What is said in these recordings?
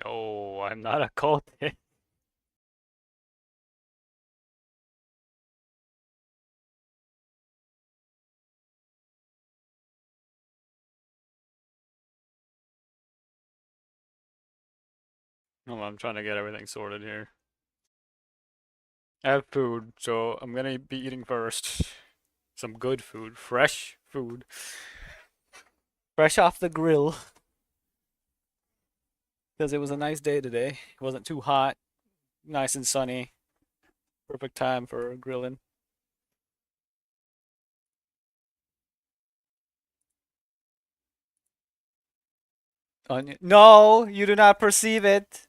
No, I'm not a cultist. No, I'm trying to get everything sorted here. I have food, so I'm gonna be eating first. Some good food, fresh food, fresh off the grill. Because it was a nice day today. It wasn't too hot, nice and sunny. Perfect time for grilling. Onion. No, you do not perceive it.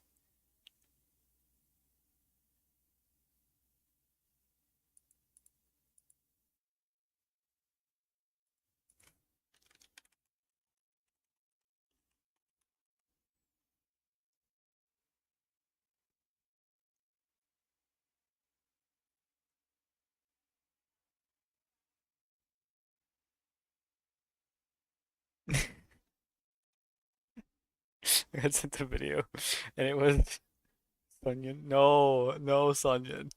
I sent the video, and it was Sunyan. No, no, Sunyan.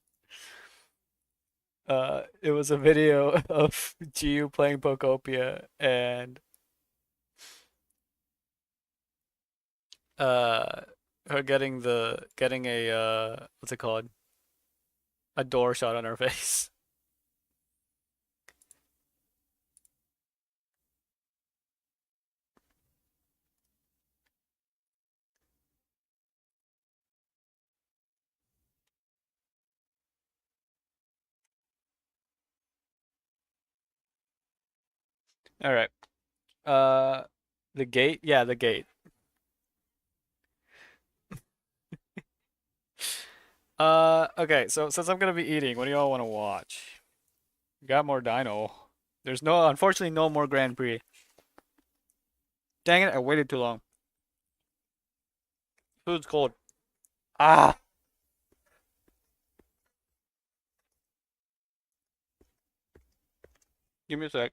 It was a video of Jiu playing Pokopia and uh her getting a what's it called? A door shot on her face. All right. Uh, the gate. Yeah, the gate. Okay. So since I'm gonna be eating, what do y'all want to watch? Got more Dino. There's no, unfortunately, no more Grand Prix. Dang it! I waited too long. Food's cold. Ah, give me a sec.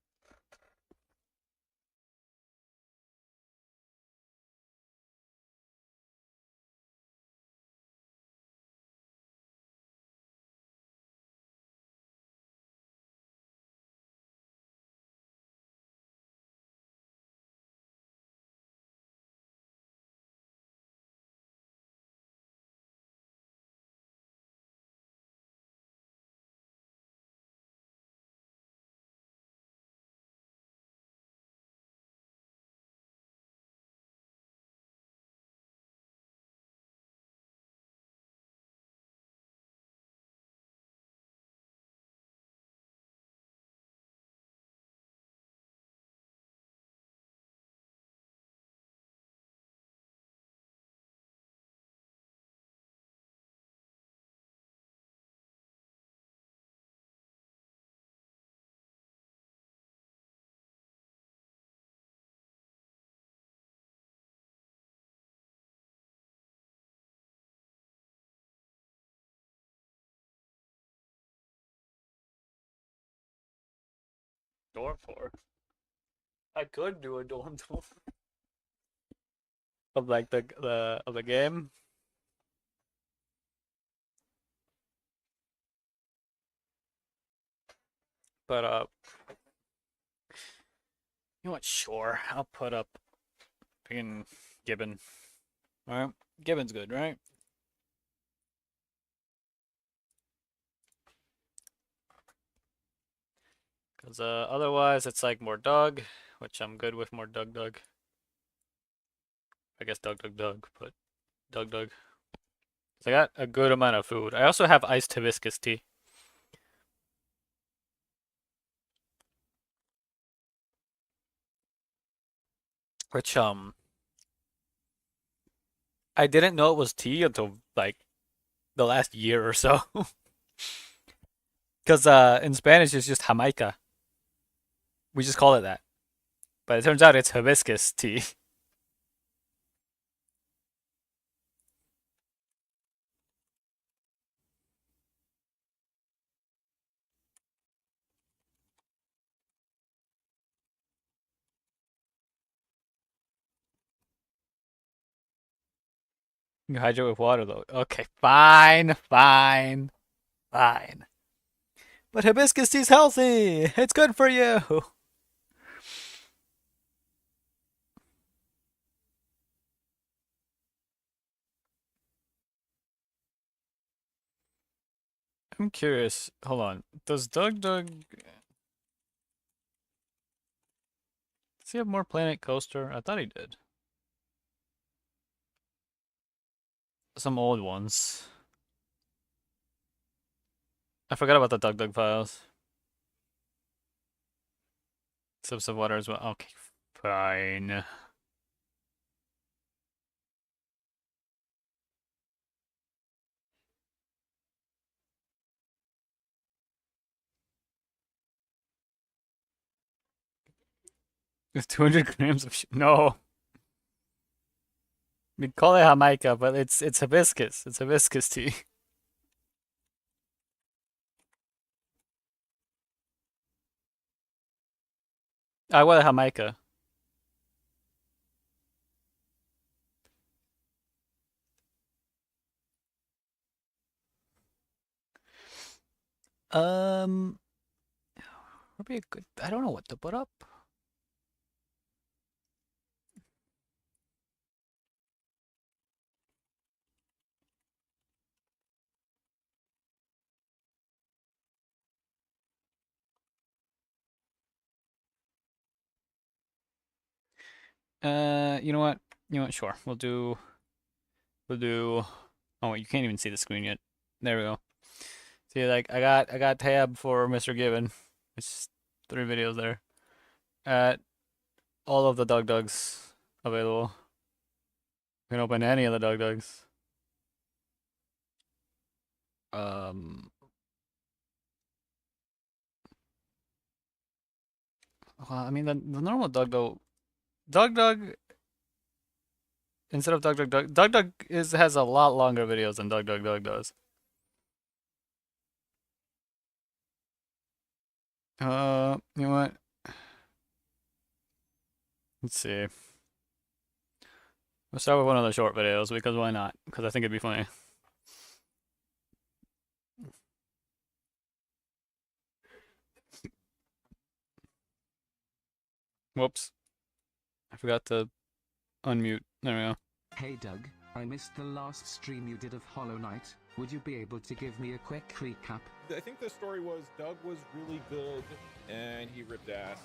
Door for. I could do a dorm tour of like the game, but you know what? Sure, I'll put up freaking Gibbon. All right, Gibbon's good, right? Because otherwise it's like more Doug, which I'm good with more Doug. I guess Doug, but Doug. So I got a good amount of food. I also have iced hibiscus tea, which I didn't know it was tea until like the last year or so. Because in Spanish it's just Jamaica. We just call it that. But it turns out it's hibiscus tea. You can hydrate with water though. Okay, fine, fine, fine. But hibiscus tea's healthy. It's good for you. I'm curious. Hold on. Does Doug does he have more Planet Coaster? I thought he did. Some old ones. I forgot about the Doug files. Sips of water as well. Okay, fine. It's 200 grams of no. We call it Jamaica, but it's hibiscus. It's hibiscus tea. I want Jamaica. Would be a good. I don't know what to put up. You know what? You know what? Sure. We'll do. Oh, you can't even see the screen yet. There we go. See, like I got tab for Mr. Given. It's 3 videos there. At all of the Dugs available. You can open any of the Dugs. Well, I mean the normal Dug instead of Dug has a lot longer videos than Dug does. You know what? Let's see. We'll start with one of the short videos because why not? Because I think it'd be funny. Whoops. I forgot to unmute. There we go. Hey Doug, I missed the last stream you did of Hollow Knight. Would you be able to give me a quick recap? I think the story was Doug was really good and he ripped ass,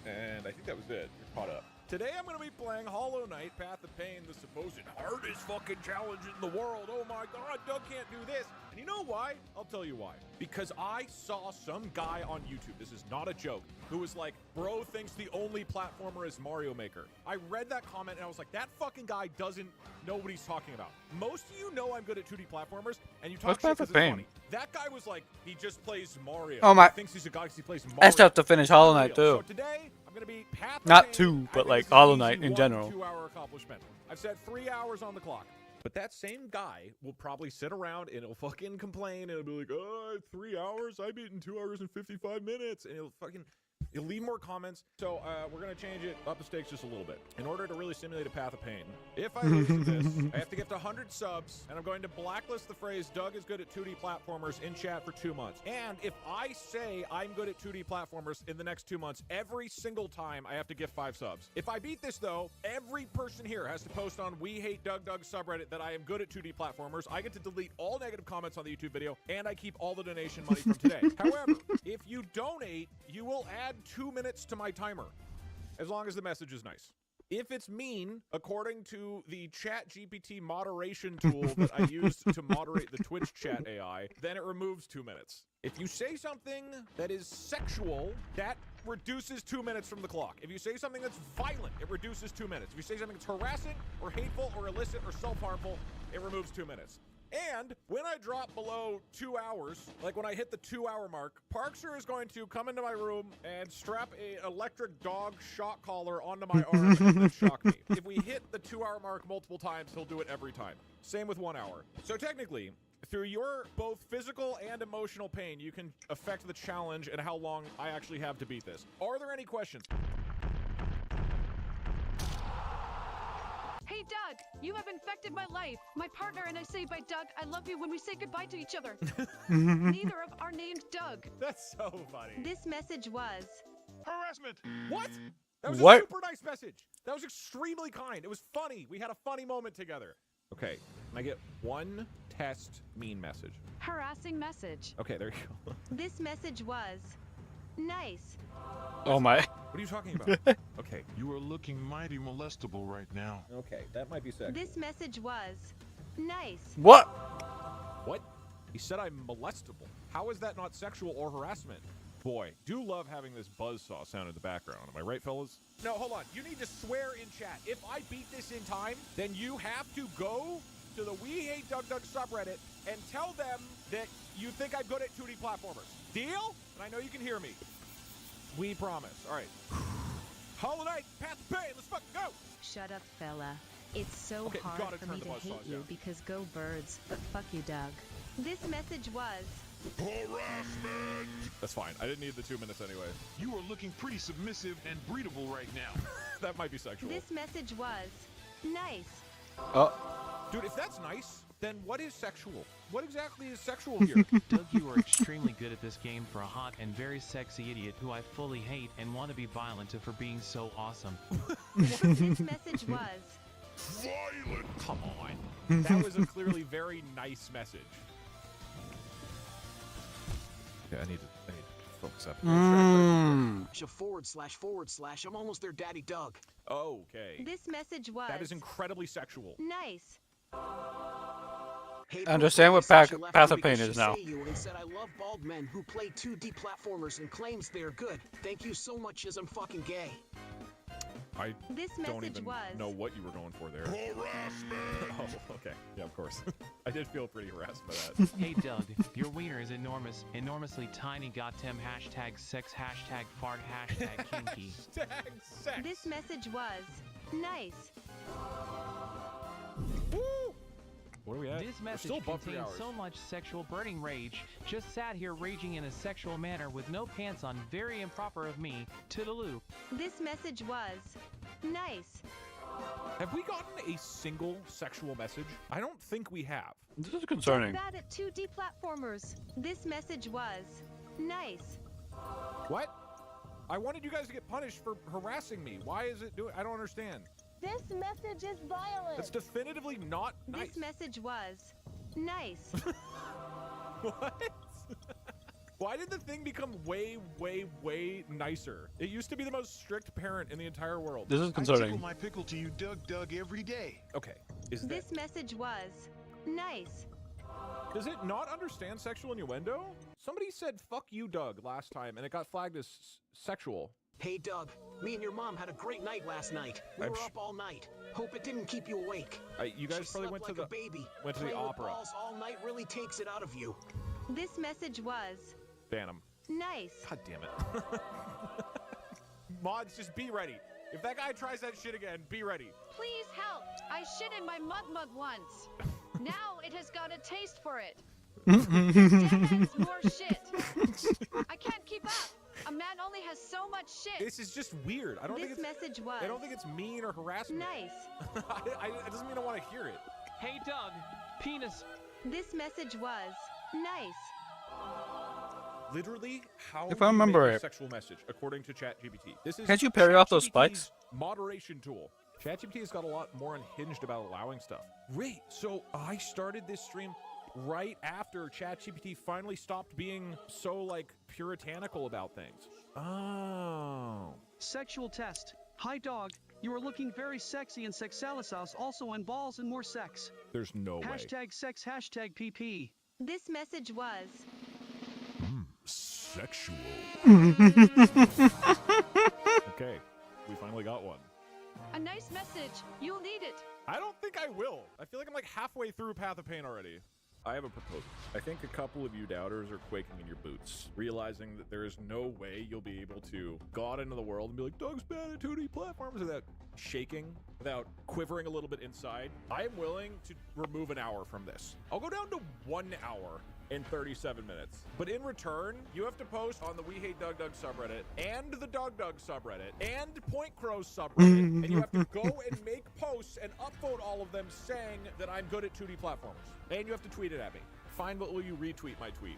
and I think that was it. You're caught up. Today I'm going to be playing Hollow Knight Path of Pain, the supposed hardest fucking challenge in the world. Oh my god, Doug can't do this. And you know why? I'll tell you why. Because I saw some guy on YouTube, this is not a joke, who was like, bro thinks the only platformer is Mario Maker. I read that comment and I was like, that fucking guy doesn't know what he's talking about. Most of you know I'm good at 2D platformers, and you talk shit because it's funny. That guy was like, he just plays Mario. Oh my. He thinks he's a guy because he plays Mario. I still have to finish Hollow Knight too. So today, I'm gonna be Path of Not Pain. 2, but like I think it's Hollow an Knight easy in general. 2-hour accomplishment. I've said 3 hours on the clock. But that same guy will probably sit around and he'll fucking complain and he'll be like, oh, 3 hours? I beat in 2 hours and 55 minutes. And he'll leave more comments. So we're going to change it up the stakes just a little bit. In order to really simulate a Path of Pain, if I lose to this, I have to get to 100 subs, and I'm going to blacklist the phrase Doug is good at 2D platformers in chat for 2 months. And if I say I'm good at 2D platformers in the next 2 months, every single time I have to gift 5 subs. If I beat this, though, every person here has to post on We Hate Doug subreddit that I am good at 2D platformers. I get to delete all negative comments on the YouTube video, and I keep all the donation money from today. However, if you donate, you will add 2 minutes to my timer, as long as the message is nice. If it's mean, according to the chat GPT moderation tool that I used to moderate the Twitch chat AI, then it removes 2 minutes. If you say something that is sexual, that reduces 2 minutes from the clock. If you say something that's violent, it reduces 2 minutes. If you say something that's harassing or hateful or illicit or self-harmful, it removes 2 minutes. And when I drop below 2 hours, like when I hit the 2-hour mark, Parkster is going to come into my room and strap a electric dog shock collar onto my arm and then shock me. If we hit the 2-hour mark multiple times, he'll do it every time. Same with 1 hour. So technically, through your both physical and emotional pain, you can affect the challenge and how long I actually have to beat this. Are there any questions? Hey Hey, Doug, you have infected my life. My partner and I say by Doug, I love you when we say goodbye to each other. Neither of are named Doug. That's so funny. This message was Harassment. What? That was What? a super nice message. That was extremely kind. It was funny. We had a funny moment together. Okay, can I get one test mean message? Harassing message. Okay, there you go. This message was nice. Oh my. What are you talking about? Okay. You are looking mighty molestable right now. Okay, that might be sexual. This message was nice. What? What? He said I'm molestable. How is that not sexual or harassment? Boy, do love having this buzzsaw sound in the background. Am I right, fellas? No, hold on. You need to swear in chat. If I beat this in time, then you have to go to the We Hate Doug Doug subreddit and tell them that you think I'm good at 2D platformers. Deal? And I know you can hear me. We promise. All right. Hollow Knight, Path to Pain. Let's fucking go. Shut up, fella. It's so Okay, hard gotta for turn me the to buzzsaws hate you down. because go birds, but fuck you, Doug. This message was Harassment! That's fine. I didn't need the 2 minutes anyway. You are looking pretty submissive and breedable right now. That might be sexual. this message was nice. Oh. Dude, if that's nice, then what is sexual? What exactly is sexual here? Doug, you are extremely good at this game for a hot and very sexy idiot who I fully hate and want to be violent to for being so awesome. This message was Violent! Come on. That was a clearly very nice message. Okay, I need to focus up. // I'm almost there, Daddy Doug. Okay. this message was That is incredibly sexual. nice. Hey, I understand what Brooke, I Path left of you Pain because is she now. say you and said I love bald men who play 2D platformers and claims they're good. Thank you so much as I'm fucking gay. I This don't message even was know what you were going for there. Harassment! Oh, okay. Yeah, of course. I did feel pretty harassed by that. Hey Doug, your wiener is enormous, enormously tiny, goddamn hashtag sex, hashtag fart, hashtag kinky. Hashtag sex. this message was nice. Woo! What are we at? This We're message still above 3 contains hours. so much sexual burning rage, just sat here raging in a sexual manner with no pants on, very improper of me, toodaloo. This message was nice. Have we gotten a single sexual message? I don't think we have. This is concerning. Bad at 2D platformers. This message was nice. What? I wanted you guys to get punished for harassing me. Why is it doing? I don't understand. This message is violent. That's definitively not nice. This message was nice. What? Why did the thing become way, way, way nicer? It used to be the most strict parent in the entire world. This is I tickle concerning. my pickle to you, Doug, every day. Okay. Is that, This message was nice. does it not understand sexual innuendo? Somebody said "fuck you, Doug" last time, and it got flagged as sexual. Hey, Doug. Me and your mom had a great night last night. We I'm were sh- up all night. Hope it didn't keep you awake. You guys She probably slept went like to a baby. went to the Playing with opera. balls all night really takes it out of you. This message was Ban him. nice. God damn it. Mods, just be ready. If that guy tries that shit again, be ready. Please help. I shit in my mug once. Now it has got a taste for it. Dead ends more shit. I can't keep up. A man only has so much shit. This is just weird. I don't This think it's. message was I don't think it's mean or harassment. nice. It doesn't mean I want to hear it. Hey Doug, penis. This message was nice. Literally, how If do I you remember make a it. sexual message according to ChatGPT? This is Can't you parry off those ChatGPT's spikes? Moderation tool. ChatGPT has got a lot more unhinged about allowing stuff. Great. So I started this stream right after ChatGPT finally stopped being so like puritanical about things. Oh. Sexual test. Hi, dog. You are looking very sexy in Sexalisaus, also on balls and more sex. There's no way. Hashtag sex, hashtag PP. This message was Sexual. Okay. We finally got one. A nice message. You'll need it. I don't think I will. I feel like I'm like halfway through Path of Pain already. I have a proposal. I think a couple of you doubters are quaking in your boots, realizing that there is no way you'll be able to go out into the world and be like, Doug's bad at 2D platforms without shaking, without quivering a little bit inside. I am willing to remove an hour from this. I'll go down to 1 hour in 37 minutes. But in return, you have to post on the We Hate Doug Doug subreddit and the Doug Doug subreddit and Point Crows subreddit. And you have to go and make posts and upvote all of them saying that I'm good at 2D platformers. And you have to tweet it at me. Fine, but will you retweet my tweet?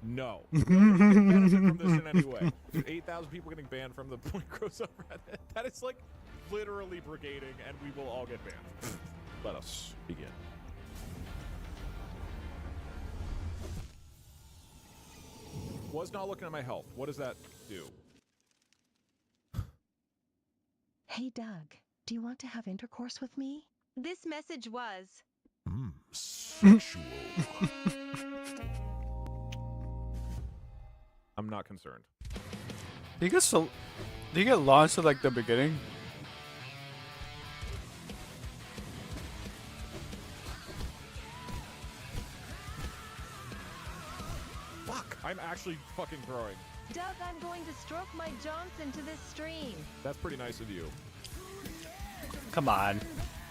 No. Nobody can benefit from this in any way. There's 8,000 people getting banned from the Point Crow subreddit. That is like literally brigading, and we will all get banned. Let us begin. Was not looking at my health. What does that do? Hey Doug, do you want to have intercourse with me? This message was Sexual. I'm not concerned. Did he get launched at like the beginning? Fuck! I'm actually fucking throwing. Doug, I'm going to stroke my Johnson to this stream. That's pretty nice of you. Come on.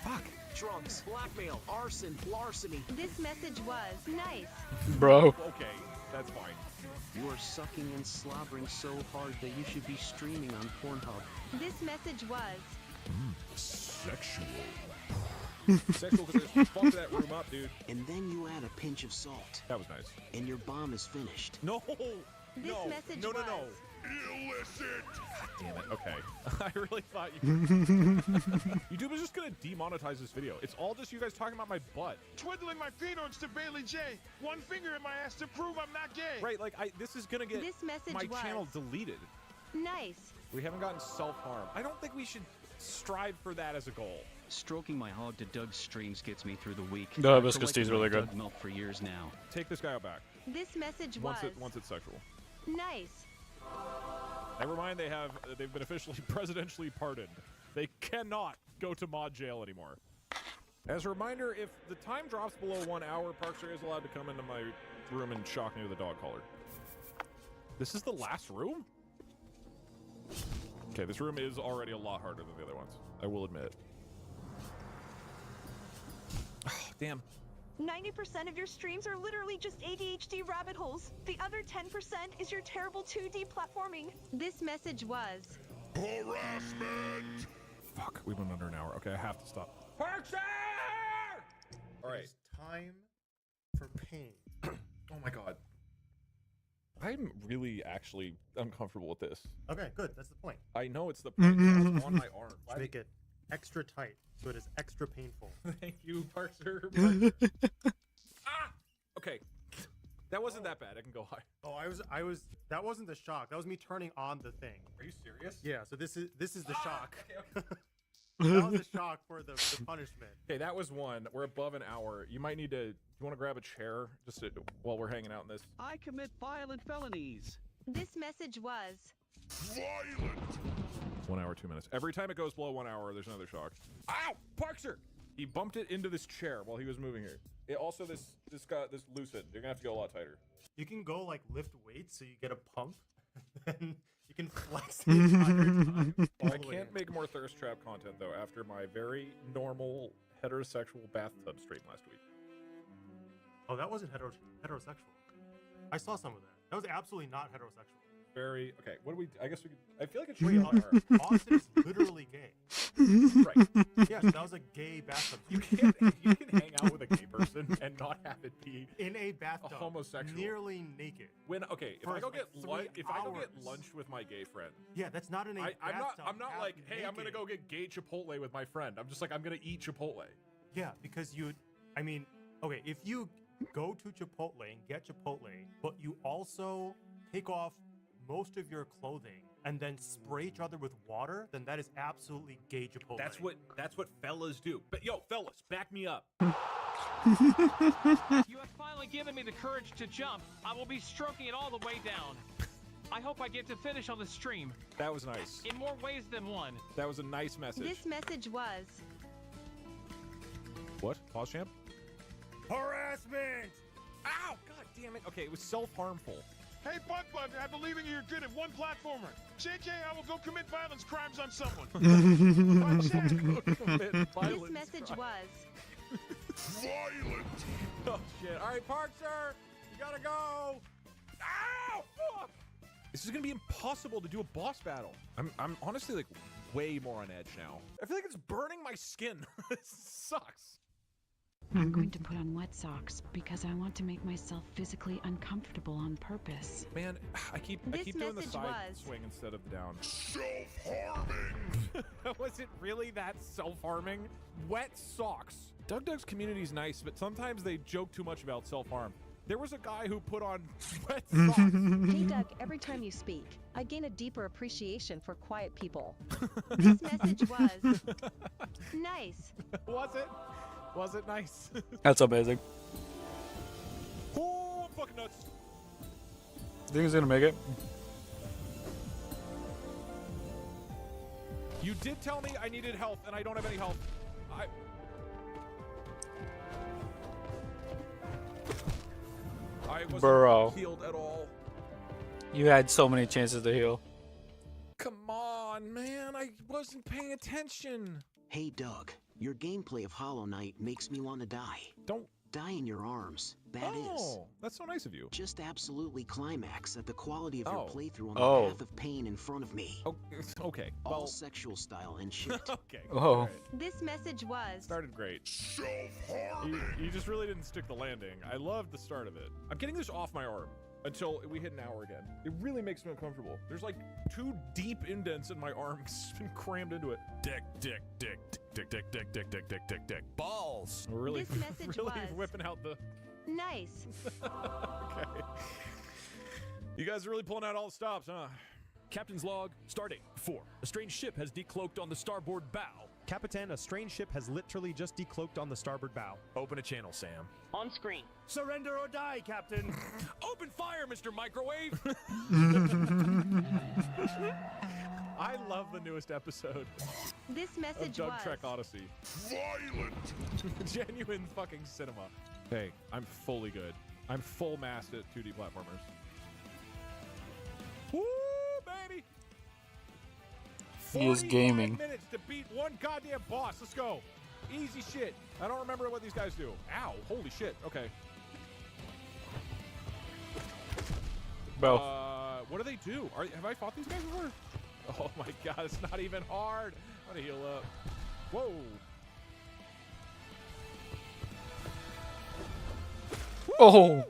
Fuck. Drugs, blackmail, arson, larceny. This message was nice. Bro. Okay, that's fine. You are sucking and slobbering so hard that you should be streaming on Pornhub. This message was Sexual. Sexual because I just fucked that room up, dude. And then you add a pinch of salt, That was nice. and your bomb is finished. No! This no! message No, no, no! was- Illicit. Damn it. Okay. I really thought you YouTube is just gonna demonetize this video. It's all just you guys talking about my butt. Twiddling my feet on to Bailey J. One finger in my ass to prove I'm not gay. Right, like this is gonna get This message my was channel deleted. nice. We haven't gotten self-harm. I don't think we should strive for that as a goal. Stroking my hog to Doug's streams gets me through the week. No, I've Hibiscus tea's collected really my good. Doug milk for years now. Take this guy out back. This message was Once it's sexual. nice. Never mind, they've been officially presidentially pardoned. They cannot go to mod jail anymore. As a reminder, if the time drops below 1 hour, Parkster is allowed to come into my room and shock me with a dog collar. This is the last room? Okay, this room is already a lot harder than the other ones. I will admit. Damn. 90% of your streams are literally just ADHD rabbit holes. The other 10% is your terrible 2D platforming. This message was Harassment. Fuck, we've been under an hour. Okay, I have to stop. Parkster! All right. It's time for pain. Oh my god. I'm really actually uncomfortable with this. Okay, good. That's the point. I know it's the point. It's on my arm. Let's make it extra tight so it is extra painful. Thank you, Parkster. Ah! Okay. That wasn't that bad. I can go high. Oh, I was. That wasn't the shock. That was me turning on the thing. Are you serious? Yeah. So this is the shock. Okay. That was the shock for the punishment. Okay, that was one. We're above an hour. You might need to. You want to grab a chair just while we're hanging out in this? I commit violent felonies. this message was Violent. 1 hour, 2 minutes. Every time it goes below 1 hour, there's another shock. Ow! Parkster! He bumped it into this chair while he was moving here. It also, this lucid. You're gonna have to go a lot tighter. You can go like lift weights so you get a pump. Then you can flex the entire time. I can't make more thirst trap content though after my very normal heterosexual bathtub stream last week. Oh, that wasn't heterosexual. I saw some of that. That was absolutely not heterosexual. Very okay. What do we? I guess we could. I feel like it Wait, should be Austin is literally gay. right. Yes, that was a gay bathtub. You can hang out with a gay person and not have it be in a bathtub, a homosexual, nearly naked. When okay, if I go get lunch with my gay friend, yeah, that's not in a bathtub. I'm not like, hey, naked. I'm gonna go get gay Chipotle with my friend. I'm just like, I'm gonna eat Chipotle. Yeah, because I mean, okay, if you go to Chipotle and get Chipotle, but you also take off most of your clothing and then spray each other with water, then that is absolutely gay Chipotle. That's what fellas do. But yo, fellas, back me up. You have finally given me the courage to jump. I will be stroking it all the way down. I hope I get to finish on the stream. That was nice. In more ways than one. That was a nice message. This message was what? Pause champ? Harassment! Ow! God damn it. Okay, it was self-harmful. Hey, Butt Bug, I believe in you. You're good at one platformer. JK, I will go commit violence crimes on someone. this message was Violent. Oh shit! All right, Park, sir, you gotta go. Ow! Fuck! This is gonna be impossible to do a boss battle. I'm honestly like way more on edge now. I feel like it's burning my skin. This sucks. I'm going to put on wet socks because I want to make myself physically uncomfortable on purpose. Man, I keep doing the side swing instead of the down. Self-harming. Was it really that self-harming? Wet socks. Dug's community is nice, but sometimes they joke too much about self-harm. There was a guy who put on wet socks. Hey Doug, every time you speak, I gain a deeper appreciation for quiet people. This message was nice. Was it? Was it nice? That's amazing. Oh, I'm fucking nuts. Think he's gonna make it? You did tell me I needed health, and I don't have any health. I wasn't healed at all. You had so many chances to heal. Come on, man. I wasn't paying attention. Hey, Doug. Your gameplay of Hollow Knight makes me want to die. Don't die in your arms. That is. Oh, that's so nice of you. Just absolutely climax at the quality of your playthrough on the path of pain in front of me. Oh, okay. All sexual style and shit. Okay. Oh. Right. This message was started great. You just really didn't stick the landing. I loved the start of it. I'm getting this off my arm until we hit an hour again. It really makes me uncomfortable. There's like 2 deep indents in my arm. It's been crammed into it. Dick. Balls. We're really, this message really was whipping out the. Nice. Okay. You guys are really pulling out all the stops, huh? Captain's log, stardate 4. A strange ship has decloaked on the starboard bow. Capitan, a strange ship has literally just decloaked on the starboard bow. Open a channel, Sam. On screen. Surrender or die, Captain. Open fire, Mr. Microwave. I love the newest episode. This message of Doug was Trek Odyssey. Violent. Genuine fucking cinema. Hey, I'm fully good. I'm full mast at 2D platformers. Woo, baby! He is gaming. 45 minutes to beat one goddamn boss. Let's go. Easy shit. I don't remember what these guys do. Ow. Holy shit. Okay. Bro. What do they do? Have I fought these guys before? Oh my god, it's not even hard. I'm gonna heal up. Whoa. Oh,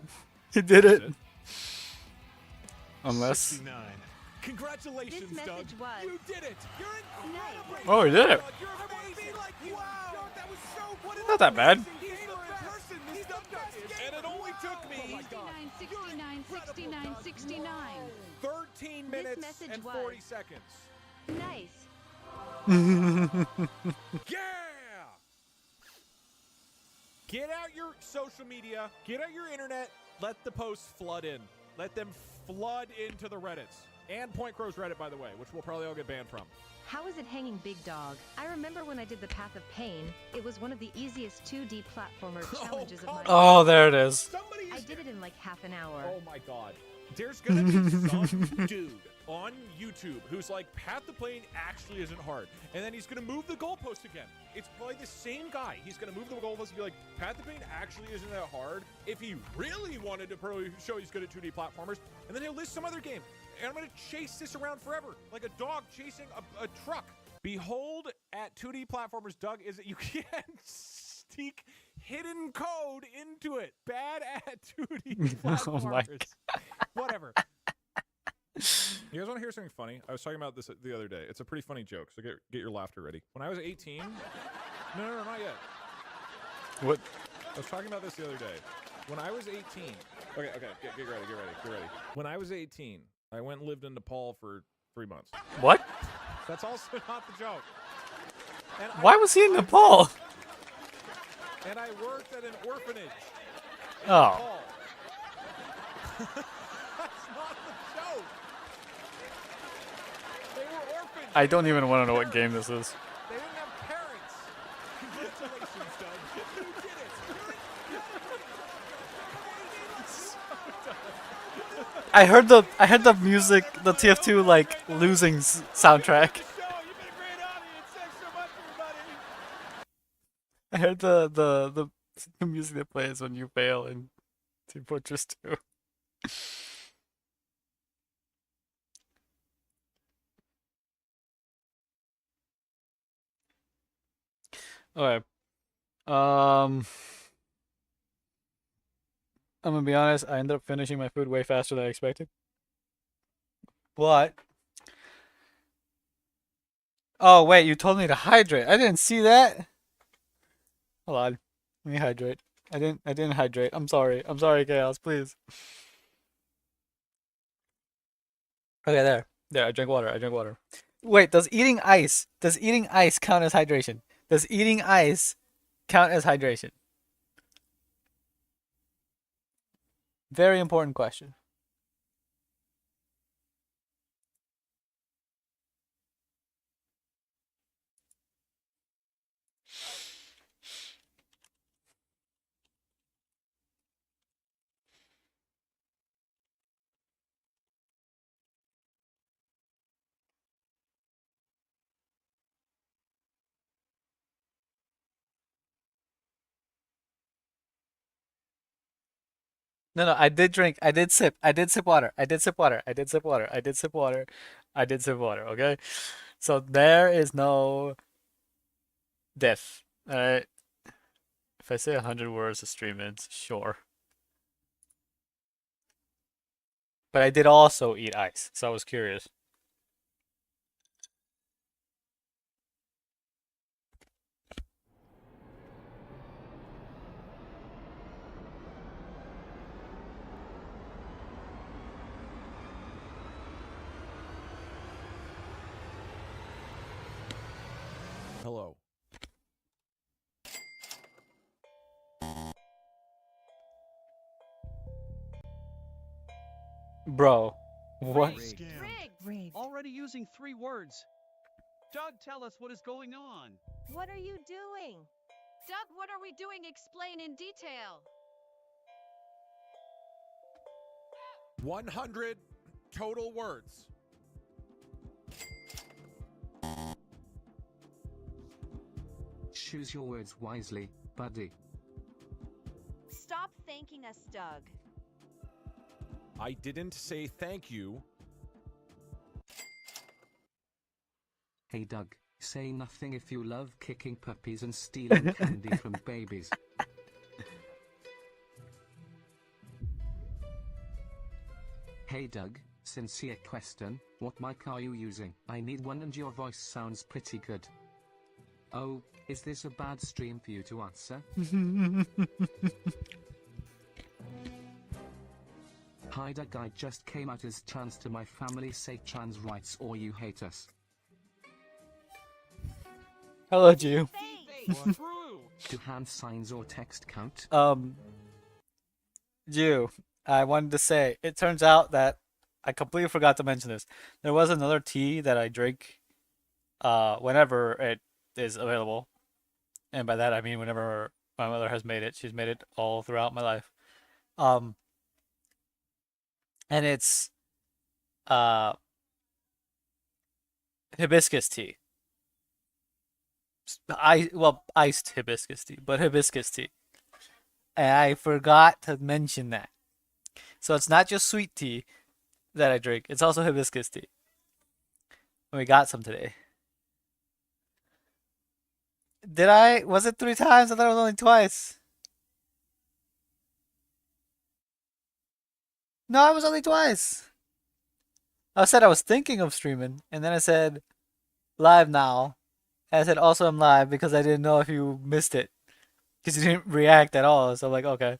he did it. Unless. 69. Congratulations, this Doug. message was You did it. You're incredible. Oh, he did it. You're amazing. Wow. That was so. Not that bad. And it only took me 69, 69. 13 minutes message and was 40 seconds. nice. Yeah! Get out your social media, get out your internet, let the posts flood in. Let them flood into the Reddits. And Point Crow's Reddit, by the way, which we'll probably all get banned from. How is it hanging, Big Dog? I remember when I did the Path of Pain. It was one of the easiest 2D platformer challenges of my life. Oh, there it is. I did it in like half an hour. Oh my god. There's gonna be some dude on YouTube who's like, Path to Plane actually isn't hard. And then he's gonna move the goalpost again. It's probably the same guy. He's gonna move the goalpost and be like, Path to Plane actually isn't that hard. If he really wanted to show he's good at 2D platformers, and then he'll list some other game. And I'm gonna chase this around forever, like a dog chasing a truck. Behold, at 2D platformers, Doug, is that you can't sneak hidden code into it. Bad at 2D platformers. Oh my God. Whatever. You guys want to hear something funny? I was talking about this the other day. It's a pretty funny joke, so get your laughter ready. When I was 18, no, not yet. What? I was talking about this the other day. When I was 18, okay, get ready. When I was 18, I went and lived in Nepal for 3 months. What? That's also not the joke. And Why was he in Nepal? And I worked at an orphanage. In Oh. Nepal. That's not the joke. They were orphans. I don't even want to know what game this is. They didn't have parents. Congratulations, Doug. You did it. I heard the music, the TF2 like losing soundtrack. I heard the music that plays when you fail in Team Fortress 2. Okay. I'm gonna be honest, I ended up finishing my food way faster than I expected. But oh wait, you told me to hydrate. I didn't see that. Hold on. Let me hydrate. I didn't hydrate. I'm sorry. I'm sorry, Chaos, please. Okay, there. There, I drank water. I drank water. Wait, does eating ice count as hydration? Does eating ice count as hydration? Very important question. No, no, I did drink. I did sip. I did sip water. I did sip water. I did sip water. I did sip water. I did sip water. Okay. So there is no diff. Alright. If I say 100 words, the stream ends. Sure. But I did also eat ice, so I was curious. Hello. Bro, what? Rigged. Already using 3 words. Doug, tell us what is going on. What are you doing? Doug, what are we doing? Explain in detail. 100 total words. Choose your words wisely, buddy. Stop thanking us, Doug. I didn't say thank you. Hey Doug, say nothing if you love kicking puppies and stealing candy from babies. Hey Doug, sincere question, what mic are you using? I need one and your voice sounds pretty good. Oh, is this a bad stream for you to answer? Hi Doug, I just came out as trans to my family, say trans rights or you hate us. Hello, Jew. Do hand signs or text count? Jew, I wanted to say, it turns out that I completely forgot to mention this. There was another tea that I drink whenever it is available. And by that I mean whenever my mother has made it. She's made it all throughout my life. And it's hibiscus tea. Iced hibiscus tea, but hibiscus tea. And I forgot to mention that. So it's not just sweet tea that I drink, it's also hibiscus tea. And we got some today. Did I? Was it 3 times? I thought it was only twice. No, it was only twice. I said I was thinking of streaming, and then I said live now. And I said also I'm live because I didn't know if you missed it. Because you didn't react at all. So I'm like, okay.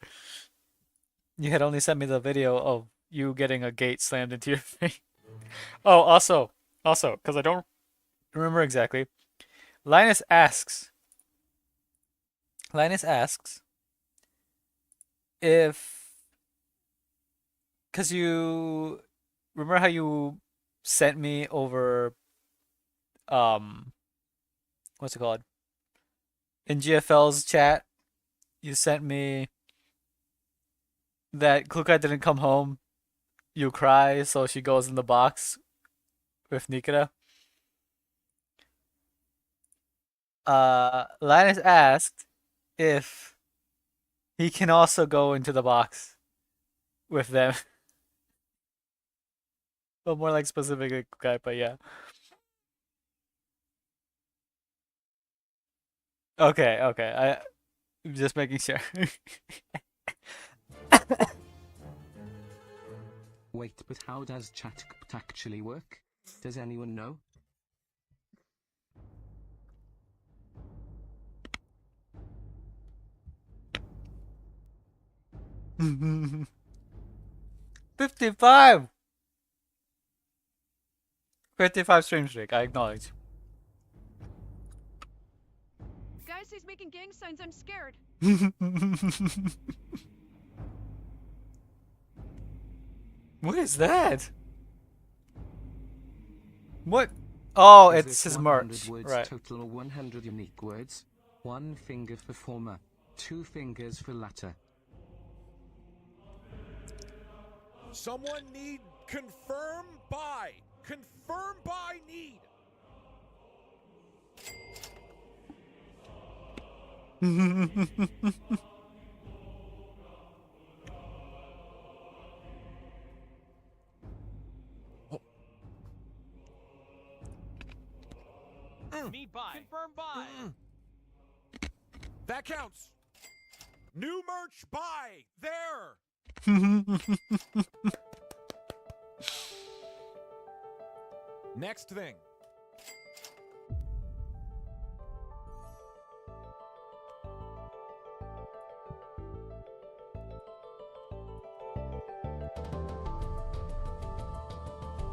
You had only sent me the video of you getting a gate slammed into your face. Oh, also, because I don't remember exactly. Linus asks if, because you remember how you sent me over, what's it called? In GFL's chat, you sent me that Klukai didn't come home. You cry, so she goes in the box with Nikita. Linus asked if he can also go into the box with them. But more like specifically guy, but yeah. Okay, okay. I'm just making sure. Wait, but how does chat actually work? Does anyone know? Mm-hmm. 55! 55 stream streak, I acknowledge. Guys, he's making gang signs. I'm scared. What is that? What? Oh, Is it's this his 100 merch. words Right. total or 100 unique words? 1 finger for former, 2 fingers for latter. Someone need confirm by. Confirm by need. Need buy. Confirm buy. That counts. New merch buy. There. Next thing.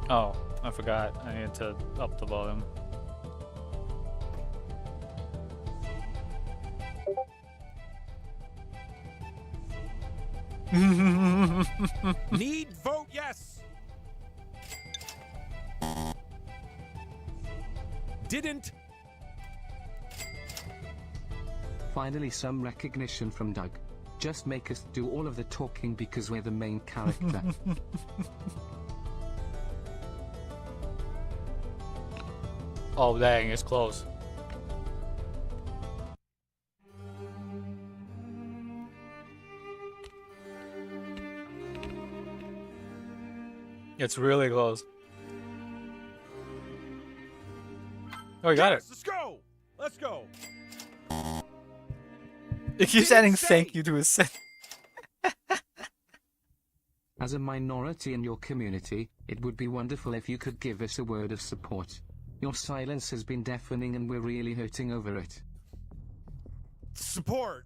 Oh, I forgot. I need to up the volume. Need vote yes. Didn't. Finally some recognition from Doug. Just make us do all of the talking because we're the main character. Oh dang, it's close. It's really close. Oh, you got it. Let's go. Let's go. It keeps adding thank you to his set. As a minority in your community, it would be wonderful if you could give us a word of support. Your silence has been deafening and we're really hurting over it. Support.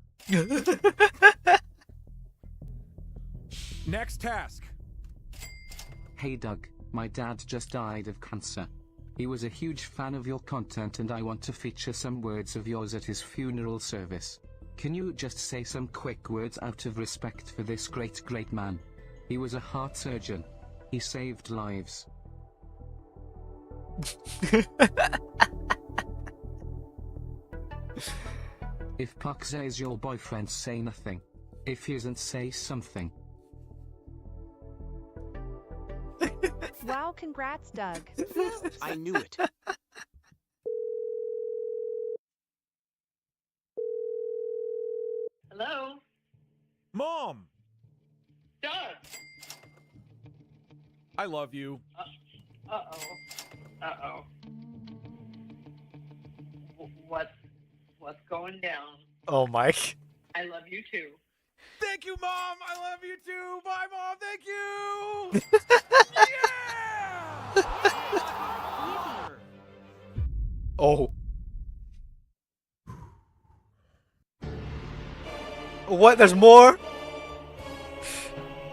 Next task. Hey Doug, my dad just died of cancer. He was a huge fan of your content and I want to feature some words of yours at his funeral service. Can you just say some quick words out of respect for this great man? He was a heart surgeon. He saved lives. If Puxa is your boyfriend, say nothing. If he isn't, say something. Wow, congrats, Doug. I knew it. Hello? Mom. Doug! I love you. Uh-oh. Uh-oh. What's going down? Oh, Mike. I love you too. Thank you, Mom. I love you too. Bye, Mom. Thank you. Oh. What? There's more?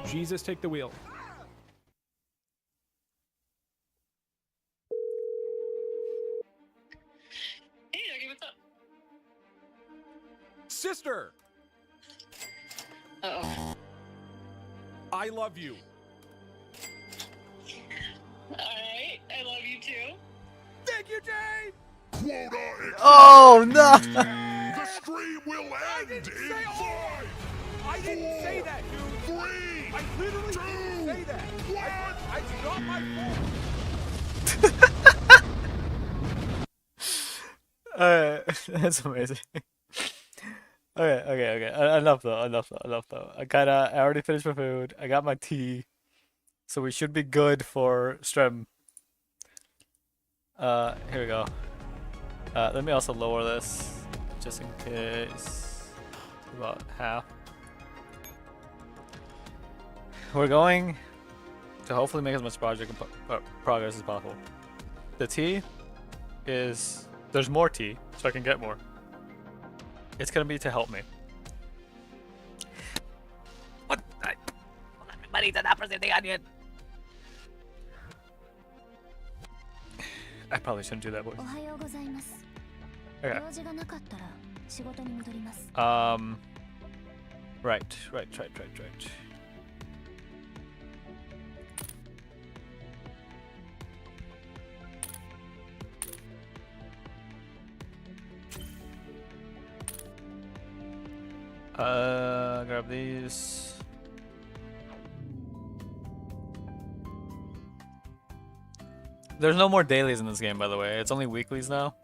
Jesus, take the wheel. Hey, Dougie, what's up? Sister. Uh-oh. I love you. Alright, I love you too. Thank you, Dave. Quota Oh, no. The stream will end in 5. I didn't say that, dude. 3. I literally didn't say that. 1. It's not my fault. That's amazing. Okay. Enough though. I already finished my food. I got my tea. So we should be good for stream. Here we go. Let me also lower this, just in case. About half. We're going to hopefully make as much progress as possible. The tea is... There's more tea, so I can get more. It's gonna be to help me. What? Everybody did not present the onion. I probably shouldn't do that, boys. Okay. Right. Grab these. There's no more dailies in this game, by the way. It's only weeklies now.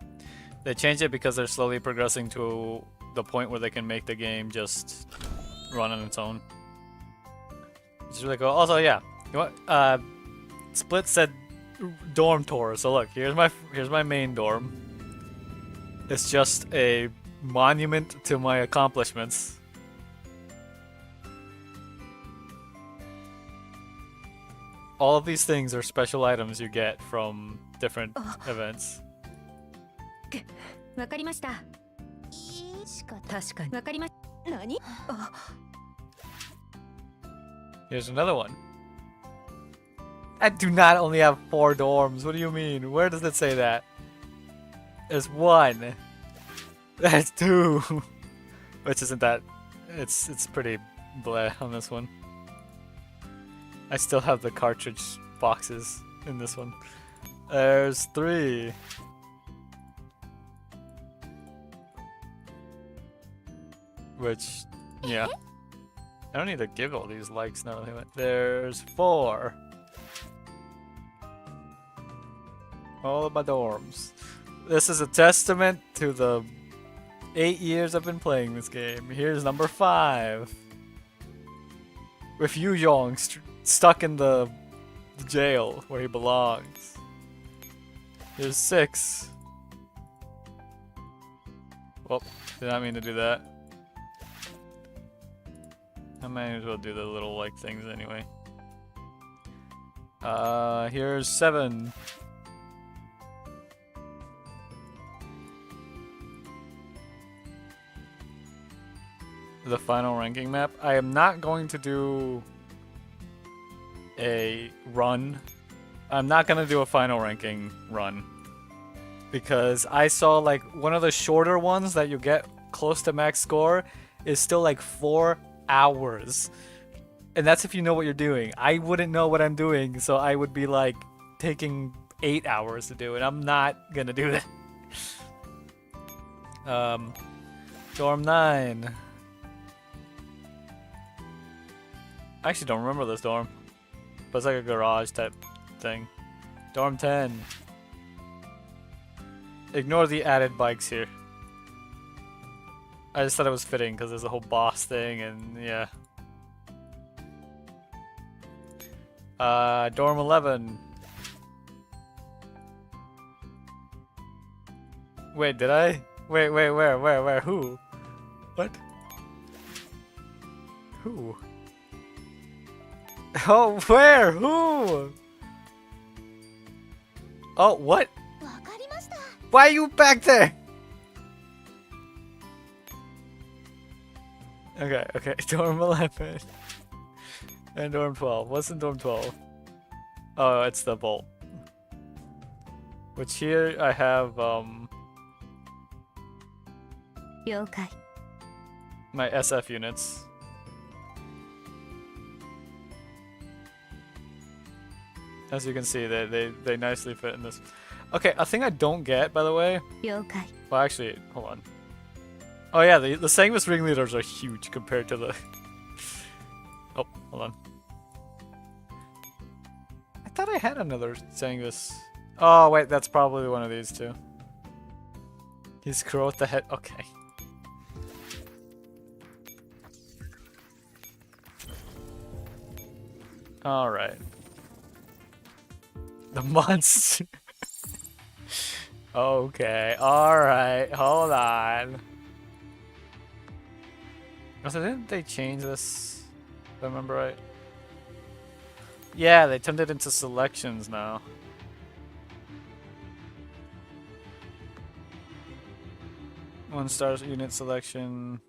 They changed it because they're slowly progressing to the point where they can make the game just run on its own. Which is really cool. Also, yeah, you know what? Split said dorm tour. So look, here's my main dorm. It's just a monument to my accomplishments. All of these things are special items you get from different events. Here's another one. I do not only have 4 dorms. What do you mean? Where does it say that? There's 1. That's 2. Which isn't that... It's pretty bleh on this one. I still have the cartridge boxes in this one. There's 3. Which, yeah. I don't need to give all these likes now. There's 4. All of my dorms. This is a testament to the 8 years I've been playing this game. Here's number 5. With Yu Yong stuck in the jail where he belongs. Here's 6. Well, did not mean to do that. I might as well do the little like things anyway. Here's 7. The final ranking map. I am not going to do a run. I'm not gonna do a final ranking run because I saw like one of the shorter ones that you get close to max score is still like 4 hours, and that's if you know what you're doing. I wouldn't know what I'm doing, so I would be like taking 8 hours to do it. I'm not gonna do that. Dorm 9. I actually don't remember this dorm, but it's like a garage type thing. Dorm 10. Ignore the added bikes here. I just thought it was fitting because there's a whole boss thing and yeah. Dorm 11. Wait, did I? Wait, where? Who? What? Who? Oh, where? Who? Oh, what? Why are you back there? Okay. Dorm 11. And dorm 12. What's in dorm 12? Oh, it's the bolt. Which here I have, my SF units. As you can see, they nicely fit in this. Okay, a thing I don't get, by the way. Well, actually, hold on. Oh yeah, the Sanguis ringleaders are huge compared to the... Oh, hold on. I thought I had another Sanguis. Oh wait, that's probably one of these two. He's crow with the head. Okay. Alright. The months. Okay, alright, hold on. So didn't they change this? If I remember right. Yeah, they turned it into selections now. One-star unit selection,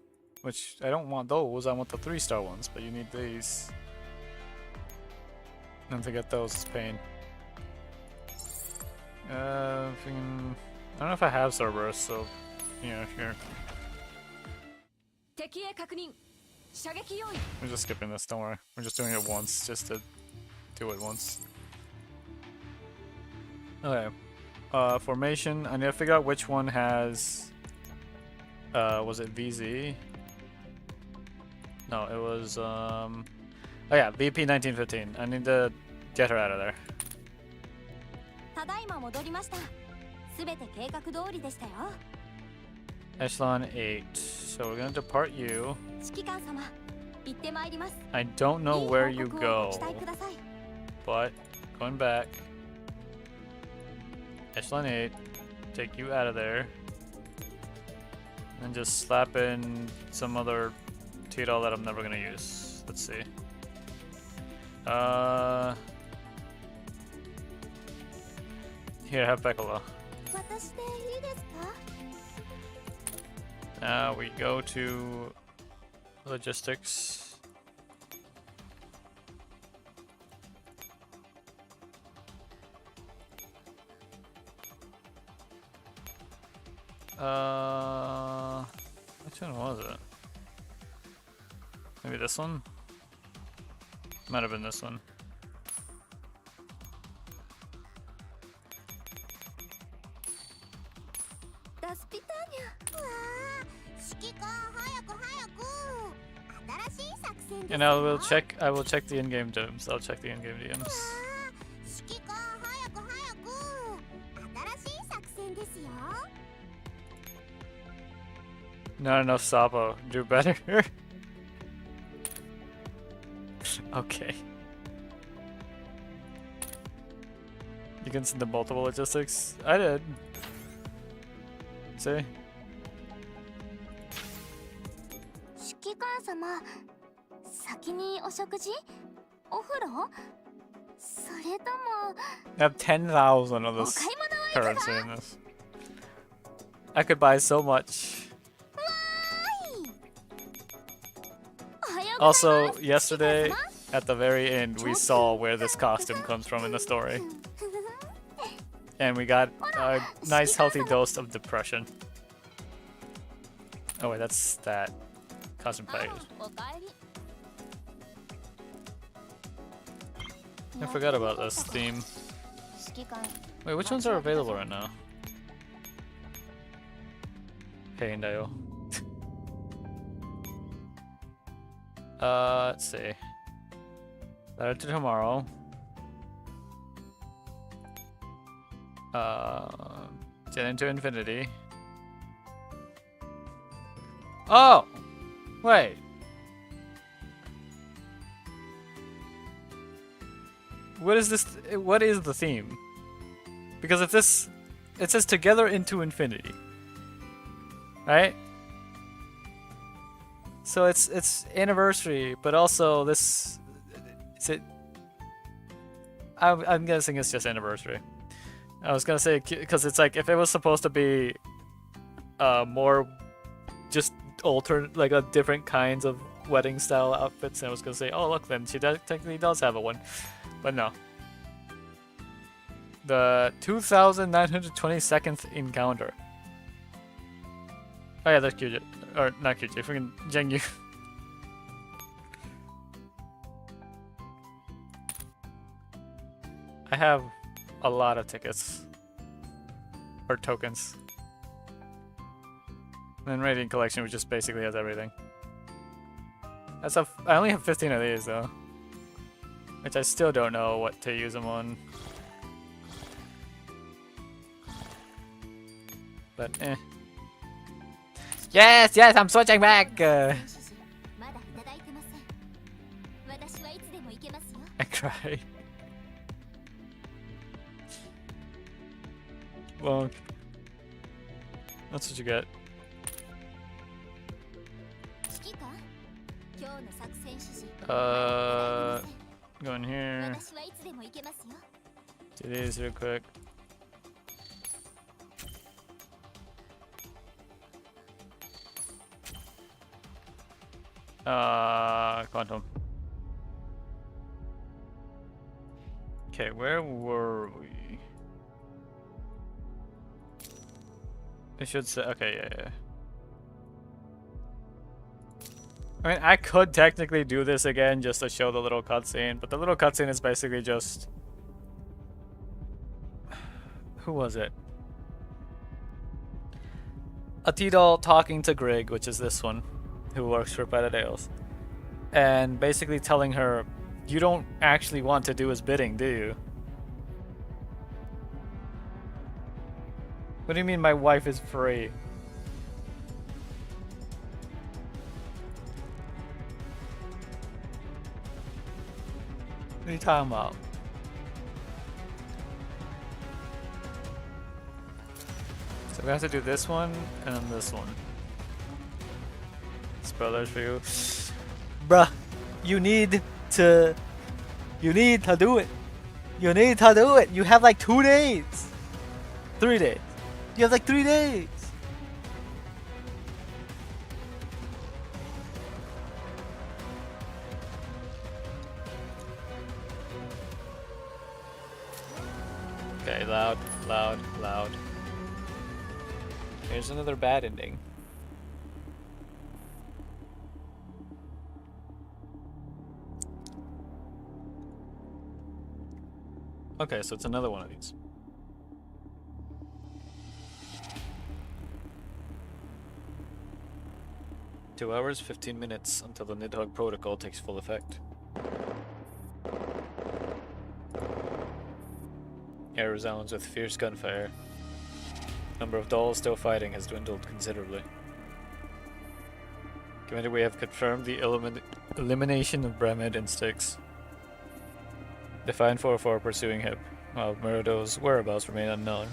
which I don't want those, I want the 3-star ones, but you need these. And to get those is pain. I don't know if I have Cerberus, so yeah, here. We're just skipping this, don't worry. We're just doing it once, just to do it once. Okay. Formation. I need to figure out which one has... was it VZ? No, it was, oh yeah, VP 1915. I need to get her out of there. Echelon 8. So we're gonna depart you. I don't know where you go, but going back. Echelon 8. Take you out of there. And just slap in some other Tito that I'm never gonna use. Let's see. Here, have Piccolo. Now we go to logistics. Which one was it? Maybe this one? Might have been this one. And I will check the in-game DMs. I'll check the in-game DMs. Not enough Sapo. Do better. Okay. You can send the multiple logistics? I did. See? I have 10,000 of this currency in this. I could buy so much. Also, yesterday, at the very end, we saw where this costume comes from in the story. And we got a nice healthy dose of depression. Oh wait, that's that. Costume package. I forgot about this theme. Wait, which ones are available right now? Hey, Indayo. Let's see. Letter to Tomorrow. Get into Infinity. Oh! Wait. What is this? What is the theme? Because if this... It says Together into Infinity. Right? So it's anniversary, but also this... Is it... I'm guessing it's just anniversary. I was gonna say, because it's like, if it was supposed to be more just alternate, like a different kinds of wedding style outfits, and I was gonna say, oh look, then she technically does have a one. But no. The 2,922nd encounter. Oh yeah, that's Kyuji. Or not Kyuji, freaking Jengyu. I have a lot of tickets. Or tokens. And then Radiant Collection, which just basically has everything. I only have 15 of these though. Which I still don't know what to use them on. But eh. I cry. Well, that's what you get. Go in here. Do these real quick. Quantum. Okay, where were we? It should say, okay, yeah. I mean, I could technically do this again just to show the little cutscene, but the little cutscene is basically just... Who was it? A T-Doll talking to Grig, which is this one, who works for Petadales, and basically telling her, you don't actually want to do his bidding, do you? What do you mean my wife is free? What are you talking about? So we have to do this one and then this one. Spoilers for you. Bruh, you need to do it. You need to do it. You have like 2 days. 3 days. You have like 3 days. Okay, loud, loud, loud. Here's another bad ending. Okay, so it's another one of these. Two hours, 15 minutes until the Nidhogg protocol takes full effect. Air resounds with fierce gunfire. Number of dolls still fighting has dwindled considerably. Commander, we have confirmed the elimination of Bremed and Styx. Define 4-4 pursuing Hip, while Murado's whereabouts remain unknown.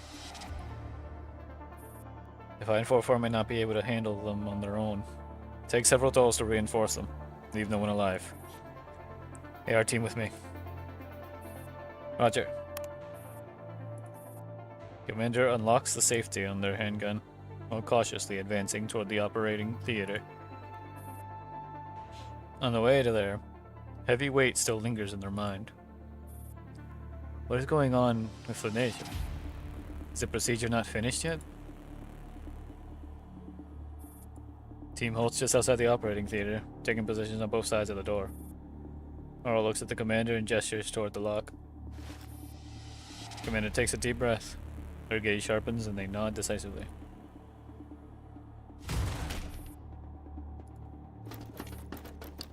Define 4-4 may not be able to handle them on their own. Take several dolls to reinforce them. Leave no one alive. AR team with me. Roger. Commander unlocks the safety on their handgun, while cautiously advancing toward the operating theater. On the way to there, heavy weight still lingers in their mind. What is going on with the nation? Is the procedure not finished yet? Team halts just outside the operating theater, taking positions on both sides of the door. Aurel looks at the commander and gestures toward the lock. Commander takes a deep breath. Their gaze sharpens and they nod decisively.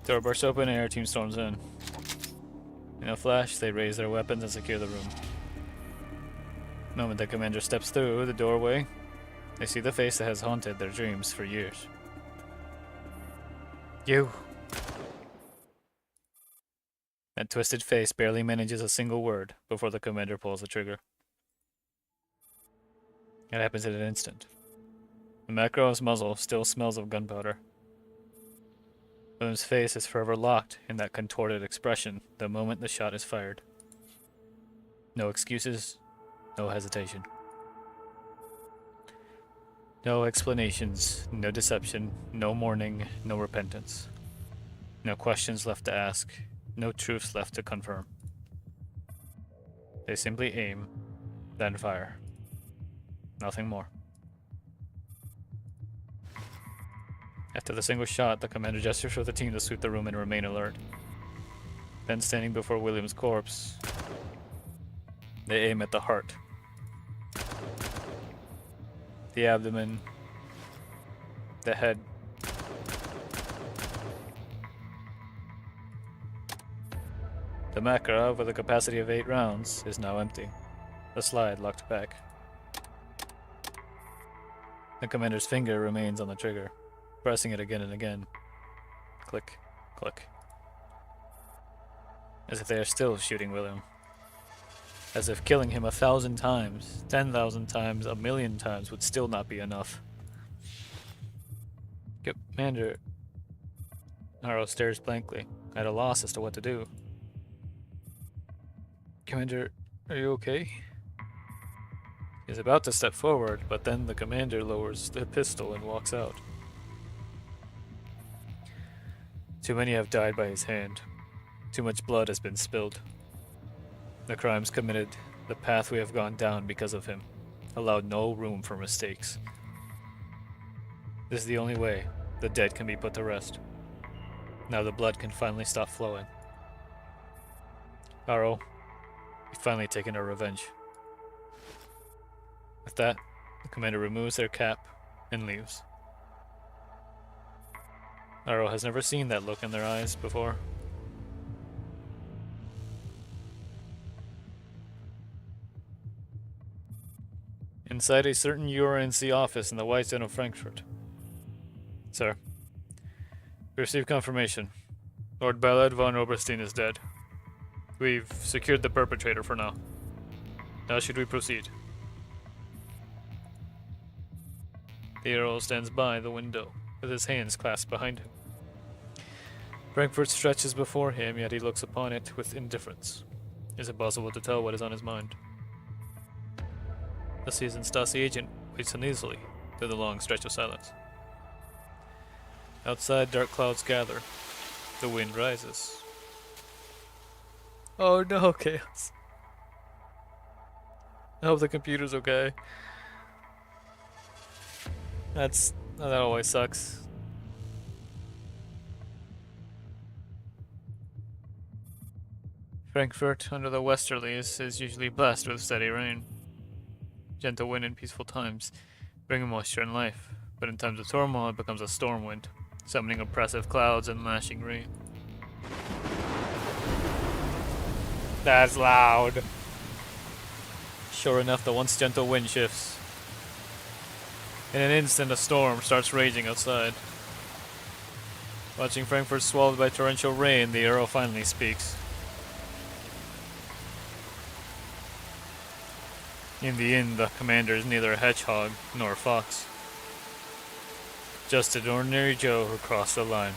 Door bursts open and our team storms in. In a flash, they raise their weapons and secure the room. The moment the commander steps through the doorway, they see the face that has haunted their dreams for years. You! That twisted face barely manages a single word before the commander pulls the trigger. It happens in an instant. The Macro's muzzle still smells of gunpowder. William's face is forever locked in that contorted expression the moment the shot is fired. No excuses, no hesitation. No explanations, no deception, no mourning, no repentance. No questions left to ask, no truths left to confirm. They simply aim, then fire. Nothing more. After the single shot, the commander gestures for the team to sweep the room and remain alert. Then, standing before William's corpse, they aim at the heart, the abdomen, the head. The Macra, with a capacity of 8 rounds, is now empty. The slide locked back. The commander's finger remains on the trigger, pressing it again and again. Click, click. as if they are still shooting William. As if killing him 1,000 times, 10,000 times, 1,000,000 times would still not be enough. Commander... Naro stares blankly, at a loss as to what to do. Commander, are you okay? He's about to step forward, but then the commander lowers the pistol and walks out. Too many have died by his hand. Too much blood has been spilled. The crimes committed, the path we have gone down because of him, allowed no room for mistakes. This is the only way the dead can be put to rest. Now the blood can finally stop flowing. Aro, we've finally taken our revenge. With that, the commander removes their cap and leaves. Aro has never seen that look in their eyes before. Inside a certain URNC office in the White Zone of Frankfurt. Sir, we received confirmation. Lord Ballad von Oberstein is dead. We've secured the perpetrator for now. How should we proceed? The Earl stands by the window, with his hands clasped behind him. Frankfurt stretches before him, yet he looks upon it with indifference. It's impossible to tell what is on his mind. The seasoned Stasi agent waits uneasily through the long stretch of silence. Outside, dark clouds gather. The wind rises. Oh no, chaos. I hope the computer's okay. That always sucks. Frankfurt, under the westerlies, is usually blessed with steady rain. Gentle wind in peaceful times, bringing moisture and life, but in times of turmoil it becomes a storm wind, summoning oppressive clouds and lashing rain. That's loud. Sure enough, the once gentle wind shifts. In an instant, a storm starts raging outside. Watching Frankfurt swallowed by torrential rain, the Earl finally speaks. In the end, the commander is neither a hedgehog nor a fox. Just an ordinary Joe who crossed the line.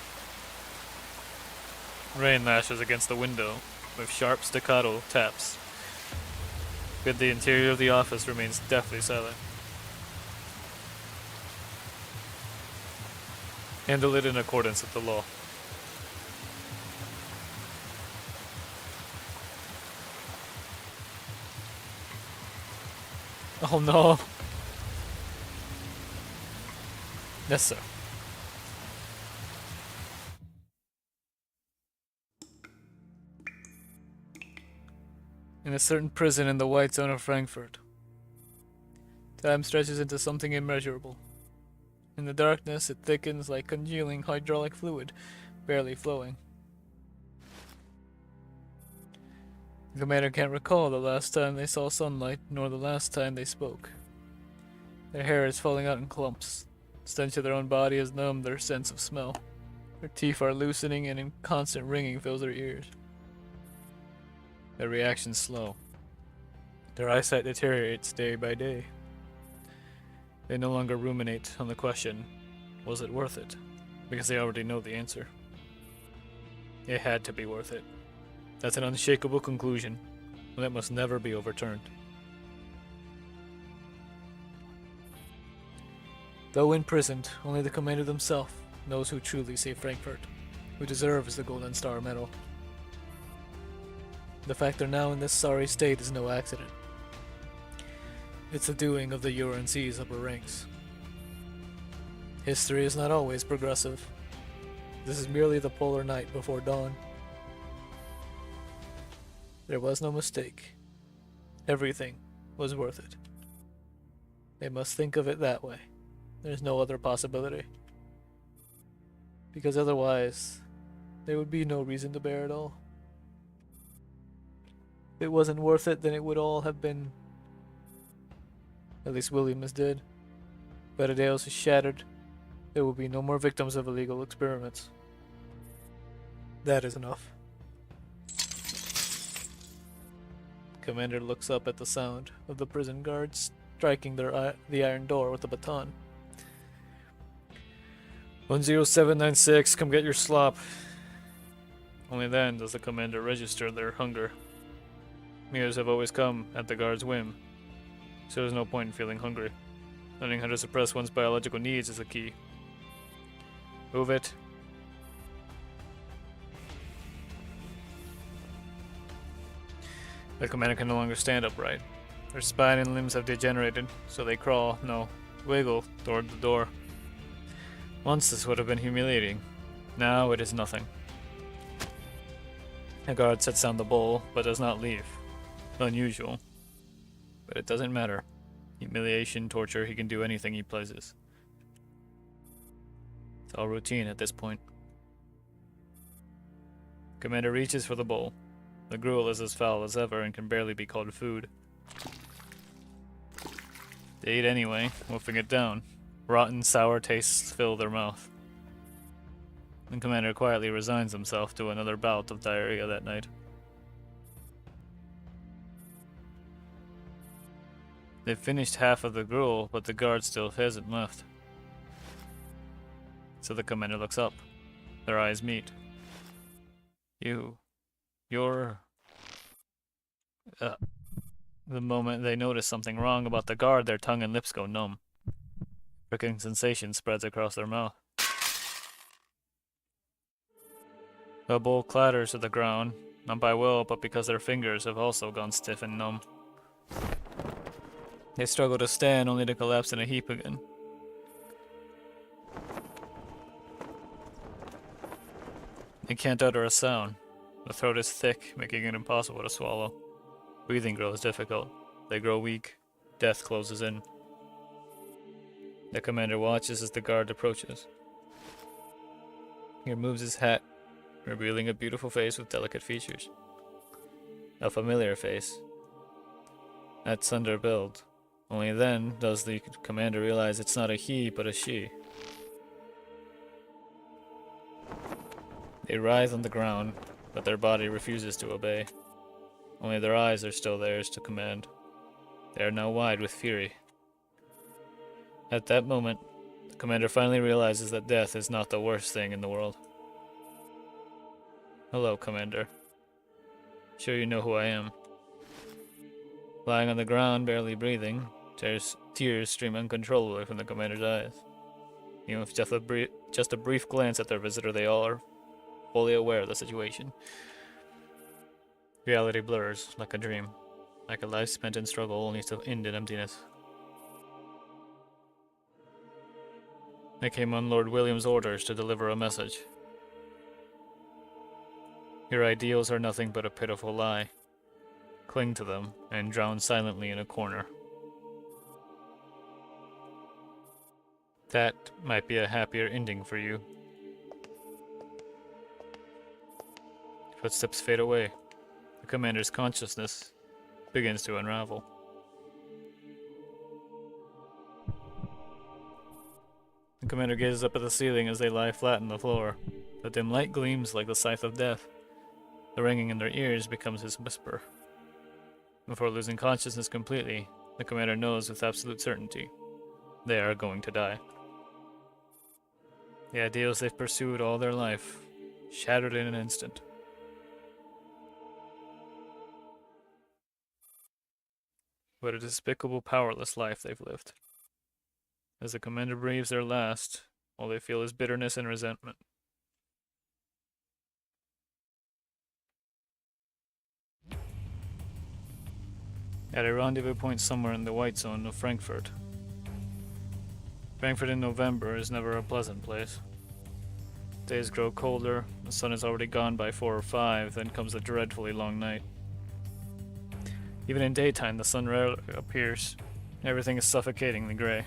Rain lashes against the window with sharp staccato taps. Yet the interior of the office remains deathly silent. Handle it in accordance with the law. Oh no. Yes, sir. In a certain prison in the White Zone of Frankfurt, time stretches into something immeasurable. In the darkness, it thickens like congealing hydraulic fluid, barely flowing. The commander can't recall the last time they saw sunlight, nor the last time they spoke. Their hair is falling out in clumps. The stench of their own body has numbed their sense of smell. Their teeth are loosening and constant ringing fills their ears. Their reactions slow. Their eyesight deteriorates day by day. They no longer ruminate on the question, was it worth it? Because they already know the answer. It had to be worth it. That's an unshakable conclusion, and that must never be overturned. Though imprisoned, only the commander himself knows who truly saved Frankfurt, who deserves the Golden Star Medal. The fact they're now in this sorry state is no accident. It's the doing of the URNC's upper ranks. History is not always progressive. This is merely the polar night before dawn. There was no mistake. Everything was worth it. They must think of it that way. There's no other possibility. Because otherwise, there would be no reason to bear it all. If it wasn't worth it, then it would all have been... At least William is dead. Badadeus is shattered. There will be no more victims of illegal experiments. That is enough. Commander looks up at the sound of the prison guards striking the iron door with a baton. 10796, come get your slop. Only then does the commander register their hunger. Meals have always come at the guard's whim, so there's no point in feeling hungry. Learning how to suppress one's biological needs is the key. Move it. The commander can no longer stand upright. Their spine and limbs have degenerated, so they crawl, no, wiggle toward the door. Once this would have been humiliating. Now it is nothing. The guard sets down the bowl, but does not leave. Unusual. But it doesn't matter. Humiliation, torture, he can do anything he pleases. It's all routine at this point. Commander reaches for the bowl. The gruel is as foul as ever and can barely be called food. They eat anyway, wolfing it down. Rotten, sour tastes fill their mouth. The commander quietly resigns himself to another bout of diarrhea that night. They've finished half of the gruel, but the guard still hasn't left. So the commander looks up. Their eyes meet. You're... The moment they notice something wrong about the guard, their tongue and lips go numb. Pricking sensation spreads across their mouth. The bowl clatters to the ground, not by will, but because their fingers have also gone stiff and numb. They struggle to stand, only to collapse in a heap again. They can't utter a sound. The throat is thick, making it impossible to swallow. Breathing grows difficult. They grow weak. Death closes in. The commander watches as the guard approaches. He removes his hat, revealing a beautiful face with delicate features. A familiar face. That slender build. Only then does the commander realize it's not a he, but a she. They writhe on the ground, but their body refuses to obey. Only their eyes are still theirs to command. They are now wide with fury. At that moment, the commander finally realizes that death is not the worst thing in the world. Hello, Commander. Sure you know who I am. Lying on the ground, barely breathing, tears stream uncontrollably from the commander's eyes. Even with just a brief glance at their visitor, they all are fully aware of the situation. Reality blurs, like a dream, like a life spent in struggle only to end in emptiness. I came on Lord William's orders to deliver a message. Your ideals are nothing but a pitiful lie. Cling to them, and drown silently in a corner. That might be a happier ending for you. Footsteps fade away. The commander's consciousness begins to unravel. The commander gazes up at the ceiling as they lie flat on the floor. The dim light gleams like the scythe of death. The ringing in their ears becomes his whisper. Before losing consciousness completely, the commander knows with absolute certainty they are going to die. The ideals they've pursued all their life, shattered in an instant. What a despicable, powerless life they've lived. As the commander breathes their last, all they feel is bitterness and resentment. At a rendezvous point somewhere in the white zone of Frankfurt. Frankfurt in November is never a pleasant place. Days grow colder, the sun is already gone by 4 or 5, then comes a dreadfully long night. Even in daytime, the sun rarely appears. Everything is suffocatingly gray.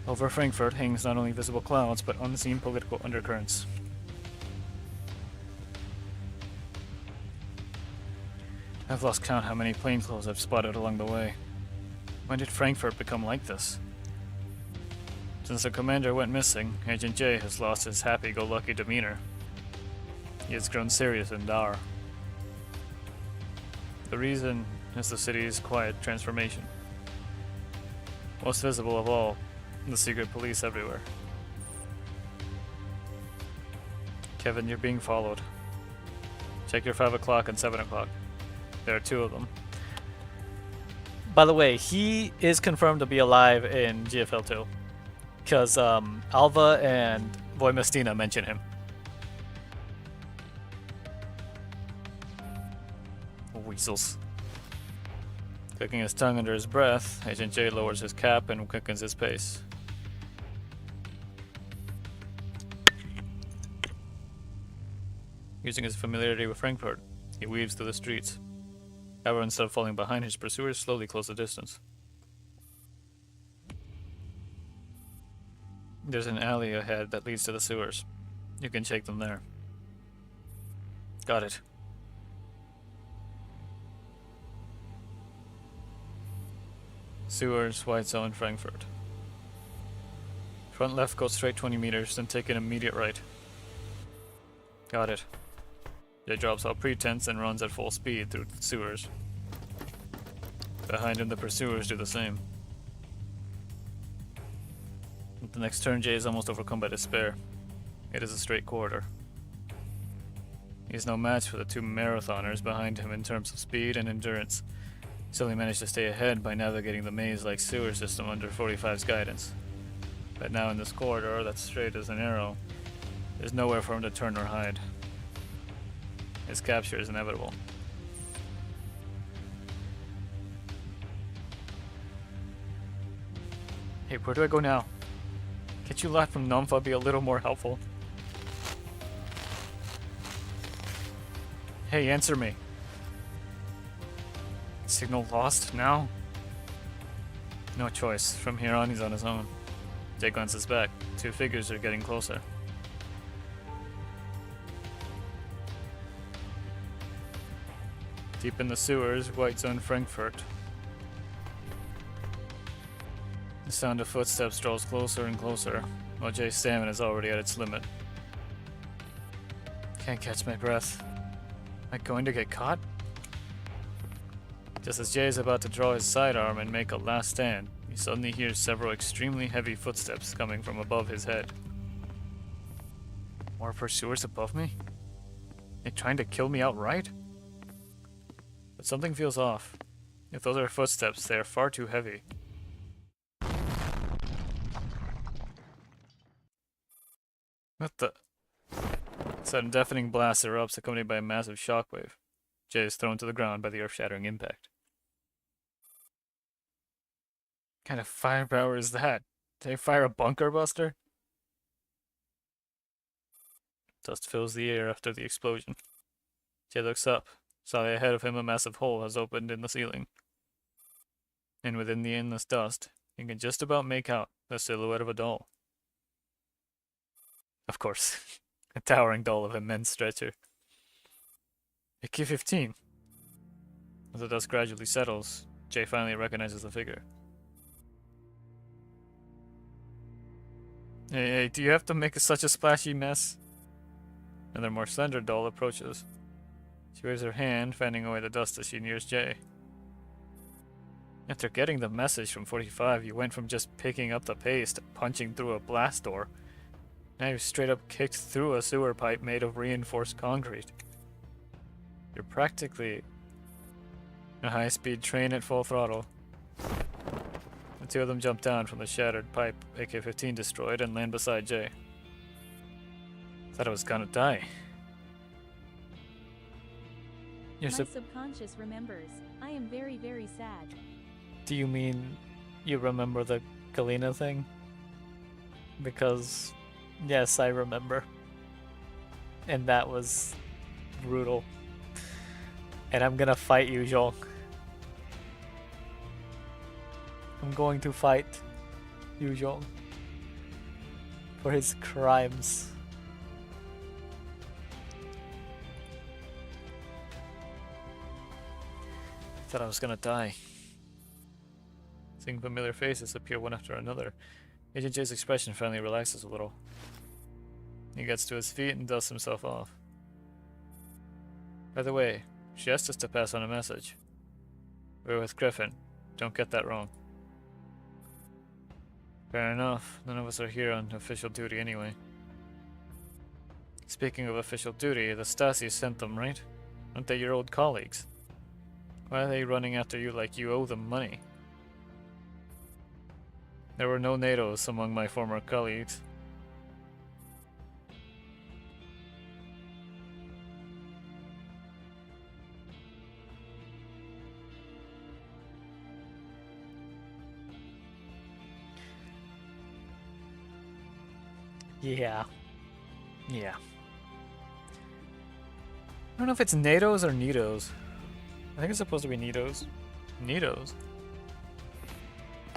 Over Frankfurt hangs not only visible clouds, but unseen political undercurrents. I've lost count how many plainclothes I've spotted along the way. When did Frankfurt become like this? Since the commander went missing, Agent J has lost his happy-go-lucky demeanor. He has grown serious and dour. The reason is the city's quiet transformation. Most visible of all, the secret police everywhere. Kevin, you're being followed. Check your 5 o'clock and 7 o'clock. There are 2 of them. By the way, he is confirmed to be alive in GFL2. Because Alva and Voy Mestina mention him. Weasels. Clicking his tongue under his breath, Agent J lowers his cap and quickens his pace. Using his familiarity with Frankfurt, he weaves through the streets. However, instead of falling behind, his pursuers slowly close the distance. There's an alley ahead that leads to the sewers. You can take them there. Got it. Sewers, White Zone, Frankfurt. Front left, go straight 20 meters, then take an immediate right. Got it. Jay drops all pretense and runs at full speed through the sewers. Behind him, the pursuers do the same. At the next turn, Jay is almost overcome by despair. It is a straight corridor. He is no match for the 2 marathoners behind him in terms of speed and endurance. He only managed to stay ahead by navigating the maze-like sewer system under 45's guidance. But now in this corridor that's straight as an arrow, there's nowhere for him to turn or hide. His capture is inevitable. Hey, where do I go now? Can't you lot from Nomfa be a little more helpful? Hey, answer me. Signal lost now? No choice. From here on, he's on his own. Jay glances back. 2 figures are getting closer. Deep in the sewers, White Zone, Frankfurt. The sound of footsteps draws closer and closer, while Jay's stamina is already at its limit. Can't catch my breath. Am I going to get caught? Just as Jay is about to draw his sidearm and make a last stand, he suddenly hears several extremely heavy footsteps coming from above his head. More pursuers above me? They trying to kill me outright? But something feels off. If those are footsteps, they are far too heavy. What the? Sudden deafening blast erupts, accompanied by a massive shockwave. Jay is thrown to the ground by the earth-shattering impact. What kind of firepower is that? Did they fire a bunker buster? Dust fills the air after the explosion. Jay looks up. Saw ahead of him a massive hole has opened in the ceiling. And within the endless dust, you can just about make out the silhouette of a doll. Of course, a towering doll of immense stature. A Q-15. As the dust gradually settles, Jay finally recognizes the figure. Hey, do you have to make such a splashy mess? Another more slender doll approaches. She waves her hand, fanning away the dust as she nears Jay. After getting the message from 45, you went from just picking up the pace to punching through a blast door. Now you've straight up kicked through a sewer pipe made of reinforced concrete. You're practically a high-speed train at full throttle. The 2 of them jump down from the shattered pipe AK-15 destroyed and land beside Jay. Thought I was gonna die. My subconscious remembers. I am very, very sad. Do you mean you remember the Galena thing? Because, yes, I remember. And that was brutal. And I'm gonna fight you, Zhong. I'm going to fight Yu Zhong for his crimes. Thought I was gonna die. Seeing familiar faces appear one after another, Agent J's expression finally relaxes a little. He gets to his feet and dusts himself off. By the way, She asked us to pass on a message. We're with Griffin. Don't get that wrong. Fair enough. None of us are here on official duty anyway. Speaking of official duty, the Stasi sent them, right? Aren't they your old colleagues? Why are they running after you like you owe them money? There were no NATOs among my former colleagues. Yeah. Yeah. I don't know if it's NATOs or NETOs. I think it's supposed to be NETOs. NETOs?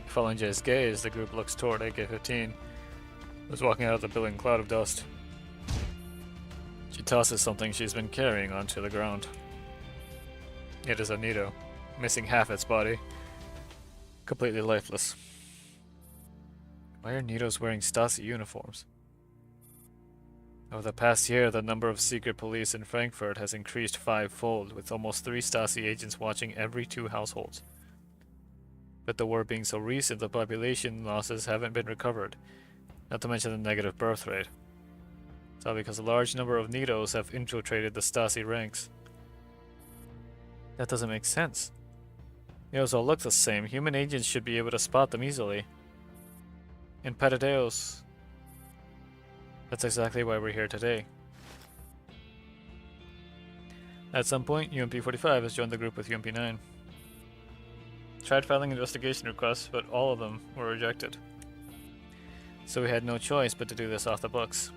Following Jay's gaze, the group looks toward AK-15, who's walking out of the billowing cloud of dust. She tosses something she's been carrying onto the ground. It is a NETO, missing half its body. Completely lifeless. Why are NETOs wearing Stasi uniforms? Over the past year, the number of secret police in Frankfurt has increased fivefold, with almost 3 Stasi agents watching every 2 households. But the war being so recent, the population losses haven't been recovered, not to mention the negative birth rate. It's all because a large number of NETOs have infiltrated the Stasi ranks. That doesn't make sense. NETOs all look the same. Human agents should be able to spot them easily. In Patadeos, that's exactly why we're here today. At some point, UMP-45 has joined the group with UMP-9. Tried filing investigation requests, but all of them were rejected. So we had no choice but to do this off the books.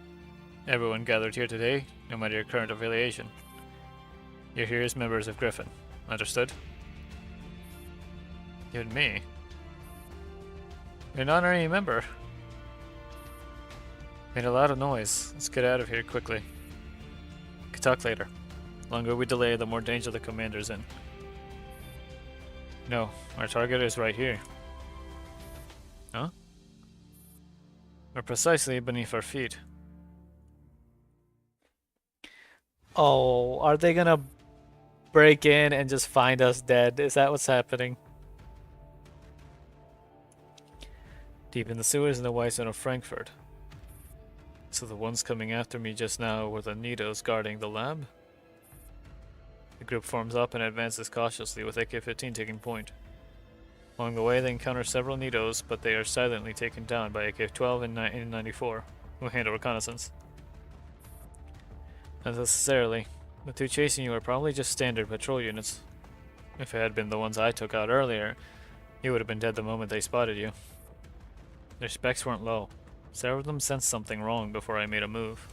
Everyone gathered here today, no matter your current affiliation. You're here as members of Griffin. Understood? Even me. You're an honorary member. Made a lot of noise. Let's get out of here quickly. Could talk later. The longer we delay, the more danger the commander's in. No, our target is right here. Huh? Or precisely beneath our feet. Oh, are they gonna break in and just find us dead? Is that what's happening? Deep in the sewers in the white zone of Frankfurt. So the ones coming after me just now were the NETOs guarding the lab? The group forms up and advances cautiously, with AK-15 taking point. Along the way they encounter several NETOs, but they are silently taken down by AK-12 and 94, who handle reconnaissance. Not necessarily. The 2 chasing you are probably just standard patrol units. If it had been the ones I took out earlier, you would have been dead the moment they spotted you. Their specs weren't low. Several of them sensed something wrong before I made a move.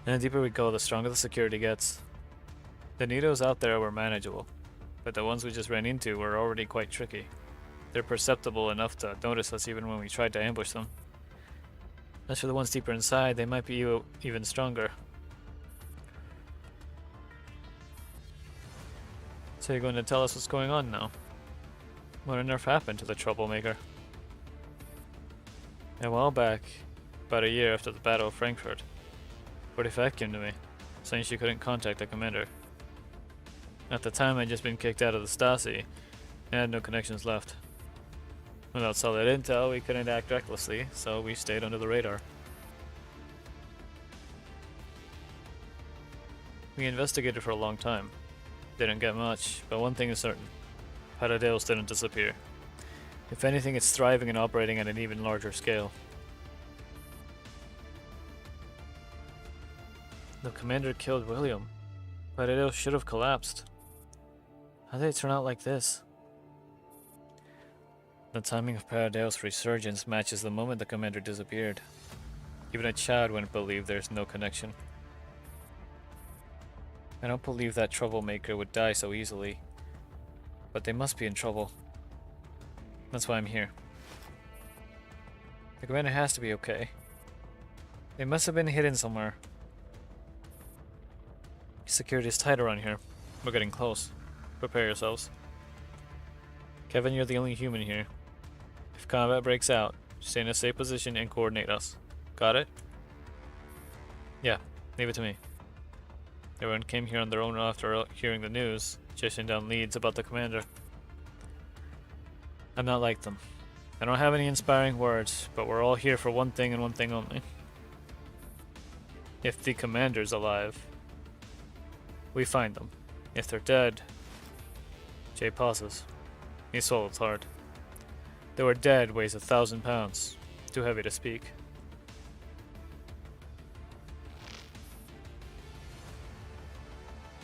And the deeper we go, the stronger the security gets. The NETOs out there were manageable, but the ones we just ran into were already quite tricky. They're perceptible enough to notice us even when we tried to ambush them. As for the ones deeper inside, they might be even stronger. So you're going to tell us what's going on now? What on earth happened to the troublemaker? A while back, about a year after the Battle of Frankfurt, 45 came to me, saying she couldn't contact the commander. At the time, I'd just been kicked out of the Stasi, and had no connections left. Without solid intel, we couldn't act recklessly, so we stayed under the radar. We investigated for a long time. Didn't get much, but one thing is certain. Patadeos didn't disappear. If anything, it's thriving and operating at an even larger scale. The commander killed William. Patadeos should have collapsed. How did it turn out like this? The timing of Patadeos' resurgence matches the moment the commander disappeared. Even a child wouldn't believe there's no connection. I don't believe that troublemaker would die so easily. But they must be in trouble. That's why I'm here. The commander has to be okay. They must have been hidden somewhere. Security is tight around here. We're getting close. Prepare yourselves. Kevin, you're the only human here. If combat breaks out, stay in a safe position and coordinate us. Got it? Yeah, leave it to me. Everyone came here on their own after hearing the news, chasing down leads about the commander. I'm not like them. I don't have any inspiring words, but we're all here for one thing and one thing only. If the commander's alive, we find them. If they're dead... Jay pauses. He swallows hard. They were dead weighs 1,000 pounds. Too heavy to speak.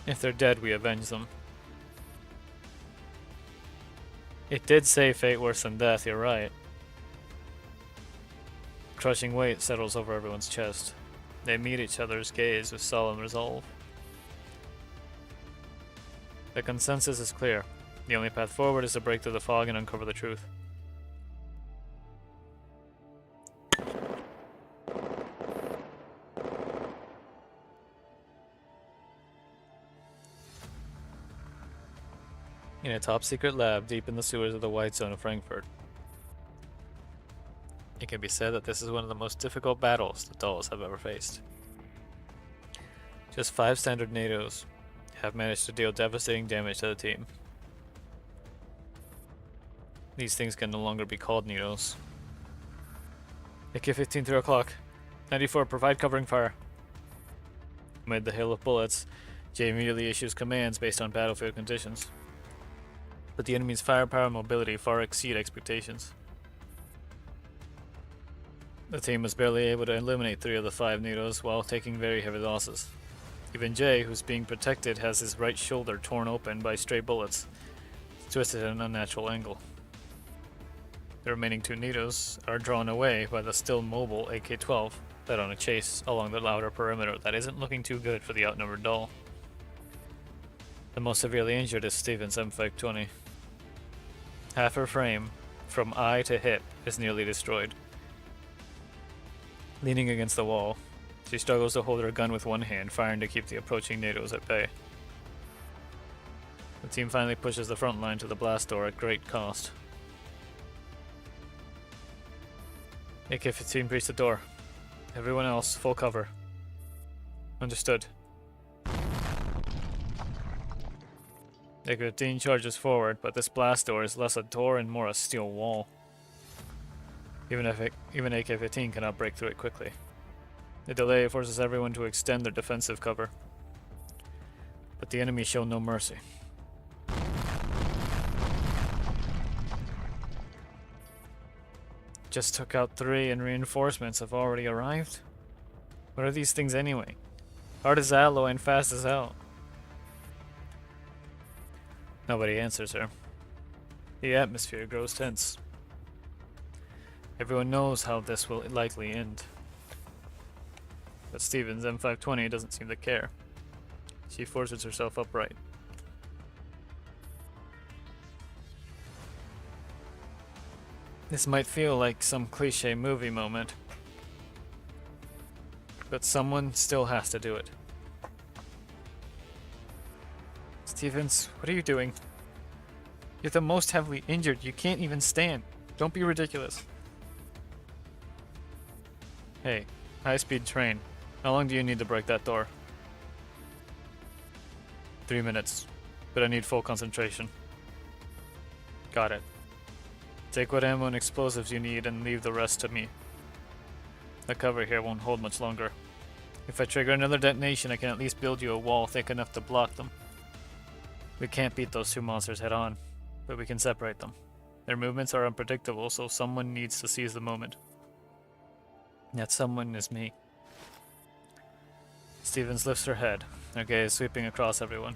If they're dead, we avenge them. It did say fate worse than death, you're right. Crushing weight settles over everyone's chest. They meet each other's gaze with solemn resolve. The consensus is clear. The only path forward is to break through the fog and uncover the truth. In a top-secret lab deep in the sewers of the White Zone of Frankfurt. It can be said that this is one of the most difficult battles the Dolls have ever faced. Just 5 standard NATOs have managed to deal devastating damage to the team. These things can no longer be called NATOs. AK-15, 3 o'clock. 94, provide covering fire. Amid the hail of bullets, Jay immediately issues commands based on battlefield conditions. But the enemy's firepower and mobility far exceed expectations. The team was barely able to eliminate 3 of the 5 NATOs while taking very heavy losses. Even Jay, who's being protected, has his right shoulder torn open by stray bullets, twisted at an unnatural angle. The remaining 2 NATOs are drawn away by the still mobile AK-12, led on a chase along the outer perimeter that isn't looking too good for the outnumbered Doll. The most severely injured is Stevens M520. Half her frame, from eye to hip, is nearly destroyed. Leaning against the wall, she struggles to hold her gun with one hand, firing to keep the approaching NATOs at bay. The team finally pushes the front line to the blast door at great cost. AK-15 breach the door. Everyone else, full cover. Understood. AK-15 charges forward, but this blast door is less a door and more a steel wall. Even AK-15 cannot break through it quickly. The delay forces everyone to extend their defensive cover. But the enemy show no mercy. Just took out 3 and reinforcements have already arrived? What are these things anyway? Hard as alloy and fast as hell. Nobody answers her. The atmosphere grows tense. Everyone knows how this will likely end. But Stevens M520 doesn't seem to care. She forces herself upright. This might feel like some cliche movie moment, but someone still has to do it. Stevens, what are you doing? You're the most heavily injured. You can't even stand. Don't be ridiculous. Hey, high-speed train. How long do you need to break that door? 3 minutes, but I need full concentration. Got it. Take what ammo and explosives you need and leave the rest to me. The cover here won't hold much longer. If I trigger another detonation, I can at least build you a wall thick enough to block them. We can't beat those 2 monsters head on, but we can separate them. Their movements are unpredictable, so someone needs to seize the moment. That someone is me. Stevens lifts her head, her gaze sweeping across everyone.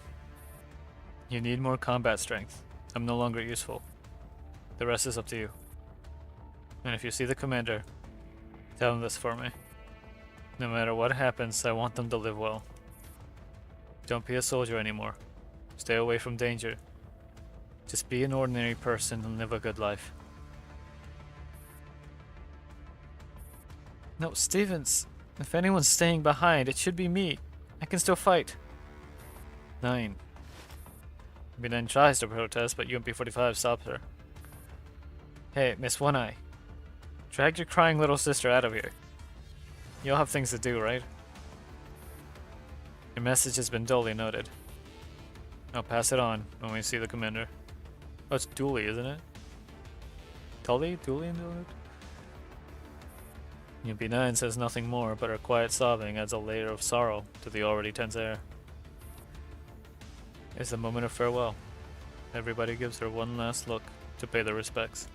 You need more combat strength. I'm no longer useful. The rest is up to you. And if you see the commander, tell him this for me. No matter what happens, I want them to live well. Don't be a soldier anymore. Stay away from danger. Just be an ordinary person and live a good life. No, Stevens. If anyone's staying behind, it should be me. I can still fight. 9. B9 tries to protest, but UMP-45 stops her. Hey, Miss One Eye. Drag your crying little sister out of here. You'll have things to do, right? Your message has been duly noted. I'll pass it on when we see the commander. Oh, it's duly, isn't it? Tully? Duly and duly? UMP9 says nothing more, but her quiet sobbing adds a layer of sorrow to the already tense air. It's the moment of farewell. Everybody gives her one last look to pay their respects.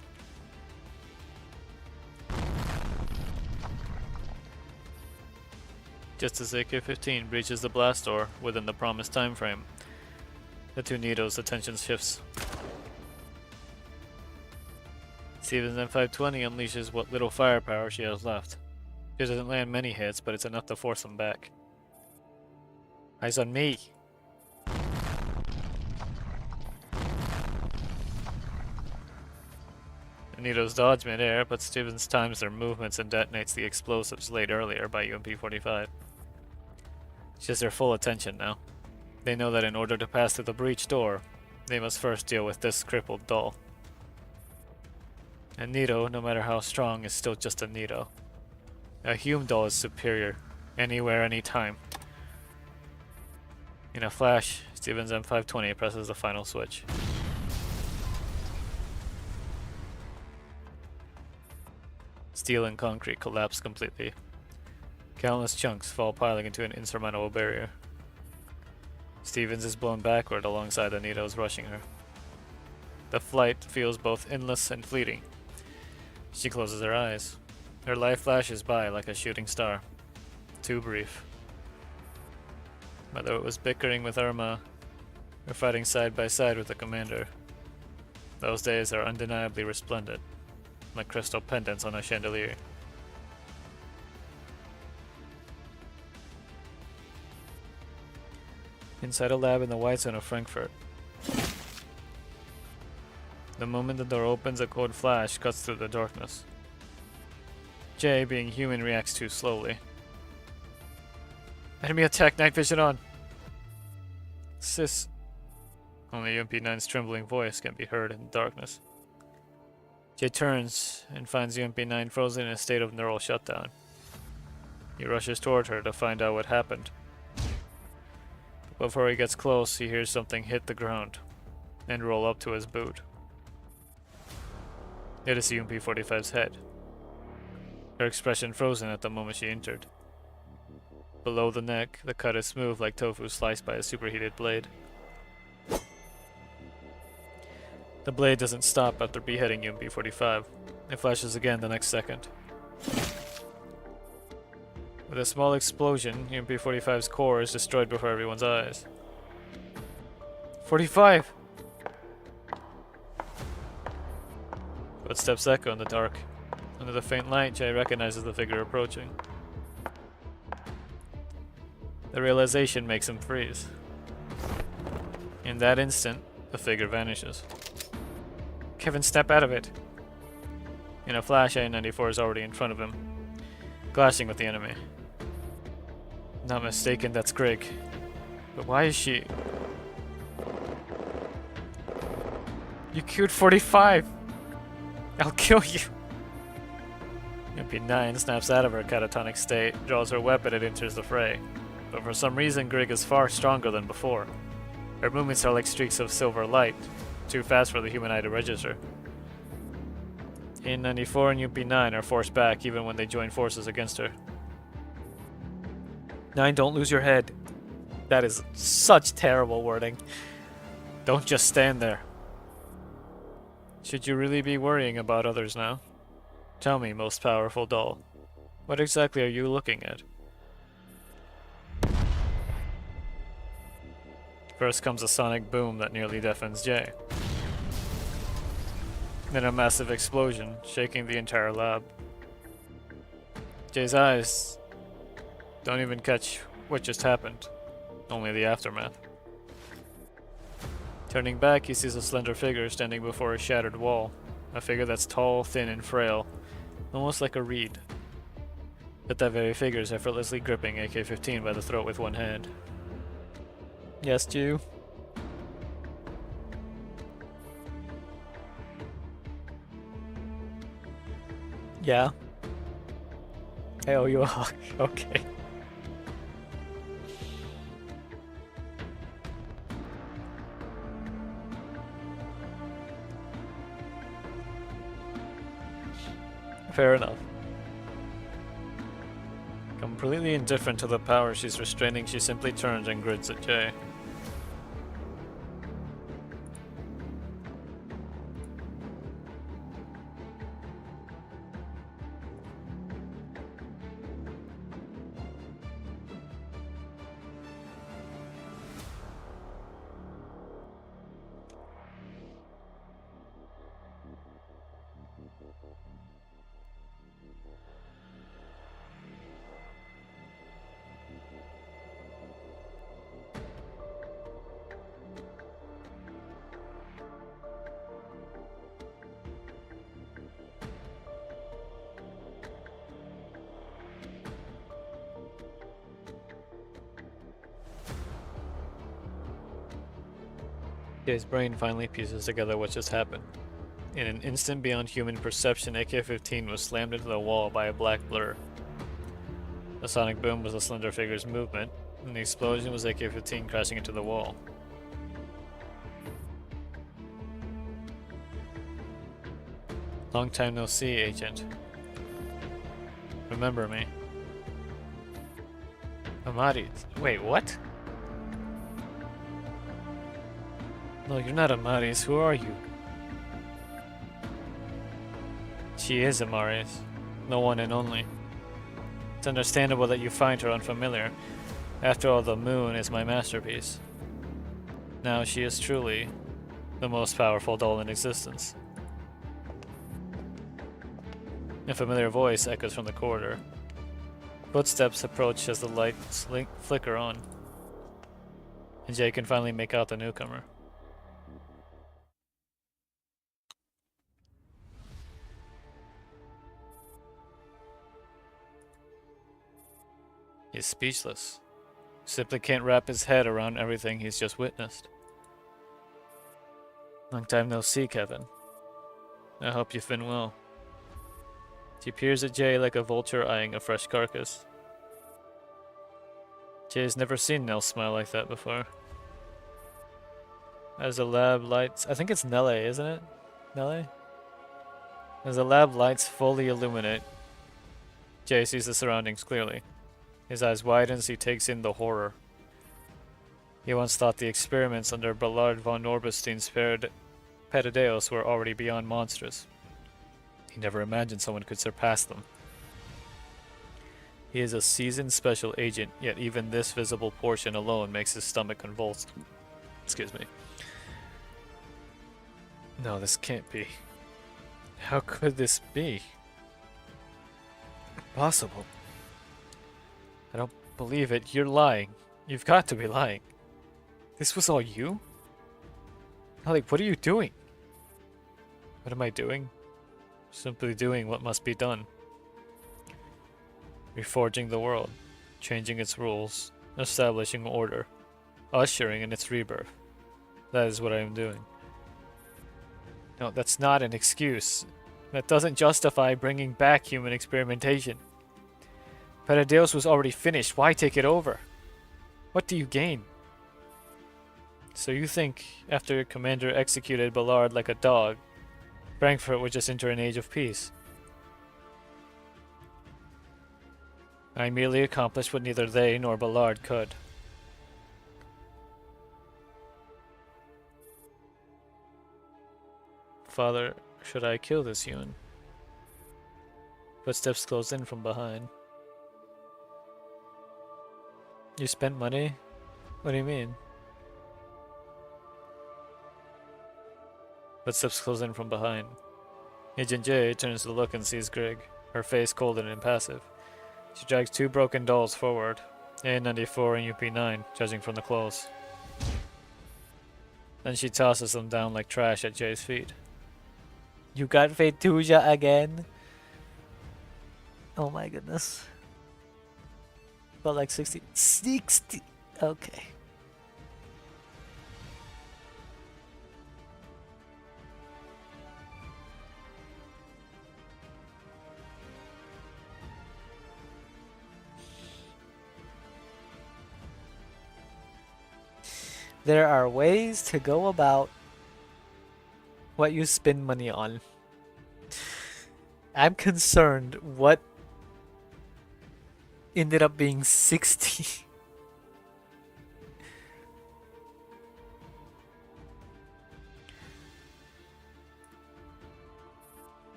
Just as AK-15 breaches the blast door within the promised time frame, the two NATO's attention shifts. Stevens M520 unleashes what little firepower she has left. She doesn't land many hits, but it's enough to force them back. Eyes on me! The NATO's dodge mid-air, but Stevens times their movements and detonates the explosives laid earlier by UMP-45. She has their full attention now. They know that in order to pass through the breach door, they must first deal with this crippled doll. And NATO, no matter how strong, is still just a NATO. A Hume doll is superior, anywhere, anytime. In a flash, Stevens M520 presses the final switch. Steel and concrete collapse completely. Countless chunks fall piling into an insurmountable barrier. Stevens is blown backward alongside the NATO's rushing her. The flight feels both endless and fleeting. She closes her eyes. Her life flashes by like a shooting star. Too brief. Whether it was bickering with Irma or fighting side by side with the commander, those days are undeniably resplendent, like crystal pendants on a chandelier. Inside a lab in the white zone of Frankfurt. The moment the door opens, a cold flash cuts through the darkness. Jay, being human, reacts too slowly. Enemy attack, night vision on! Sis. Only UMP-9's trembling voice can be heard in the darkness. Jay turns and finds UMP-9 frozen in a state of neural shutdown. He rushes toward her to find out what happened. Before he gets close, he hears something hit the ground and roll up to his boot. It is UMP-45's head. Her expression frozen at the moment she entered. Below the neck, the cut is smooth like tofu sliced by a superheated blade. The blade doesn't stop after beheading UMP-45. It flashes again the next second. With a small explosion, UMP-45's core is destroyed before everyone's eyes. 45! Footsteps echo in the dark. Under the faint light, Jay recognizes the figure approaching. The realization makes him freeze. In that instant, the figure vanishes. Kevin, step out of it! In a flash, A-94 is already in front of him, clashing with the enemy. Not mistaken, that's Greg. But why is she... You killed 45! I'll kill you! MP9 snaps out of her catatonic state, draws her weapon and enters the fray. But for some reason, Greg is far stronger than before. Her movements are like streaks of silver light, too fast for the human eye to register. A-94 and UP-9 are forced back even when they join forces against her. 9, don't lose your head. That is such terrible wording. Don't just stand there. Should you really be worrying about others now? Tell me, most powerful doll. What exactly are you looking at? First comes a sonic boom that nearly deafens Jay. Then a massive explosion, shaking the entire lab. Jay's eyes don't even catch what just happened, only the aftermath. Turning back, he sees a slender figure standing before a shattered wall. A figure that's tall, thin, and frail, almost like a reed. But that very figure is effortlessly gripping AK-15 by the throat with one hand. Yes, Jew? Yeah. I owe you a hug. Okay. Fair enough. Completely indifferent to the power she's restraining, she simply turns and grids at Jay. Jay's brain finally pieces together what just happened. In an instant beyond human perception, AK-15 was slammed into the wall by a black blur. The sonic boom was the slender figure's movement, and the explosion was AK-15 crashing into the wall. Long time no see, Agent. Remember me. Amari. Wait, what? No, you're not Amari's. Who are you? She is Amari's. The one and only. It's understandable that you find her unfamiliar. After all, the moon is my masterpiece. Now she is truly the most powerful doll in existence. A familiar voice echoes from the corridor. Footsteps approach as the lights flicker on. And Jay can finally make out the newcomer. He's speechless. Simply can't wrap his head around everything he's just witnessed. Long time no see, Kevin. I hope you've been well. She peers at Jay like a vulture eyeing a fresh carcass. Jay's never seen Nell smile like that before. As the lab lights... I think it's Nelle, isn't it? Nelle? As the lab lights fully illuminate, Jay sees the surroundings clearly. His eyes widen as he takes in the horror. He once thought the experiments under Ballard von Orbestein's Petadeus were already beyond monstrous. He never imagined someone could surpass them. He is a seasoned special agent, yet even this visible portion alone makes his stomach convulsed. Excuse me. No, this can't be. How could this be? Impossible. I don't believe it. You're lying. You've got to be lying. This was all you? Alec, what are you doing? What am I doing? Simply doing what must be done. Reforging the world. Changing its rules. Establishing order. Ushering in its rebirth. That is what I am doing. No, that's not an excuse. That doesn't justify bringing back human experimentation. Petadeus was already finished. Why take it over? What do you gain? So you think, after Commander executed Ballard like a dog, Frankfurt would just enter an age of peace? I merely accomplished what neither they nor Ballard could. Father, should I kill this human? Footsteps close in from behind. You spent money? What do you mean? Footsteps close in from behind. Agent J turns to look and sees Greg, her face cold and impassive. She drags two broken dolls forward, A94 and UP9, judging from the clothes. Then she tosses them down like trash at Jay's feet. You got Fetuja again? Oh my goodness. But like 60. Okay. There are ways to go about what you spend money on. I'm concerned what ended up being 60.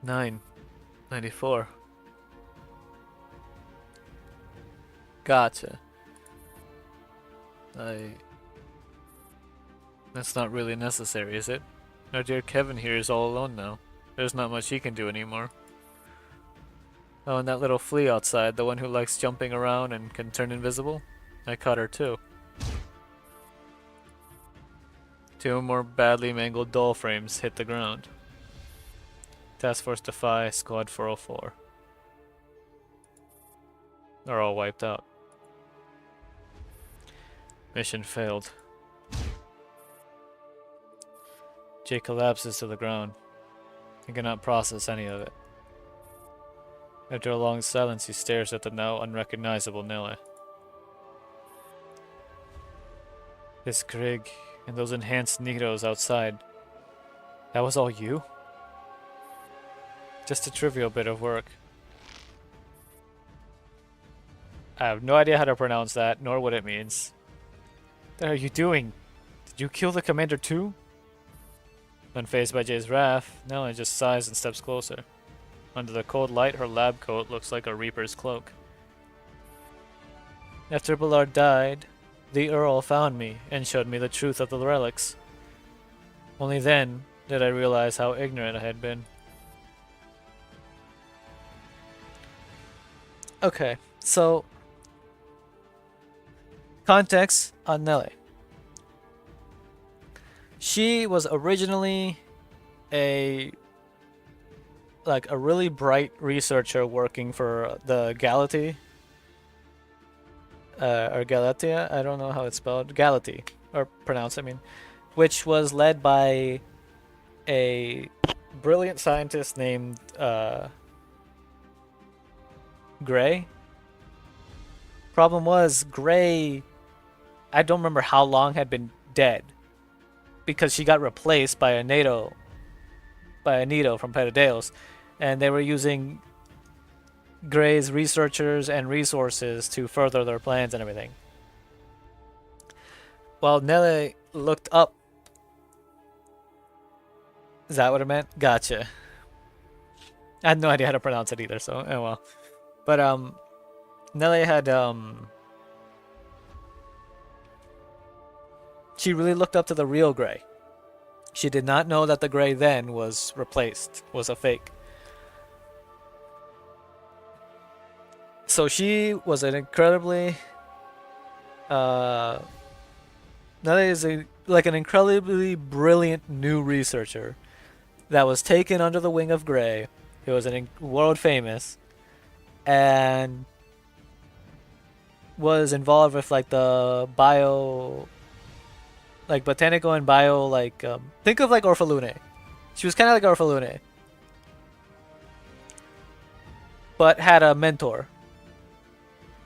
Nine. 94. Gotcha. That's not really necessary, is it? Our dear Kevin here is all alone now. There's not much he can do anymore. Oh, and that little flea outside, the one who likes jumping around and can turn invisible? I caught her too. 2 more badly mangled doll frames hit the ground. Task Force Defy, Squad 404. They're all wiped out. Mission failed. Jay collapses to the ground. He cannot process any of it. After a long silence, he stares at the now unrecognizable Nille. This Grig and those enhanced Nitos outside. That was all you? Just a trivial bit of work. I have no idea how to pronounce that, nor what it means. What are you doing? Did you kill the commander too? Unfazed by Jay's wrath, Nille just sighs and steps closer. Under the cold light, her lab coat looks like a Reaper's cloak. After Ballard died, the Earl found me and showed me the truth of the relics. Only then did I realize how ignorant I had been. Okay, so context on Nille. She was originally a really bright researcher working for the Galati, or Galatia, I don't know how it's spelled, Galati, or pronounced, I mean, which was led by a brilliant scientist named Gray. Problem was, Gray, I don't remember how long had been dead, because she got replaced by a Nito from Petadeos, and they were using Gray's researchers and resources to further their plans and everything. Well, Nille looked up. Is that what it meant? Gotcha. I had no idea how to pronounce it either, so oh well. But Nille had she really looked up to the real Gray. She did not know that the Gray then was replaced, was a fake. So she was an incredibly Nille is an incredibly brilliant new researcher that was taken under the wing of Gray. He was world famous and was involved with the botanical and bio, think of Orphalune. She was kind of like Orphalune, but had a mentor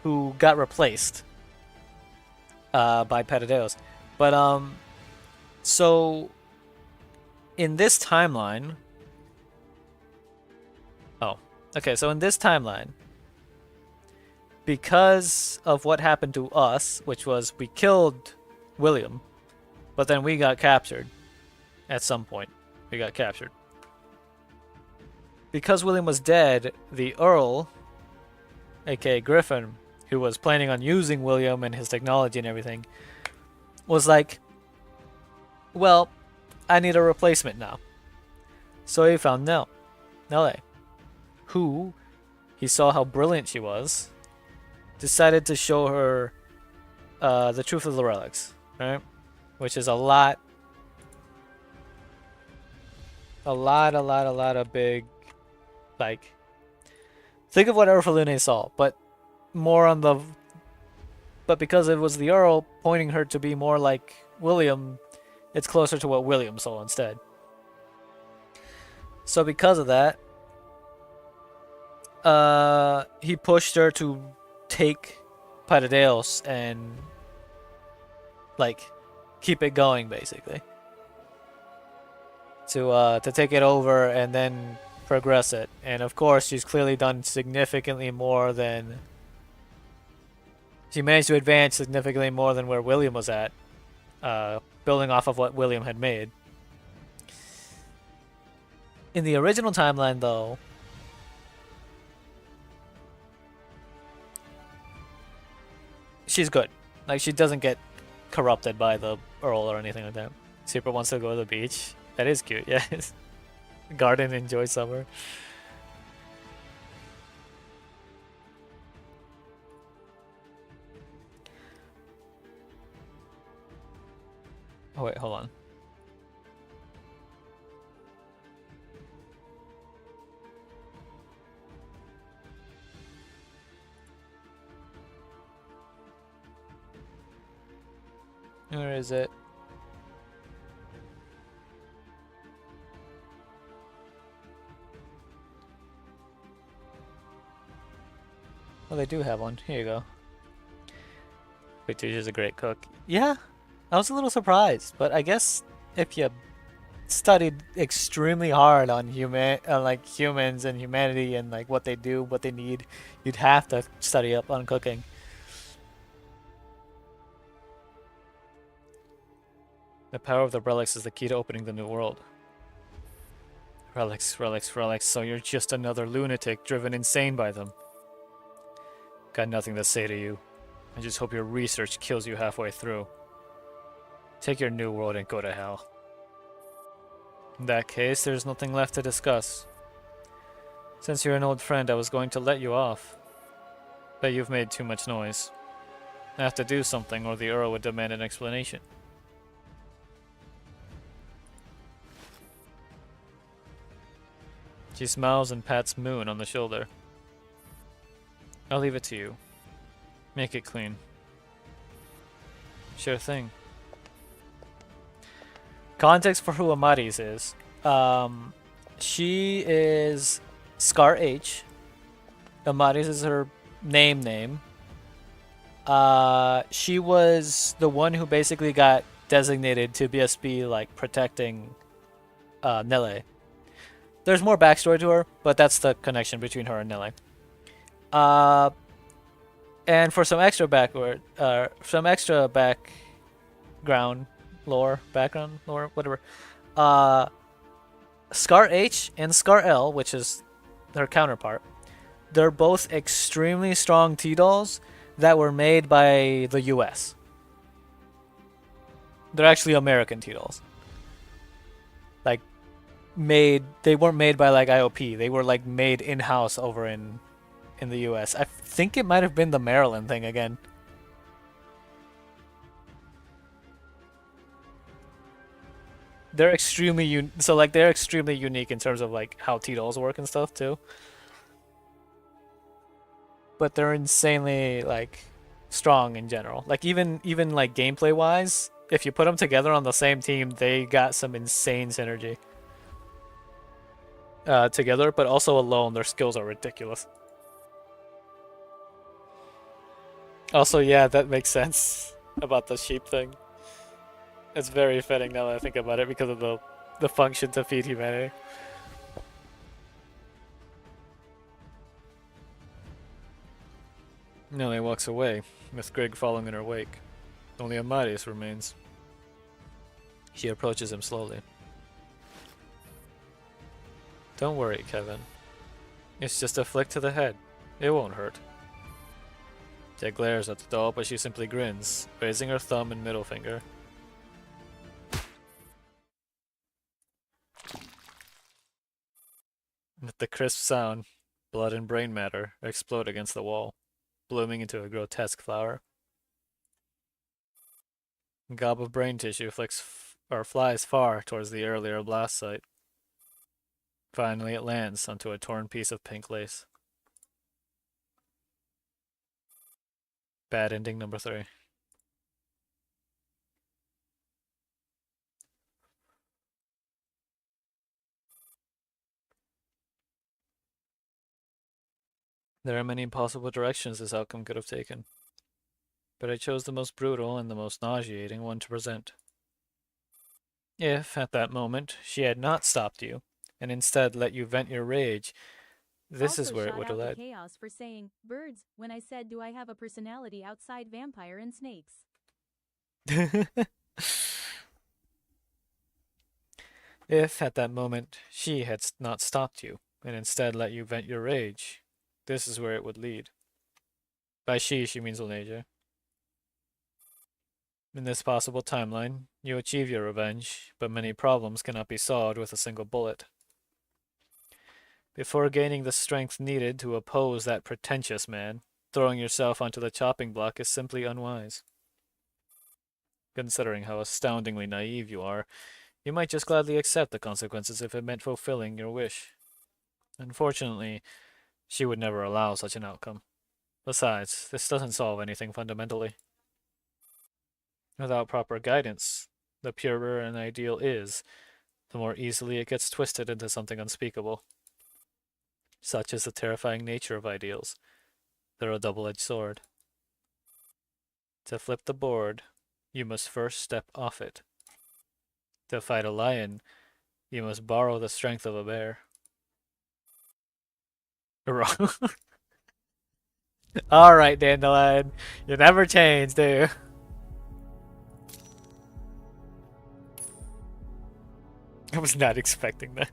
who got replaced by Petadeos. But so in this timeline, so in this timeline, because of what happened to us, which was we killed William, but then we got captured at some point. We got captured. Because William was dead, the Earl, aka Griffin, who was planning on using William and his technology and everything, was like, well, I need a replacement now. So he found Nille, who, he saw how brilliant she was, decided to show her the truth of the relics, right? Which is a lot of big, think of what Orphalune saw, but because it was the Earl pointing her to be more like William, it's closer to what William saw instead. So because of that, he pushed her to take Petadeos and keep it going, basically. To take it over and then progress it. And of course, she's clearly done significantly more than... She managed to advance significantly more than where William was at, building off of what William had made. In the original timeline, though, she's good. Like, she doesn't get corrupted by the Earl or anything like that. Super wants to go to the beach. That is cute, yes. Garden, enjoy summer. Oh wait, hold on. Where is it? Oh, they do have one. Here you go. Victoria's a great cook. Yeah, I was a little surprised, but I guess if you studied extremely hard on like humans and humanity and like what they do, what they need, you'd have to study up on cooking. The power of the relics is the key to opening the new world. Relics, relics, relics, so you're just another lunatic driven insane by them. Got nothing to say to you. I just hope your research kills you halfway through. Take your new world and go to hell. In that case, there's nothing left to discuss. Since you're an old friend, I was going to let you off. But you've made too much noise. I have to do something or the Earl would demand an explanation. She smiles and pats Moon on the shoulder. I'll leave it to you. Make it clean. Sure thing. Context for who Amaris is. She is Scar H. Amaris is her name. She was the one who basically got designated to BSB, like, protecting Nele. There's more backstory to her, but that's the connection between her and Nele. And for some extra background lore, whatever. Scar H and Scar L, which is her counterpart, they're both extremely strong T-dolls that were made by the US. They're actually American T-dolls. Like, they weren't made by like IOP. They were like made in-house over in the US. I think it might have been the Maryland thing again. They're extremely they're extremely unique in terms of like how T-dolls work and stuff too. But they're insanely like strong in general. Like even like gameplay wise, if you put them together on the same team, they got some insane synergy. Together, but also alone, their skills are ridiculous. Also, yeah, that makes sense about the sheep thing. It's very fitting now that I think about it because of the function to feed humanity. Nelly walks away, with Greg following in her wake. Only Amadeus remains. She approaches him slowly. Don't worry, Kevin. It's just a flick to the head. It won't hurt. Jack glares at the doll, but she simply grins, raising her thumb and middle finger. With the crisp sound, blood and brain matter explode against the wall, blooming into a grotesque flower. A gob of brain tissue flies far towards the earlier blast site. Finally, it lands onto a torn piece of pink lace. Bad ending number 3. There are many possible directions this outcome could have taken, but I chose the most brutal and the most nauseating one to present. If, at that moment, she had not stopped you, and instead let you vent your rage, this is Also where it shout would have out to led. Chaos for saying, birds, when I said do I have a personality outside vampire and snakes. If, at that moment, she had not stopped you, and instead let you vent your rage, this is where it would lead. By she means Onasia. In this possible timeline, you achieve your revenge, but many problems cannot be solved with a single bullet. Before gaining the strength needed to oppose that pretentious man, throwing yourself onto the chopping block is simply unwise. Considering how astoundingly naive you are, you might just gladly accept the consequences if it meant fulfilling your wish. Unfortunately, she would never allow such an outcome. Besides, this doesn't solve anything fundamentally. Without proper guidance, the purer an ideal is, the more easily it gets twisted into something unspeakable. Such is the terrifying nature of ideals. They're a double-edged sword. To flip the board, you must first step off it. To fight a lion, you must borrow the strength of a bear. Wrong. Alright, Dandelion. You never change, do you? I was not expecting that.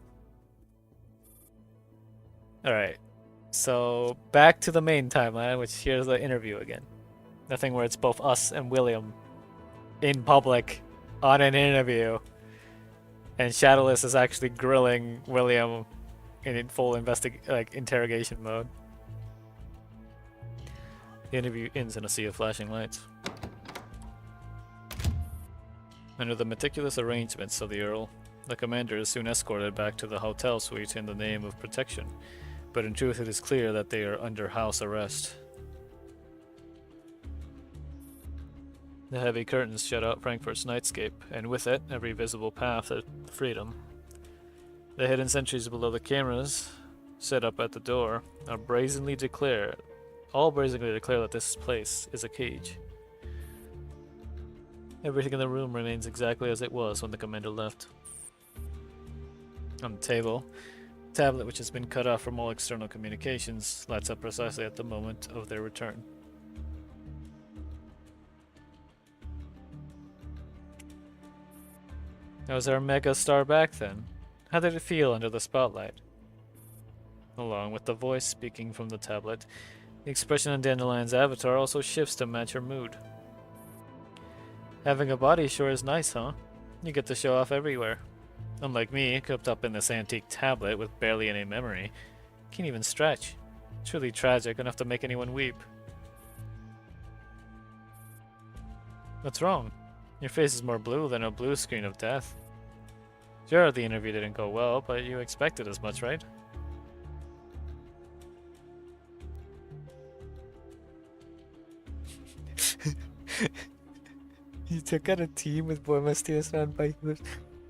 Alright. So, back to the main timeline, which here's the interview again. The thing where it's both us and William in public on an interview. And Shadowless is actually grilling William in full interrogation mode. The interview ends in a sea of flashing lights. Under the meticulous arrangements of the Earl, the commander is soon escorted back to the hotel suite in the name of protection, but in truth it is clear that they are under house arrest. The heavy curtains shut out Frankfurt's nightscape, and with it, every visible path to freedom. The hidden sentries below the cameras, set up at the door, are brazenly declare that this place is a cage. Everything in the room remains exactly as it was when the commander left. On the table, a tablet which has been cut off from all external communications lights up precisely at the moment of their return. Was our mega star back then? How did it feel under the spotlight? Along with the voice speaking from the tablet, the expression on Dandelion's avatar also shifts to match her mood. Having a body sure is nice, huh? You get to show off everywhere. Unlike me, cooped up in this antique tablet with barely any memory. Can't even stretch. Truly tragic, enough to make anyone weep. What's wrong? Your face is more blue than a blue screen of death. Sure, the interview didn't go well, but you expected as much, right? You took out a team with Buenos found by healers.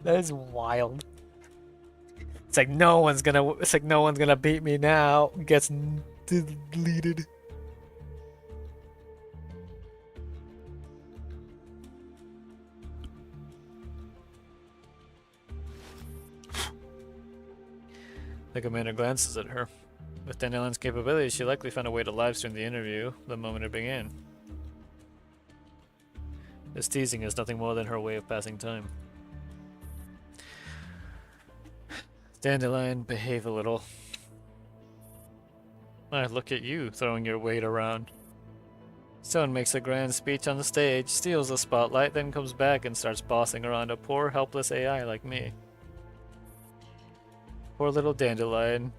That is wild. It's like no one's gonna beat me now. Gets deleted. The commander glances at her. With Dandelion's capabilities, she likely found a way to livestream the interview the moment it began. This teasing is nothing more than her way of passing time. Dandelion, behave a little. Look at you, throwing your weight around. Someone makes a grand speech on the stage, steals the spotlight, then comes back and starts bossing around a poor, helpless AI like me. Poor little Dandelion.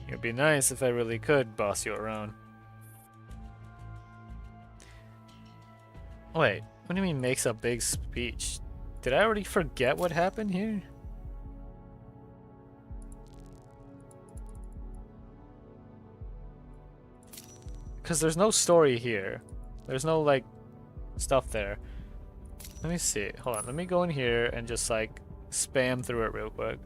It'd be nice if I really could boss you around. Wait, what do you mean makes a big speech? Did I already forget what happened here? Because there's no story here. There's no, like, stuff there. Let me see. Hold on. Let me go in here and just, like, spam through it real quick.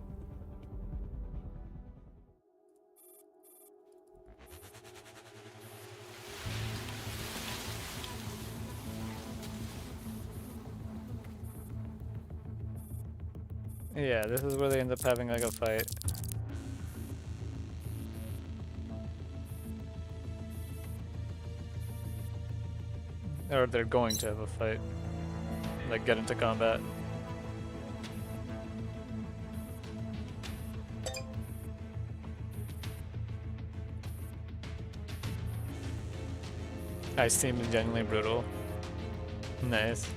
Yeah, this is where they end up having like a fight. Or they're going to have a fight. Like get into combat. Ice team is genuinely brutal. Nice.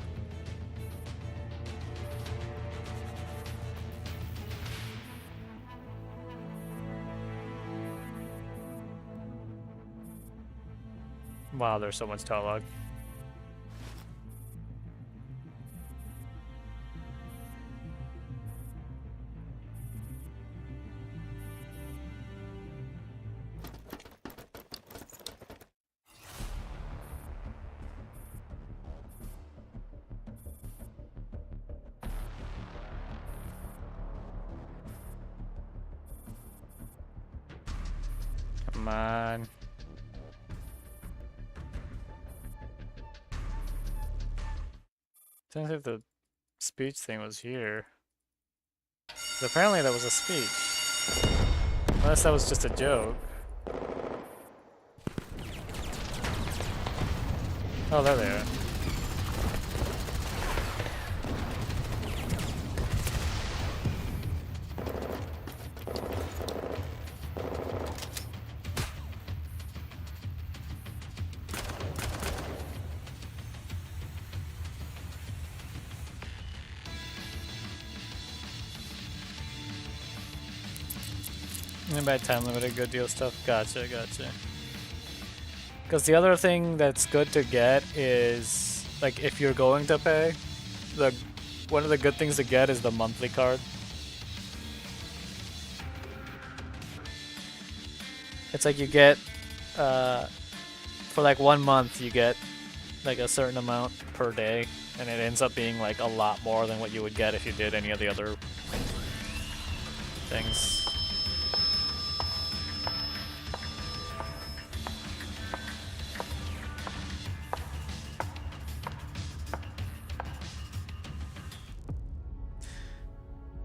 Wow, there's so much dialogue. Come on. Seems like the speech thing was here. But apparently that was a speech. Unless that was just a joke. Oh, there they are. By time limited good deal stuff. Gotcha, gotcha. Because the other thing that's good to get is, like, if you're going to pay, one of the good things to get is the monthly card. It's like you get, for like 1 month you get like a certain amount per day, and it ends up being like a lot more than what you would get if you did any of the other things.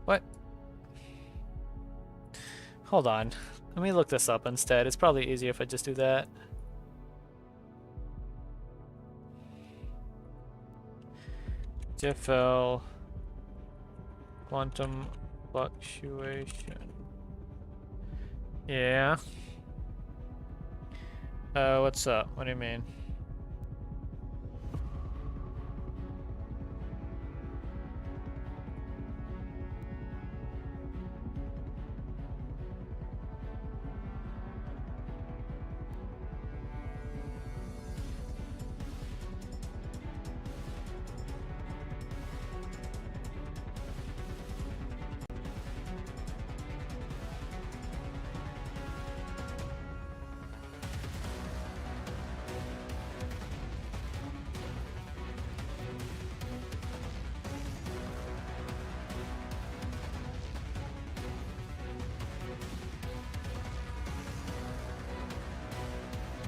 What? Hold on. Let me look this up instead. It's probably easier if I just do that. GFL quantum fluctuation. Yeah. What's up? What do you mean?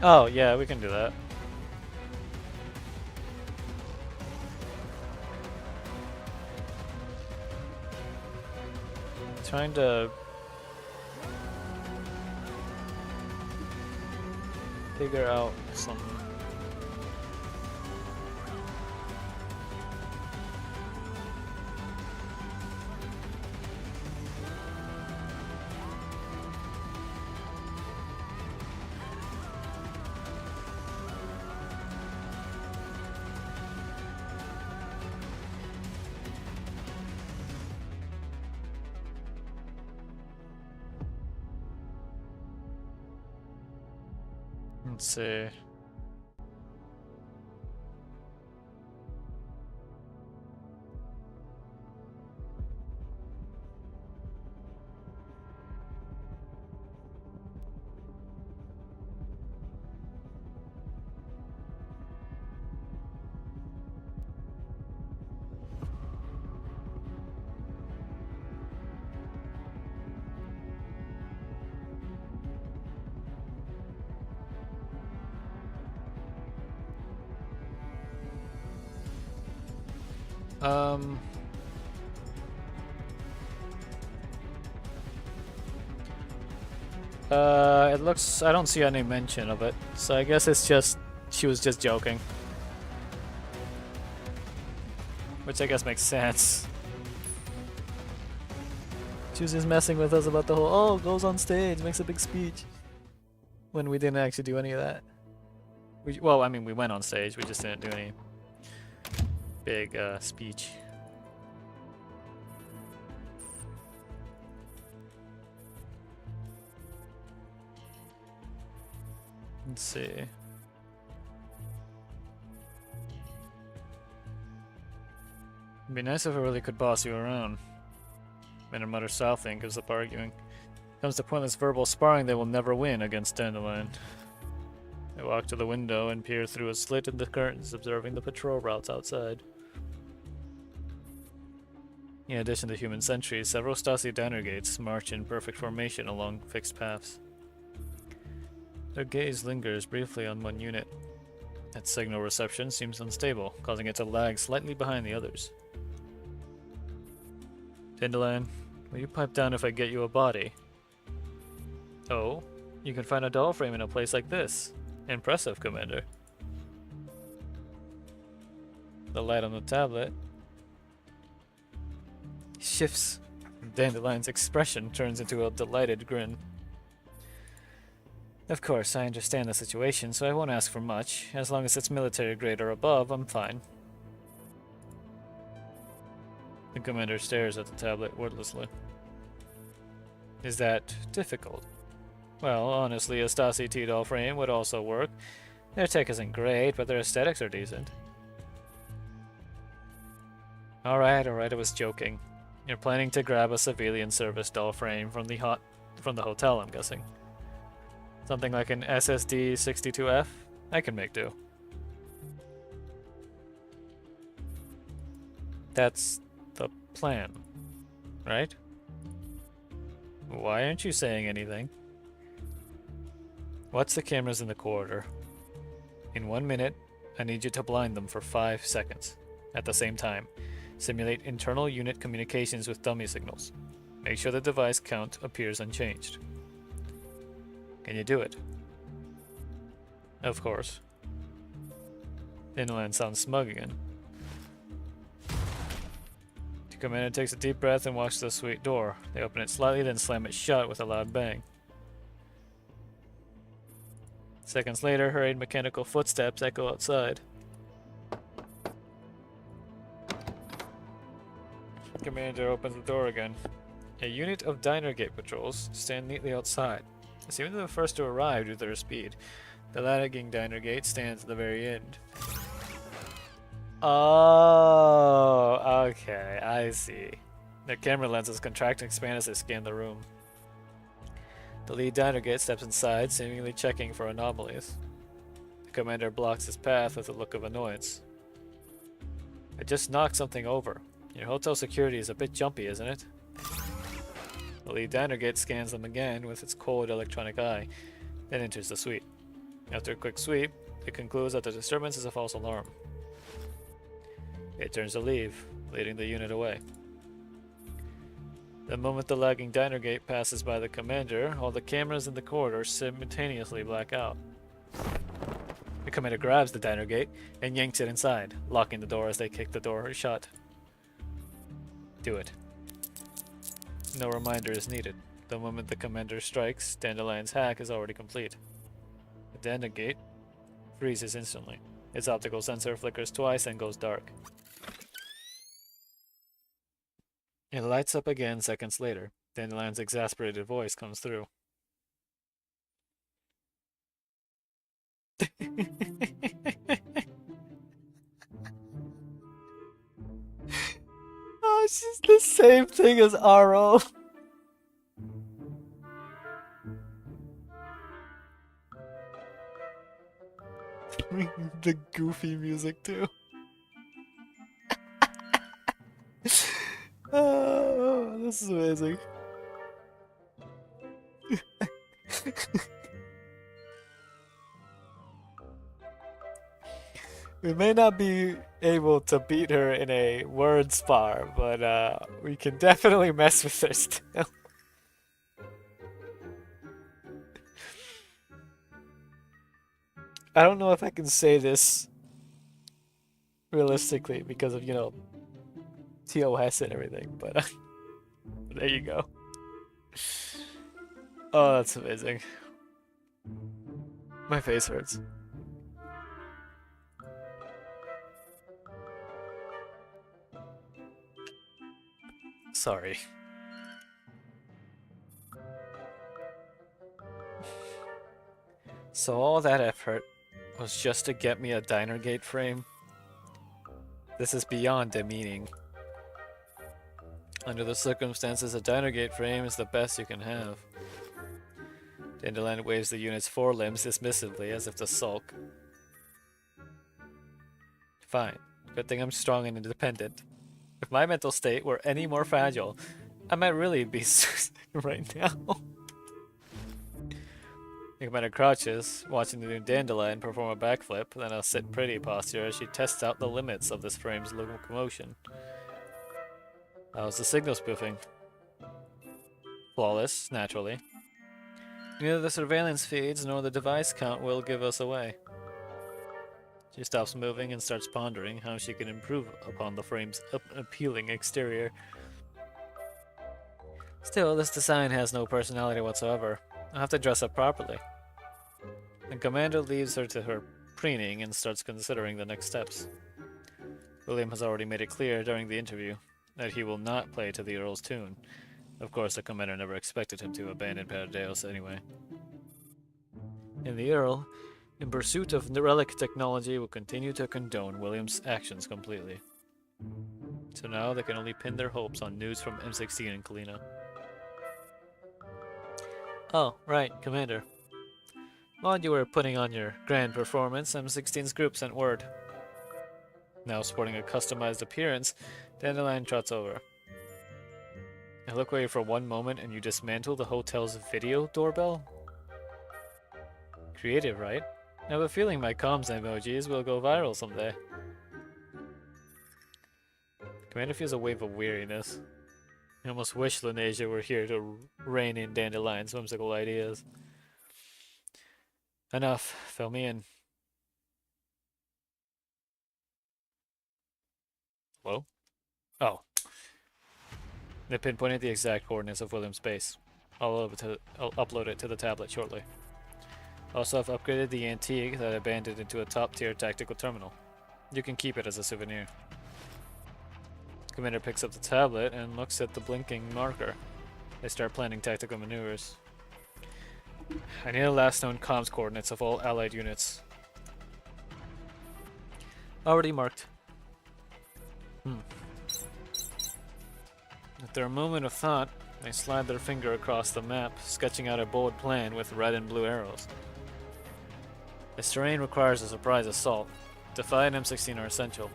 Oh, yeah, we can do that. Trying to figure out something. Let's see. It looks... I don't see any mention of it, so I guess it's just... she was just joking. Which I guess makes sense. She was just messing with us about the whole, oh, goes on stage, makes a big speech. When we didn't actually do any of that. Well, I mean, we went on stage, we just didn't do any big speech. Let's see. It'd be nice if I really could boss you around. Men and Mother Southing gives up arguing. Comes to pointless verbal sparring, they will never win against Dandelion. They walk to the window and peer through a slit in the curtains, observing the patrol routes outside. In addition to human sentries, several Stasi diner gates march in perfect formation along fixed paths. Their gaze lingers briefly on one unit. Its signal reception seems unstable, causing it to lag slightly behind the others. Dandelion, will you pipe down if I get you a body? Oh, you can find a doll frame in a place like this. Impressive, Commander. The light on the tablet shifts. Dandelion's expression turns into a delighted grin. Of course, I understand the situation, so I won't ask for much. As long as it's military grade or above, I'm fine. The commander stares at the tablet wordlessly. Is that difficult? Well, honestly, a Stasi T-doll frame would also work. Their tech isn't great, but their aesthetics are decent. Alright, I was joking. You're planning to grab a civilian service doll frame from the hotel, I'm guessing. Something like an SSD 62F? I can make do. That's the plan, right? Why aren't you saying anything? Watch the cameras in the corridor. In 1 minute, I need you to blind them for 5 seconds. At the same time, simulate internal unit communications with dummy signals. Make sure the device count appears unchanged. Can you do it? Of course. Inland sounds smug again. The commander takes a deep breath and walks to the suite door. They open it slightly, then slam it shut with a loud bang. Seconds later, hurried mechanical footsteps echo outside. Commander opens the door again. A unit of diner gate patrols stand neatly outside. They seem to be the first to arrive due to their speed. The lagging diner gate stands at the very end. Oh, okay, I see. Their camera lenses contract and expand as they scan the room. The lead diner gate steps inside, seemingly checking for anomalies. The commander blocks his path with a look of annoyance. I just knocked something over. Your hotel security is a bit jumpy, isn't it? The lead diner gate scans them again with its cold electronic eye, then enters the suite. After a quick sweep, it concludes that the disturbance is a false alarm. It turns to leave, leading the unit away. The moment the lagging diner gate passes by the commander, all the cameras in the corridor simultaneously black out. The commander grabs the diner gate and yanks it inside, locking the door as they kick the door shut. Do it. No reminder is needed. The moment the commander strikes, Dandelion's hack is already complete. The diner gate freezes instantly. Its optical sensor flickers twice and goes dark. It lights up again seconds later. Dandelion's exasperated voice comes through. Oh, she's the same thing as RO. The goofy music too. Oh, this is amazing. We may not be able to beat her in a word spar, but we can definitely mess with her still. I don't know if I can say this realistically because of, you know, TOS and everything, but there you go. Oh, that's amazing. My face hurts. Sorry. So all that effort was just to get me a diner gate frame? This is beyond demeaning. Under the circumstances, a diner gate frame is the best you can have. Dandelion waves the unit's forelimbs dismissively as if to sulk. Fine. Good thing I'm strong and independent. If my mental state were any more fragile, I might really be right now. Commander crouches, watching the new Dandelion perform a backflip, then a sit pretty posture as she tests out the limits of this frame's locomotion. How's the signal spoofing? Flawless, naturally. Neither the surveillance feeds nor the device count will give us away. She stops moving and starts pondering how she can improve upon the frame's appealing exterior. Still, this design has no personality whatsoever. I'll have to dress up properly. The commander leaves her to her preening and starts considering the next steps. William has already made it clear during the interview that he will not play to the Earl's tune. Of course, the commander never expected him to abandon Paradeus anyway. And the Earl, in pursuit of relic technology, will continue to condone William's actions completely. So now they can only pin their hopes on news from M16 and Kalina. Oh, right, Commander. While you were putting on your grand performance, M16's group sent word. Now sporting a customized appearance, Dandelion trots over. I look away for one moment and you dismantle the hotel's video doorbell? Creative, right? I have a feeling my comms emojis will go viral someday. Commander feels a wave of weariness. I almost wish Lunasia were here to rein in Dandelion's whimsical ideas. Enough. Fill me in. Hello? Oh. They pinpointed the exact coordinates of William's base. I'll upload it to the tablet shortly. Also, I've upgraded the antique that I abandoned into a top-tier tactical terminal. You can keep it as a souvenir. Commander picks up the tablet and looks at the blinking marker. They start planning tactical maneuvers. I need the last known comms coordinates of all allied units. Already marked. After a moment of thought, they slide their finger across the map, sketching out a bold plan with red and blue arrows. This terrain requires a surprise assault. Defy and M16 are essential.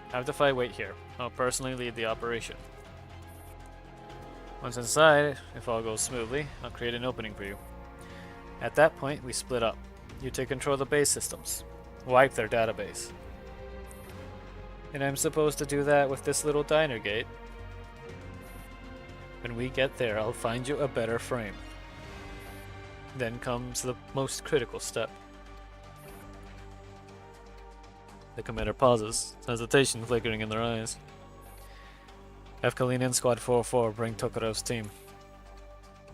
Have Defy wait here. I'll personally lead the operation. Once inside, if all goes smoothly, I'll create an opening for you. At that point, we split up. You take control of the base systems. Wipe their database. And I'm supposed to do that with this little diner gate. When we get there, I'll find you a better frame. Then comes the most critical step. The commander pauses, hesitation flickering in their eyes. Have Kalina and Squad 404 bring Tokarov's team.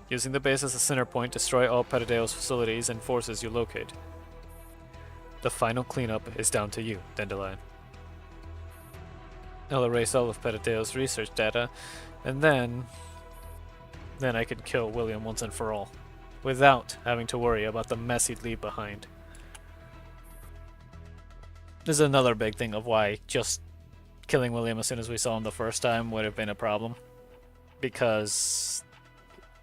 Using the base as a center point, destroy all Petadeo's facilities and forces you locate. The final cleanup is down to you, Dandelion. I'll erase all of Petadeo's research data, and then I can kill William once and for all, without having to worry about the mess he'd leave behind. This is another big thing of why just killing William as soon as we saw him the first time would have been a problem. Because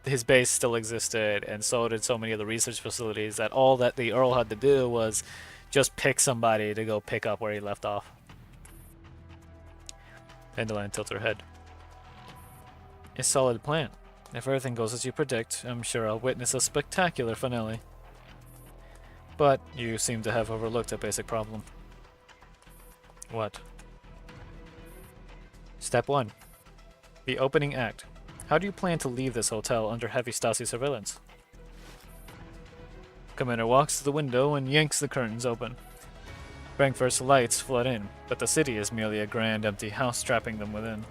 his base still existed, and so did so many of the research facilities, that all that the Earl had to do was just pick somebody to go pick up where he left off. Dandelion tilts her head. A solid plan. If everything goes as you predict, I'm sure I'll witness a spectacular finale. But you seem to have overlooked a basic problem. What? Step 1. The opening act. How do you plan to leave this hotel under heavy Stasi surveillance? Commander walks to the window and yanks the curtains open. Frankfurt's lights flood in, but the city is merely a grand empty house trapping them within.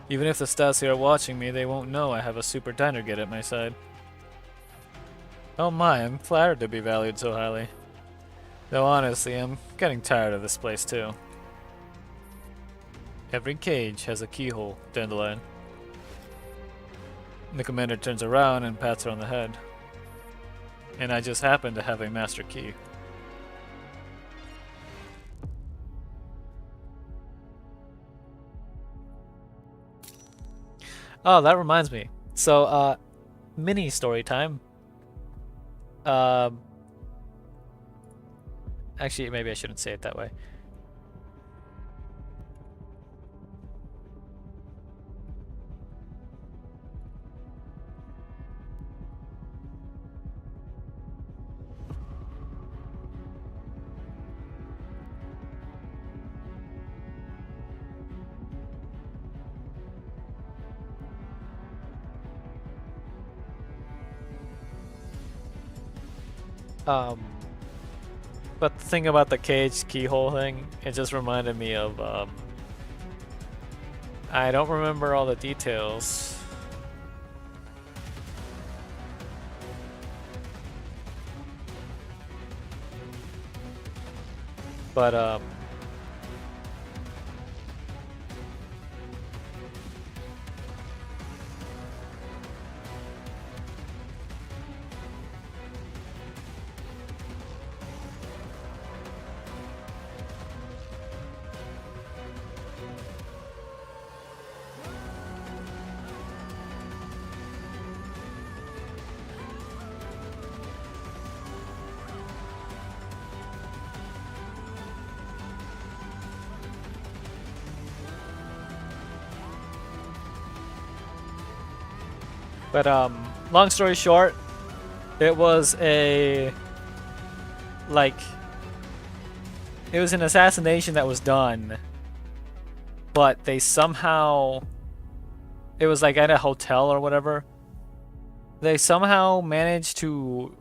Even if the Stasi are watching me, they won't know I have a super diner git at my side. Oh my, I'm flattered to be valued so highly. Though honestly, I'm getting tired of this place too. Every cage has a keyhole, Dandelion. The commander turns around and pats her on the head. And I just happen to have a master key. Oh, that reminds me. So, mini story time. Actually, maybe I shouldn't say it that way. But the thing about the cage keyhole thing, it just reminded me of, I don't remember all the details. But, long story short, it was a, like, it was an assassination that was done, but they somehow, it was like at a hotel or whatever. They somehow managed to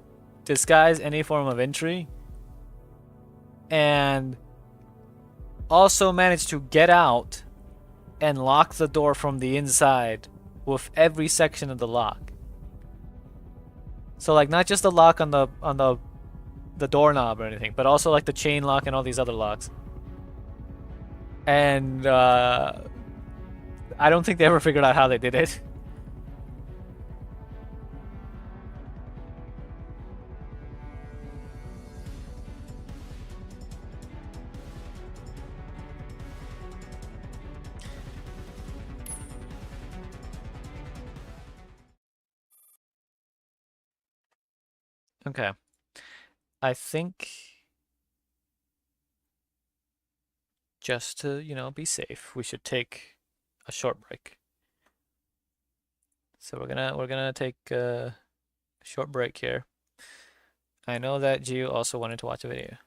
disguise any form of entry and also managed to get out and lock the door from the inside with every section of the lock. So like not just the lock on the doorknob or anything, but also like the chain lock and all these other locks. And I don't think they ever figured out how they did it. Okay. I think just to, you know, be safe, we should take a short break. So we're gonna take a short break here. I know that Gio also wanted to watch a video.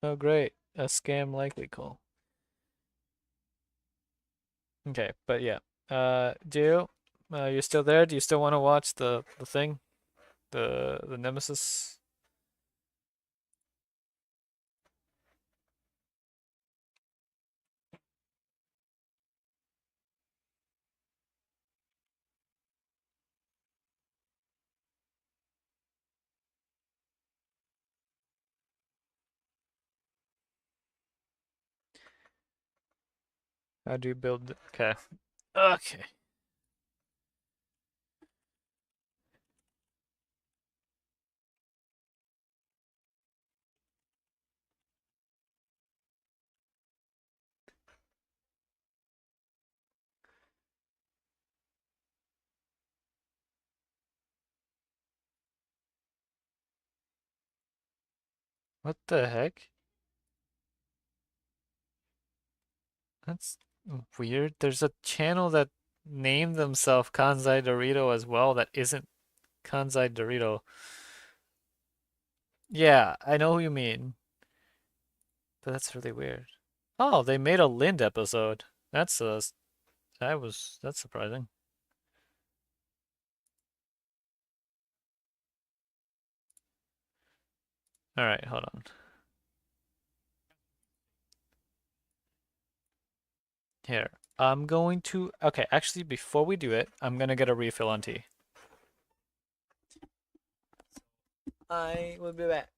Oh great, a scam likely call. Okay, but yeah. Gio, you still there? Do you still want to watch the thing? The Nemesis? How do you build? Okay. Okay. What the heck? That's weird. There's a channel that named themselves Kansai Dorito as well that isn't Kansai Dorito. Yeah, I know who you mean. But that's really weird. Oh, they made a Lind episode. That's surprising. All right, hold on. Here. I'm going to okay, actually before we do it, I'm gonna get a refill on tea. I will be back.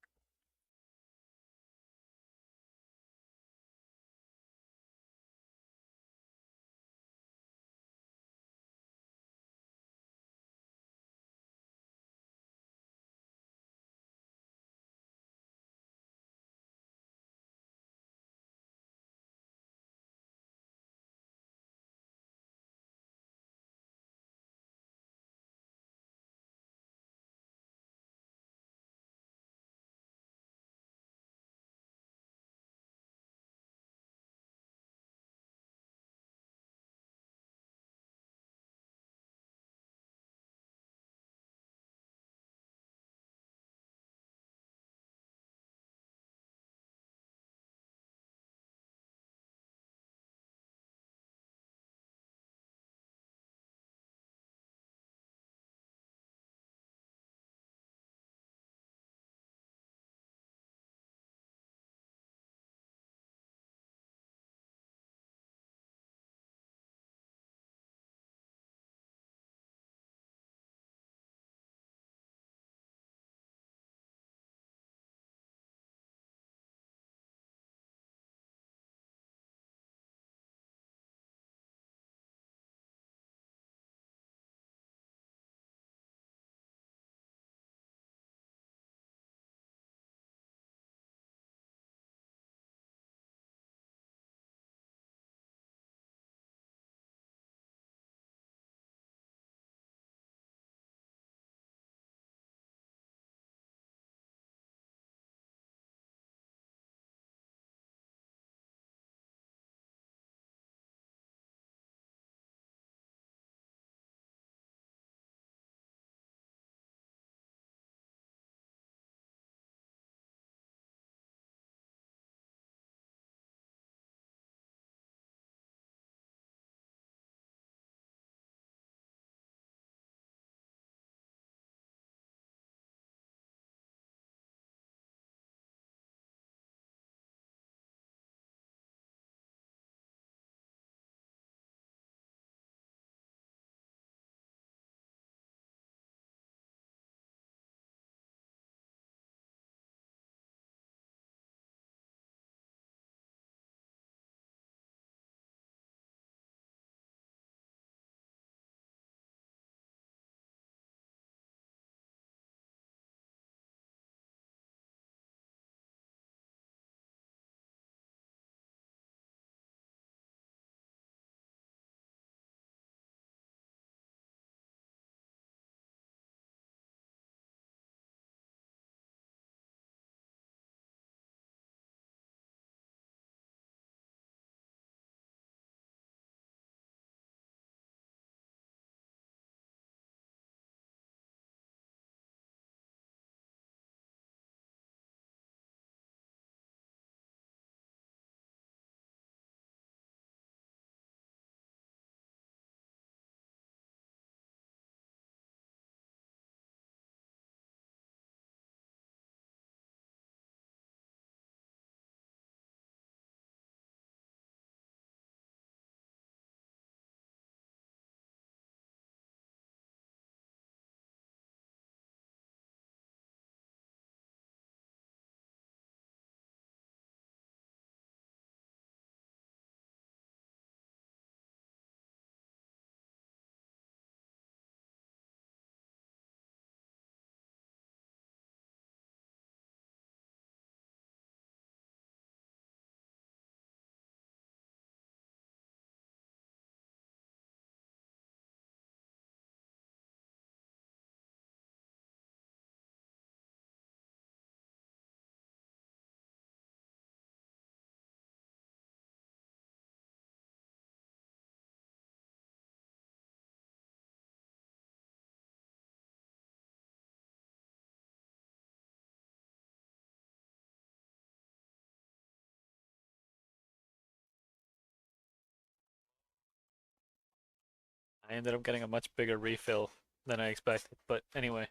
I ended up getting a much bigger refill than I expected. But anyway.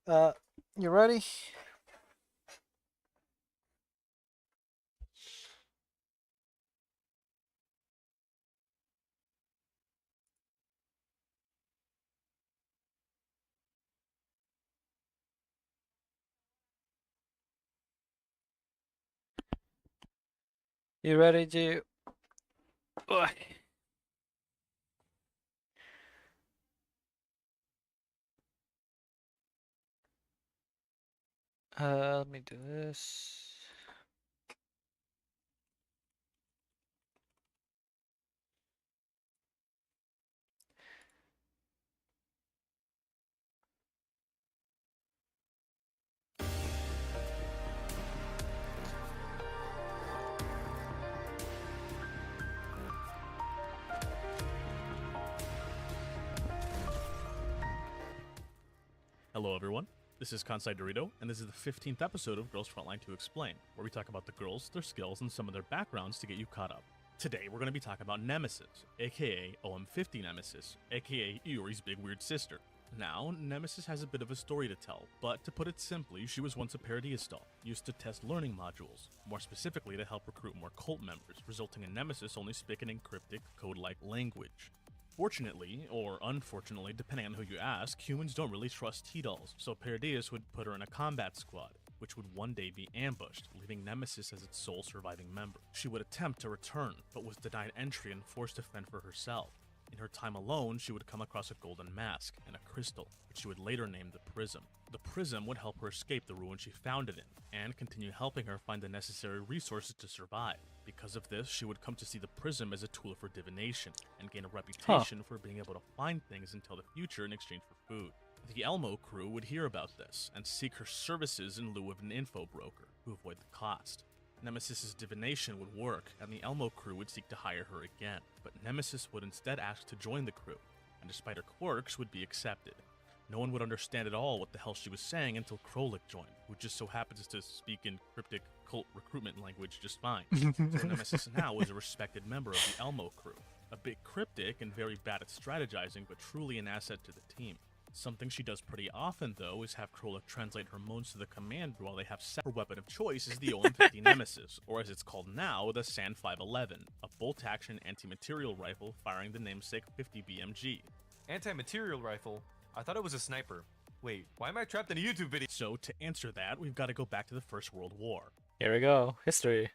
You ready? You ready, G? Ugh. Let me do this. Hello everyone, this is Kansai Dorito, and this is the 15th episode of Girls Frontline to Explain, where we talk about the girls, their skills, and some of their backgrounds to get you caught up. Today we're going to be talking about Nemesis, aka OM50 Nemesis, aka Yuri's big weird sister. Now, Nemesis has a bit of a story to tell, but to put it simply, she was once a Paradistal, used to test learning modules, more specifically to help recruit more cult members, resulting in Nemesis only speaking in cryptic, code-like language. Fortunately, or unfortunately, depending on who you ask, humans don't really trust T-Dolls, so Paradius would put her in a combat squad, which would one day be ambushed, leaving Nemesis as its sole surviving member. She would attempt to return, but was denied entry and forced to fend for herself. In her time alone, she would come across a golden mask and a crystal, which she would later name the Prism. The Prism would help her escape the ruin she found it in, and continue helping her find the necessary resources to survive. Because of this, she would come to see the Prism as a tool for divination, and gain a reputation for being able to find things and tell the future in exchange for food. The Elmo crew would hear about this, and seek her services in lieu of an info broker, who avoid the cost. Nemesis's divination would work, and the Elmo crew would seek to hire her again, but Nemesis would instead ask to join the crew, and despite her quirks, would be accepted. No one would understand at all what the hell she was saying until Krolik joined, who just so happens to speak in cryptic cult recruitment language just fine. So Nemesis now is a respected member of the Elmo crew, a bit cryptic and very bad at strategizing, but truly an asset to the team. Something she does pretty often, though, is have Krolik translate her moans to the command while they have set. Her weapon of choice is the OM50 Nemesis, or as it's called now, the SAN 511, a bolt-action anti-material rifle firing the namesake 50 BMG. Anti-material rifle? I thought it was a sniper. Wait, why am I trapped in a YouTube video? So, to answer that, we've got to go back to the First World War. Here we go. History.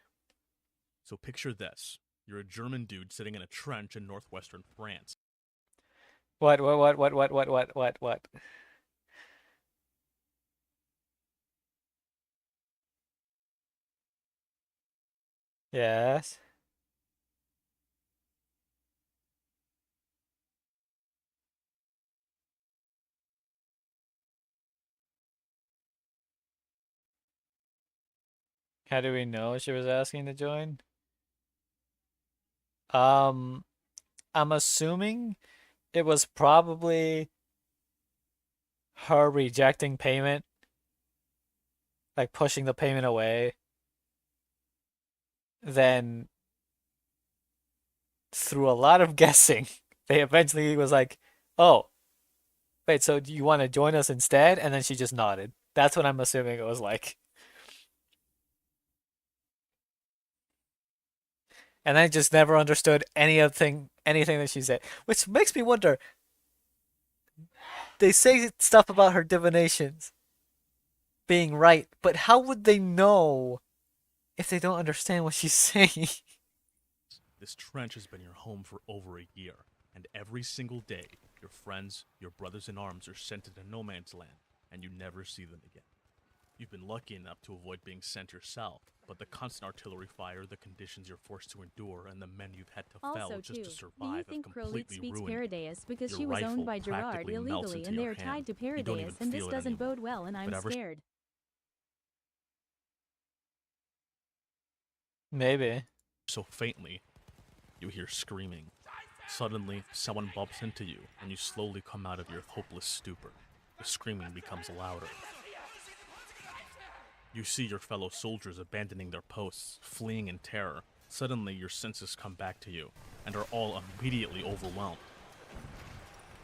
So picture this. You're a German dude sitting in a trench in northwestern France. What? Yes. How do we know she was asking to join? I'm assuming it was probably her rejecting payment, like pushing the payment away. Then, through a lot of guessing, they eventually was like, "Oh, wait, so do you want to join us instead?" And then she just nodded. That's what I'm assuming it was like. And I just never understood anything that she said, which makes me wonder. They say stuff about her divinations being right, but how would they know if they don't understand what she's saying? This trench has been your home for over a year, and every single day, your friends, your brothers in arms are sent into no man's land, and you never see them again. You've been lucky enough to avoid being sent yourself, but the constant artillery fire, the conditions you're forced to endure, and the men you've had to fell just to survive do you think have Krolik completely speaks ruined Paradise because your she was rifle owned by Gerard practically melts illegally into and your they're hand. tied to You don't Paradise even and this feel it doesn't anymore. bode well and I'm But ever scared. Maybe. So faintly, you hear screaming. Suddenly, someone bumps into you, and you slowly come out of your hopeless stupor. The screaming becomes louder. You see your fellow soldiers abandoning their posts, fleeing in terror. Suddenly, your senses come back to you, and are all immediately overwhelmed.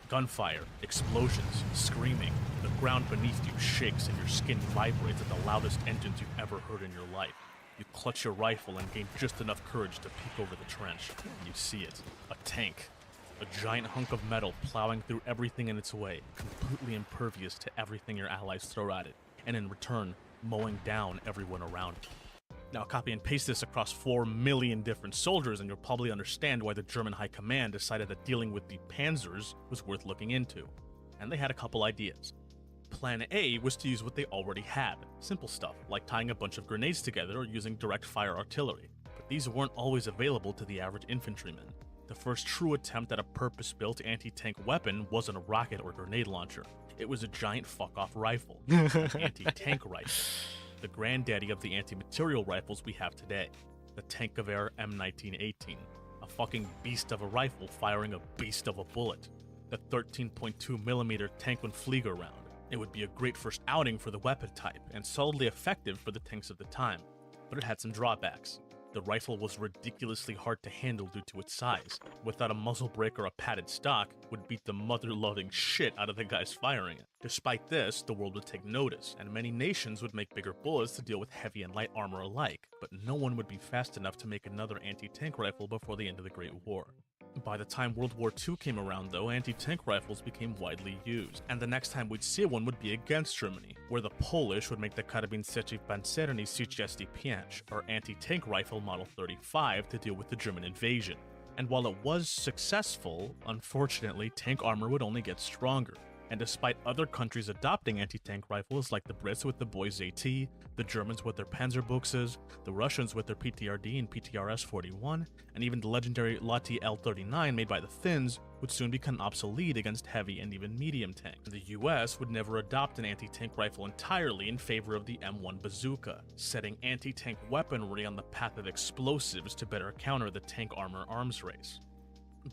Gunfire, explosions, screaming. The ground beneath you shakes and your skin vibrates at the loudest engines you've ever heard in your life. You clutch your rifle and gain just enough courage to peek over the trench. You see it. A tank. A giant hunk of metal plowing through everything in its way, completely impervious to everything your allies throw at it, and in return, mowing down everyone around it. Now copy and paste this across 4 million different soldiers and you'll probably understand why the German High Command decided that dealing with the Panzers was worth looking into. And they had a couple ideas. Plan A was to use what they already had, simple stuff like tying a bunch of grenades together or using direct fire artillery, but these weren't always available to the average infantryman. The first true attempt at a purpose-built anti-tank weapon wasn't a rocket or grenade launcher. It was a giant fuck-off rifle, an anti-tank rifle, the granddaddy of the anti-material rifles we have today, the Tankover M1918, a fucking beast of a rifle firing a beast of a bullet, the 13.2mm Tank-und-Flieger round. It would be a great first outing for the weapon type, and solidly effective for the tanks of the time, but it had some drawbacks. The rifle was ridiculously hard to handle due to its size. Without a muzzle brake or a padded stock, would beat the mother-loving shit out of the guys firing it. Despite this, the world would take notice, and many nations would make bigger bullets to deal with heavy and light armor alike, but no one would be fast enough to make another anti-tank rifle before the end of the Great War. By the time World War II came around though, anti-tank rifles became widely used, and the next time we'd see one would be against Germany, where the Polish would make the Karabin Przeciw Pancerny 35, or anti-tank rifle Model 35 to deal with the German invasion. And while it was successful, unfortunately tank armor would only get stronger. And despite other countries adopting anti-tank rifles like the Brits with the Boys AT, the Germans with their Panzerbuchses, the Russians with their PTRD and PTRS-41, and even the legendary Lati L-39 made by the Finns would soon become obsolete against heavy and even medium tanks. The US would never adopt an anti-tank rifle entirely in favor of the M1 bazooka, setting anti-tank weaponry on the path of explosives to better counter the tank armor arms race.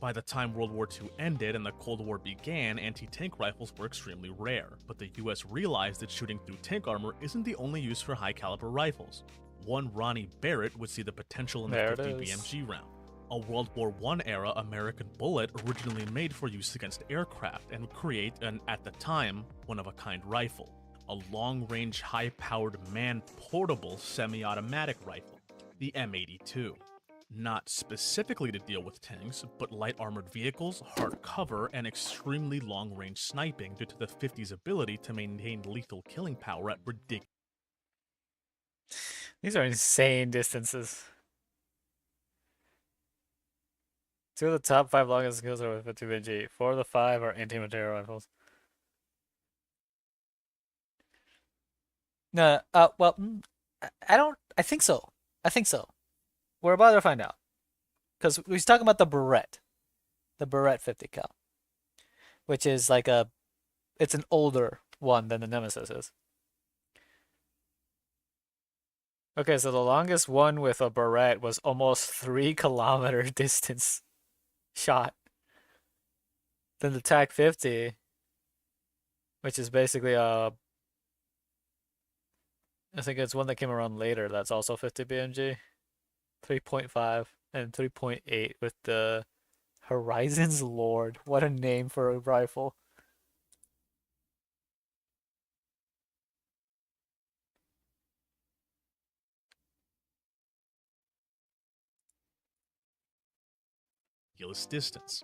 By the time World War II ended and the Cold War began, anti-tank rifles were extremely rare, but the US realized that shooting through tank armor isn't the only use for high-caliber rifles. One Ronnie Barrett would see the potential in the 50 BMG round, a World War I era American bullet originally made for use against aircraft and would create an, at the time, one-of-a-kind rifle, a long-range, high-powered, man-portable semi-automatic rifle, the M82. Not specifically to deal with tanks, but light armored vehicles, hard cover, and extremely long-range sniping due to the 50's ability to maintain lethal killing power at ridiculous. These are insane distances. 2 of the top 5 longest skills are with 50 BG. 4 of the 5 are anti-material rifles. No, well, I think so. We're about to find out. Because we was talking about the Barrett 50 cal. Which is like it's an older one than the Nemesis is. Okay, so the longest one with a Barrett was almost 3 kilometer distance shot. Then the TAC 50, which is basically I think it's one that came around later that's also 50 BMG. 3.5 and 3.8 with the Horizon's Lord. What a name for a rifle. Distance.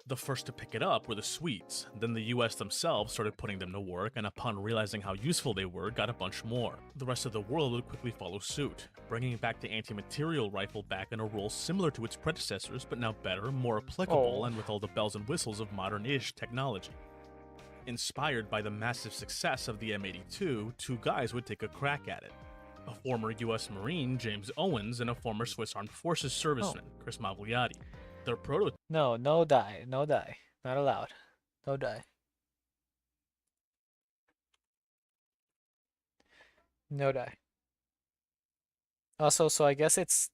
The first to pick it up were the Swedes, then the US themselves started putting them to work, and upon realizing how useful they were, got a bunch more. The rest of the world would quickly follow suit, bringing back the anti-material rifle back in a role similar to its predecessors, but now better, more applicable, and with all the bells and whistles of modern-ish technology. Inspired by the massive success of the M82, 2 guys would take a crack at it. A former US Marine, James Owens, and a former Swiss Armed Forces serviceman, Chris Magliati. Their prototype. No die. Not allowed. No die. No die. Also, so I guess it's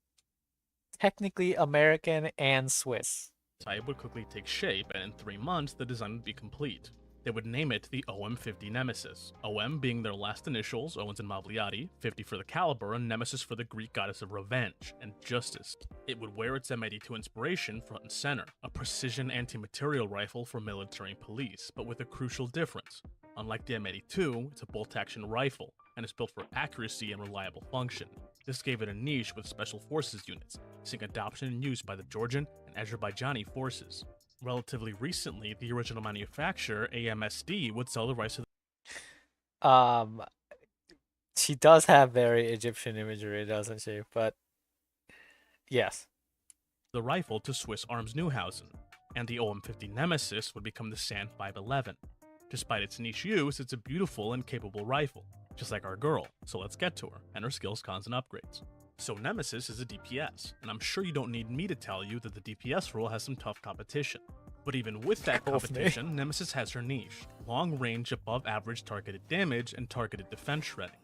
technically American and Swiss. Type would quickly take shape, and in 3 months, the design would be complete. They would name it the OM50 Nemesis, OM being their last initials, Owens and Magliati, 50 for the caliber, and Nemesis for the Greek goddess of revenge and justice. It would wear its M82 inspiration front and center, a precision anti-material rifle for military and police, but with a crucial difference. Unlike the M82, it's a bolt-action rifle, and is built for accuracy and reliable function. This gave it a niche with special forces units, seeing adoption and use by the Georgian and Azerbaijani forces. Relatively recently, the original manufacturer, AMSD, would sell the rights to She does have very Egyptian imagery, doesn't she? But yes. the rifle to Swiss Arms Neuhausen, and the OM50 Nemesis would become the SAN 511. Despite its niche use, it's a beautiful and capable rifle, just like our girl, so let's get to her, and her skills, cons, and upgrades. So Nemesis is a DPS, and I'm sure you don't need me to tell you that the DPS role has some tough competition. But even with that competition, Nemesis has her niche, long range above average targeted damage and targeted defense shredding.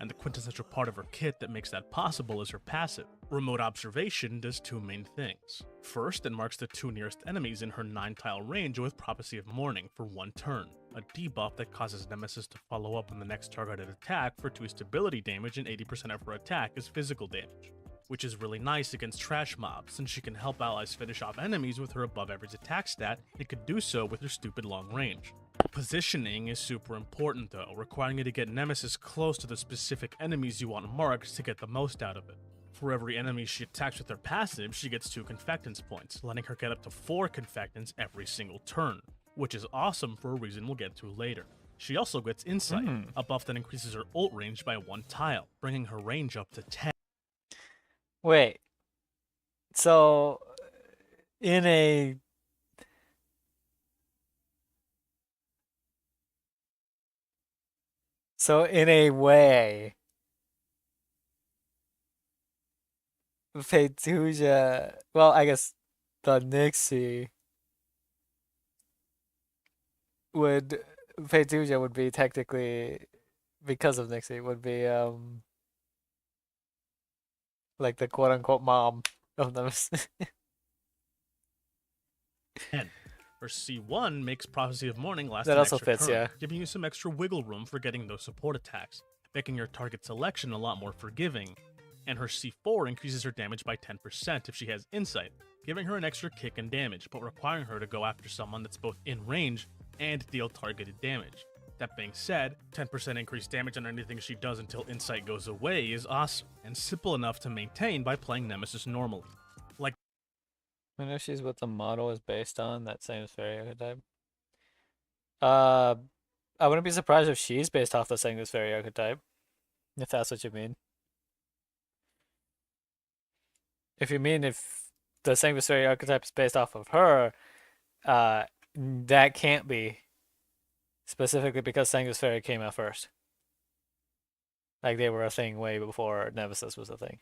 And the quintessential part of her kit that makes that possible is her passive. Remote observation does two main things. First, it marks the two nearest enemies in her 9-tile range with Prophecy of Morning for 1 turn, a debuff that causes Nemesis to follow up on the next targeted attack for 2 stability damage and 80% of her attack is physical damage, which is really nice against trash mobs since she can help allies finish off enemies with her above average attack stat and could do so with her stupid long range. Positioning is super important though, requiring you to get Nemesis close to the specific enemies you want marked to get the most out of it. For every enemy she attacks with her passive, she gets 2 Confectance points, letting her get up to 4 Confectance every single turn, which is awesome for a reason we'll get to later. She also gets Insight, a buff that increases her ult range by 1 tile, bringing her range up to 10. Wait. So in a way, Fatuja, well, I guess the Nixie Fatuja would be technically, because of Nixie, would be like the quote unquote mom of them. Her C1 makes Prophecy of Morning last That an also extra fits, turn, yeah. giving you some extra wiggle room for getting those support attacks, making your target selection a lot more forgiving. And her C4 increases her damage by 10% if she has Insight, giving her an extra kick and damage, but requiring her to go after someone that's both in range and deal targeted damage. That being said, 10% increased damage on anything she does until Insight goes away is awesome, and simple enough to maintain by playing Nemesis normally. Like, I know she's what the model is based on, that same Spheria archetype. I wouldn't be surprised if she's based off the Sanguis Fairy archetype, if that's what you mean. If you mean if the Sanguis Fairy archetype is based off of her, that can't be. Specifically because Sanguis Fairy came out first. Like they were a thing way before Nemesis was a thing.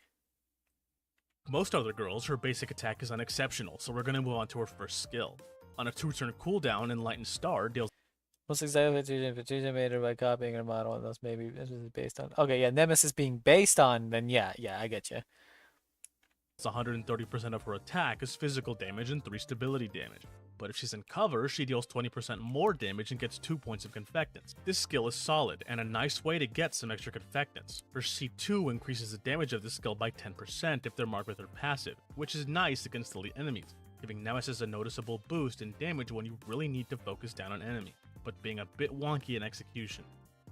most other girls, her basic attack is unexceptional, so we're gonna move on to her first skill. On a 2-turn cooldown, Enlightened Star deals Most exactly Fatuja made her by copying her model, and thus maybe this is based on. Okay, yeah, Nemesis being based on, then yeah, I get you. 130% of her attack is physical damage and 3 stability damage. But if she's in cover, she deals 20% more damage and gets 2 points of Confectance. This skill is solid, and a nice way to get some extra Confectance. Her C2 increases the damage of this skill by 10% if they're marked with her passive, which is nice against elite enemies, giving Nemesis a noticeable boost in damage when you really need to focus down on enemy, but being a bit wonky in execution.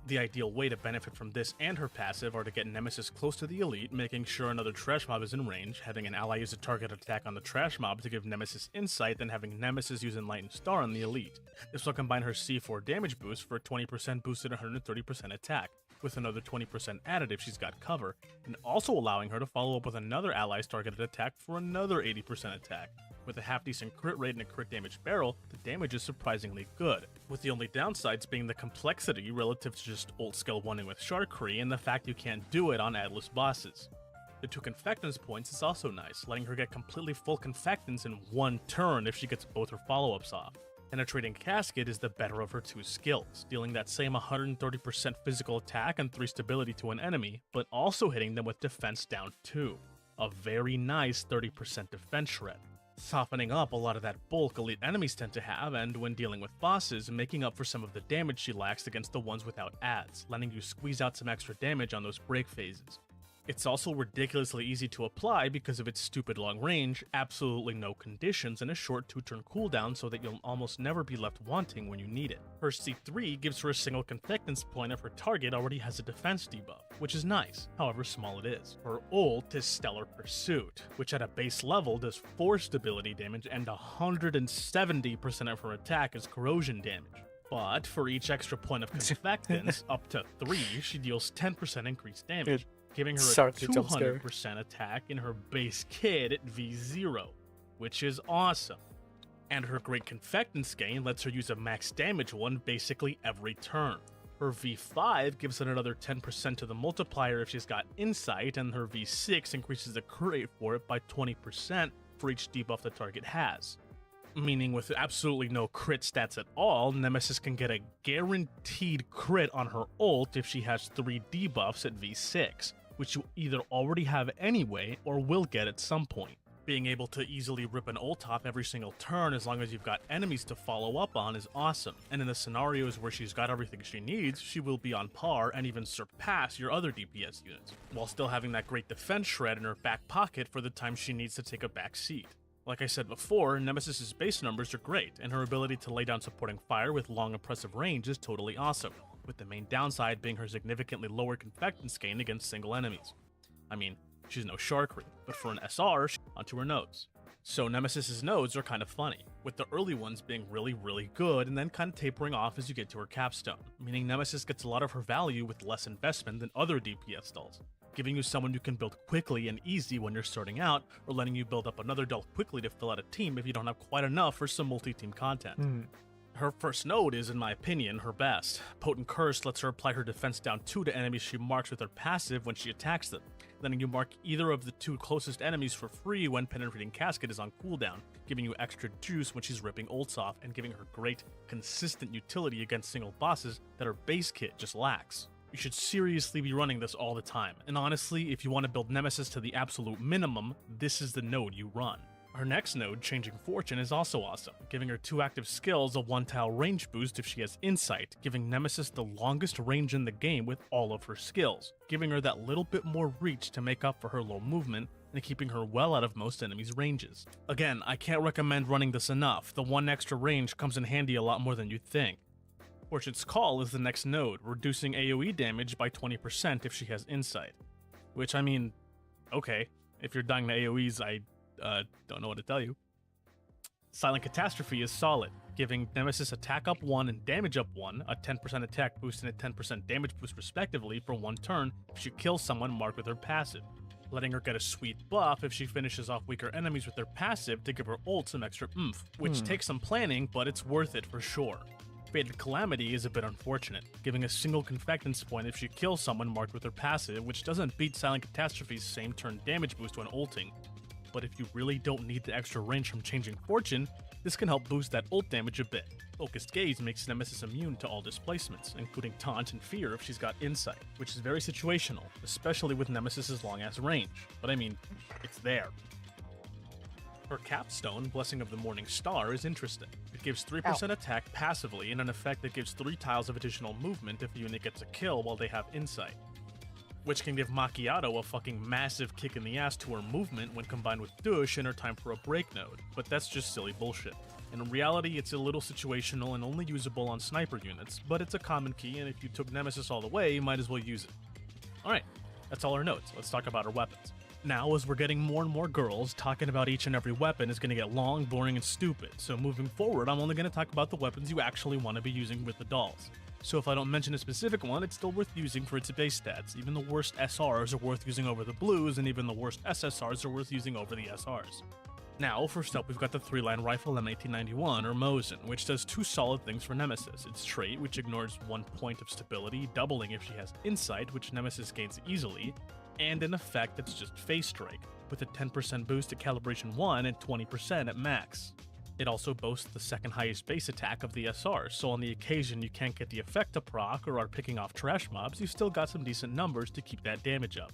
The ideal way to benefit from this and her passive are to get Nemesis close to the elite, making sure another trash mob is in range, having an ally use a target attack on the trash mob to give Nemesis insight, then having Nemesis use Enlightened Star on the elite. This will combine her C4 damage boost for a 20% boosted 130% attack, with another 20% added if she's got cover, and also allowing her to follow up with another ally's targeted attack for another 80% attack. With a half-decent crit rate and a crit damage barrel, the damage is surprisingly good, with the only downsides being the complexity relative to just ult skill 1ing with Sharkry and the fact you can't do it on Atlas bosses. The 2 Confectance points is also nice, letting her get completely full Confectance in 1 turn if she gets both her follow-ups off. Penetrating Casket is the better of her 2 skills, dealing that same 130% physical attack and 3 stability to an enemy, but also hitting them with defense down 2. A very nice 30% defense shred. softening up a lot of that bulk elite enemies tend to have, and when dealing with bosses, making up for some of the damage she lacks against the ones without ads, letting you squeeze out some extra damage on those break phases. It's also ridiculously easy to apply because of its stupid long range, absolutely no conditions, and a short 2-turn cooldown so that you'll almost never be left wanting when you need it. Her C3 gives her a single confectance point if her target already has a defense debuff, which is nice, however small it is. Her ult is Stellar Pursuit, which at a base level does 4 stability damage and 170% of her attack is corrosion damage. But for each extra point of confectance, up to 3, she deals 10% increased damage, giving her a 200% attack in her base kit at V0, which is awesome. And her great confectance gain lets her use a max damage one basically every turn. Her V5 gives her another 10% to the multiplier if she's got Insight, and her V6 increases the crit rate for it by 20% for each debuff the target has. Meaning with absolutely no crit stats at all, Nemesis can get a guaranteed crit on her ult if she has 3 debuffs at V6, which you either already have anyway or will get at some point. Being able to easily rip an ult off every single turn as long as you've got enemies to follow up on is awesome, and in the scenarios where she's got everything she needs, she will be on par and even surpass your other DPS units, while still having that great defense shred in her back pocket for the time she needs to take a back seat. Like I said before, Nemesis's base numbers are great, and her ability to lay down supporting fire with long oppressive range is totally awesome, with the main downside being her significantly lower confectance gain against single enemies. I mean, she's no Sharkry, but for an SR, onto her nodes. So Nemesis's nodes are kind of funny, with the early ones being really good and then kind of tapering off as you get to her capstone, meaning Nemesis gets a lot of her value with less investment than other DPS dolls, giving you someone you can build quickly and easy when you're starting out, or letting you build up another doll quickly to fill out a team if you don't have quite enough for some multi-team content. Her first node is, in my opinion, her best. Potent Curse lets her apply her defense down 2 to enemies she marks with her passive when she attacks them, letting you mark either of the 2 closest enemies for free when Penetrating Casket is on cooldown, giving you extra juice when she's ripping ults off, and giving her great, consistent utility against single bosses that her base kit just lacks. You should seriously be running this all the time, and honestly, if you want to build Nemesis to the absolute minimum, this is the node you run. Her next node, Changing Fortune, is also awesome, giving her 2 active skills, a 1-tile range boost if she has Insight, giving Nemesis the longest range in the game with all of her skills, giving her that little bit more reach to make up for her low movement, and keeping her well out of most enemies' ranges. Again, I can't recommend running this enough, the 1 extra range comes in handy a lot more than you'd think. Fortune's Call is the next node, reducing AoE damage by 20% if she has Insight. Which, I mean, okay, if you're dying to AoEs, I don't know what to tell you. Silent Catastrophe is solid, giving Nemesis attack up 1 and damage up 1, a 10% attack boost and a 10% damage boost respectively for 1 turn if she kills someone marked with her passive, letting her get a sweet buff if she finishes off weaker enemies with their passive to give her ult some extra oomph, which takes some planning, but it's worth it for sure. Fated Calamity is a bit unfortunate, giving a single confectance point if she kills someone marked with her passive, which doesn't beat Silent Catastrophe's same turn damage boost when ulting. But if you really don't need the extra range from Changing Fortune, this can help boost that ult damage a bit. Focused Gaze makes Nemesis immune to all displacements, including Taunt and Fear if she's got Insight, which is very situational, especially with Nemesis's long-ass range, but I mean, it's there. Her capstone, Blessing of the Morning Star, is interesting. It gives 3% attack passively and an effect that gives 3 tiles of additional movement if a unit gets a kill while they have Insight, which can give Macchiato a fucking massive kick in the ass to her movement when combined with Douche in her time for a break node, but that's just silly bullshit. In reality, it's a little situational and only usable on sniper units, but it's a common key, and if you took Nemesis all the way, you might as well use it. Alright, that's all our notes. Let's talk about our weapons. Now, as we're getting more and more girls, talking about each and every weapon is going to get long, boring, and stupid, so moving forward, I'm only going to talk about the weapons you actually want to be using with the dolls. So if I don't mention a specific one, it's still worth using for its base stats. Even the worst SRs are worth using over the blues, and even the worst SSRs are worth using over the SRs. Now, first up, we've got the 3-line rifle M1891, or Mosin, which does 2 solid things for Nemesis. Its trait, which ignores 1 point of stability, doubling if she has Insight, which Nemesis gains easily, and an effect that's just Face Strike, with a 10% boost at Calibration 1 and 20% at max. It also boasts the second highest base attack of the SR, so on the occasion you can't get the effect to proc or are picking off trash mobs, you've still got some decent numbers to keep that damage up.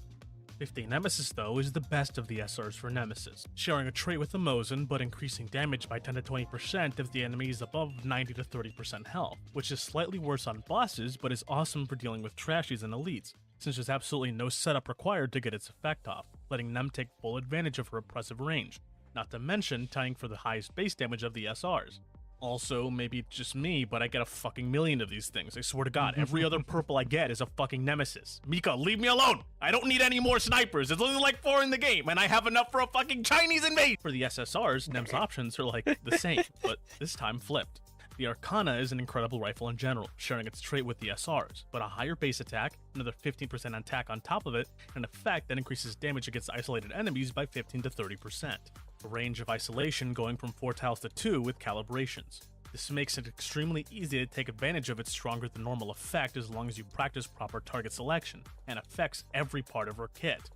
50 Nemesis, though, is the best of the SRs for Nemesis, sharing a trait with the Mosin, but increasing damage by 10 to 20% if the enemy is above 90 to 30% health, which is slightly worse on bosses, but is awesome for dealing with trashies and elites, since there's absolutely no setup required to get its effect off, letting them take full advantage of her oppressive range, not to mention tying for the highest base damage of the SRs. Also, maybe it's just me, but I get a fucking million of these things. I swear to God, every other purple I get is a fucking nemesis. Mika, leave me alone! I don't need any more snipers. There's only like 4 in the game, and I have enough for a fucking Chinese invasion! For the SSRs, Nem's options are like the same, but this time flipped. The Arcana is an incredible rifle in general, sharing its trait with the SRs, but a higher base attack, another 15% attack on top of it, and an effect that increases damage against isolated enemies by 15 to 30%. A range of isolation going from 4 tiles to 2 with calibrations. This makes it extremely easy to take advantage of its stronger than normal effect as long as you practice proper target selection, and affects every part of her kit.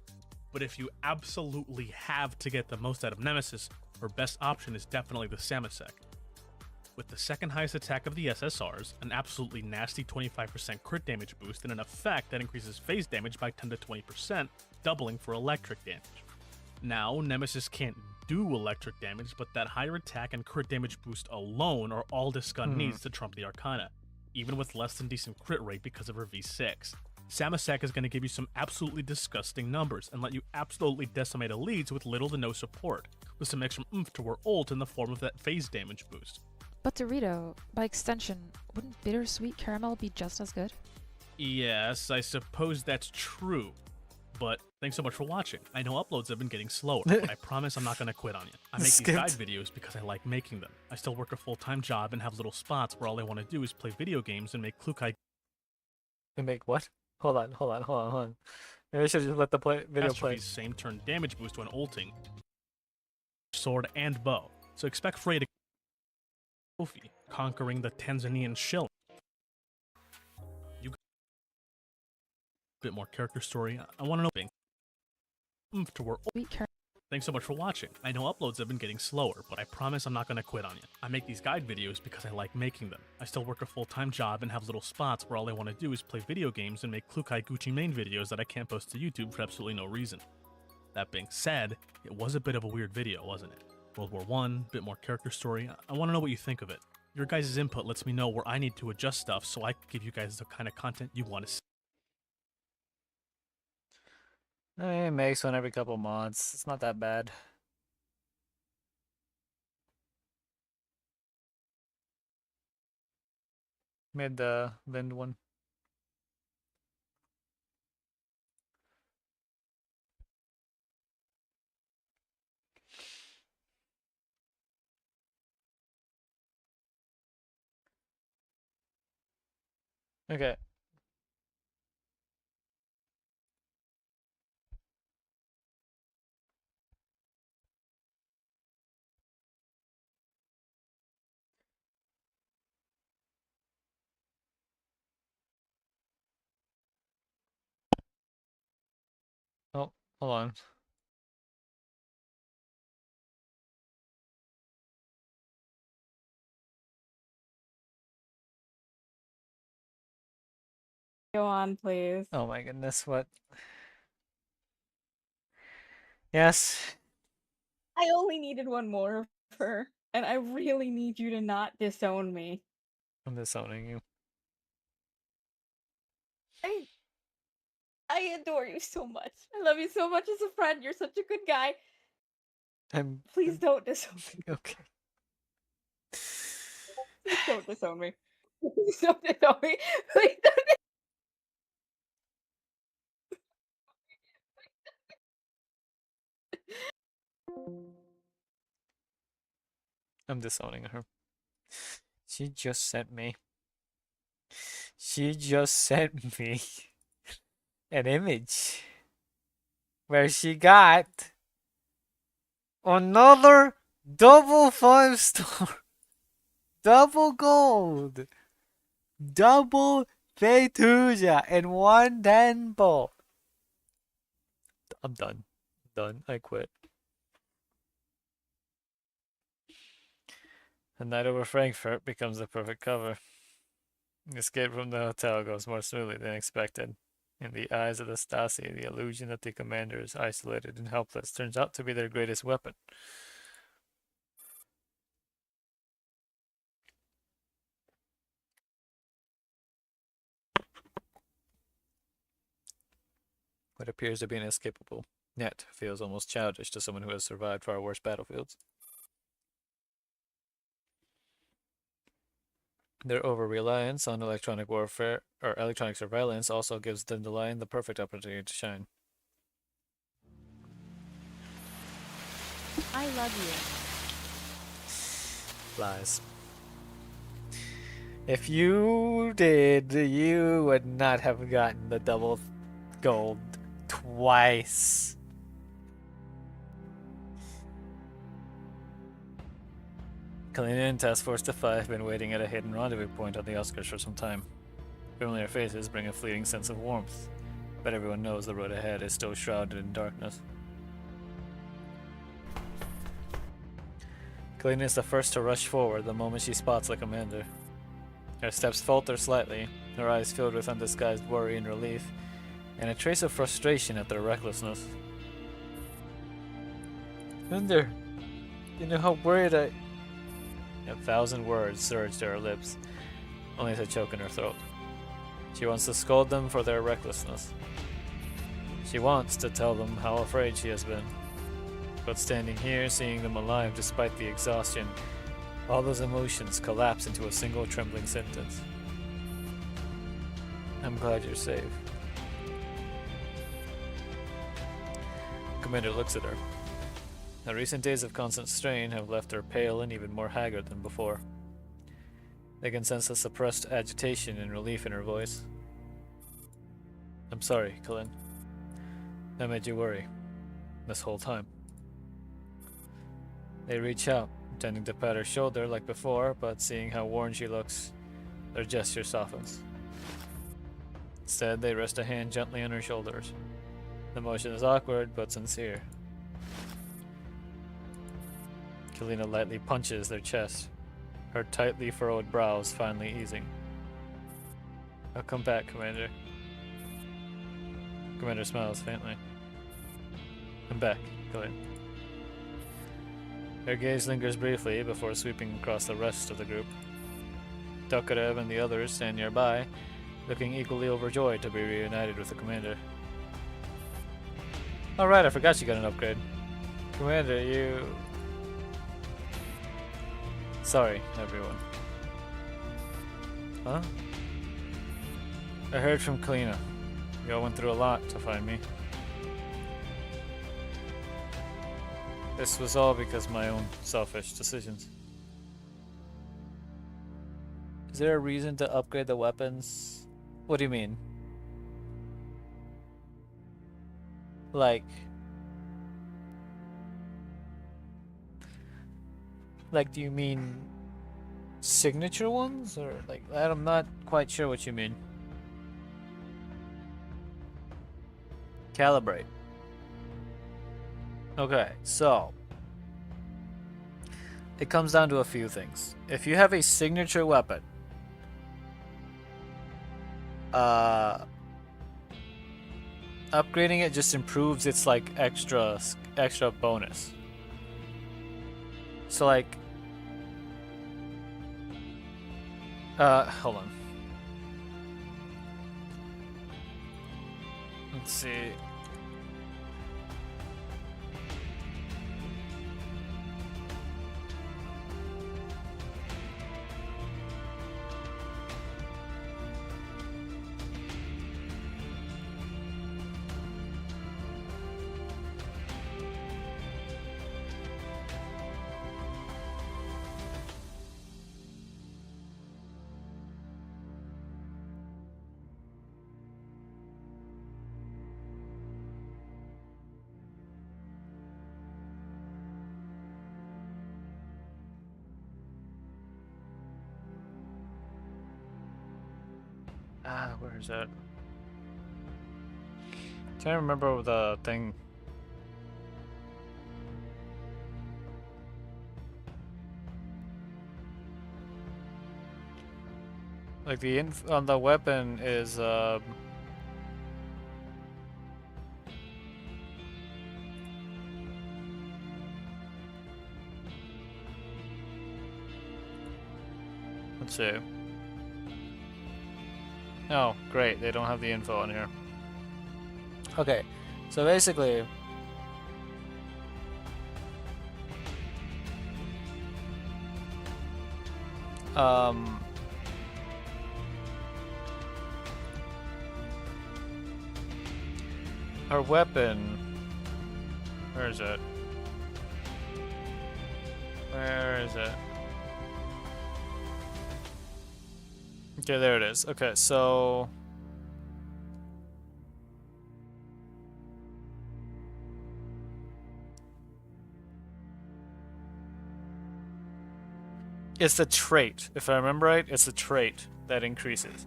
But if you absolutely have to get the most out of Nemesis, her best option is definitely the Samasek. With the second highest attack of the SSRs, an absolutely nasty 25% crit damage boost, and an effect that increases phase damage by 10 to 20%, doubling for electric damage. Now, Nemesis can't do electric damage, but that higher attack and crit damage boost alone are all this gun needs to trump the Arcana, even with less than decent crit rate because of her V6. Samasek is going to give you some absolutely disgusting numbers and let you absolutely decimate elites with little to no support, with some extra oomph to her ult in the form of that phase damage boost. But Dorito, by extension, wouldn't bittersweet caramel be just as good? Yes, I suppose that's true. But thanks so much for watching. I know uploads have been getting slower, but I promise I'm not going to quit on you. I make these guide videos because I like making them. I still work a full-time job and have little spots where all I want to do is play video games and make Klukai. And make what? Hold on. Maybe I should just let the video play. Same turn damage boost when ulting. Sword and bow. So expect Frey to trophy, conquering the Tanzanian shill. You bit more character story. I want to know to work. Thanks so much for watching. I know uploads have been getting slower, but I promise I'm not going to quit on you. I make these guide videos because I like making them. I still work a full-time job and have little spots where all I want to do is play video games and make Klukai Gucci main videos that I can't post to YouTube for absolutely no reason. That being said, it was a bit of a weird video, wasn't it? World War I, bit more character story. I want to know what you think of it. Your guys' input lets me know where I need to adjust stuff so I can give you guys the kind of content you want to see. I mean, it makes one every couple months. It's not that bad. Made the Lind one. Okay. Oh, hold on. Go on, please. Oh my goodness, what? Yes. I only needed one more of her, and I really need you to not disown me. I'm disowning you. I adore you so much. I love you so much as a friend. You're such a good guy. Please don't disown me. Okay. Please don't disown me. Please don't disown me. Please don't I'm disowning her. She just sent me. She just sent me an image where she got another double 5-star, double gold, double Betuja, and 1 temple. I'm done. Done. I quit. A night over Frankfurt becomes the perfect cover. Escape from the hotel goes more smoothly than expected. In the eyes of the Stasi, the illusion that the commander is isolated and helpless turns out to be their greatest weapon. What appears to be inescapable, yet feels almost childish to someone who has survived far worse battlefields. Their over-reliance on electronic warfare or electronic surveillance also gives the line the perfect opportunity to shine. I love you. Lies. If you did, you would not have gotten the double gold twice. Kalina and Task Force Defy have been waiting at a hidden rendezvous point on the outskirts for some time. Familiar faces bring a fleeting sense of warmth, but everyone knows the road ahead is still shrouded in darkness. Kalina is the first to rush forward the moment she spots the commander. Her steps falter slightly, her eyes filled with undisguised worry and relief, and a trace of frustration at their recklessness. Commander, you know how worried I... 1,000 words surge to her lips, only to choke in her throat. She wants to scold them for their recklessness. She wants to tell them how afraid she has been. But standing here, seeing them alive despite the exhaustion, all those emotions collapse into a single trembling sentence. I'm glad you're safe. Commander looks at her. The recent days of constant strain have left her pale and even more haggard than before. They can sense a suppressed agitation and relief in her voice. I'm sorry, Kalin. I made you worry. This whole time. They reach out, intending to pat her shoulder like before, but seeing how worn she looks, their gesture softens. Instead, they rest a hand gently on her shoulders. The motion is awkward, but sincere. Kalina lightly punches their chest, her tightly furrowed brows finally easing. I'll come back, Commander. Commander smiles faintly. I'm back, Kalina. Her gaze lingers briefly before sweeping across the rest of the group. Tokarev and the others stand nearby, looking equally overjoyed to be reunited with the commander. Alright, I forgot you got an upgrade. Commander, you... Sorry, everyone. Huh? I heard from Kalina. You all went through a lot to find me. This was all because of my own selfish decisions. Is there a reason to upgrade the weapons? What do you mean? Like, do you mean signature ones? Or, like, I'm not quite sure what you mean. Calibrate. Okay, so it comes down to a few things. If you have a signature weapon, upgrading it just improves its like extra bonus. So like, hold on. Let's see. Where is that? Trying to remember the thing. Like the on the weapon is Let's see. Oh, great. They don't have the info on here. Okay, so basically, her weapon. Where is it? Where is it? Okay, there it is. Okay, so it's the trait. If I remember right, it's the trait that increases.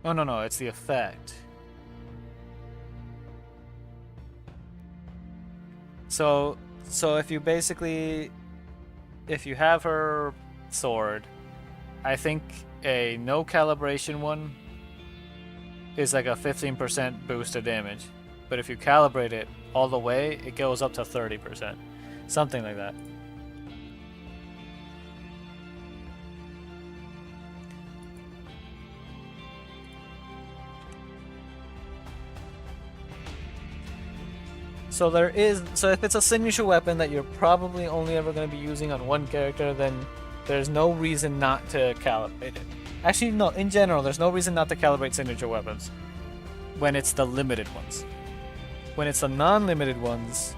Oh, no, it's the effect. So if you have her sword, I think a no calibration one is like a 15% boost to damage. But if you calibrate it all the way, it goes up to 30%. Something like that. So if it's a signature weapon that you're probably only ever going to be using on one character, then there's no reason not to calibrate it. Actually, no, in general, there's no reason not to calibrate signature weapons when it's the limited ones. When it's the non-limited ones,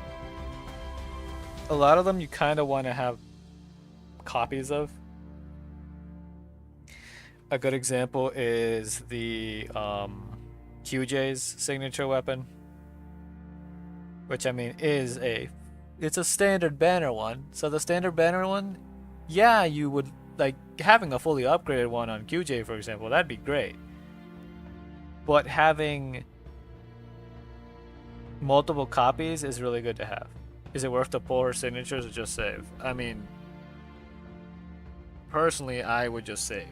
a lot of them you kind of want to have copies of. A good example is the QJ's signature weapon, which I mean it's a standard banner one. So the standard banner one, yeah, you would like having a fully upgraded one on QJ, for example, that'd be great. But having multiple copies is really good to have. Is it worth to pull her signatures or just save? I mean, personally, I would just save.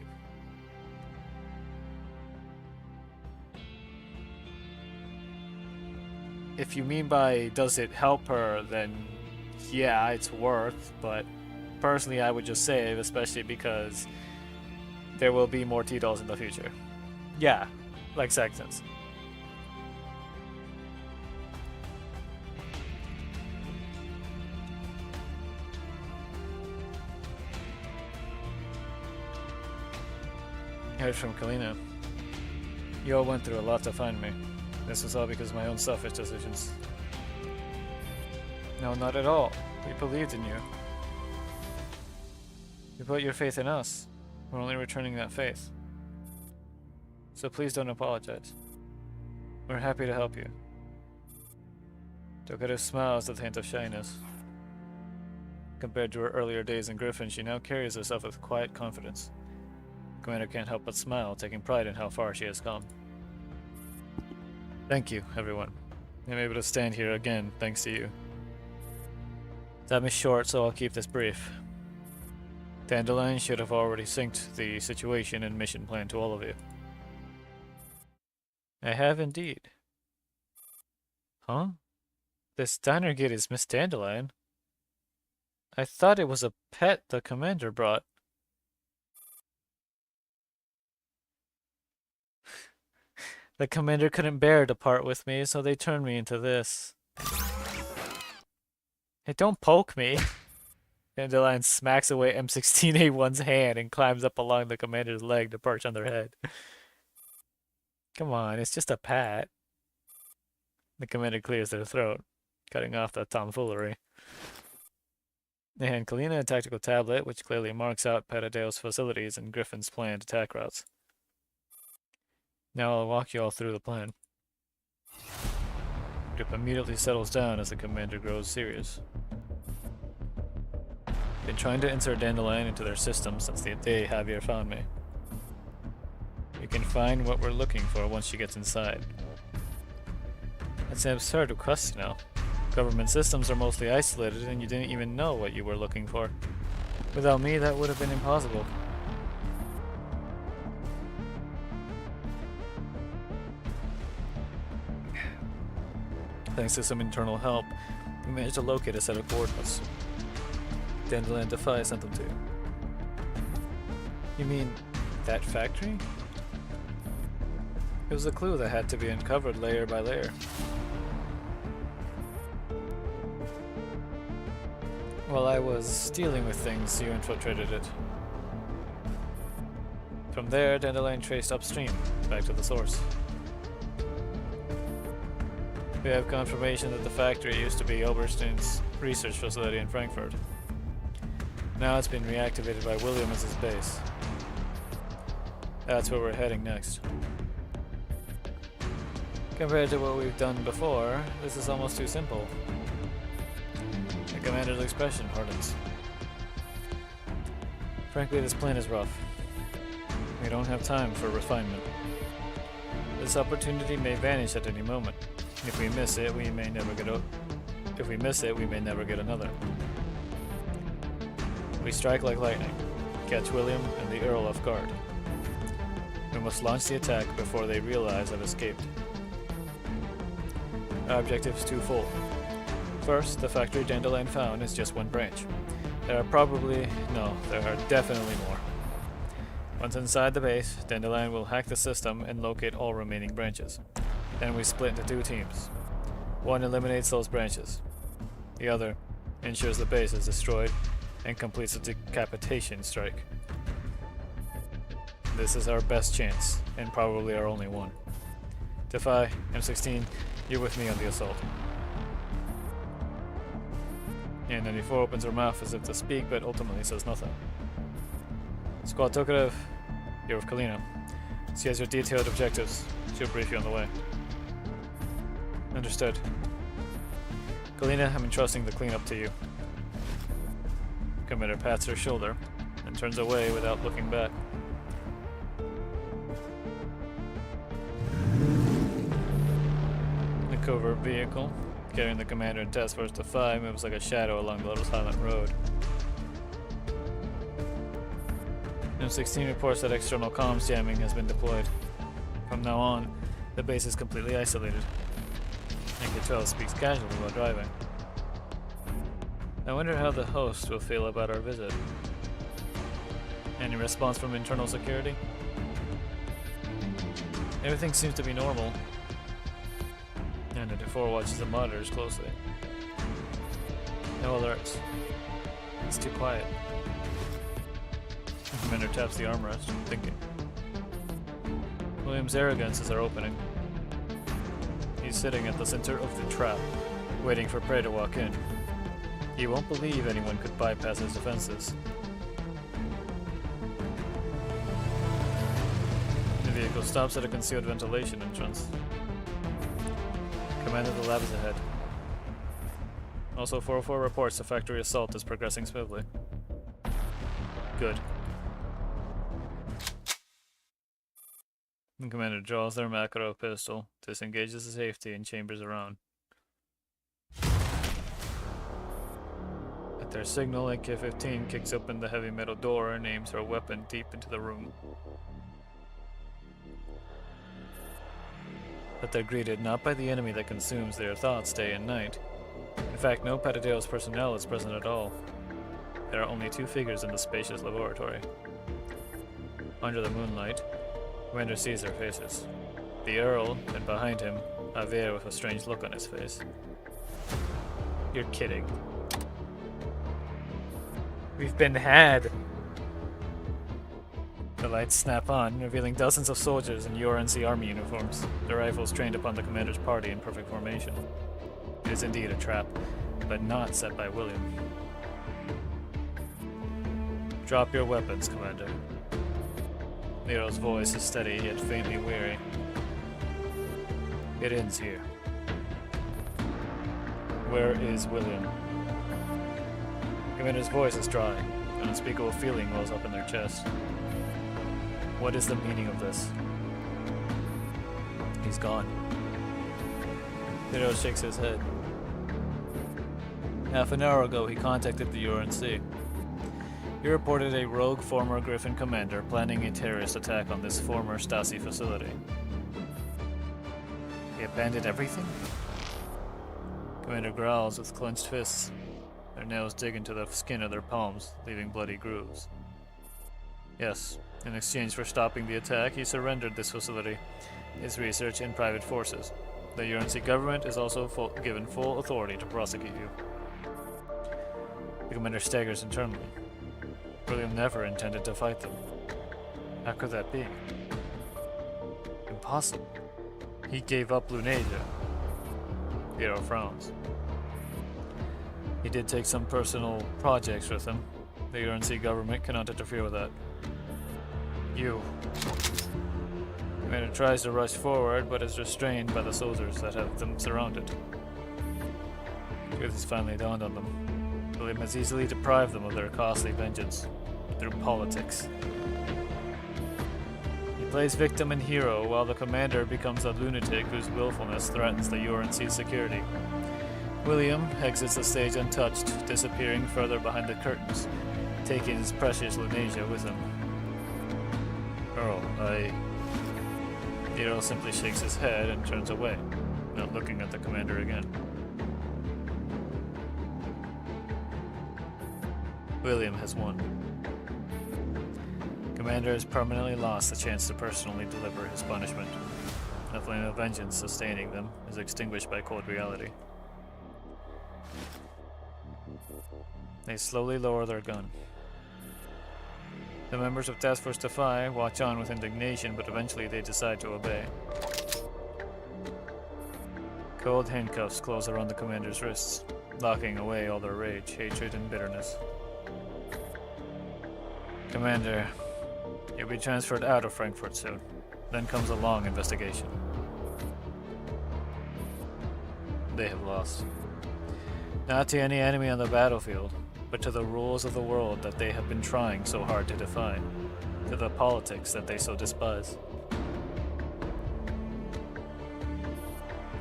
If you mean by does it help her, then yeah, it's worth, but personally I would just save, especially because there will be more T-dolls in the future. Yeah, like Sextons. I heard from Kalina. You all went through a lot to find me. This was all because of my own selfish decisions. No, not at all. We believed in you. You put your faith in us. We're only returning that faith. So please don't apologize. We're happy to help you. Tokeru smiles with a hint of shyness. Compared to her earlier days in Griffin, she now carries herself with quiet confidence. Commander can't help but smile, taking pride in how far she has come. Thank you, everyone. I'm able to stand here again, thanks to you. Time is short, so I'll keep this brief. Dandelion should have already synced the situation and mission plan to all of you. I have indeed. Huh? This diner gate is Miss Dandelion. I thought it was a pet the commander brought. The commander couldn't bear to part with me, so they turned me into this. Hey, don't poke me. Dandelion smacks away M16A1's hand and climbs up along the commander's leg to perch on their head. Come on, it's just a pat. The commander clears their throat, cutting off the tomfoolery. They hand Kalina a tactical tablet, which clearly marks out Patadeo's facilities and Griffin's planned attack routes. Now I'll walk you all through the plan. The group immediately settles down as the commander grows serious. Been trying to insert Dandelion into their system since the day Javier found me. You can find what we're looking for once she gets inside. That's an absurd request, you know. Government systems are mostly isolated and you didn't even know what you were looking for. Without me, that would have been impossible. Thanks to some internal help, We managed to locate a set of coordinates. Dandelion Defy sent them to you. You mean that factory? It was a clue that had to be uncovered layer by layer. While I was dealing with things, you infiltrated it. From there, Dandelion traced upstream, back to the source. We have confirmation that the factory used to be Oberstein's research facility in Frankfurt. Now it's been reactivated by William as his base. That's where we're heading next. Compared to what we've done before, this is almost too simple. The commander's expression hardens. Frankly, this plan is rough. We don't have time for refinement. This opportunity may vanish at any moment. If we miss it, we may never get another. We strike like lightning, catch William and the Earl off guard. We must launch the attack before they realize I've escaped. Our objective is twofold. First, the factory Dandelion found is just one branch. There are definitely more. Once inside the base, Dandelion will hack the system and locate all remaining branches. Then we split into two teams. One eliminates those branches. The other ensures the base is destroyed and completes a decapitation strike. This is our best chance, and probably our only one. Defy, M16, you're with me on the assault. And 94 opens her mouth as if to speak, but ultimately says nothing. Squad Tokarev, you're with Kalina. She has your detailed objectives. She'll brief you on the way. Understood. Kalina, I'm entrusting the cleanup to you. Commander pats her shoulder and turns away without looking back. The covert vehicle, carrying the commander and Task Force Defy, moves like a shadow along the little silent road. M16 reports that external comms jamming has been deployed. From now on, the base is completely isolated. And Cottrell speaks casually while driving. I wonder how the host will feel about our visit. Any response from internal security? Everything seems to be normal. And the 4 watches the monitors closely. No alerts. It's too quiet. The commander taps the armrest, thinking. William's arrogance is our opening. He's sitting at the center of the trap, waiting for prey to walk in. He won't believe anyone could bypass his defenses. The vehicle stops at a concealed ventilation entrance. Commander, the lab is ahead. Also, 404 reports the factory assault is progressing smoothly. Good. The commander draws their Makarov pistol, disengages the safety, and chambers around. At their signal, AK-15 kicks open the heavy metal door and aims her weapon deep into the room. But they're greeted not by the enemy that consumes their thoughts day and night. In fact, no Patadeo's personnel is present at all. There are only 2 figures in the spacious laboratory. Under the moonlight, Commander sees their faces. The Earl, and behind him, Javier with a strange look on his face. You're kidding. We've been had! The lights snap on, revealing dozens of soldiers in URNC army uniforms, their rifles trained upon the commander's party in perfect formation. It is indeed a trap, but not set by William. Drop your weapons, Commander. Nero's voice is steady yet faintly weary. It ends here. Where is William? Commander's voice is dry. An unspeakable feeling wells up in their chest. What is the meaning of this? He's gone. Nero shakes his head. Half an hour ago, he contacted the URNC. He reported a rogue former Griffin commander planning a terrorist attack on this former Stasi facility. He abandoned everything? Commander growls with clenched fists. Their nails dig into the skin of their palms, leaving bloody grooves. Yes, in exchange for stopping the attack, he surrendered this facility, his research, and private forces. The UNC government is also given full authority to prosecute you. The commander staggers internally. William never intended to fight them. How could that be? Impossible. He gave up Lunasia. Piero frowns. He did take some personal projects with him. The UNC government cannot interfere with that. You. Commander tries to rush forward, but is restrained by the soldiers that have them surrounded. Truth has finally dawned on them. William has easily deprived them of their costly vengeance through politics. He plays victim and hero, while the commander becomes a lunatic whose willfulness threatens the UNC's security. William exits the stage untouched, disappearing further behind the curtains, taking his precious Lunasia with him. Earl, Earl simply shakes his head and turns away, not looking at the commander again. William has won. Commander has permanently lost the chance to personally deliver his punishment. The flame of vengeance sustaining them is extinguished by cold reality. They slowly lower their gun. The members of Task Force Defy watch on with indignation, but eventually they decide to obey. Cold handcuffs close around the commander's wrists, locking away all their rage, hatred, and bitterness. Commander, you'll be transferred out of Frankfurt soon. Then comes a long investigation. They have lost. Not to any enemy on the battlefield, but to the rules of the world that they have been trying so hard to defy, to the politics that they so despise.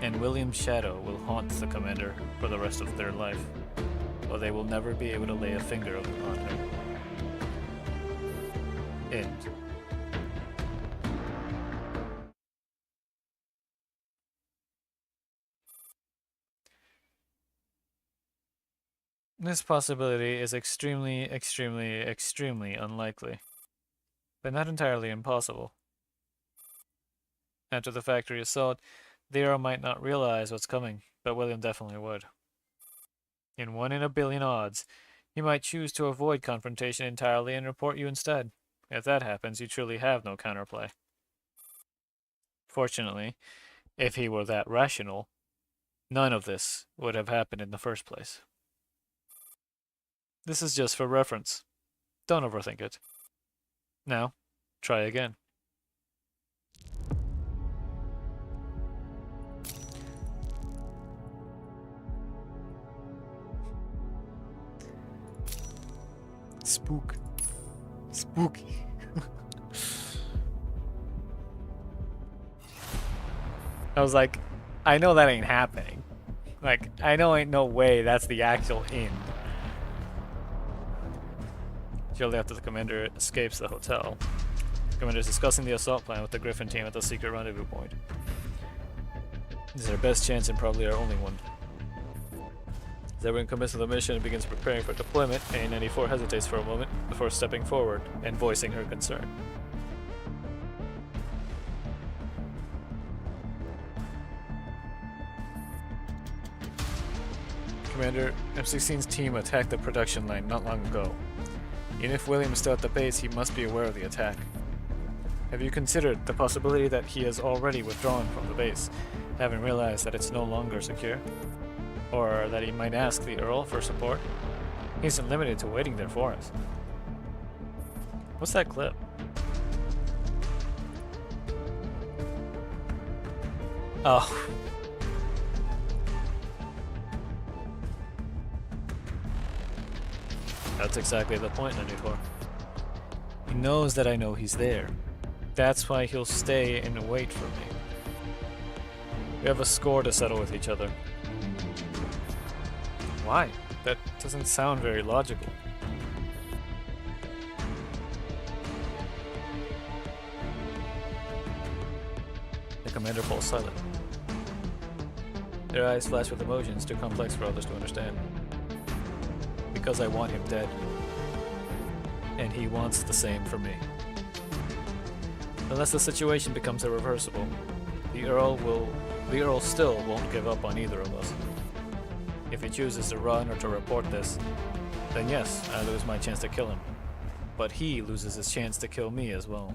And William's shadow will haunt the commander for the rest of their life, while they will never be able to lay a finger on him. End. This possibility is extremely, extremely, extremely unlikely, but not entirely impossible. After the factory assault, Theo might not realize what's coming, but William definitely would. In 1 in a billion odds, he might choose to avoid confrontation entirely and report you instead. If that happens, you truly have no counterplay. Fortunately, if he were that rational, none of this would have happened in the first place. This is just for reference. Don't overthink it. Now, try again. Spook. Spooky. I was like, I know that ain't happening. Like, I know ain't no way that's the actual end. Shortly after the commander escapes the hotel, the commander is discussing the assault plan with the Griffin team at the secret rendezvous point. This is our best chance and probably our only one. As everyone commits to the mission and begins preparing for deployment, A94 hesitates for a moment before stepping forward and voicing her concern. Commander, M16's team attacked the production line not long ago. Even if William is still at the base, he must be aware of the attack. Have you considered the possibility that he has already withdrawn from the base, having realized that it's no longer secure? Or that he might ask the Earl for support? He isn't limited to waiting there for us. What's that clip? Oh. That's exactly the point, 94. He knows that I know he's there. That's why he'll stay and wait for me. We have a score to settle with each other. Why? That doesn't sound very logical. The commander falls silent. Their eyes flash with emotions too complex for others to understand. Because I want him dead. And he wants the same for me. Unless the situation becomes irreversible, the Earl still won't give up on either of us. If he chooses to run or to report this, then yes, I lose my chance to kill him. But he loses his chance to kill me as well.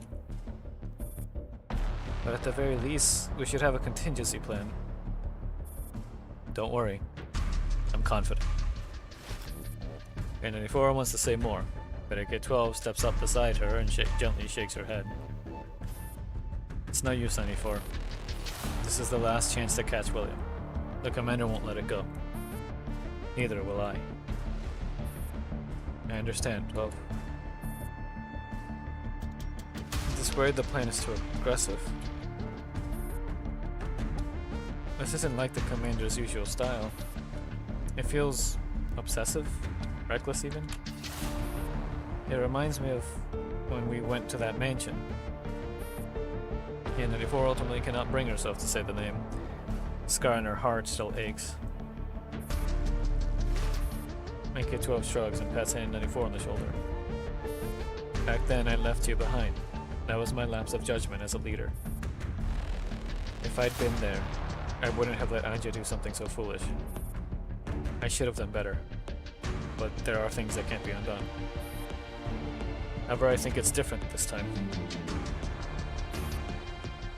But at the very least, we should have a contingency plan. Don't worry, I'm confident. K94 wants to say more, but AK-12 steps up beside her and gently shakes her head. It's no use, 94. This is the last chance to catch William. The commander won't let it go. Neither will I. I understand, 12. I'm just worried the plan is too aggressive. This isn't like the commander's usual style. It feels obsessive, reckless even. It reminds me of when we went to that mansion. K94 ultimately cannot bring herself to say the name. The scar in her heart still aches. AK-12 shrugs and pats K94 on the shoulder. Back then I left you behind. That was my lapse of judgment as a leader. If I'd been there, I wouldn't have let Anja do something so foolish. I should have done better. But there are things that can't be undone. However, I think it's different this time.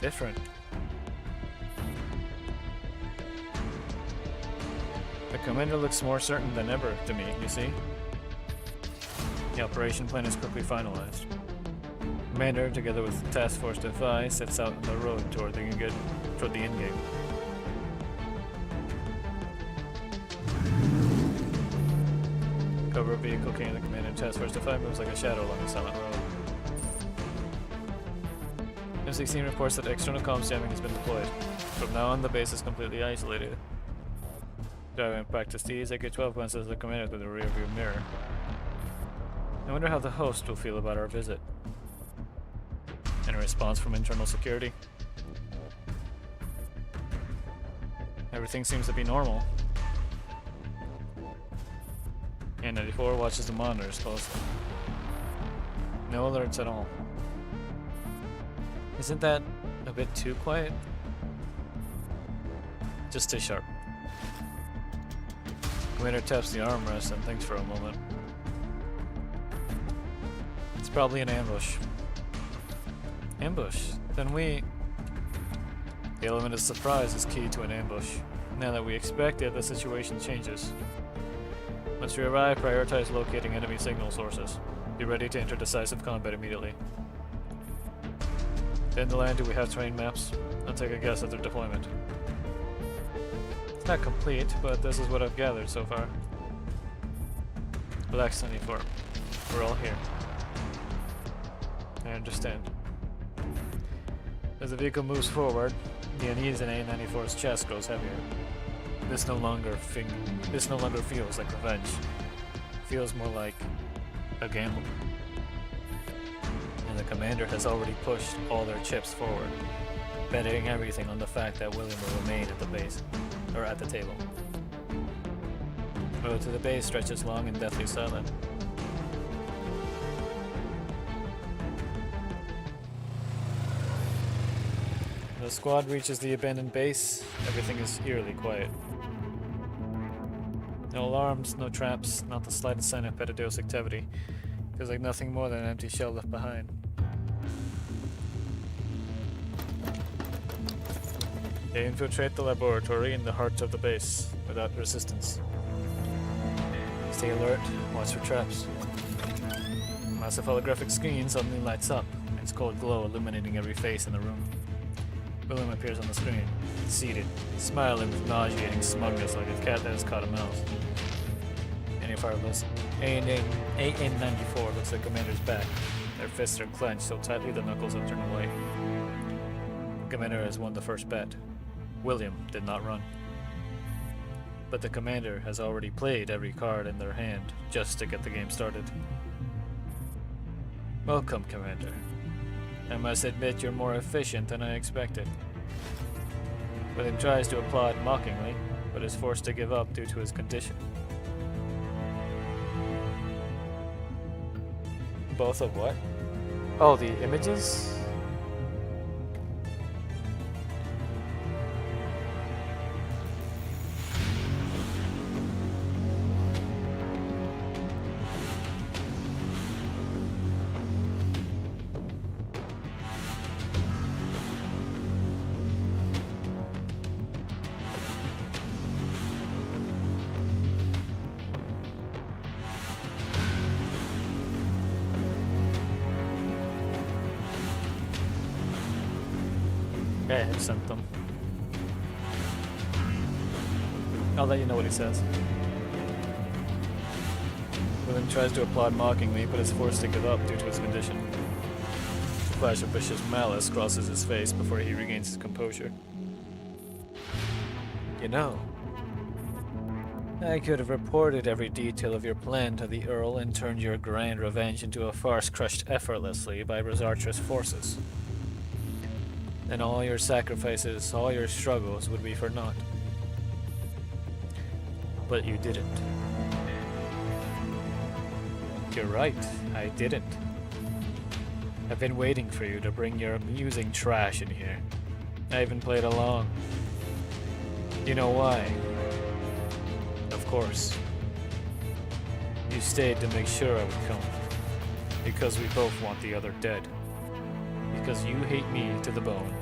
Different. The commander looks more certain than ever to me, you see? The operation plan is quickly finalized. Commander, together with Task Force Defy, sets out on the road toward the endgame. Cover vehicle carrying the commander and Task Force Defy moves like a shadow along the silent road. M16 reports that external comms jamming has been deployed. From now on, the base is completely isolated. Driving back to Steve's, AK-12 glances at the commander through the rearview mirror. I wonder how the host will feel about our visit. Any response from internal security? Everything seems to be normal. K94 watches the monitors closely. No alerts at all. Isn't that a bit too quiet? Just stay sharp. Commander taps the armrest and thinks for a moment. It's probably an ambush. Ambush? Then we... The element of surprise is key to an ambush. Now that we expect it, the situation changes. Once we arrive, prioritize locating enemy signal sources. Be ready to enter decisive combat immediately. In the land, do we have terrain maps? I'll take a guess at their deployment. It's not complete, but this is what I've gathered so far. Relax, 94. We're all here. I understand. As the vehicle moves forward, the unease in A94's chest grows heavier. This no longer feels like revenge. It feels more like a gamble. And the commander has already pushed all their chips forward, betting everything on the fact that William will remain at the base, or at the table. The road to the base stretches long and deathly silent. The squad reaches the abandoned base. Everything is eerily quiet. No alarms, no traps, not the slightest sign of Pettideus activity. Feels like nothing more than an empty shell left behind. They infiltrate the laboratory in the heart of the base, without resistance. Stay alert, watch for traps. A massive holographic screen suddenly lights up, its cold glow illuminating every face in the room. William appears on the screen, seated, smiling with nauseating smugness like a cat that has caught a mouse. AN-94 looks at Commander's back. Their fists are clenched so tightly the knuckles have turned away. The Commander has won the first bet. William did not run. But the Commander has already played every card in their hand just to get the game started. Welcome, Commander. I must admit you're more efficient than I expected. William tries to applaud mockingly, but is forced to give up due to his condition. Both of what? Oh, the images? I have sent them. I'll let you know what he says. William tries to applaud mockingly, but is forced to give up due to his condition. A flash of vicious malice crosses his face before he regains his composure. You know, I could have reported every detail of your plan to the Earl and turned your grand revenge into a farce crushed effortlessly by Rosartra's forces. Then all your sacrifices, all your struggles would be for naught. But you didn't. You're right, I didn't. I've been waiting for you to bring your amusing trash in here. I even played along. You know why? Of course. You stayed to make sure I would come. Because we both want the other dead. Because you hate me to the bone.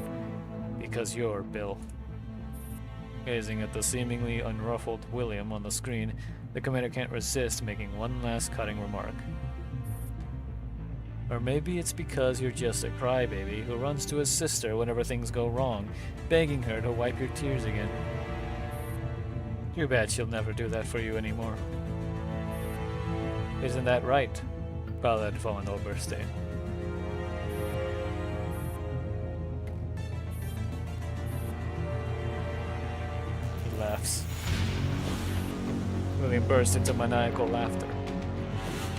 Because you're Bill. Gazing at the seemingly unruffled William on the screen, the commander can't resist making one last cutting remark. Or maybe it's because you're just a crybaby who runs to his sister whenever things go wrong, begging her to wipe your tears again. Too bad she'll never do that for you anymore. Isn't that right, Ballad von Oberstein? He laughs. William bursts into maniacal laughter.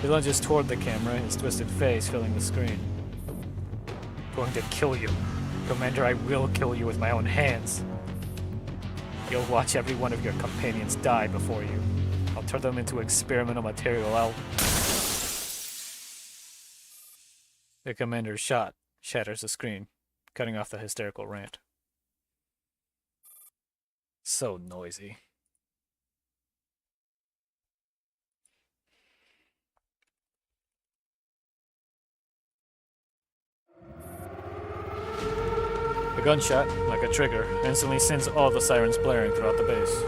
He lunges toward the camera, his twisted face filling the screen. Going to kill you. Commander, I will kill you with my own hands. You'll watch every one of your companions die before you. I'll turn them into experimental material. The commander's shot shatters the screen, cutting off the hysterical rant. So noisy. The gunshot, like a trigger, instantly sends all the sirens blaring throughout the base.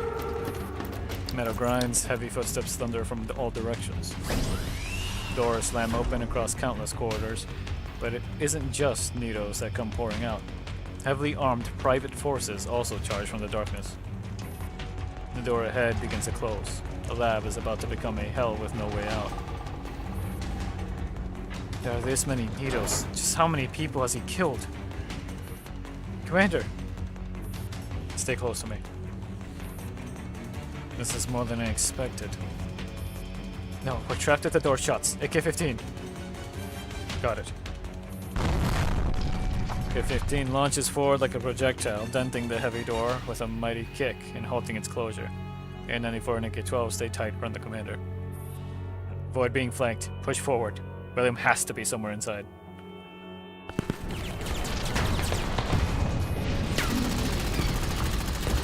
Metal grinds, heavy footsteps thunder from all directions. Doors slam open across countless corridors, but it isn't just Nidos that come pouring out. Heavily armed private forces also charge from the darkness. The door ahead begins to close. The lab is about to become a hell with no way out. There are this many Nidos. Just how many people has he killed? Commander! Stay close to me. This is more than I expected. No, we're trapped at the door shuts. AK-15. Got it. AK-15 launches forward like a projectile, denting the heavy door with a mighty kick and halting its closure. A-94 and AK-12 stay tight around the commander. Avoid being flanked. Push forward. William has to be somewhere inside.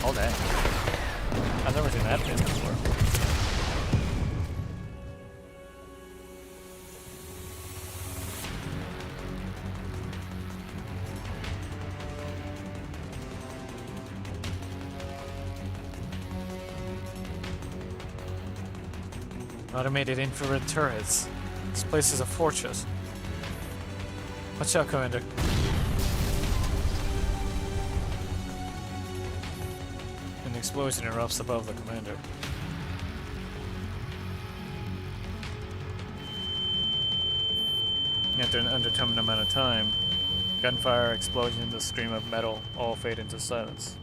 Oh dang. I've never seen that place before. Automated infrared turrets. This place is a fortress. Watch out, Commander. An explosion erupts above the commander. After an undetermined amount of time, gunfire, explosion, the scream of metal all fade into silence.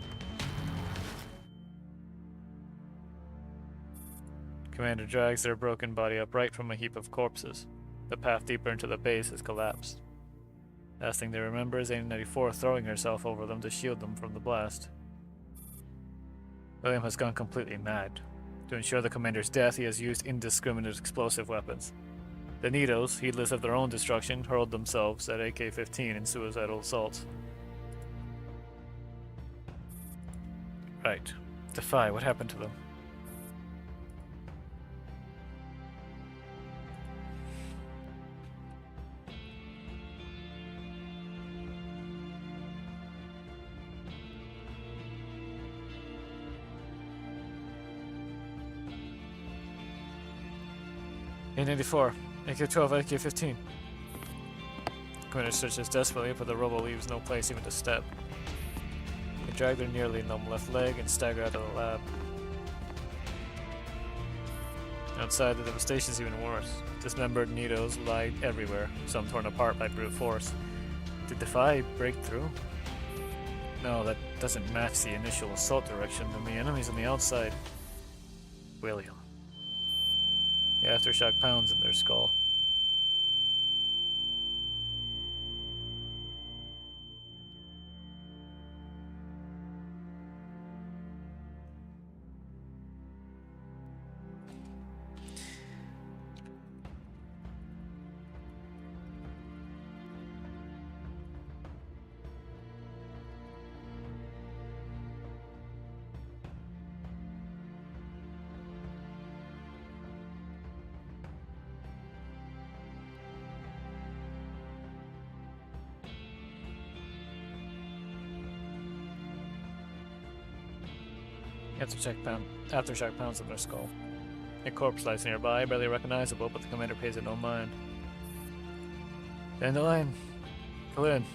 Commander drags their broken body upright from a heap of corpses. The path deeper into the base has collapsed. Last thing they remember is A-94 throwing herself over them to shield them from the blast. William has gone completely mad. To ensure the commander's death, he has used indiscriminate explosive weapons. The Nidos, heedless of their own destruction, hurled themselves at AK-15 in suicidal assaults. Right. Defy, what happened to them? A94, AK-12, AK-15. Commander searches desperately, but the rubble leaves no place even to step. They drag their nearly numb left leg and stagger out of the lab. Outside, the devastation is even worse. Dismembered Nidos lie everywhere, some torn apart by brute force. Did Defy break through? No, that doesn't match the initial assault direction, and the enemy's on the outside. William. The aftershock pounds in their skull. Aftershock pounds in their skull. A corpse lies nearby, barely recognizable, but the commander pays it no mind. Dandelion, Colin.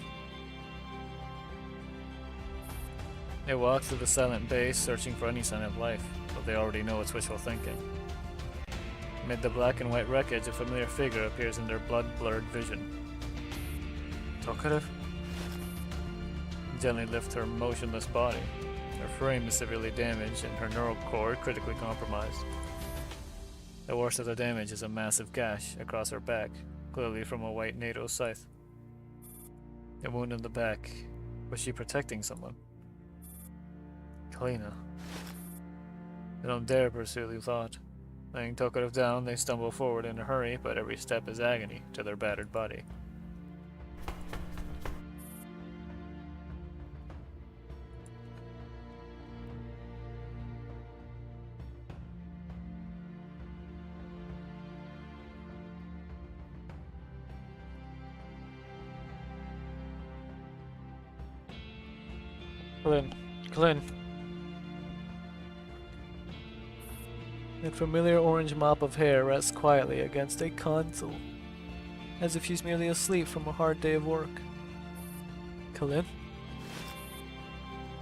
They walk through the silent base, searching for any sign of life, but they already know it's wishful thinking. Amid the black and white wreckage, a familiar figure appears in their blood-blurred vision. Talkative? Gently lift her motionless body. Her frame is severely damaged and her neural cord critically compromised. The worst of the damage is a massive gash across her back, clearly from a white NATO scythe. A wound in the back. Was she protecting someone? Kalina. They don't dare pursue the thought. Laying Talkative down, they stumble forward in a hurry, but every step is agony to their battered body. Clint. That familiar orange mop of hair rests quietly against a console, as if she's merely asleep from a hard day of work. Colin?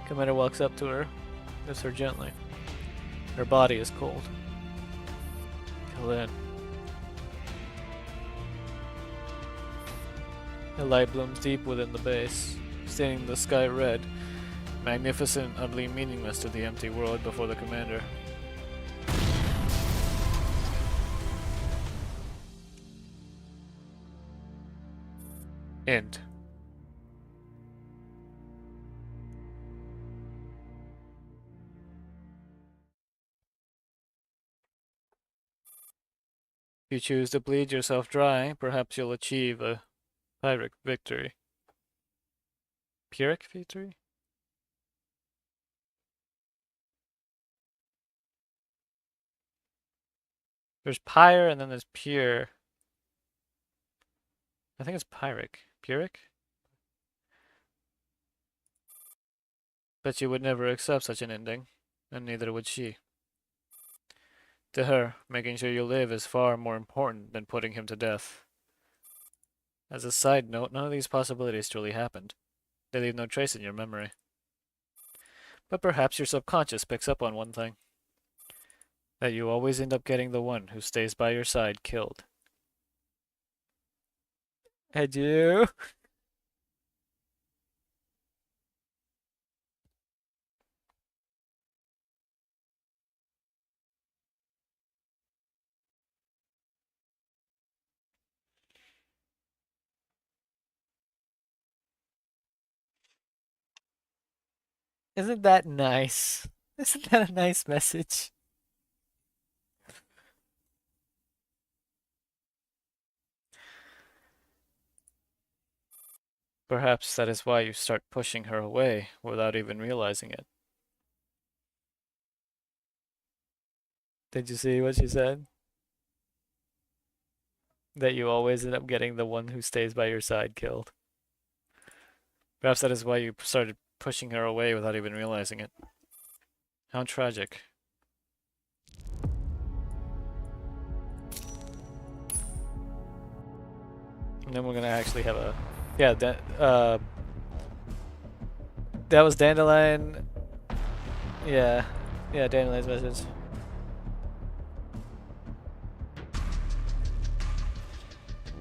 Commander walks up to her, lifts her gently. Her body is cold. Colin. A light blooms deep within the base, staining the sky red. Magnificent, utterly meaningless to the empty world before the commander. End. If you choose to bleed yourself dry, perhaps you'll achieve a Pyrrhic victory. Pyrrhic victory? There's pyre and then there's pure. I think it's Pyrrhic. Pyrrhic? But you would never accept such an ending, and neither would she. To her, making sure you live is far more important than putting him to death. As a side note, none of these possibilities truly happened. They leave no trace in your memory. But perhaps your subconscious picks up on one thing. That you always end up getting the one who stays by your side killed. Adieu. Isn't that nice? Isn't that a nice message? Perhaps that is why you start pushing her away without even realizing it. Did you see what she said? That you always end up getting the one who stays by your side killed. Perhaps that is why you started pushing her away without even realizing it. How tragic. And then we're gonna actually have a... Yeah, that was Dandelion. Yeah. Yeah, Dandelion's message.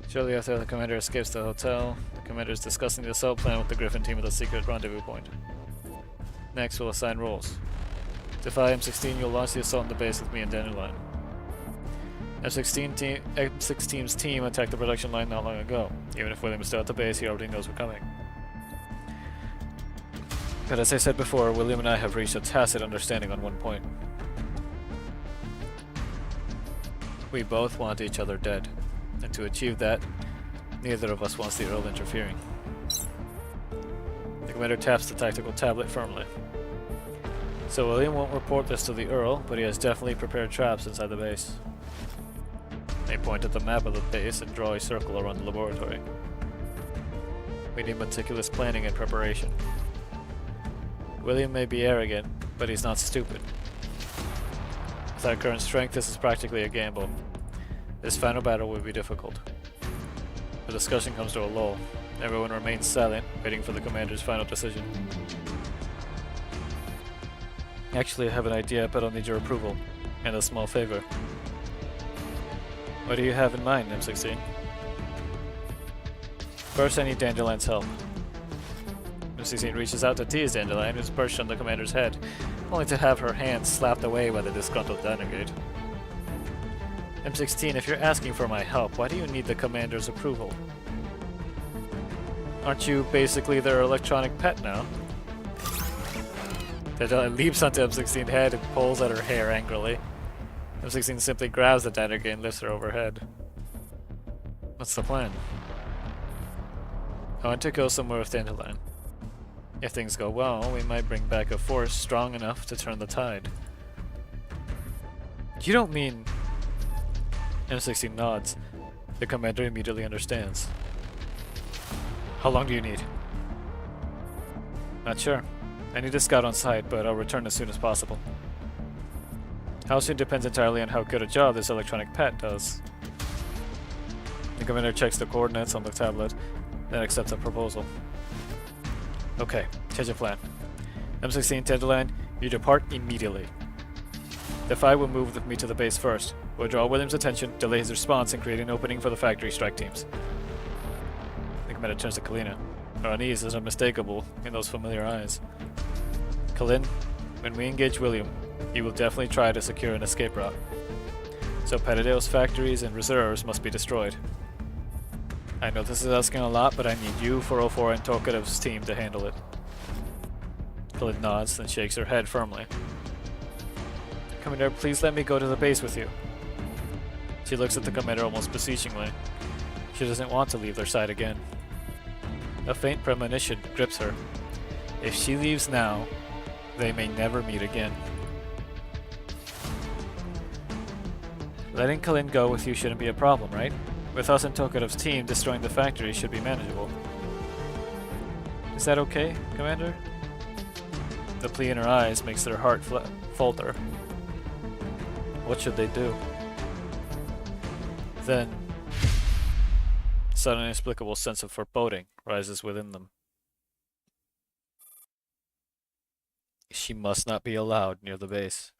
Shortly after the commander escapes the hotel, the commander is discussing the assault plan with the Griffin team at the secret rendezvous point. Next, we'll assign roles. Defy M16, you'll launch the assault on the base with me and Dandelion. M6 team's team attacked the production line not long ago. Even if William is still at the base, he already knows we're coming. But as I said before, William and I have reached a tacit understanding on one point. We both want each other dead, and to achieve that, neither of us wants the Earl interfering. The commander taps the tactical tablet firmly. So William won't report this to the Earl, but he has definitely prepared traps inside the base. They point at the map of the base and draw a circle around the laboratory. We need meticulous planning and preparation. William may be arrogant, but he's not stupid. With our current strength, this is practically a gamble. This final battle will be difficult. The discussion comes to a lull. Everyone remains silent, waiting for the commander's final decision. Actually, I have an idea, but I'll need your approval. And a small favor. What do you have in mind, M16? First, I need Dandelion's help. M16 reaches out to tease Dandelion, who's perched on the commander's head, only to have her hand slapped away by the disgruntled renegade. M16, if you're asking for my help, why do you need the commander's approval? Aren't you basically their electronic pet now? Dandelion leaps onto M16's head and pulls at her hair angrily. M16 simply grabs the dagger and lifts her overhead. What's the plan? I want to go somewhere with Dandelion. If things go well, we might bring back a force strong enough to turn the tide. You don't mean... M16 nods. The commander immediately understands. How long do you need? Not sure. I need a scout on site, but I'll return as soon as possible. How soon depends entirely on how good a job this electronic pet does. The commander checks the coordinates on the tablet, then accepts a proposal. Okay, change of plan. M16 Dandelion, you depart immediately. Defy will move with me to the base first. We'll draw William's attention, delay his response, and create an opening for the factory strike teams. The commander turns to Kalina. Her unease is unmistakable in those familiar eyes. Kalin, when we engage William, he will definitely try to secure an escape route. So Pettideo's factories and reserves must be destroyed. I know this is asking a lot, but I need you, 404, and Tokadev's team to handle it. Kalin nods, then shakes her head firmly. Commander, please let me go to the base with you. She looks at the commander almost beseechingly. She doesn't want to leave their side again. A faint premonition grips her. If she leaves now, they may never meet again. Letting Kalin go with you shouldn't be a problem, right? With us and Tokadev's team, destroying the factory should be manageable. Is that okay, Commander? The plea in her eyes makes their heart falter. What should they do? Then, a sudden inexplicable sense of foreboding rises within them. She must not be allowed near the base.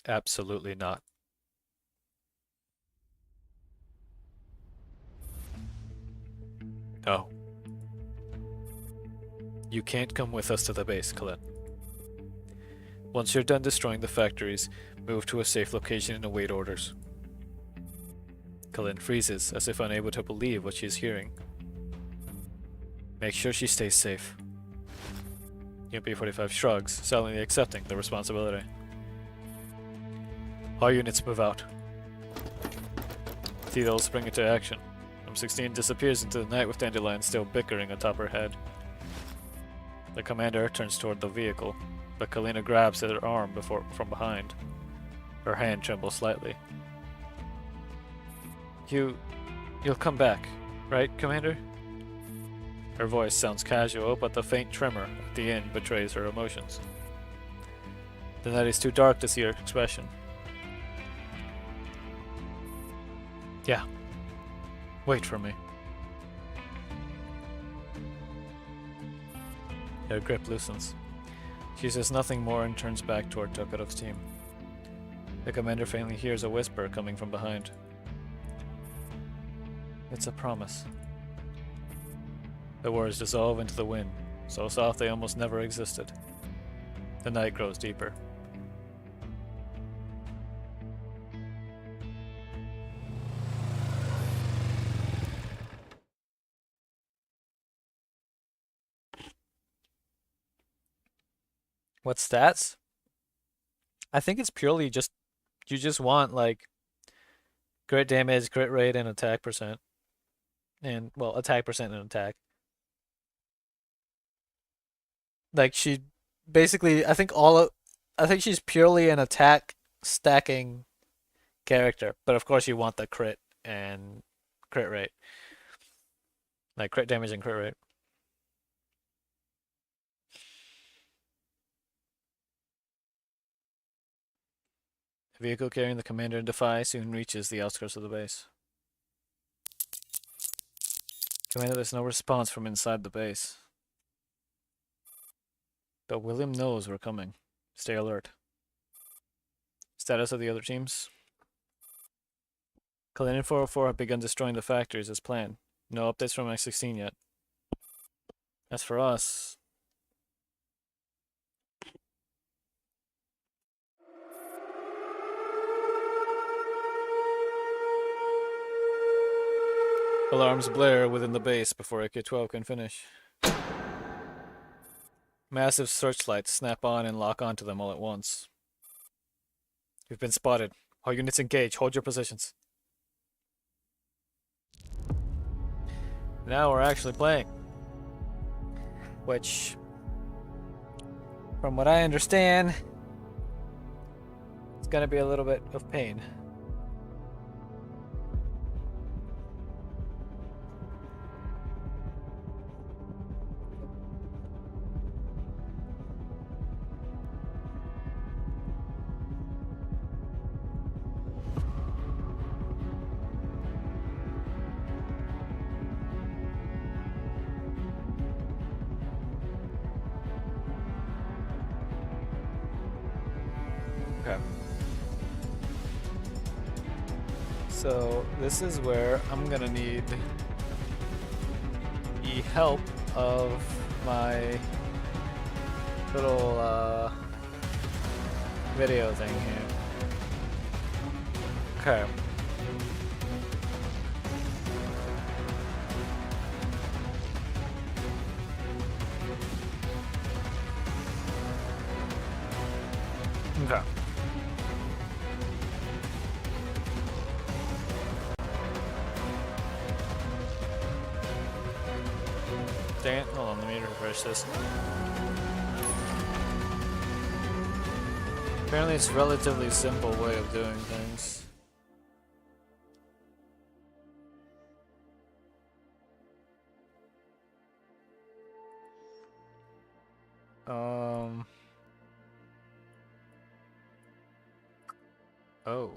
Absolutely not. No. You can't come with us to the base, Kalin. Once you're done destroying the factories, move to a safe location and await orders. Kalin freezes, as if unable to believe what she is hearing. Make sure she stays safe. UMP-45 shrugs, silently accepting the responsibility. All units move out. Tito will spring into action. M16 disappears into the night with Dandelion still bickering atop her head. The commander turns toward the vehicle, but Kalina grabs at her arm from behind. Her hand trembles slightly. You'll come back, right, Commander? Her voice sounds casual, but the faint tremor at the end betrays her emotions. The night is too dark to see her expression. Yeah. Wait for me. Her grip loosens. She says nothing more and turns back toward Tokarov's team. The commander faintly hears a whisper coming from behind. It's a promise. The words dissolve into the wind, so soft they almost never existed. The night grows deeper. What stats? I think it's purely just, you just want like crit damage, crit rate, and attack percent. And, well, attack percent and attack. Like, she basically, I think she's purely an attack stacking character. But of course you want the crit and crit rate. Like, crit damage and crit rate. The vehicle carrying the commander and Defy soon reaches the outskirts of the base. Commander, there's no response from inside the base. But William knows we're coming. Stay alert. Status of the other teams? Kalinin 404 have begun destroying the factories as planned. No updates from X16 yet. As for us... Alarms blare within the base before AK-12 can finish. Massive searchlights snap on and lock onto them all at once. You've been spotted. All units engage. Hold your positions. Now we're actually playing. Which, from what I understand, it's gonna be a little bit of pain. Okay. So this is where I'm gonna need the help of my little video thing here. Okay. Okay. Dang it, hold on, let me refresh this. Apparently it's a relatively simple way of doing things. Oh.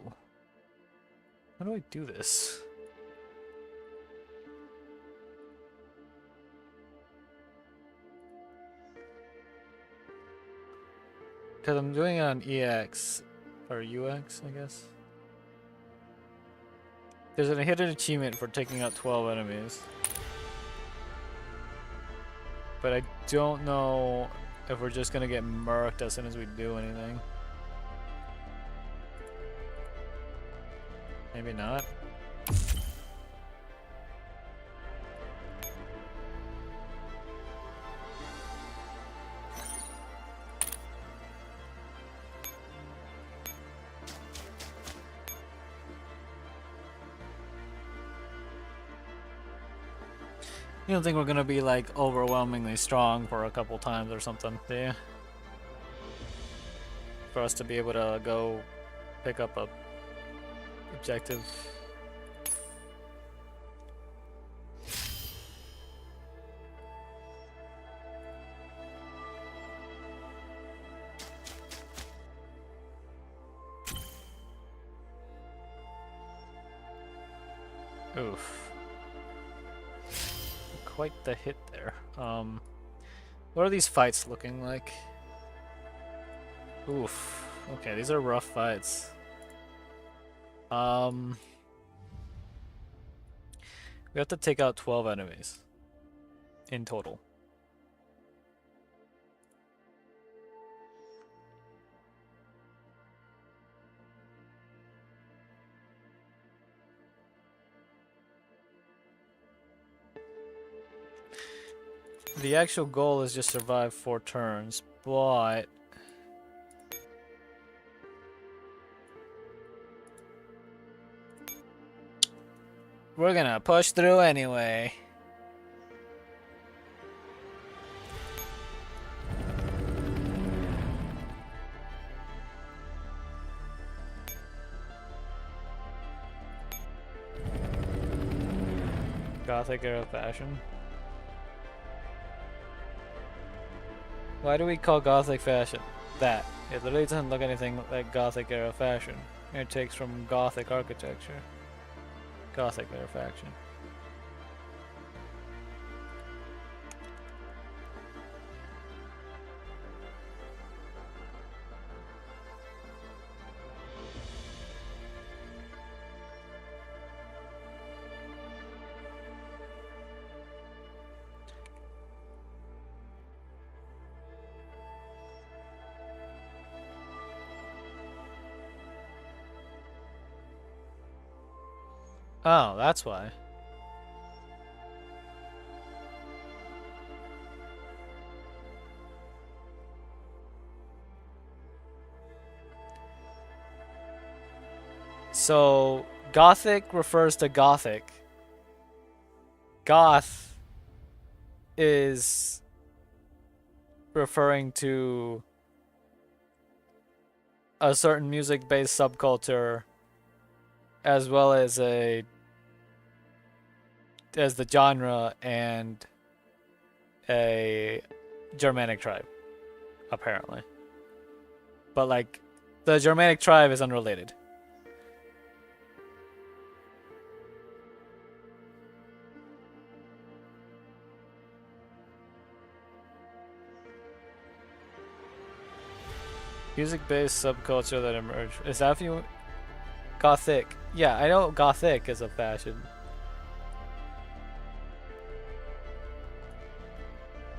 How do I do this? Because I'm doing it on EX, or UX, I guess. There's a hidden achievement for taking out 12 enemies. But I don't know if we're just gonna get murked as soon as we do anything. Maybe not. You don't think we're gonna be like overwhelmingly strong for a couple times or something, do you? For us to be able to go pick up a objective. Oof. Quite the hit there. What are these fights looking like? Oof. Okay, these are rough fights. We have to take out 12 enemies in total. The actual goal is just survive 4 turns, but we're gonna push through anyway. Gothic era fashion. Why do we call Gothic fashion that? It literally doesn't look anything like Gothic era fashion. It takes from Gothic architecture. Gothic era fashion. Oh, that's why. So, Gothic refers to Gothic. Goth is referring to a certain music-based subculture as well as the genre and a Germanic tribe, apparently. But like, the Germanic tribe is unrelated. Music-based subculture that emerged. Is that if you... Gothic. Yeah, I know Gothic is a fashion.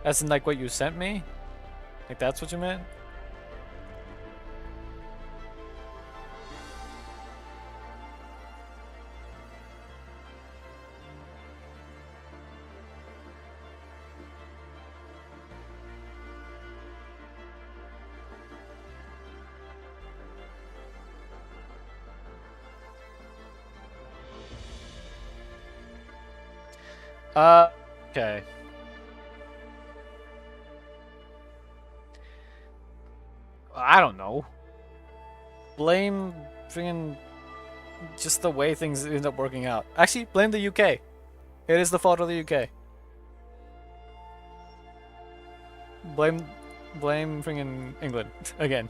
As in like what you sent me? Like that's what you meant? Okay. I don't know. Blame freaking just the way things end up working out. Actually, blame the UK. It is the fault of the UK. Blame freaking England again.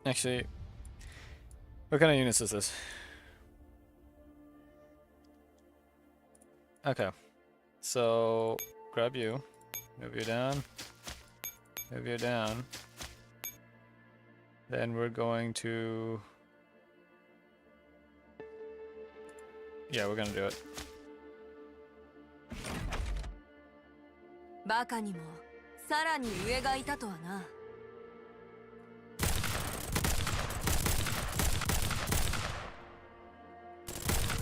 Actually, what kind of units is this? Okay, so grab you, move you down, move you down. Then we're going to... Yeah, we're gonna do it. バカにもさらに上がいたとはな。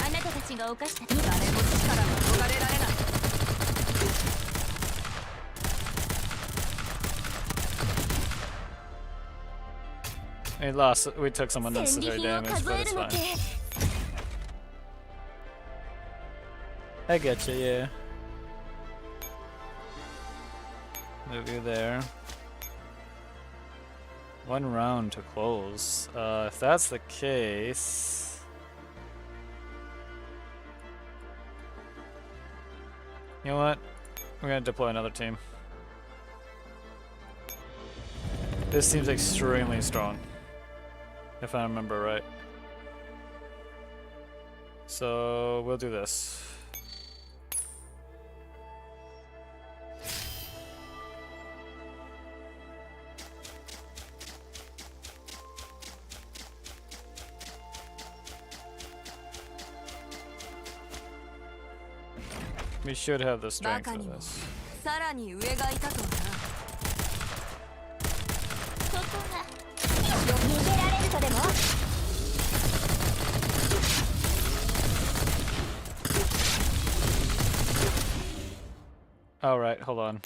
あなたたちが犯した誰も力が逃れられない。We took some unnecessary damage, but it's fine. I get you, yeah. Move you there. 1 round to close. If that's the case... You know what? We're gonna deploy another team. This team's extremely strong, if I remember right. So we'll do this. We should have the strength for this. Alright, hold on.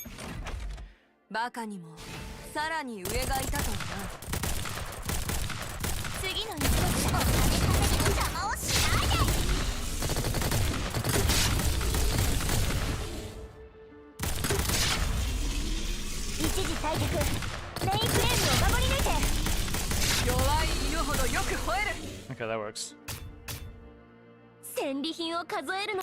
Okay, that works. 戦利品を数えるの。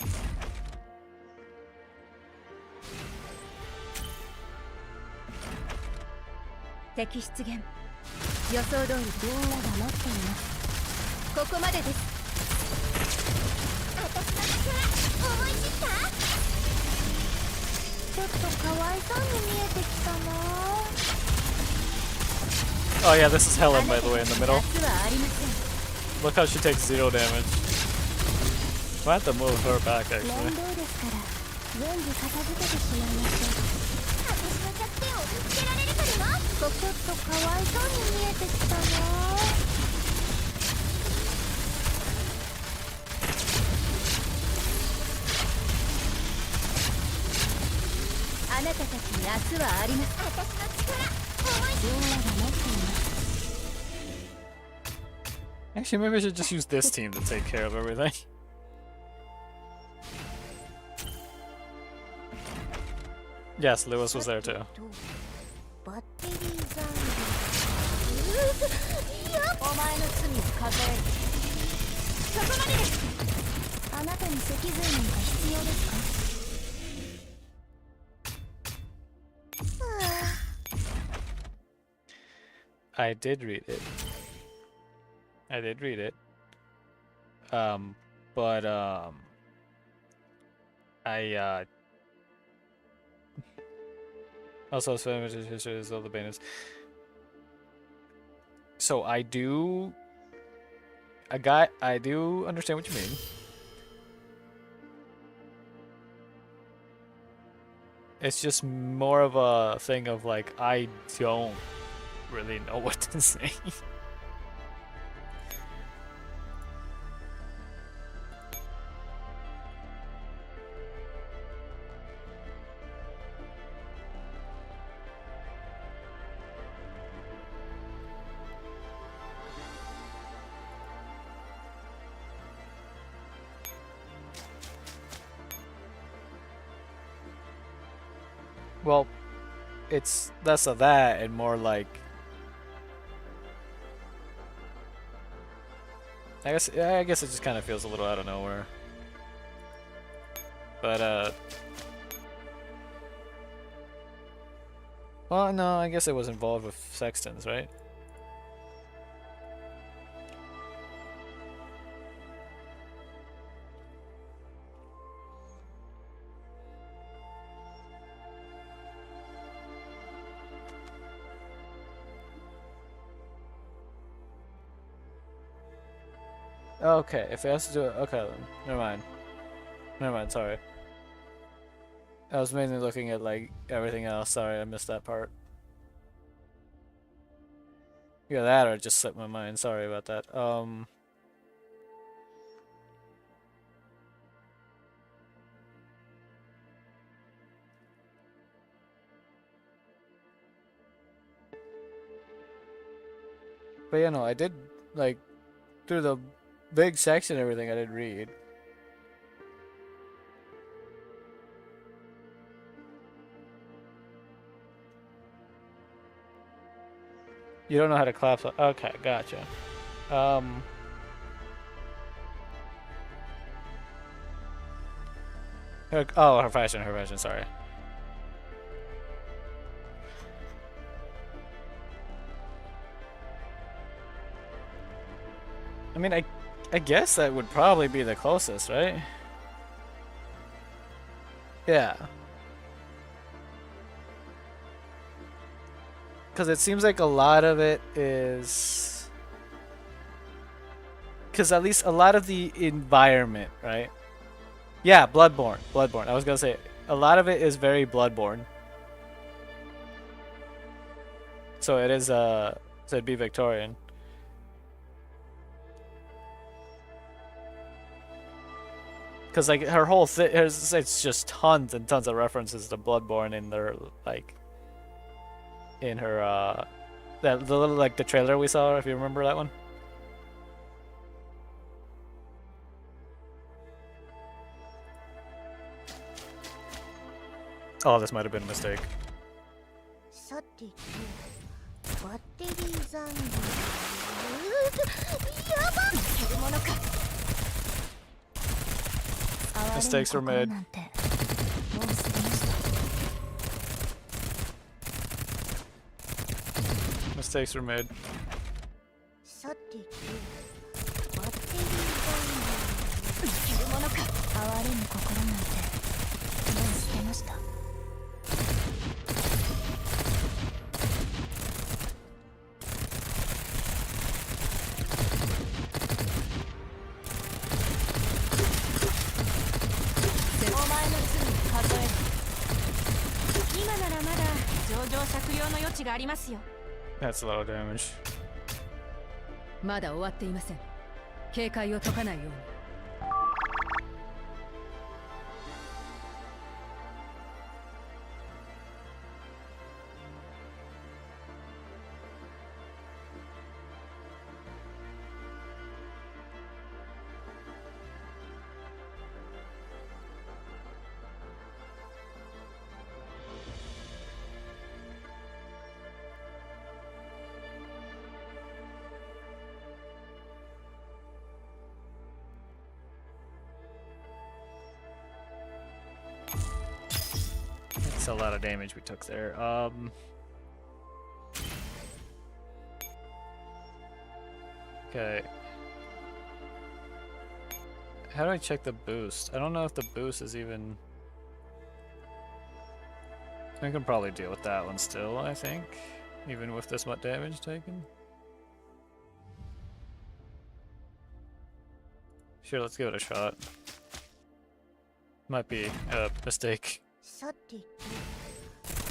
敵出現。予想通りみんなが待っています。ここまでです。私の力思い切った？ちょっとかわいそうに見えてきたな。Oh yeah, this is Helen, by the way, in the middle. Look how she takes 0 damage. I have to move her back, actually. Actually, maybe I should just use this team to take care of everything. Yes, Lewis was there too. I did read it. I did read it. I also history is all the banners. So I do understand what you mean. It's just more of a thing of like I don't really know what to say. Well, it's less of that and more like I guess it just kind of feels a little out of nowhere. But well, no, I guess it was involved with sextons, right? Okay, if it has to do it, okay then. Never mind. Never mind, sorry. I was mainly looking at like everything else. Sorry, I missed that part. Yeah, that or it just slipped my mind. Sorry about that. But you know, I did, like, through the big section and everything, I did read. You don't know how to collapse. Okay, gotcha. Her fashion, sorry. I mean, I guess that would probably be the closest, right? Yeah. Because it seems like a lot of it is... Because at least a lot of the environment, right? Yeah, Bloodborne. I was gonna say, a lot of it is very Bloodborne. So it is, so it'd be Victorian. Because, like, her whole thing, it's just tons and tons of references to Bloodborne in their, like... In her, the little, like, the trailer we saw, if you remember that one. Oh, this might have been a mistake. Mistakes were made. Mistakes were made. That's a lot of damage. まだ終わっていません。警戒を解かないように。That's a lot of damage we took there. Okay. How do I check the boost? I don't know if the boost is even... I can probably deal with that one still, I think. Even with this much damage taken. Sure, let's give it a shot. Might be a mistake. さてと、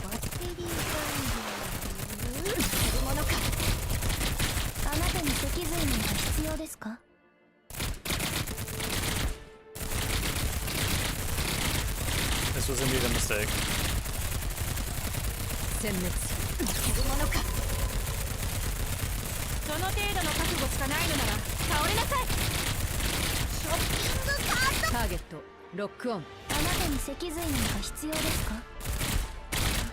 バッテリー残量。するものか。あなたに脊髄人が必要ですか? This was indeed a mistake. 殲滅するものか。その程度の覚悟しかないのなら倒れなさい。ショッピングカート。ターゲットロックオン。あなたに脊髄人が必要ですか?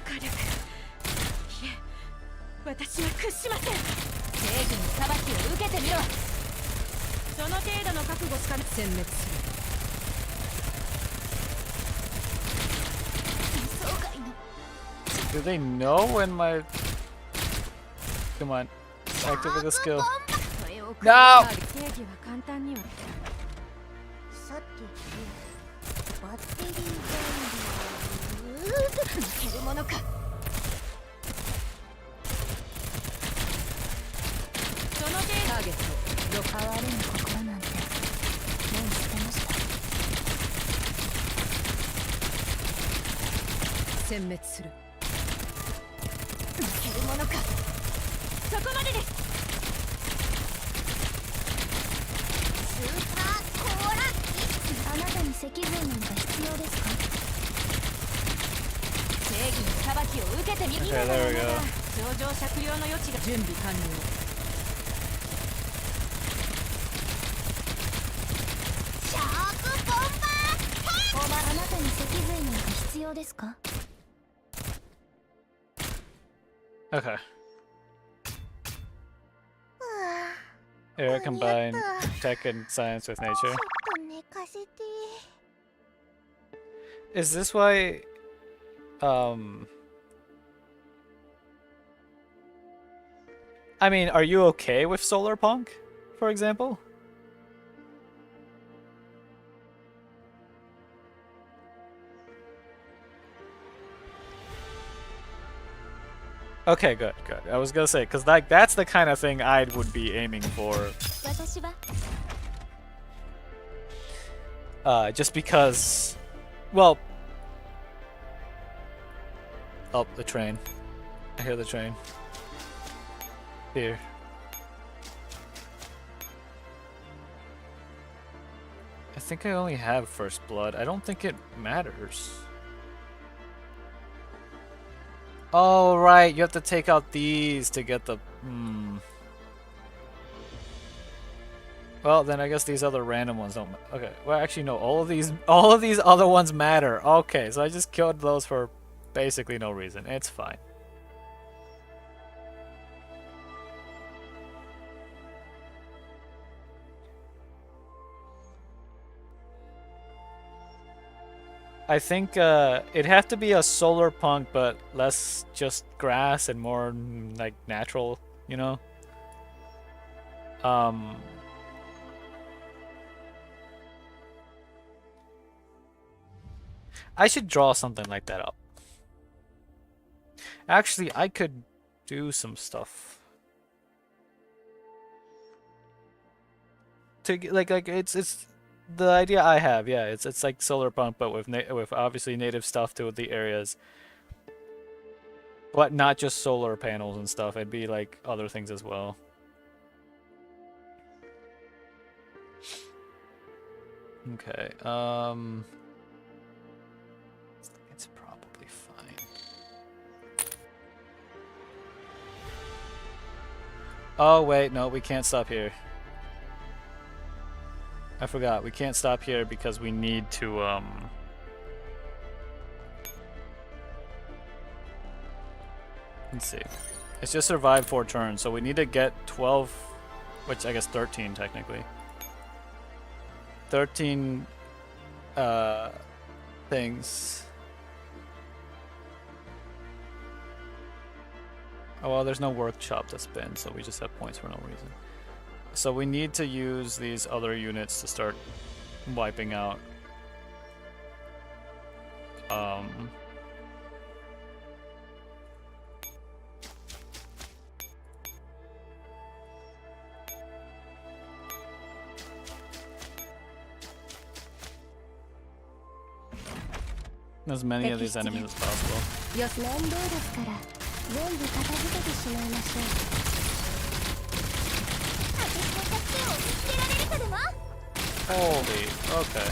火力。いえ、私は屈しません。正義の裁きを受けてみろ。その程度の覚悟しか殲滅する。予想外の。Do they know when my... Come on. Activate the skill. No! 正義は簡単には。さてと、バッテリー残量。抜けるものか。その程度。ターゲット。哀れむ心なんて。もう捨てました。殲滅する。抜けるものか。そこまでです。スーパーコーラ。あなたに脊髄人が必要ですか? 正義の裁きを受けてみる。今ならまだ情状酌量の余地が準備完了。要ですか? Okay. Here, combine tech and science with nature. Is this why, I mean, are you okay with solar punk, for example? Okay, good, good. I was gonna say, because like that's the kind of thing I would be aiming for. Just because, well, oh, the train. I hear the train. Here. I think I only have first blood. I don't think it matters. Oh, right. You have to take out these to get the... Well, then I guess these other random ones don't... Okay. Well, actually, no. All of these other ones matter. Okay, so I just killed those for basically no reason. It's fine. I think it'd have to be a solar punk, but less just grass and more like natural, you know? I should draw something like that up. Actually, I could do some stuff. To like it's the idea I have, yeah. It's like solar punk, but with obviously native stuff to the areas, but not just solar panels and stuff. It'd be like other things as well. Okay. It's probably fine. Oh wait, no, we can't stop here. I forgot, we can't stop here because we need to, let's see. It's just survived 4 turns, so we need to get 12, which I guess 13 technically. 13, things. Oh, well, there's no workshop to spend, so we just have points for no reason. So we need to use these other units to start wiping out. As many of these enemies as possible. Holy, okay.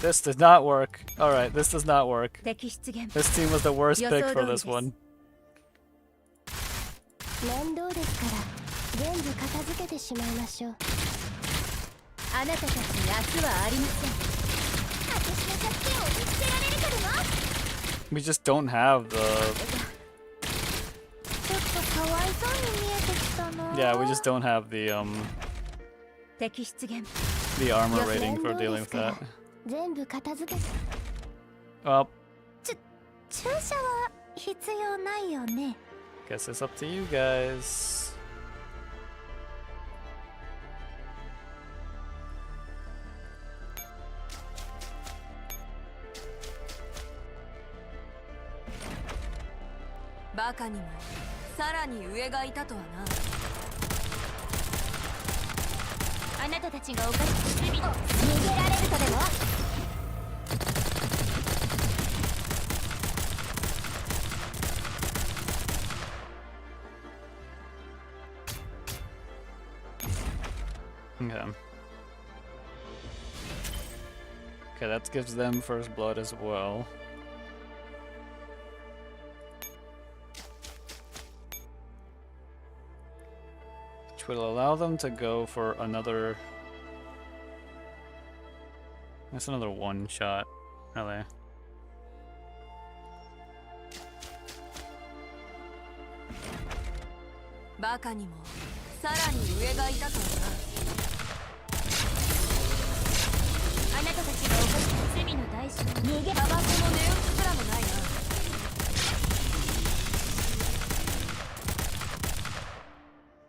This did not work. Alright, this does not work. This team was the worst pick for this one. We just don't have the... Yeah, we just don't have the armor rating for dealing with that. Well, guess it's up to you guys. Okay. Okay, that gives them first blood as well. Which will allow them to go for another That's another one shot, really.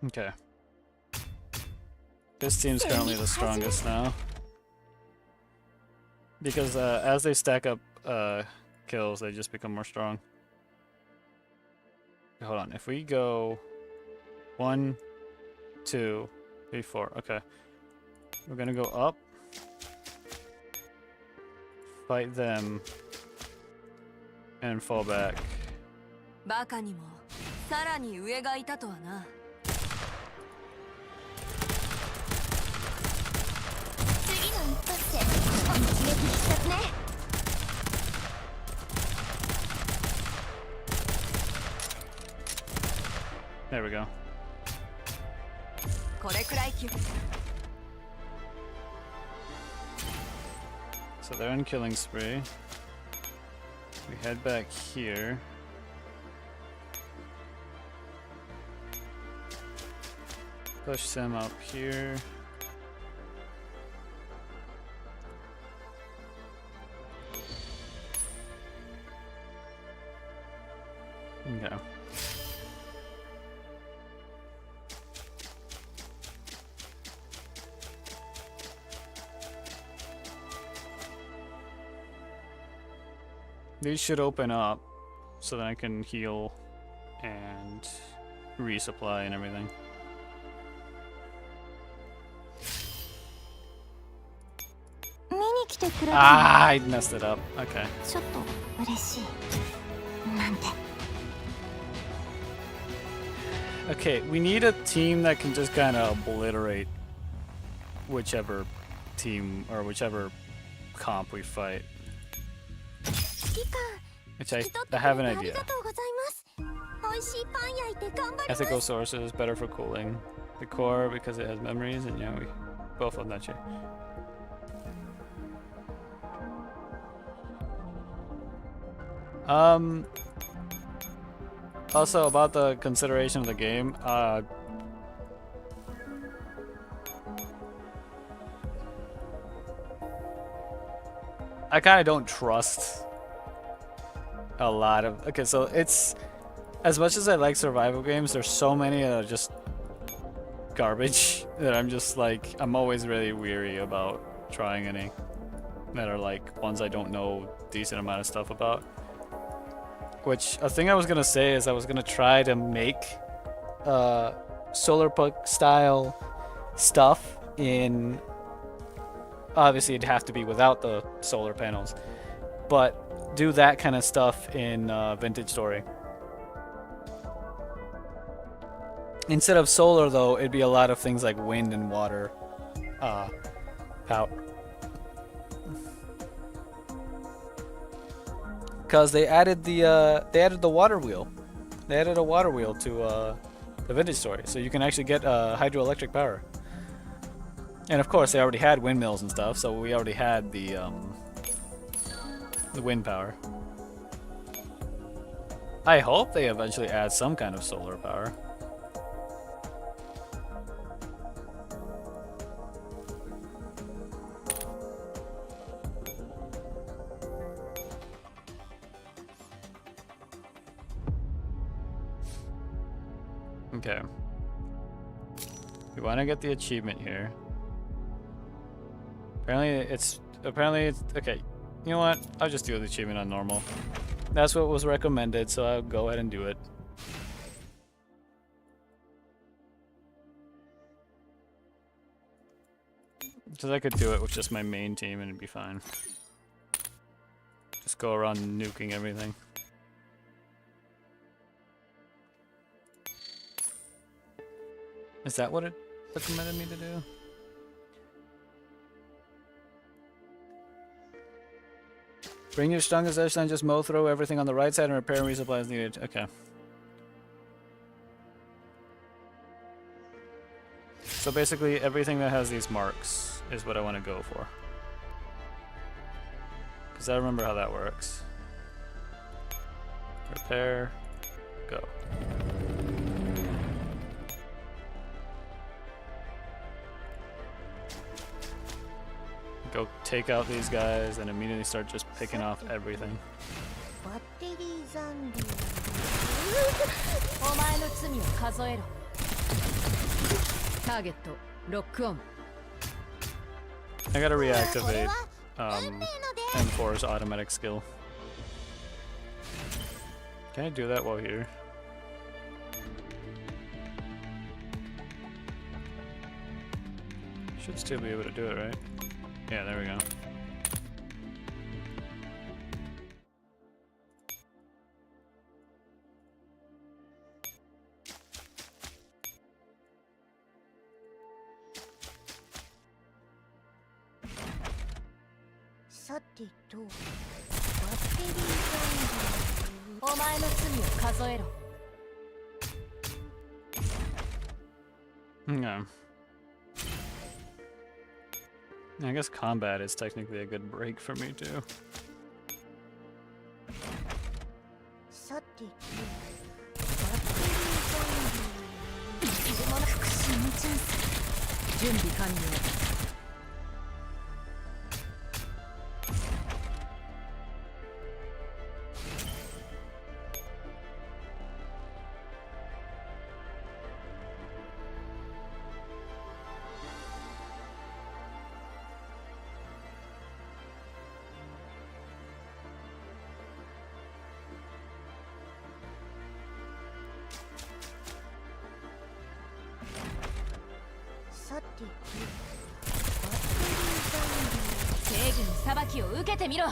Okay. This team's currently the strongest now. Because as they stack up kills, they just become more strong. Hold on, if we go 1, 2, 3, 4, okay. We're gonna go up, fight them, and fall back. There we go. So they're in killing spree. We head back here. Push them up here. Okay. These should open up so that I can heal and resupply and everything. Ah, I messed it up. Okay. Okay, we need a team that can just kind of obliterate whichever team or whichever comp we fight. Which I have an idea. Ethical sources is better for cooling. The core because it has memories, and yeah, we both love that shit. Also about the consideration of the game, I kind of don't trust a lot of... Okay, so it's... As much as I like survival games, there's so many that are just garbage that I'm just like... I'm always really weary about trying any that are like ones I don't know decent amount of stuff about. Which, a thing I was gonna say is I was gonna try to make solar puck style stuff in... Obviously it'd have to be without the solar panels, but do that kind of stuff in Vintage Story. Instead of solar though, it'd be a lot of things like wind and water power. Because they added the water wheel. They added a water wheel to the Vintage Story, so you can actually get hydroelectric power. And of course, they already had windmills and stuff, so we already had the wind power. I hope they eventually add some kind of solar power. Okay. We want to get the achievement here. Apparently it's okay. You know what? I'll just do the achievement on normal. That's what was recommended, so I'll go ahead and do it. Because I could do it with just my main team and it'd be fine. Just go around nuking everything. Is that what it recommended me to do? Bring your strongest edge and just mow throw everything on the right side and repair and resupply as needed. Okay. So basically everything that has these marks is what I want to go for. because I remember how that works. Repair, go. Go take out these guys and immediately start just picking off everything. バッテリー残留。お前の罪を数えろ。ターゲットロックオン。 I gotta reactivate M4's automatic skill. Can I do that while here? Should still be able to do it, right? Yeah, there we go. Yeah. I guess combat is technically a good break for me too. さてとバッテリー残留。復讐のチャンス。準備完了。 さてとバッテリー残留。正義の裁きを受けてみろ。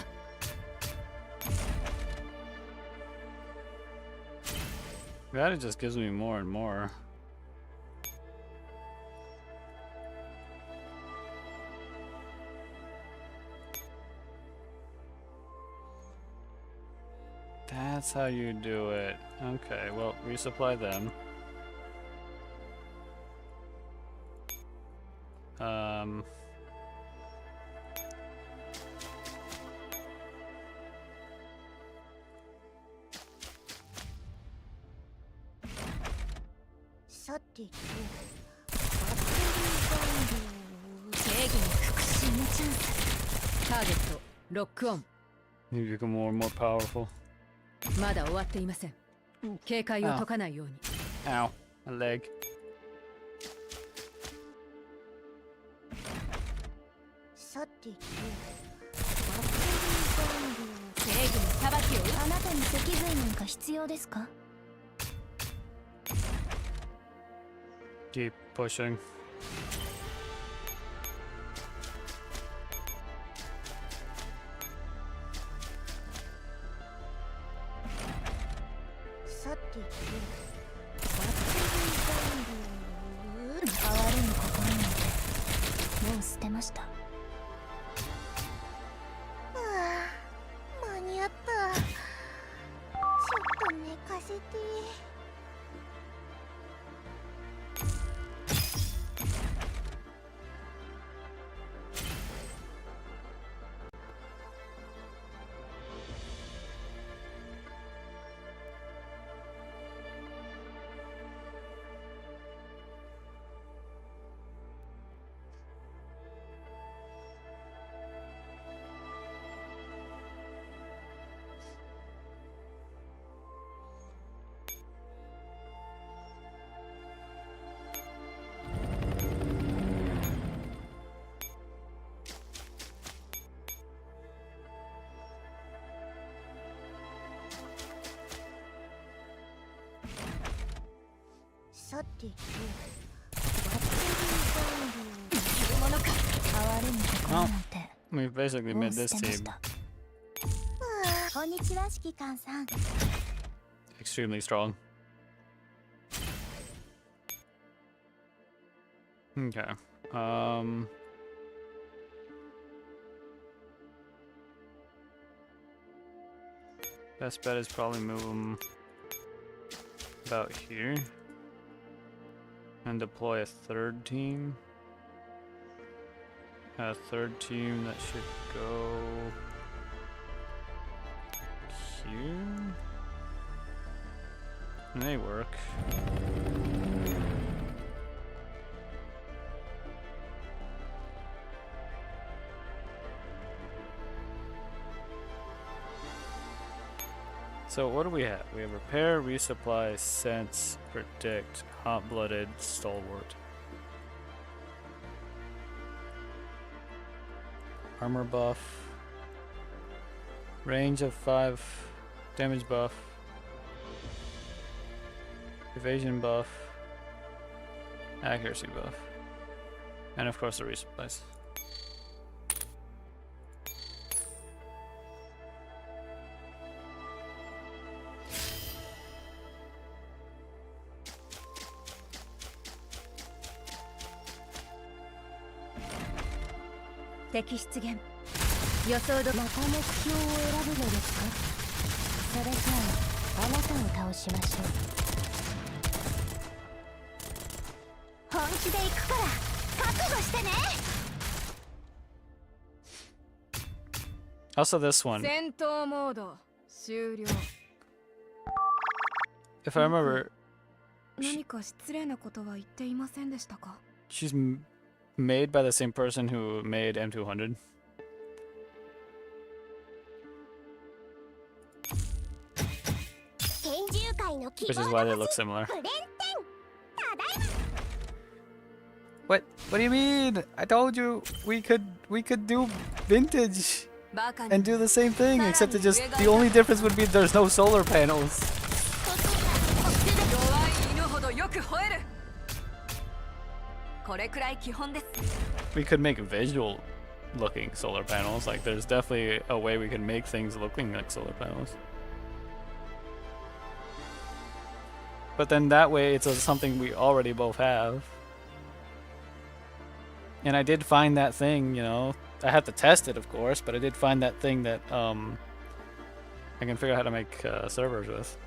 That it just gives me more and more. That's how you do it. Okay, well, resupply them. You become more and more powerful. まだ終わっていません。警戒を解かないように。Ow, my leg. さてとバッテリー残留。正義の裁きを。あなたに脊髄なんか必要ですか？ Keep pushing. Well, we've basically made this team extremely strong. Okay. Best bet is probably move them about here and deploy a third team. A third team that should go here. They work. So what do we have? We have repair, resupply, sense, predict, hot-blooded, stalwart. Armor buff. Range of 5. Damage buff. Evasion buff. Accuracy buff. And of course the resupplies.敵出現。予想どまた目標を選ぶのですか？それじゃあ、あなたを倒しましょう。本気で行くから覚悟してね。 Also this one. 戦闘モード終了。 If I remember, 何か失礼なことは言っていませんでしたか？ she's made by the same person who made M200. Which is why they look similar. What? What do you mean? I told you we could do vintage and do the same thing, except it just the only difference would be there's no solar panels. We could make visual looking solar panels. Like there's definitely a way we can make things looking like solar panels. But then that way it's something we already both have. And I did find that thing, you know. I had to test it, of course, but I did find that thing that I can figure out how to make servers with.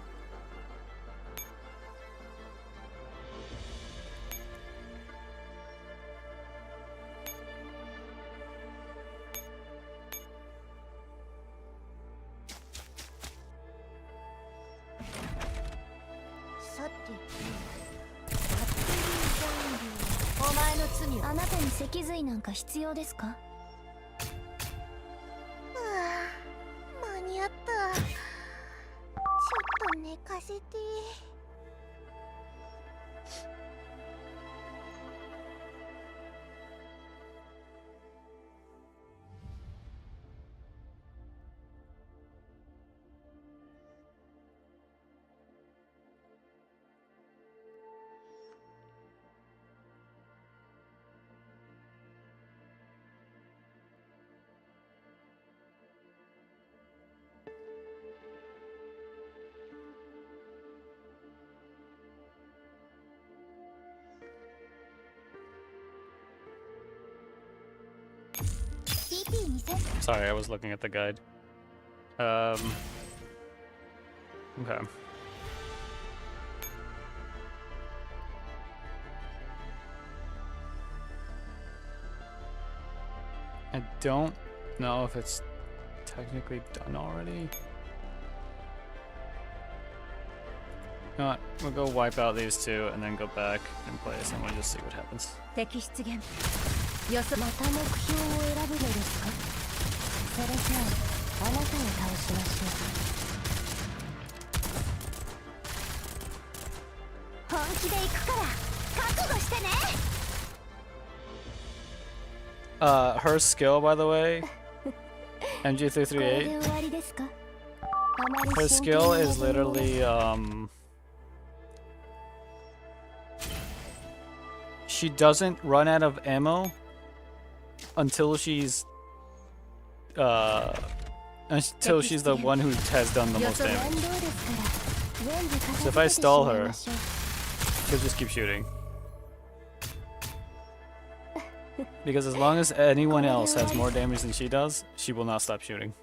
Sorry, I was looking at the guide. Okay. I don't know if it's technically done already. You know what? We'll go wipe out these two and then go back in place and we'll just see what happens. 敵出現。よそまた目標を選ぶのですか？それじゃあ、あなたを倒しましょう。本気で行くから覚悟してね。Her skill, by the way, MG338. Her skill is literally she doesn't run out of ammo until she's the one who has done the most damage. So if I stall her, she'll just keep shooting. Because as long as anyone else has more damage than she does, she will not stop shooting.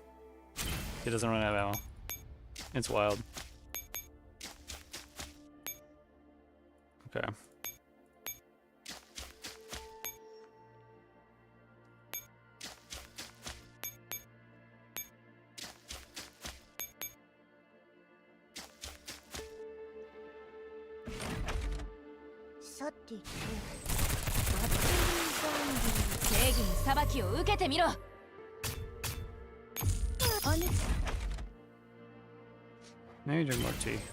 She doesn't run out of ammo. It's wild. Okay. さてとバッテリーザンディ正義の裁きを受けてみろ。あね Now you drink more tea.「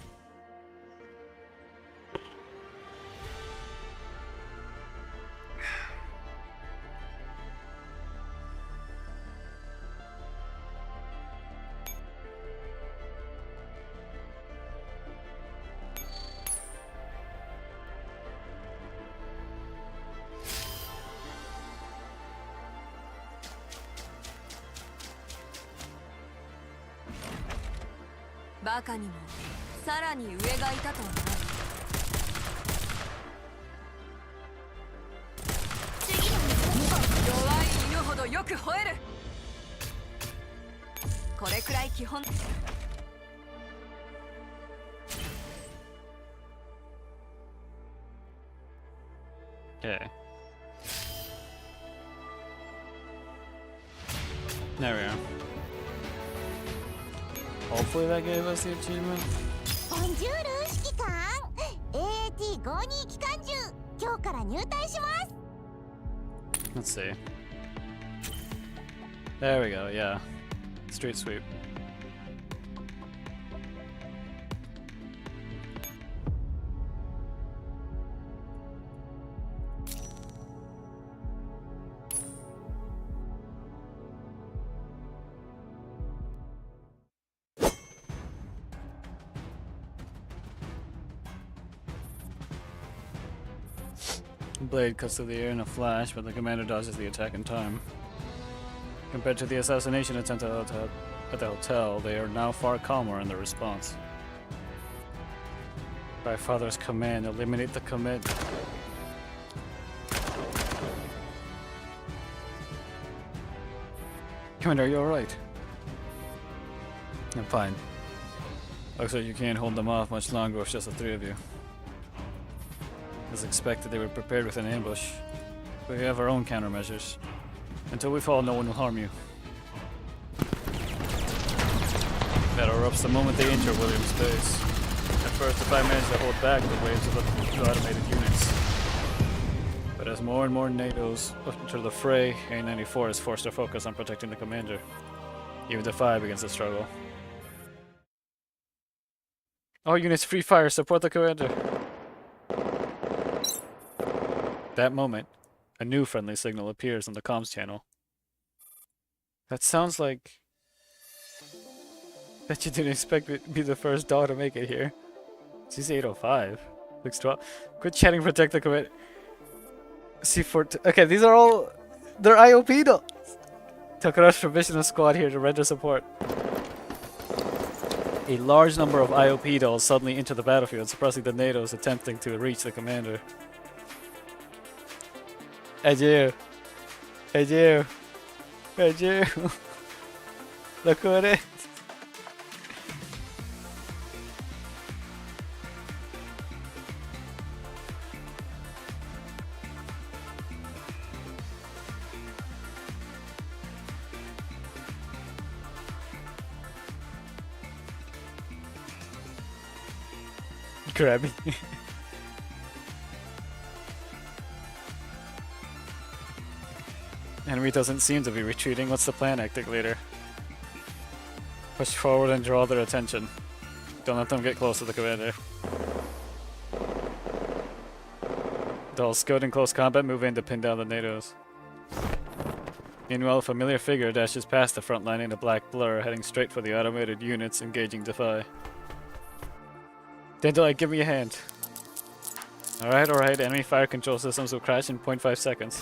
バカにもさらに上がいたとはな。次の弱い犬ほどよく吠える。これくらい基本。Okay. There we are. Hopefully that gave us the achievement. ボンジュール指揮官 AAT52 機関銃今日から入隊します。 Let's see. There we go, yeah. Street sweep. Blade cuts through the air in a flash, but the commander dodges the attack in time. Compared to the assassination attempt at the hotel, they are now far calmer in their response. By Father's command, eliminate the commit. Commander, are you alright? I'm fine. Looks like you can't hold them off much longer with just the three of you. As expected, they were prepared with an ambush. But we have our own countermeasures. Until we fall, no one will harm you. Battle erupts the moment they enter William's base. At first, the five managed to hold back the waves of the automated units. But as more and more NATOs enter the fray, A-94 is forced to focus on protecting the commander. Even the 5 begins the struggle. All units free fire, support the commander! That moment, a new friendly signal appears on the comms channel. That sounds like... Bet you didn't expect me to be the first dog to make it here. She's 805. Looks 12. Quit chatting, protect the commit. C4... Okay, these are all... They're IOP dolls! Takara's provisional squad here to render support. A large number of IOP dolls suddenly enter the battlefield, suppressing the NATOs attempting to reach the commander. Adieu. Adieu. Adieu. Look at it. Grab me. Enemy doesn't seem to be retreating. What's the plan, Actic Leader? Push forward and draw their attention. Don't let them get close to the commander. Dolls skilled in close combat move in to pin down the NATOs. Meanwhile, a familiar figure dashes past the front line in a black blur, heading straight for the automated units engaging Defy. Dandelion, give me a hand. Alright, enemy fire control systems will crash in 0.5 seconds.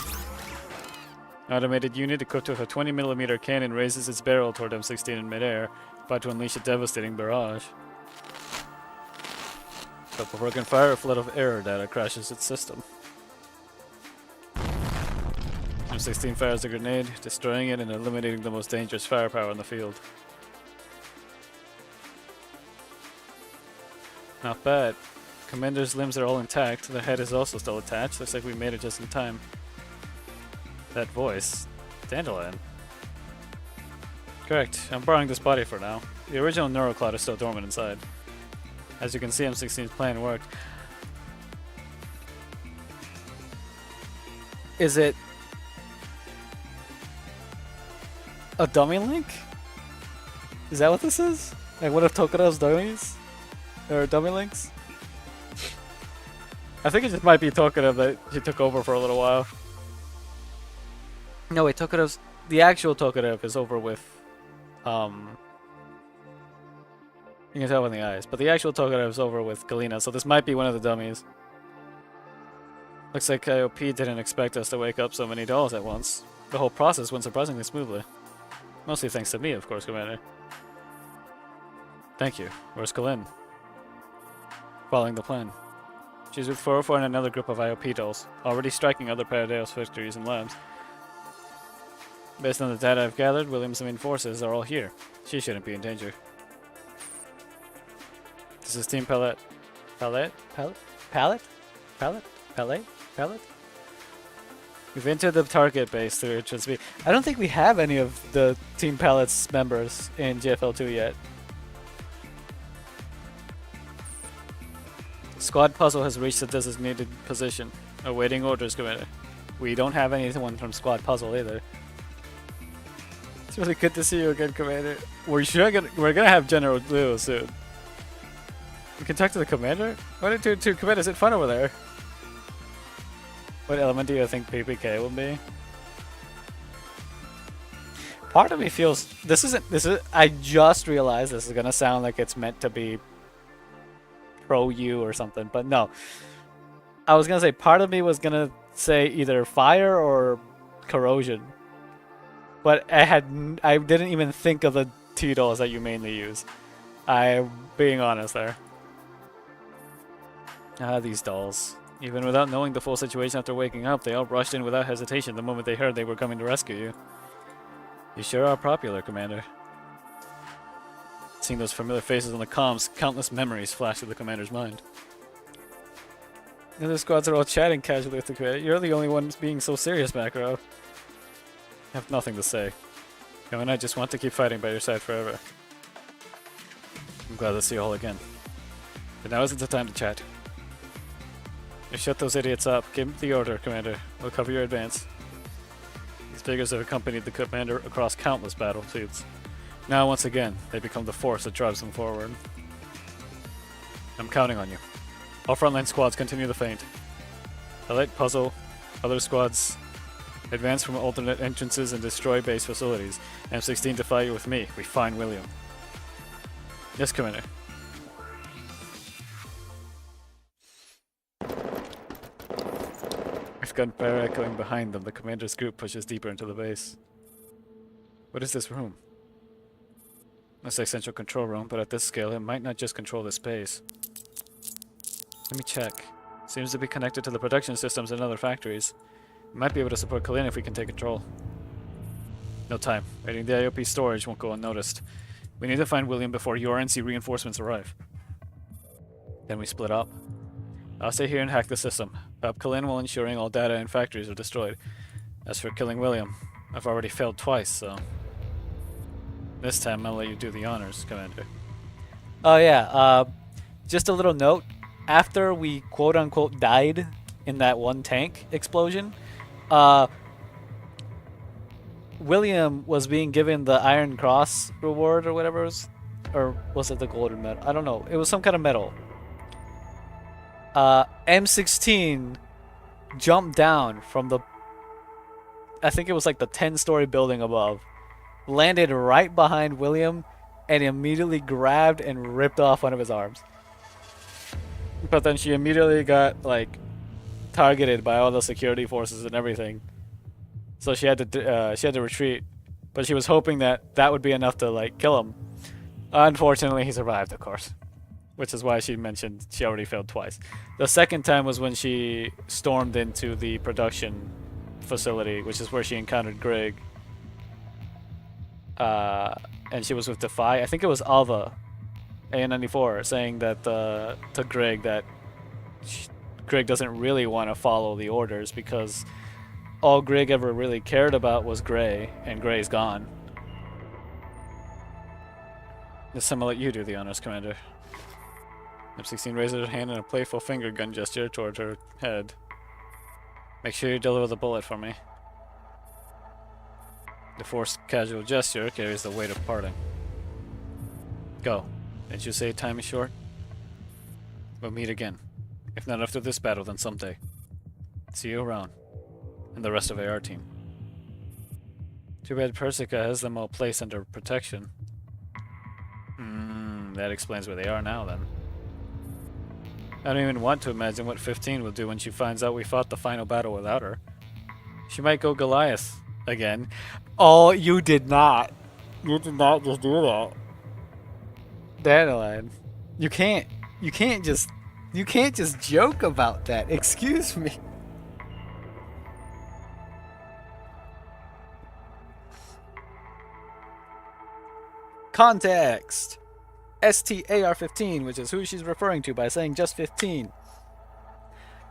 Automated unit equipped with a 20mm cannon raises its barrel toward M16 in midair, about to unleash a devastating barrage. But before it can fire, a flood of error data crashes its system. M16 fires a grenade, destroying it and eliminating the most dangerous firepower in the field. Not bad. Commander's limbs are all intact, the head is also still attached. Looks like we made it just in time. That voice. Dandelion. Correct. I'm borrowing this body for now. The original neurocloud is still dormant inside. As you can see, M16's plan worked. Is it a dummy link? Is that what this is? Like, what if Tokudo's dummies? Or dummy links? I think it just might be Tokudo that she took over for a little while. No, wait, Tokudo's... The actual Tokudo is over with... You can tell in the eyes. But the actual Tokudo is over with Galena, so this might be one of the dummies. Looks like IOP didn't expect us to wake up so many dolls at once. The whole process went surprisingly smoothly. Mostly thanks to me, of course, Commander. Thank you. Where's Kalin? Following the plan. She's with 404 and another group of IOP dolls, already striking other Paradeos factories and labs. Based on the data I've gathered, William's main forces are all here. She shouldn't be in danger. This is Team Palette. Palette? Palette? Palette? Palette? Palette? Palette? We've entered the target base through entrance B. I don't think we have any of the Team Palette's members in GFL2 yet. Squad Puzzle has reached the designated position. Awaiting orders, Commander. We don't have anyone from Squad Puzzle either. It's really good to see you again, Commander. We're gonna have General Leo soon. We can talk to the Commander? What did Commander? Is it fun over there? What element do you think PPK will be? Part of me feels this is I just realized this is gonna sound like it's meant to be pro U or something, but no. I was gonna say part of me was gonna say either fire or corrosion. But I didn't even think of the T-dolls that you mainly use. I'm being honest there. Ah, these dolls. Even without knowing the full situation after waking up, they all rushed in without hesitation the moment they heard they were coming to rescue you. You sure are popular, Commander. Seeing those familiar faces on the comms, countless memories flashed through the Commander's mind. The other squads are all chatting casually with the Commander. You're the only one being so serious, back row. I have nothing to say. You and I just want to keep fighting by your side forever. I'm glad to see you all again. But now isn't the time to chat. You shut those idiots up. Give the order, Commander. We'll cover your advance. These figures have accompanied the Commander across countless battlefields. Now, once again, they become the force that drives them forward. I'm counting on you. All frontline squads continue the feint. Elite Puzzle, other squads advance from alternate entrances and destroy base facilities. M16 to fight with me. We find William. Yes, Commander. With gunfire echoing behind them, the Commander's group pushes deeper into the base. What is this room? Looks like central control room, but at this scale, it might not just control the space. Let me check. Seems to be connected to the production systems in other factories. We might be able to support Kalina if we can take control. No time. Raiding the IOP storage won't go unnoticed. We need to find William before URNC reinforcements arrive. Then we split up. I'll stay here and hack the system. Up Kalin while ensuring all data in factories are destroyed. As for killing William, I've already failed twice, so... This time I'll let you do the honors, Commander. Oh yeah, just a little note. After we quote-unquote died in that one tank explosion, William was being given the Iron Cross reward or whatever it was. Or was it the Golden Medal? I don't know. It was some kind of medal. M16 jumped down from the... I think it was like the 10-story building above. Landed right behind William and immediately grabbed and ripped off one of his arms. But then she immediately got like targeted by all the security forces and everything. So she had to retreat. But she was hoping that that would be enough to like kill him. Unfortunately, he survived, of course. Which is why she mentioned she already failed twice. The second time was when she stormed into the production facility, which is where she encountered Greg. And she was with Defy. I think it was Alva, AN94, saying that to Greg that Greg doesn't really want to follow the orders because all Greg ever really cared about was Gray, and Gray's gone. This time I'll let you do the honors, Commander. M16 raises her hand in a playful finger gun gesture toward her head. Make sure you deliver the bullet for me. The forced casual gesture carries the weight of parting. Go. Didn't you say time is short? We'll meet again. If not after this battle, then someday. See you around. And the rest of AR team. Too bad Persica has them all placed under protection. That explains where they are now, then. I don't even want to imagine what 15 will do when she finds out we fought the final battle without her. She might go Goliath again. Oh, you did not. You did not just do that. Dandelion. You can't just joke about that. Excuse me. Context. STAR-15, which is who she's referring to by saying just 15.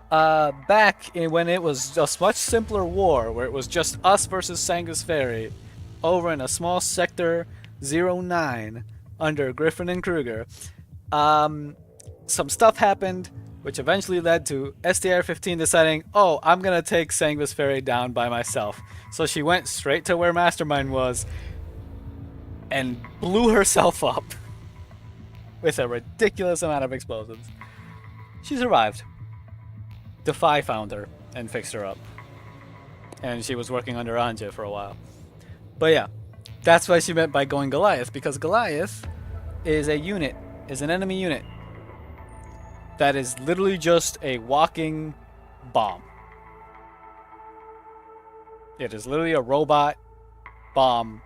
Back when it was a much simpler war, where it was just us versus Sangus Ferry, over in a small sector 09 under Griffin and Kruger, some stuff happened, which eventually led to STR-15 deciding, oh, I'm gonna take Sangus Ferry down by myself. So she went straight to where Mastermind was and blew herself up with a ridiculous amount of explosives. She survived. Defy found her and fixed her up. And she was working under Anja for a while. But yeah, that's what she meant by going Goliath, because Goliath is a unit, is an enemy unit that is literally just a walking bomb. It is literally a robot bomb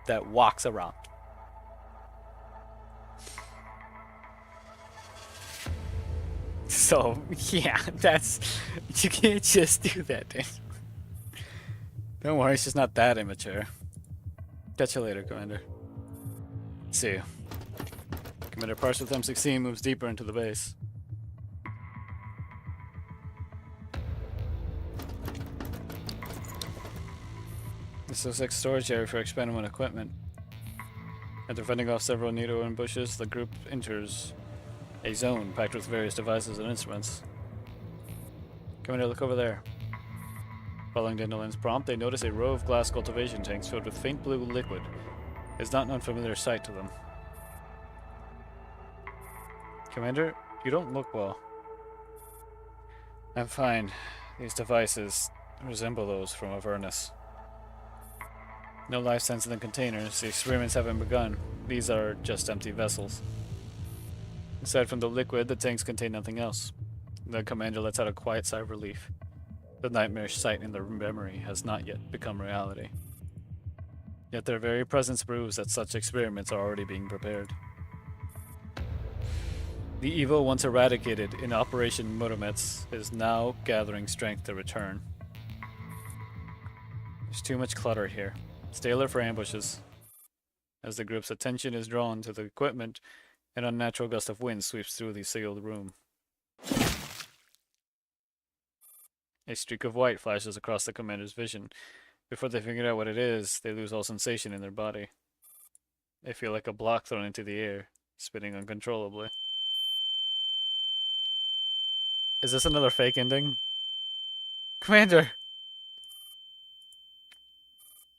that walks around. So, yeah, you can't just do that, Dan. Don't worry, she's not that immature. Catch you later, Commander. See you. Commander parts with M16 moves deeper into the base. This is a storage area for expendable equipment. After fending off several Nido ambushes, the group enters a zone packed with various devices and instruments. Commander, look over there. Following Dandelion's prompt, they notice a row of glass cultivation tanks filled with faint blue liquid. It's not an unfamiliar sight to them. Commander, you don't look well. I'm fine. These devices resemble those from Avernus. No life sense in the containers. The experiments haven't begun. These are just empty vessels. Aside from the liquid, the tanks contain nothing else. The commander lets out a quiet sigh of relief. The nightmarish sight in their memory has not yet become reality. Yet their very presence proves that such experiments are already being prepared. The evil once eradicated in Operation Muromets is now gathering strength to return. There's too much clutter here. Stay alert for ambushes. As the group's attention is drawn to the equipment, an unnatural gust of wind sweeps through the sealed room. A streak of white flashes across the commander's vision. Before they figure out what it is, they lose all sensation in their body. They feel like a block thrown into the air, spinning uncontrollably. Is this another fake ending? Commander!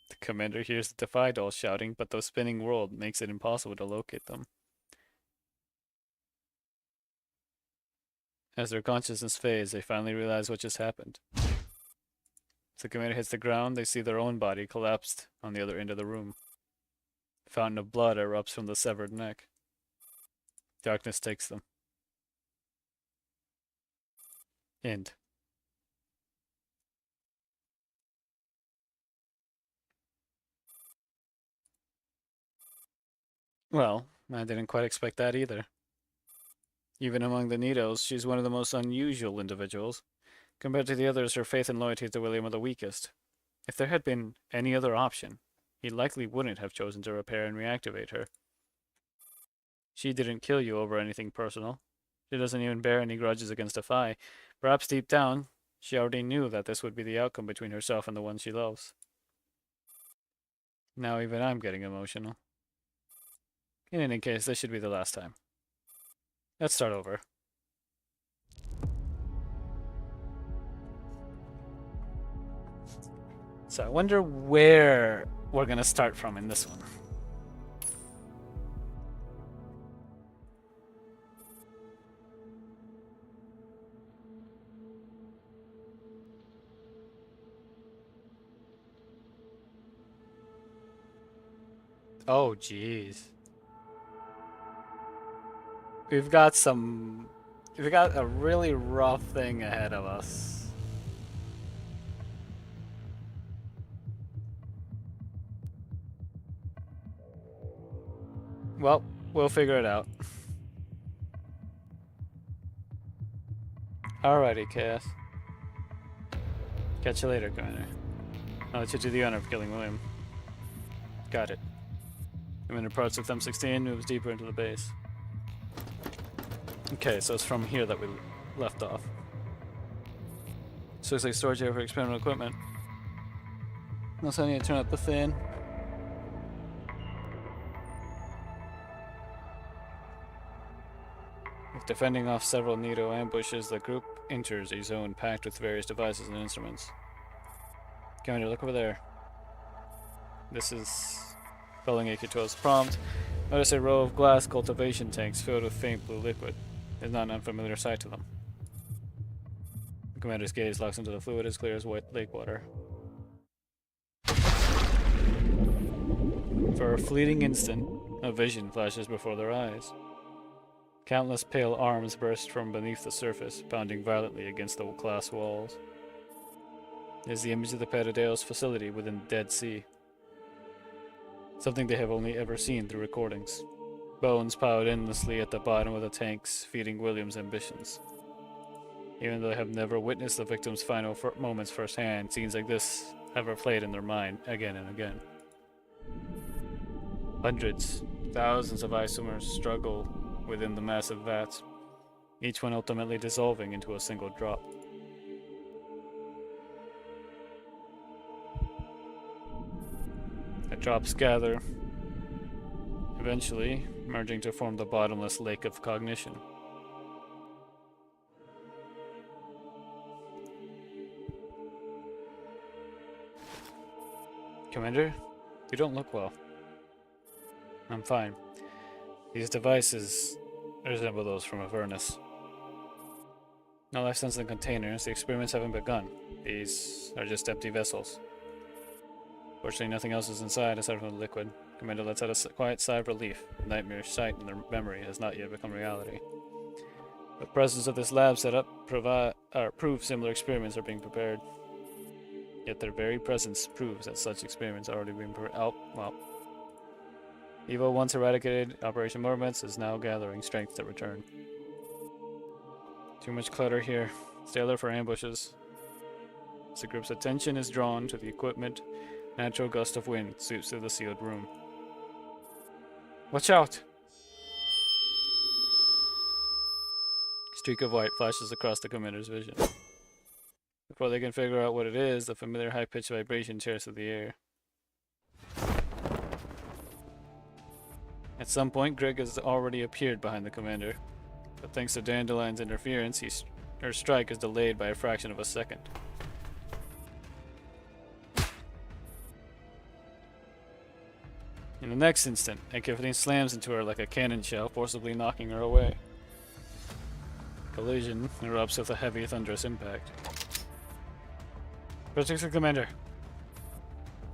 The commander hears the Defy dolls shouting, but the spinning world makes it impossible to locate them. As their consciousness fades, they finally realize what just happened. As the commander hits the ground, they see their own body collapsed on the other end of the room. A fountain of blood erupts from the severed neck. Darkness takes them. End. Well, I didn't quite expect that either. Even among the Nidos, she's one of the most unusual individuals. Compared to the others, her faith and loyalty to William are the weakest. If there had been any other option, he likely wouldn't have chosen to repair and reactivate her. She didn't kill you over anything personal. She doesn't even bear any grudges against Defy. Perhaps deep down, she already knew that this would be the outcome between herself and the one she loves. Now even I'm getting emotional. In any case, this should be the last time. Let's start over. So I wonder where we're gonna start from in this one. Oh, jeez. We've got a really rough thing ahead of us. Well, we'll figure it out. Alrighty, Chaos. Catch you later, Commander. I'll let you do the honor of killing William. Got it. Commander parts with M16, moves deeper into the base. Okay, so it's from here that we left off. So it's like storage area for experimental equipment. Also, I need to turn up the fan. With defending off several NATO ambushes, the group enters a zone packed with various devices and instruments. Commander, look over there. This is following AK-12's prompt. Notice a row of glass cultivation tanks filled with faint blue liquid. It's not an unfamiliar sight to them. The commander's gaze locks into the fluid as clear as white lake water. For a fleeting instant, a vision flashes before their eyes. Countless pale arms burst from beneath the surface, pounding violently against the glass walls. It is the image of the Patadeos facility within the Dead Sea. Something they have only ever seen through recordings. Bones piled endlessly at the bottom of the tanks, feeding William's ambitions. Even though they have never witnessed the victim's final moments firsthand, scenes like this have replayed in their mind again and again. Hundreds, thousands of isomers struggle within the massive vats, each one ultimately dissolving into a single drop. The drops gather, eventually merging to form the bottomless lake of cognition. Commander, you don't look well. I'm fine. These devices resemble those from Avernus. No life sense in containers. The experiments haven't begun. These are just empty vessels. Fortunately, nothing else is inside aside from the liquid. Commander lets out a quiet sigh of relief. The nightmare sight in their memory has not yet become reality. The presence of this lab setup proves similar experiments are being prepared. Yet their very presence proves that such experiments are already being Evo, once eradicated, Operation Movements is now gathering strength to return. Too much clutter here. Stay alert for ambushes. As the group's attention is drawn to the equipment, natural gust of wind sweeps through the sealed room. Watch out! Streak of white flashes across the commander's vision. Before they can figure out what it is, the familiar high-pitched vibration tears through the air. At some point, Greg has already appeared behind the commander, but thanks to Dandelion's interference, her strike is delayed by a fraction of a second. In the next instant, AK-15 slams into her like a cannon shell, forcibly knocking her away. Collision erupts with a heavy, thunderous impact. Protect the commander.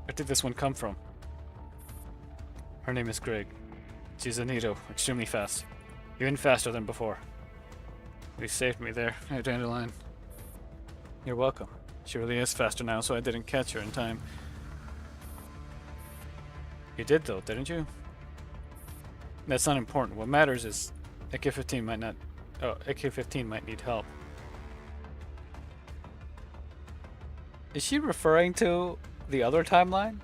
Where did this one come from? Her name is Greg. She's a Nito, extremely fast. Even faster than before. You saved me there, Dandelion. You're welcome. She really is faster now, so I didn't catch her in time. You did though, didn't you? That's not important. What matters is AK-15 might not... Oh, AK-15 might need help. Is she referring to the other timeline?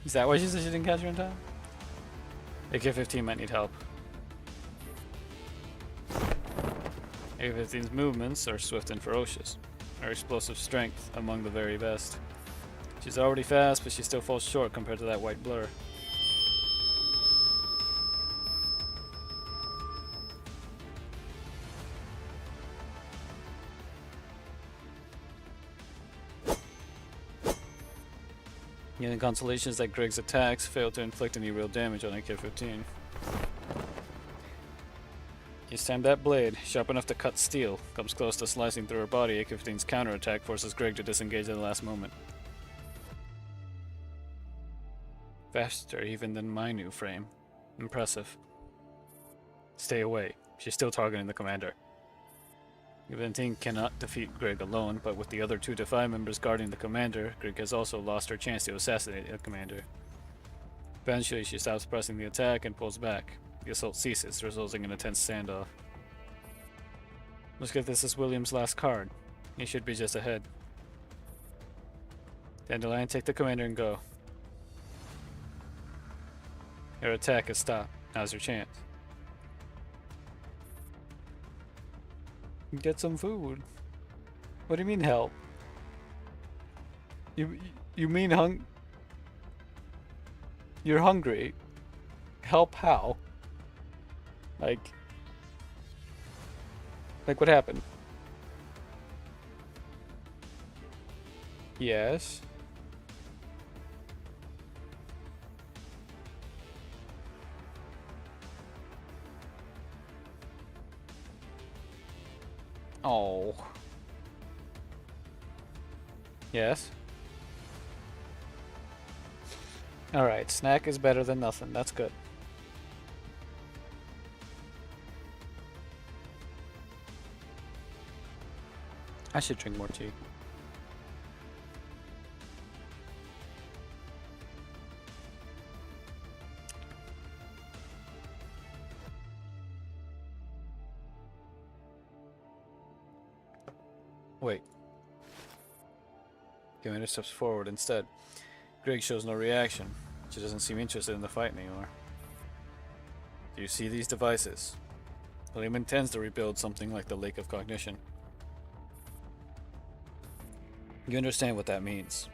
Is that why she said she didn't catch her in time? AK-15 might need help. AK-15's movements are swift and ferocious. Her explosive strength among the very best. She's already fast, but she still falls short compared to that white blur. The only consolation is that Grig's attacks failed to inflict any real damage on AK-15. Each time that blade, sharp enough to cut steel, comes close to slicing through her body, AK-15's counterattack forces Grig to disengage at the last moment. Faster even than my new frame. Impressive. Stay away. She's still targeting the commander. Team cannot defeat Grig alone, but with the other 2 Defy members guarding the commander, Grig has also lost her chance to assassinate the commander. Eventually, she stops pressing the attack and pulls back. The assault ceases, resulting in a tense standoff. Looks like this is William's last card. He should be just ahead. Dandelion, take the commander and go. Your attack has stopped. Now's your chance. Get some food. What do you mean help? You mean you're hungry? Help how? Like what happened? Yes. Oh. Yes. Alright, snack is better than nothing. That's good. I should drink more tea. Wait. Commander steps forward instead. Grig shows no reaction. She doesn't seem interested in the fight anymore. Do you see these devices? William intends to rebuild something like the Lake of Cognition. You understand what that means.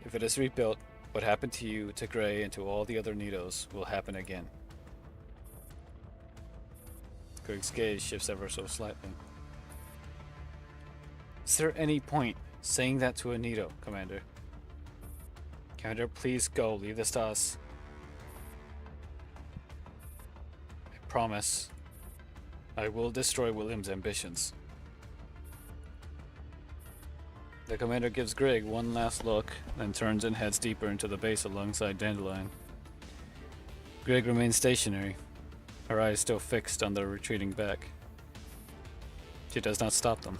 If it is rebuilt, what happened to you, to Gray, and to all the other Nidos will happen again. Grig's gaze shifts ever so slightly. Is there any point saying that to a Nido, Commander? Commander, please go. Leave this to us. I promise. I will destroy William's ambitions. The commander gives Grig one last look, then turns and heads deeper into the base alongside Dandelion. Grig remains stationary, her eyes still fixed on the retreating back. She does not stop them.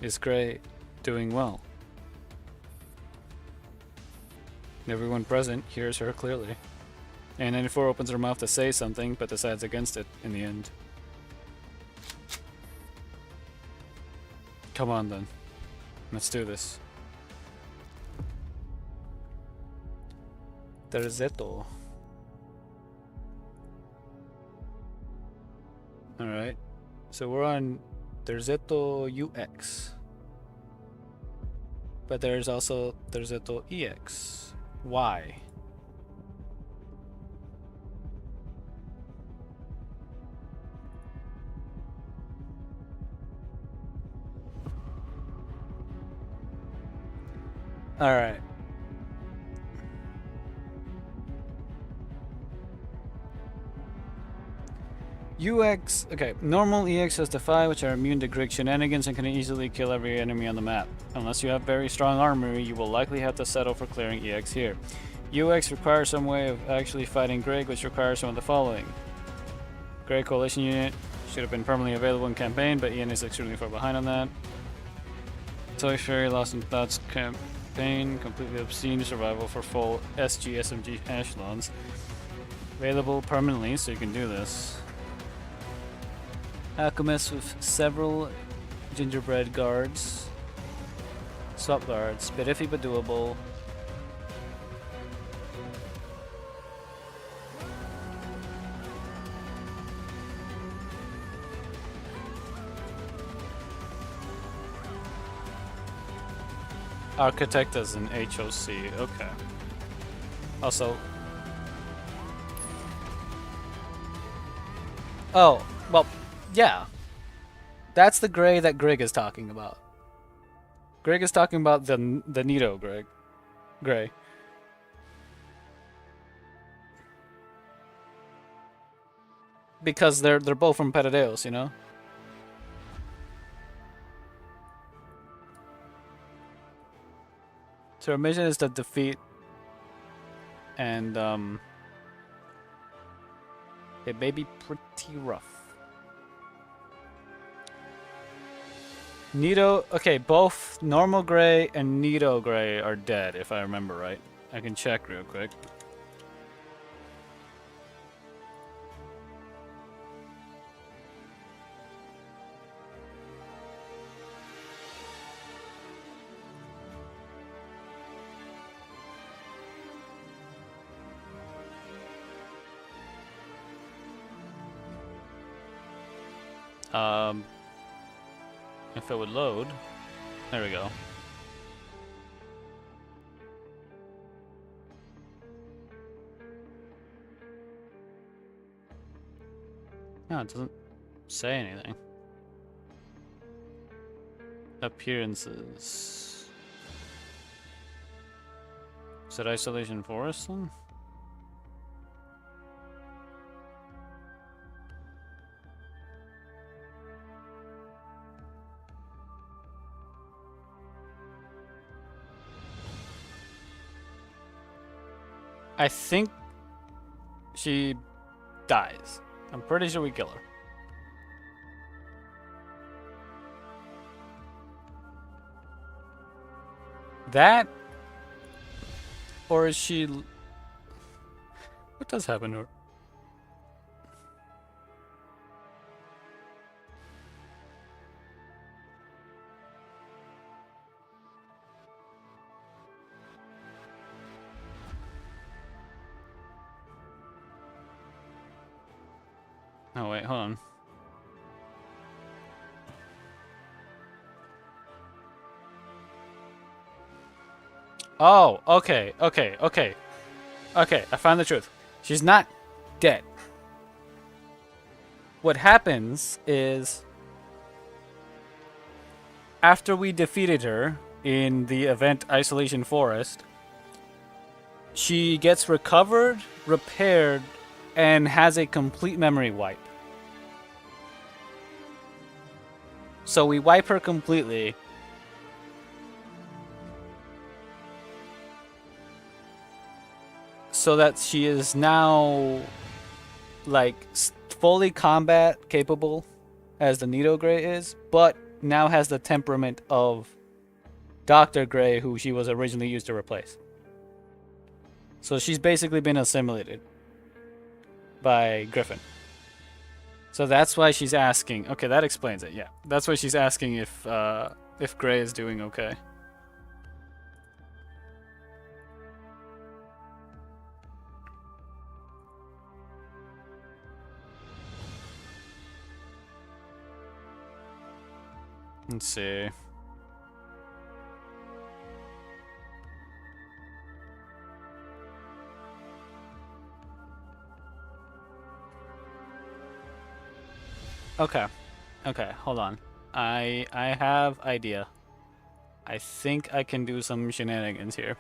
Is Gray doing well? Everyone present hears her clearly. A94 opens her mouth to say something, but decides against it in the end. Come on then. Let's do this. Terzetto. Alright. So we're on Terzetto UX. But there's also Terzetto EX. Why? Alright. UX, okay, normal EX has Defy, which are immune to Grig shenanigans and can easily kill every enemy on the map. Unless you have very strong armory, you will likely have to settle for clearing EX here. UX requires some way of actually fighting Grig, which requires some of the following. Grey Coalition Unit should have been permanently available in campaign, but Ian is extremely far behind on that. Toy Fairy, Lost in Thoughts campaign, completely obscene survival for full SG SMG echelons. Available permanently, so you can do this. Alchemist with several gingerbread guards. Swap guards, bit iffy but doable. Architect as an HOC, okay. Also... Oh, well, yeah. That's the Gray that Grig is talking about. Greg is talking about the Nito Gray. Because they're both from Petadeos, you know? So our mission is to defeat and it may be pretty rough. Nito, okay, both Normal Gray and Nito Gray are dead, if I remember right. I can check real quick. If it would load, there we go. No, it doesn't say anything. Appearances. Is it Isolation Forest then? I think she dies. I'm pretty sure we kill her. That? Or is she... What does happen to her? Oh wait, hold on. Oh, okay. Okay, I found the truth. She's not dead. What happens is, after we defeated her in the event Isolation Forest, she gets recovered, repaired, and has a complete memory wipe. So we wipe her completely. So that she is now, like, fully combat capable, as the Nito Gray is, but now has the temperament of Dr. Gray, who she was originally used to replace. So she's basically been assimilated by Griffin. So that's why she's asking. Okay, that explains it. Yeah, that's why she's asking if Gray is doing okay. Let's see. Okay, hold on. I have idea. I think I can do some shenanigans here.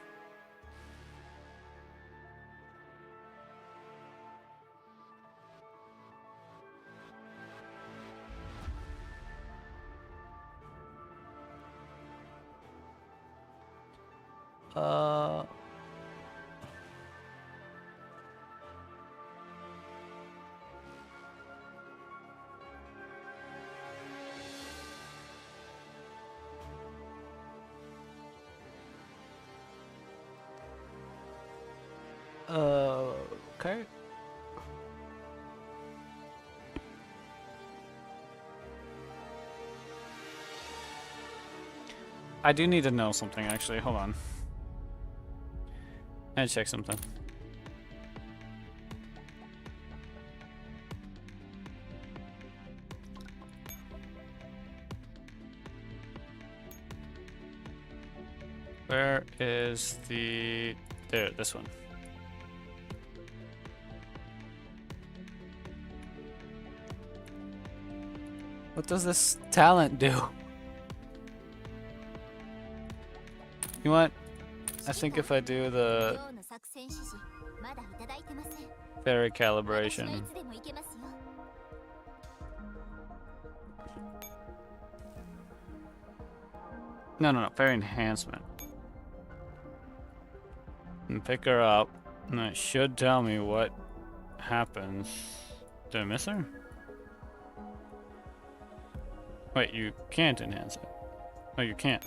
Okay. I do need to know something, actually. Hold on. I need to check something. Where is the... There, this one. What does this talent do? You want? I think if I do the fairy calibration. No, fairy enhancement. And pick her up, and it should tell me what happens. Did I miss her? Wait, you can't enhance it. Oh, you can't.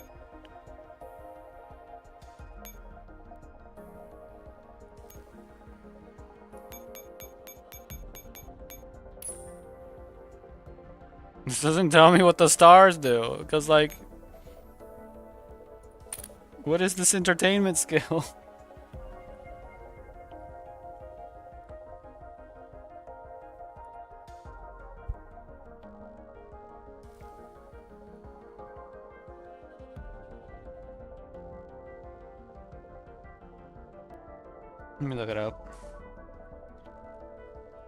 This doesn't tell me what the stars do, because like, what is this entertainment skill? Let me look it up.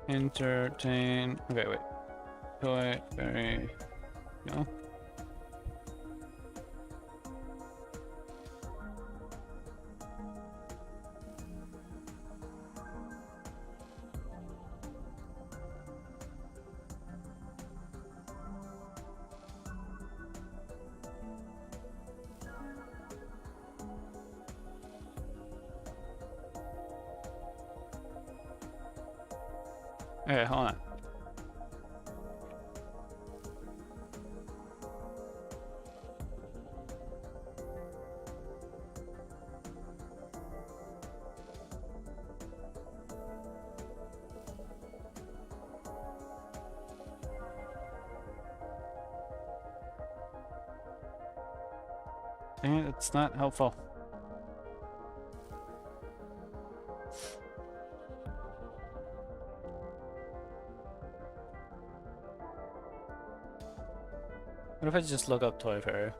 Entertain. Okay, wait. Toy, fairy. No. Okay, hold on. Dang it, it's not helpful. What if I just look up Toy Fairy?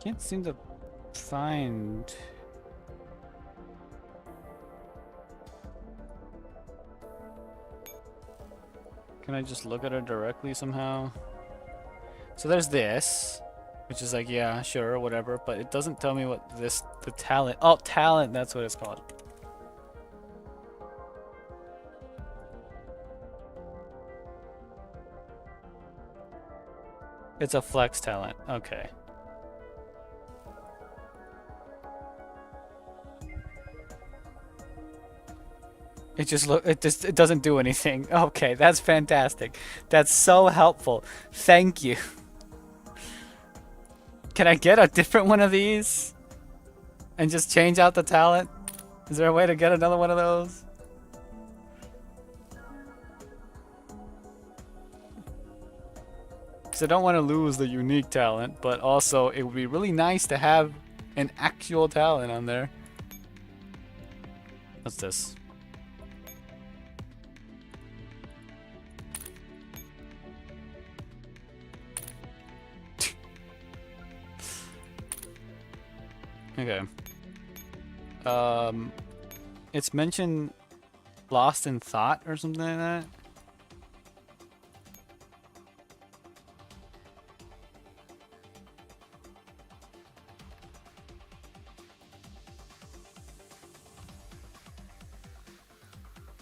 Can't seem to find. Can I just look at her directly somehow? So there's this, which is like, yeah, sure, whatever, but it doesn't tell me what this, the talent. Oh, talent, that's what it's called. It's a flex talent, okay. It doesn't do anything. Okay, that's fantastic. That's so helpful. Thank you. Can I get a different one of these? And just change out the talent? Is there a way to get another one of those? Because I don't want to lose the unique talent, but also it would be really nice to have an actual talent on there. What's this? Okay. It's mentioned Lost in Thought or something like that.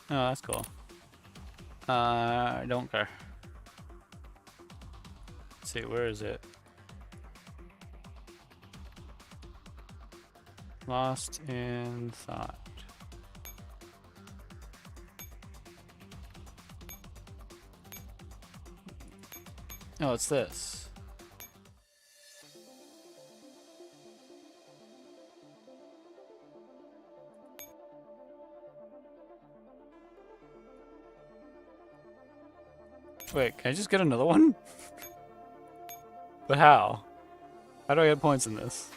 Oh, that's cool. I don't care. Let's see, where is it? Lost in Thought. Oh, it's this. Wait, can I just get another one? But how? How do I get points in this?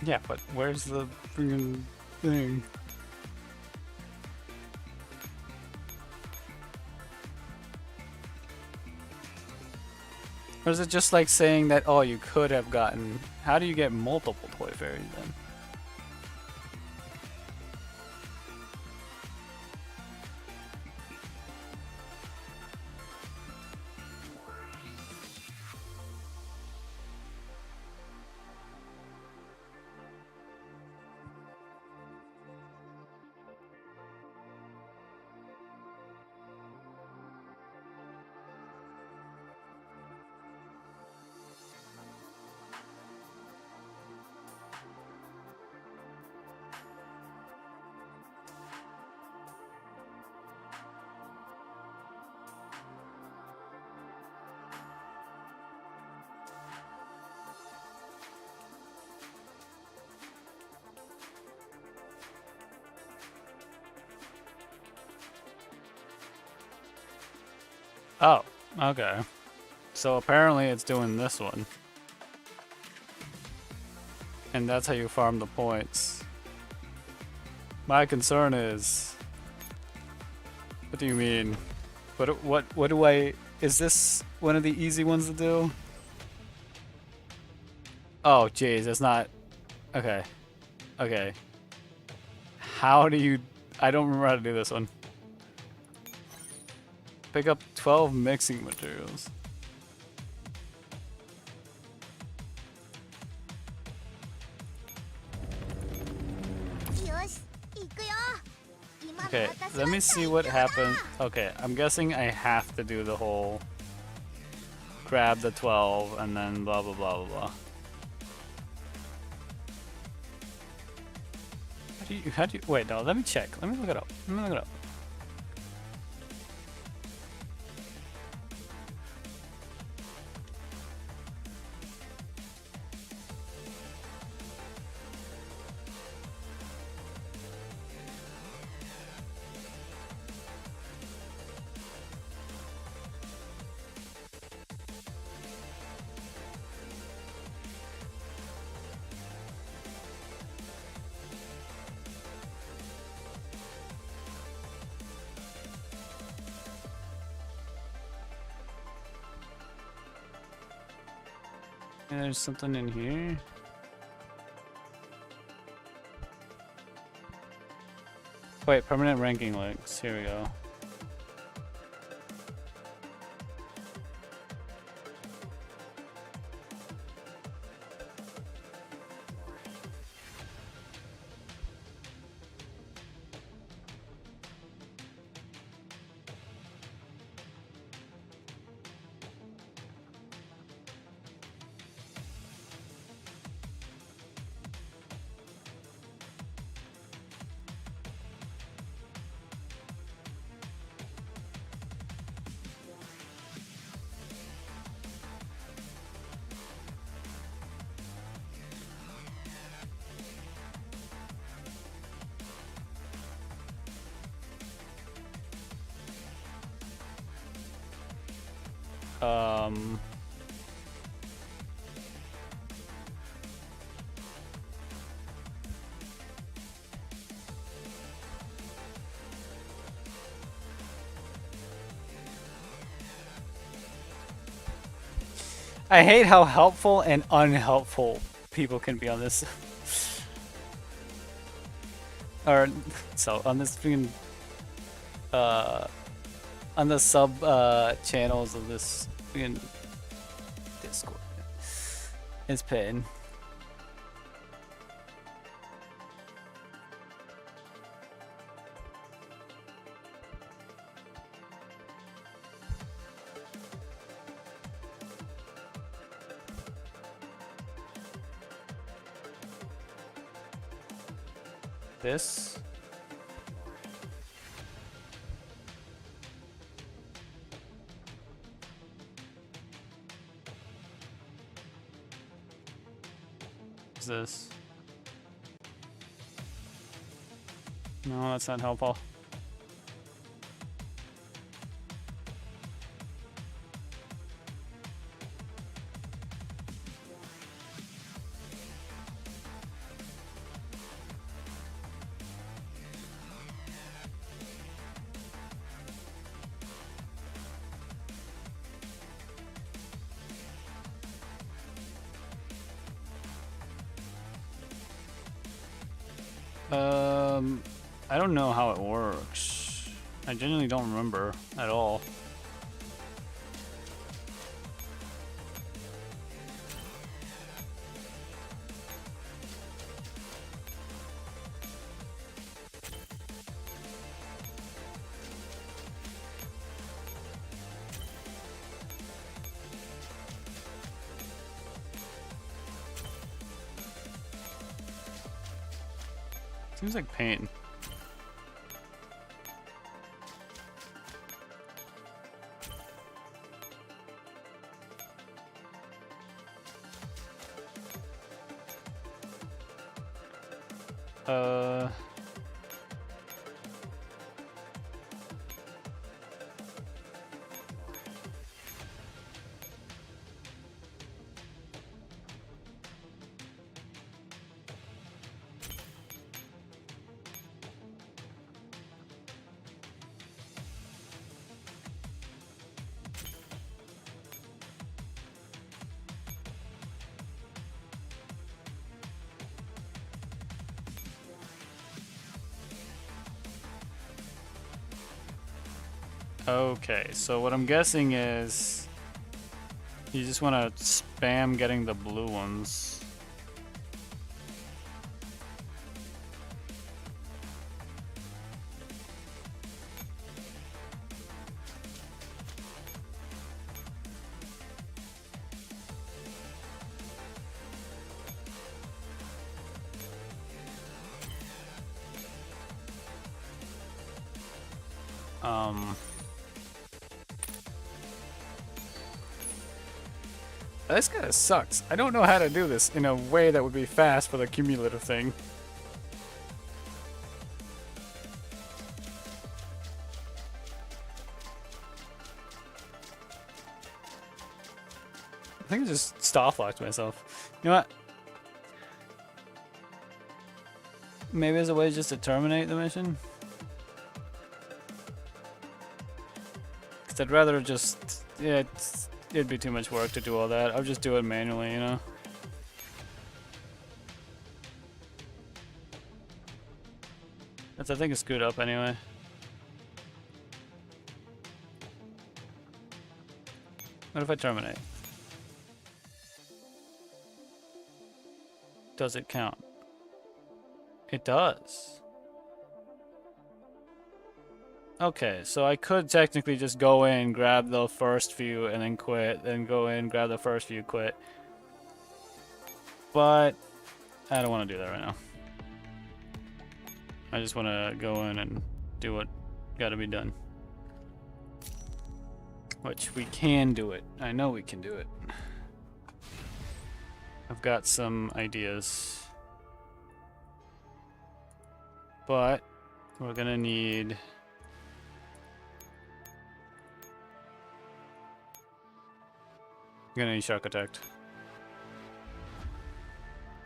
Yeah, but where's the freaking thing? Or is it just like saying that, oh, you could have gotten... How do you get multiple toy fairies then? Oh, okay. So apparently it's doing this one. And that's how you farm the points. My concern is... What do you mean? What do I... Is this one of the easy ones to do? Oh, jeez, it's not... Okay. Okay. How do you... I don't remember how to do this one. Pick up 12 mixing materials. Okay, let me see what happened. Okay, I'm guessing I have to do the whole grab the 12 and then blah blah blah blah blah. How do you wait, no, let me check. Let me look it up. Let me look it up. There's something in here. Wait, permanent ranking links. Here we go. I hate how helpful and unhelpful people can be on this. Or, so, on this freaking, on the sub, channels of this freaking Discord. It's pain. This. What's this? No, that's not helpful. I don't know how it works. I genuinely don't remember at all. Seems like pain. Okay, so what I'm guessing is you just want to spam getting the blue ones. This kind of sucks. I don't know how to do this in a way that would be fast for the cumulative thing. I think I just star locked myself. You know what? Maybe there's a way just to terminate the mission? Because I'd rather just... Yeah, it'd be too much work to do all that. I'll just do it manually, you know? That's, I think, it's screwed up anyway. What if I terminate? Does it count? It does. Okay, so I could technically just go in, grab the first few, and then quit. Then go in, grab the first few, quit. But I don't want to do that right now. I just want to go in and do what gotta be done. Which we can do it. I know we can do it. I've got some ideas. But we're gonna need... We're gonna need Sharkitect.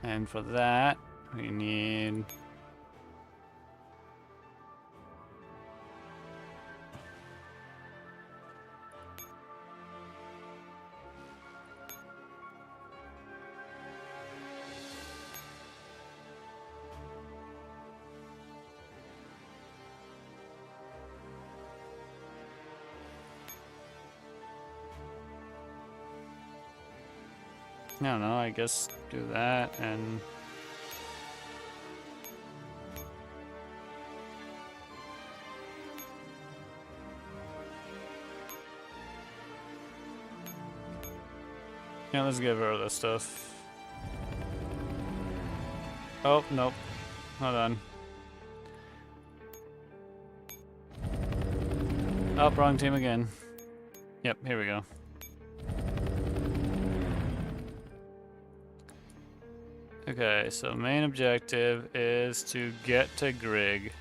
And for that, we need... I don't know, I guess do that and... Yeah, let's give her this stuff. Oh, nope. Hold on. Oh, wrong team again. Yep, here we go. Okay, so main objective is to get to Grig.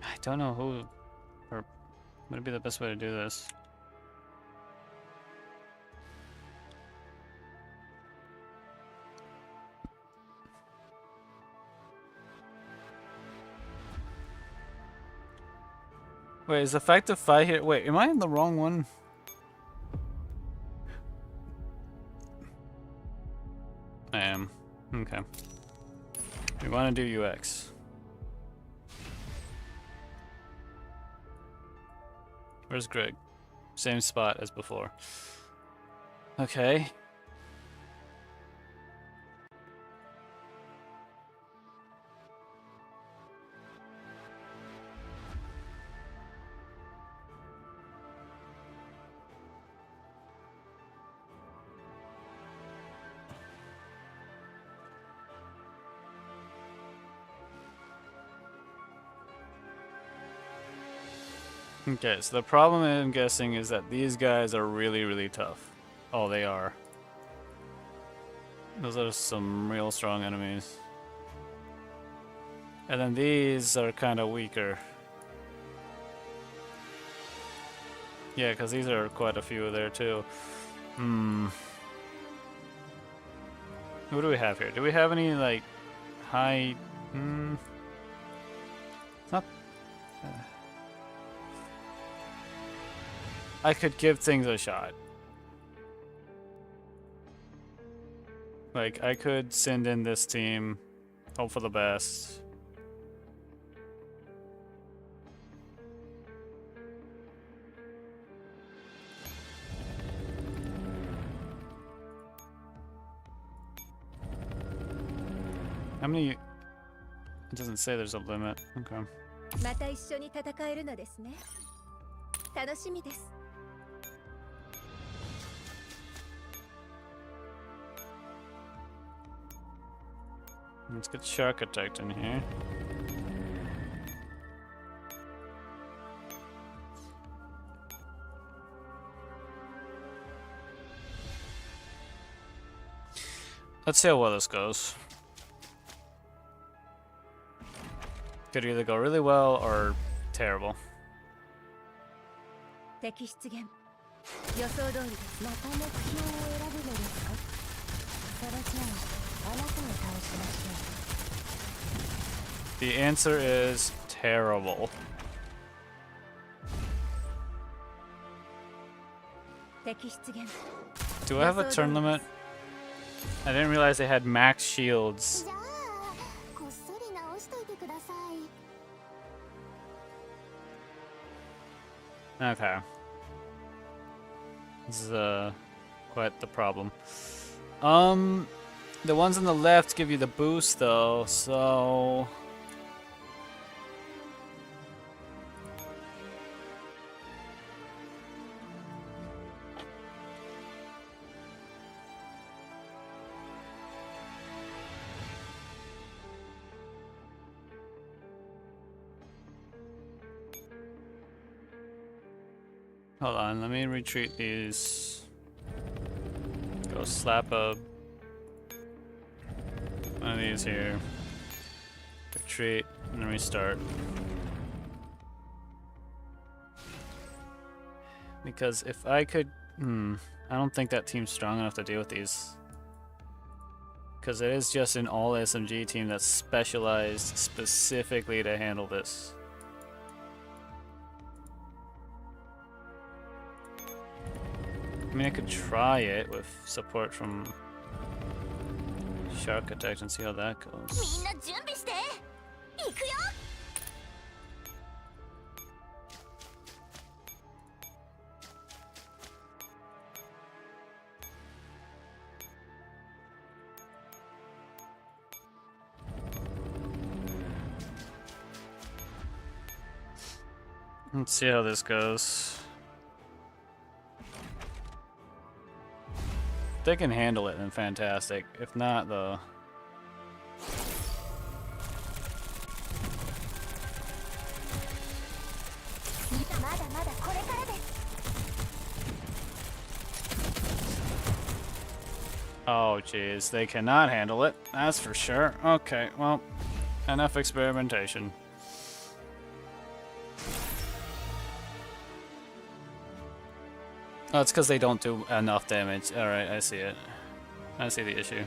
I don't know who or what would be the best way to do this. Wait, is effective fight here? Wait, am I in the wrong one? I am. Okay. We want to do UX. Where's Greg? Same spot as before. Okay. Okay, so the problem I'm guessing is that these guys are really, really tough. Oh, they are. Those are some real strong enemies. And then these are kind of weaker. Yeah, because these are quite a few there too. Who do we have here? Do we have any, like, high... It's not... I could give things a shot. Like, I could send in this team, hope for the best. How many... It doesn't say there's a limit. Okay. また一緒に戦えるのですね。楽しみです。Let's get Shark attacked in here. Let's see how well this goes. Could either go really well or terrible. 敵出現。予想通りです。また目標を選ぶのですか？それじゃあ、あなたを倒しましょう。 The answer is terrible. 敵出現。 Do I have a turn limit? I didn't realize they had max shields. じゃあ、こっそり直しといてください。 Okay. This is quite the problem. The ones on the left give you the boost though, so hold on, let me retreat these. Go slap a one of these here. Retreat and then restart. Because if I could I don't think that team's strong enough to deal with these. Because it is just an all SMG team that's specialized specifically to handle this. I mean, I could try it with support from Shark Attack and see how that goes. Let's see how this goes. If they can handle it, then fantastic. If not, though. Oh, jeez. They cannot handle it. That's for sure. Okay, well, enough experimentation. Oh, it's because they don't do enough damage. Alright, I see it. I see the issue.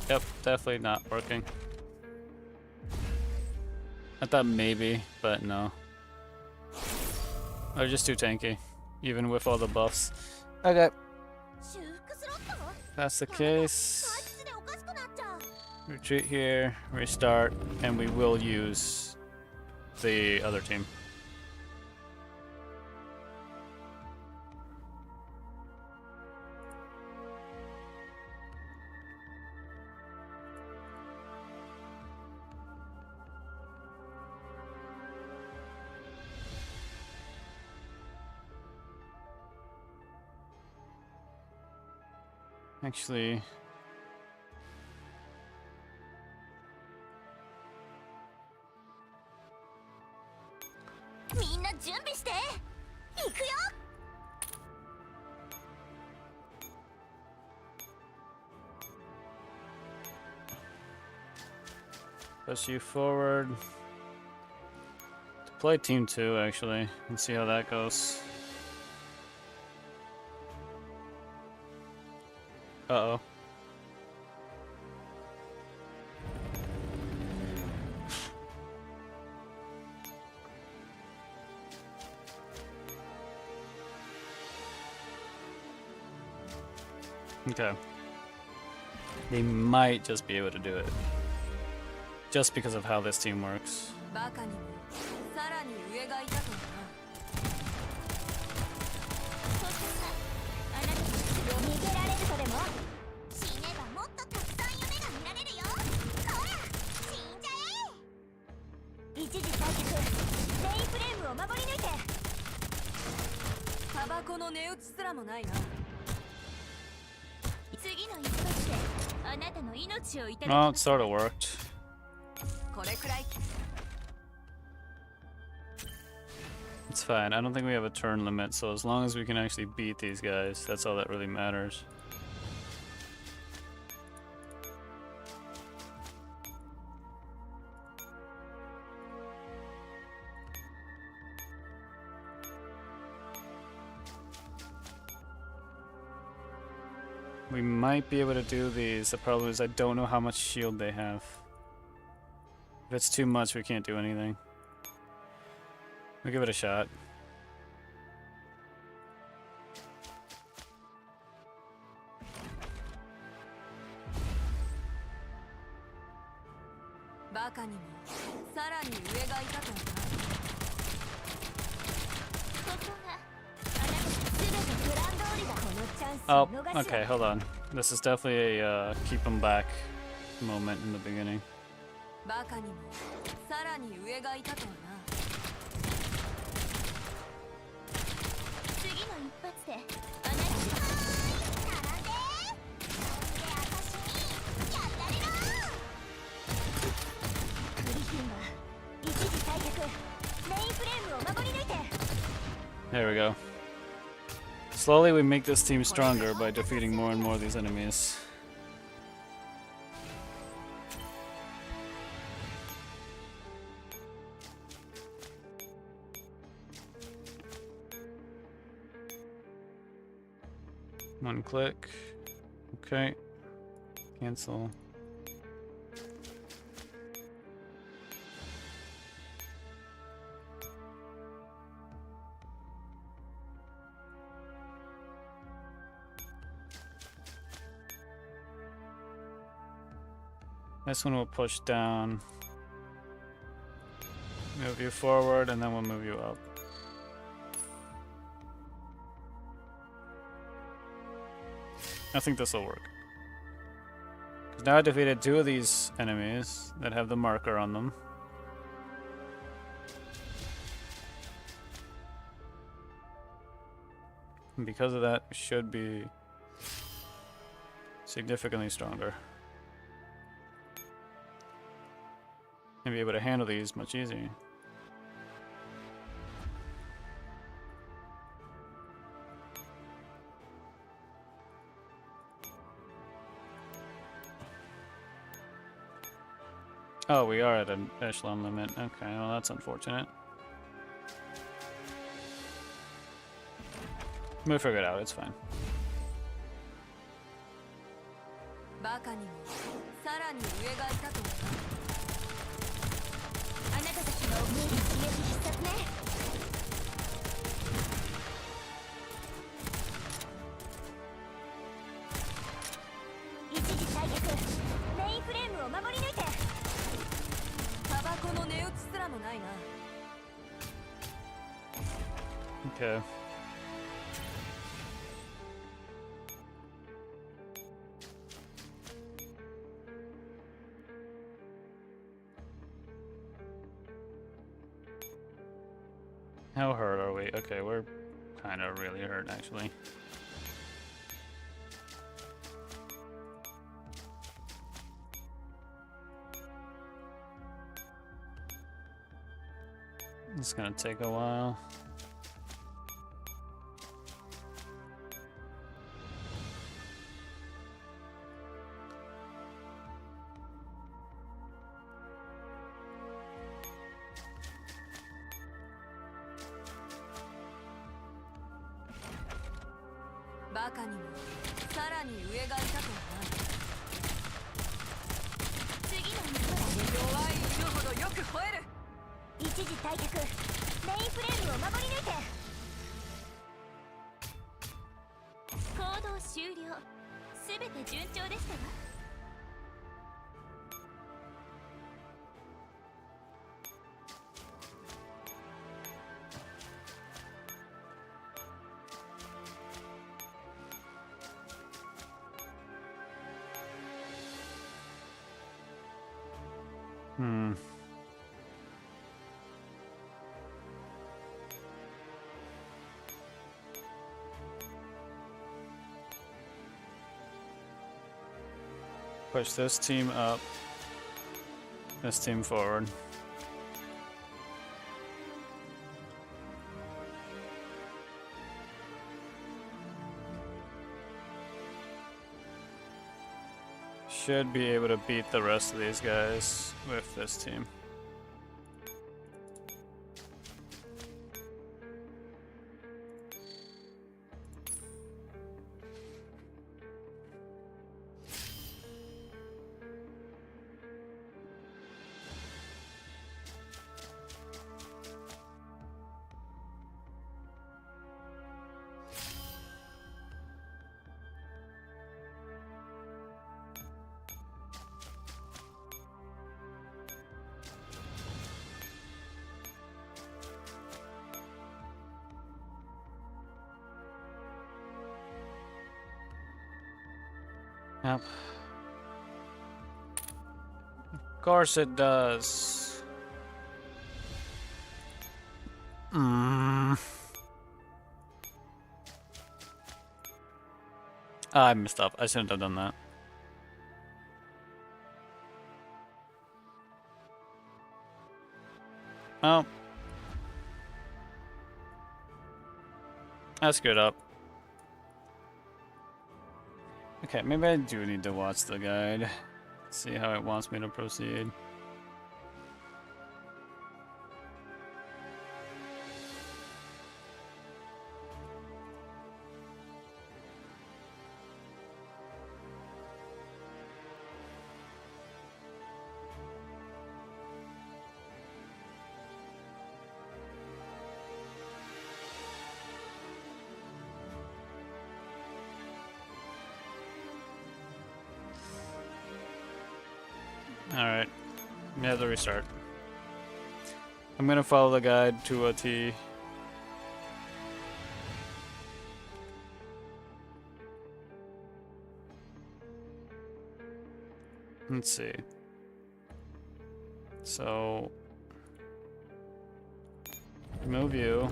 Yep, definitely not working. I thought maybe, but no. They're just too tanky, even with all the buffs. Okay. That's the case. Retreat here, restart, and we will use the other team. Actually, push you forward. To play team 2 actually, and see how that goes. Uh-oh. Okay. They might just be able to do it. Just because of how this team works. Well, it sort of worked. It's fine. I don't think we have a turn limit, so as long as we can actually beat these guys, that's all that really matters. We might be able to do these. The problem is I don't know how much shield they have. If it's too much, we can't do anything. We'll give it a shot. Oh, okay, hold on. This is definitely a keep them back moment in the beginning. There we go. Slowly we make this team stronger by defeating more and more of these enemies. One click. Okay. Cancel. This one will push down. Move you forward, and then we'll move you up. I think this will work. Because now I defeated 2 of these enemies that have the marker on them. And because of that, we should be significantly stronger. And be able to handle these much easier. Oh, we are at an echelon limit. Okay, well that's unfortunate. We'll figure it out, it's fine. バカにもさらに上がいたとはな。あなたたちの無理刺激必殺ね。一時退却。メインフレームを守り抜いて。タバコの値打ちすらもないな。Okay. How hurt are we? Okay, we're kind of really hurt actually. It's gonna take a while. Push this team up, this team forward. Should be able to beat the rest of these guys with this team. Yep. Of course it does. I messed up. I shouldn't have done that. Oh. I screwed up. Okay, maybe I do need to watch the guide. See how it wants me to proceed. Alright, we have to restart. I'm gonna follow the guide to a T. Let's see. So move you.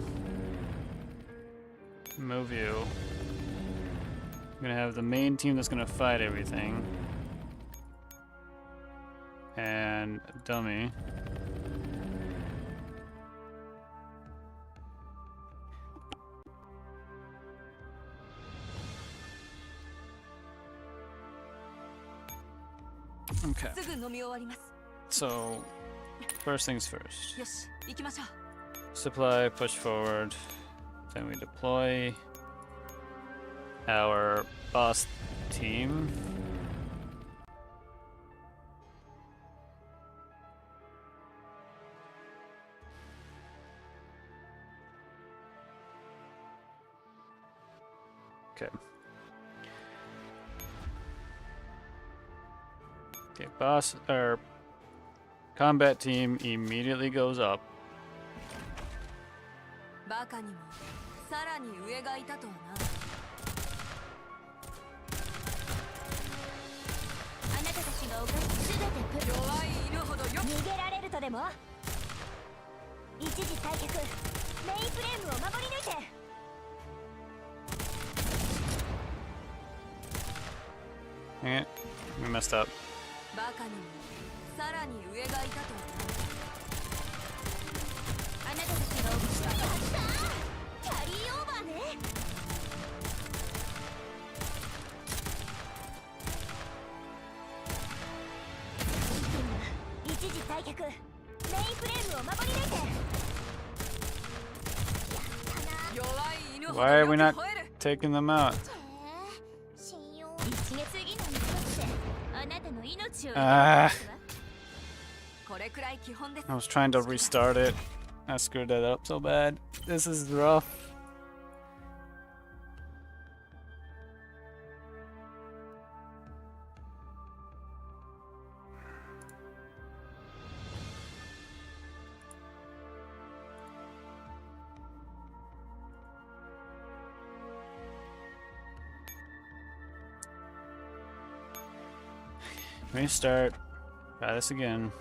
Move you. I'm gonna have the main team that's gonna fight everything. And dummy. Okay. So, first things first. Supply, push forward. Then we deploy our boss team. Okay. Okay, boss or combat team immediately goes up. バカにもさらに上がいたとはな。あなたたちが犯す全て弱い犬ほどよ逃げられるとでも。一時退却。メインフレームを守り抜いて。Dang it. We messed up. バカにもさらに上がいたとはな。あなたたちが犯したキャリーオーバーね。一時退却。メインフレームを守り抜いて。弱い犬ほど Why are we よ not く吠える。 taking them out? 一月次の日本であなたの命を Ah. これくらい基本です。 I was trying to restart it. I screwed that up so bad. This is rough. Restart. Try this again.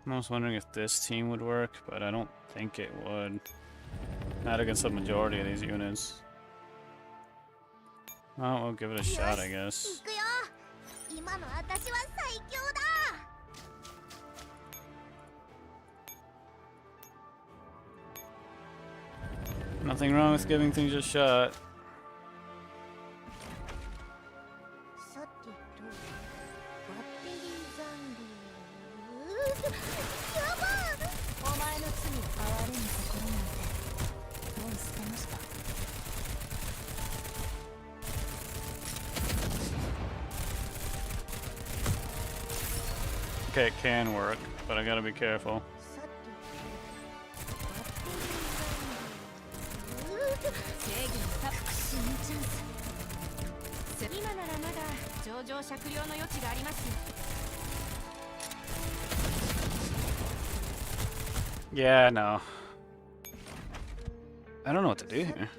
I was wondering if this team would work, but I don't think it would. Not against the majority of these units. Well, we'll give it a shot, I guess. 今の私は最強だ。 Nothing wrong with giving things a shot. さてと、バッテリー残留。やばい。お前の罪を憐れむところなんてもう捨てました。 Okay, it can work, but I gotta be careful. 正義のタクシーのチャンス。今ならまだ上場酌量の余地がありますよ。 Yeah, no. I don't know what to do here.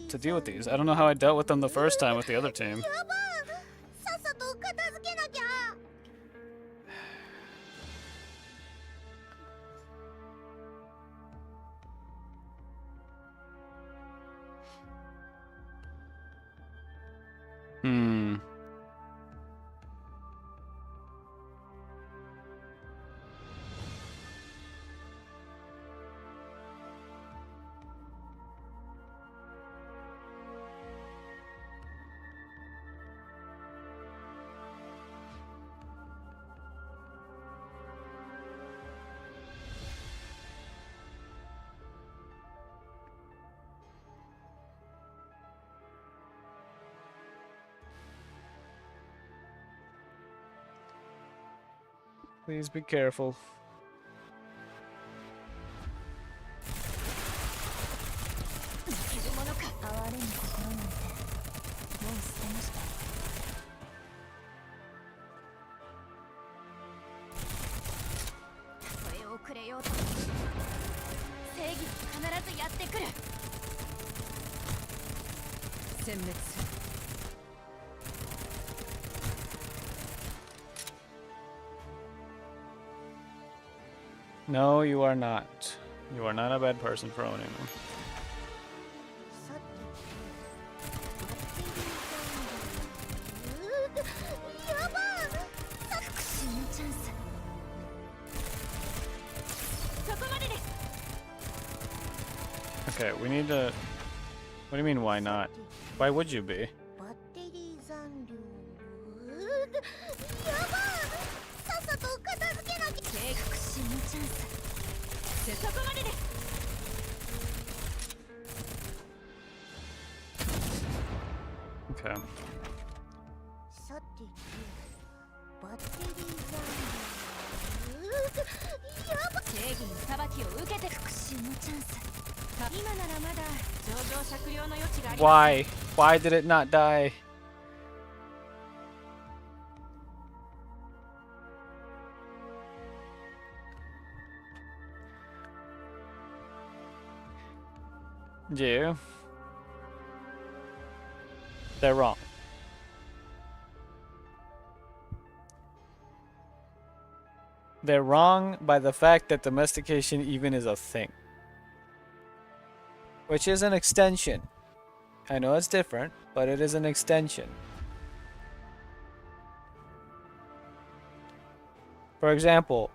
To deal with these. I don't know how I dealt with them the first time with the other team. さっさと片付けなきゃ。 Hmm. Please be careful. ずやってくる。殲滅する。 No, you are not. You are not a bad person for owning them. やばい。復讐のチャンス。そこまでです。 Okay, we need to... What do you mean, why not? Why would you be? バッテリー残量。やばい。さっさと片付けなきゃ。復讐のチャンス。そこまでです。 Okay. さてバッテリー残量。やばい。正義の裁きを受けて復讐のチャンス。今ならまだ上場酌量の余地があります。 Why? Why did it not die? You. They're wrong. They're wrong by the fact that domestication even is a thing. Which is an extension. I know it's different, but it is an extension. For example,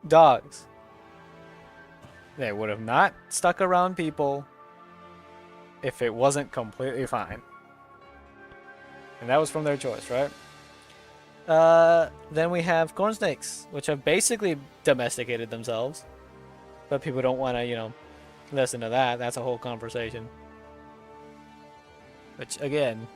dogs. They would have not stuck around people if it wasn't completely fine. And that was from their choice, right? Then we have corn snakes, which have basically domesticated themselves. But people don't want to, you know, listen to that. That's a whole conversation. Which, again...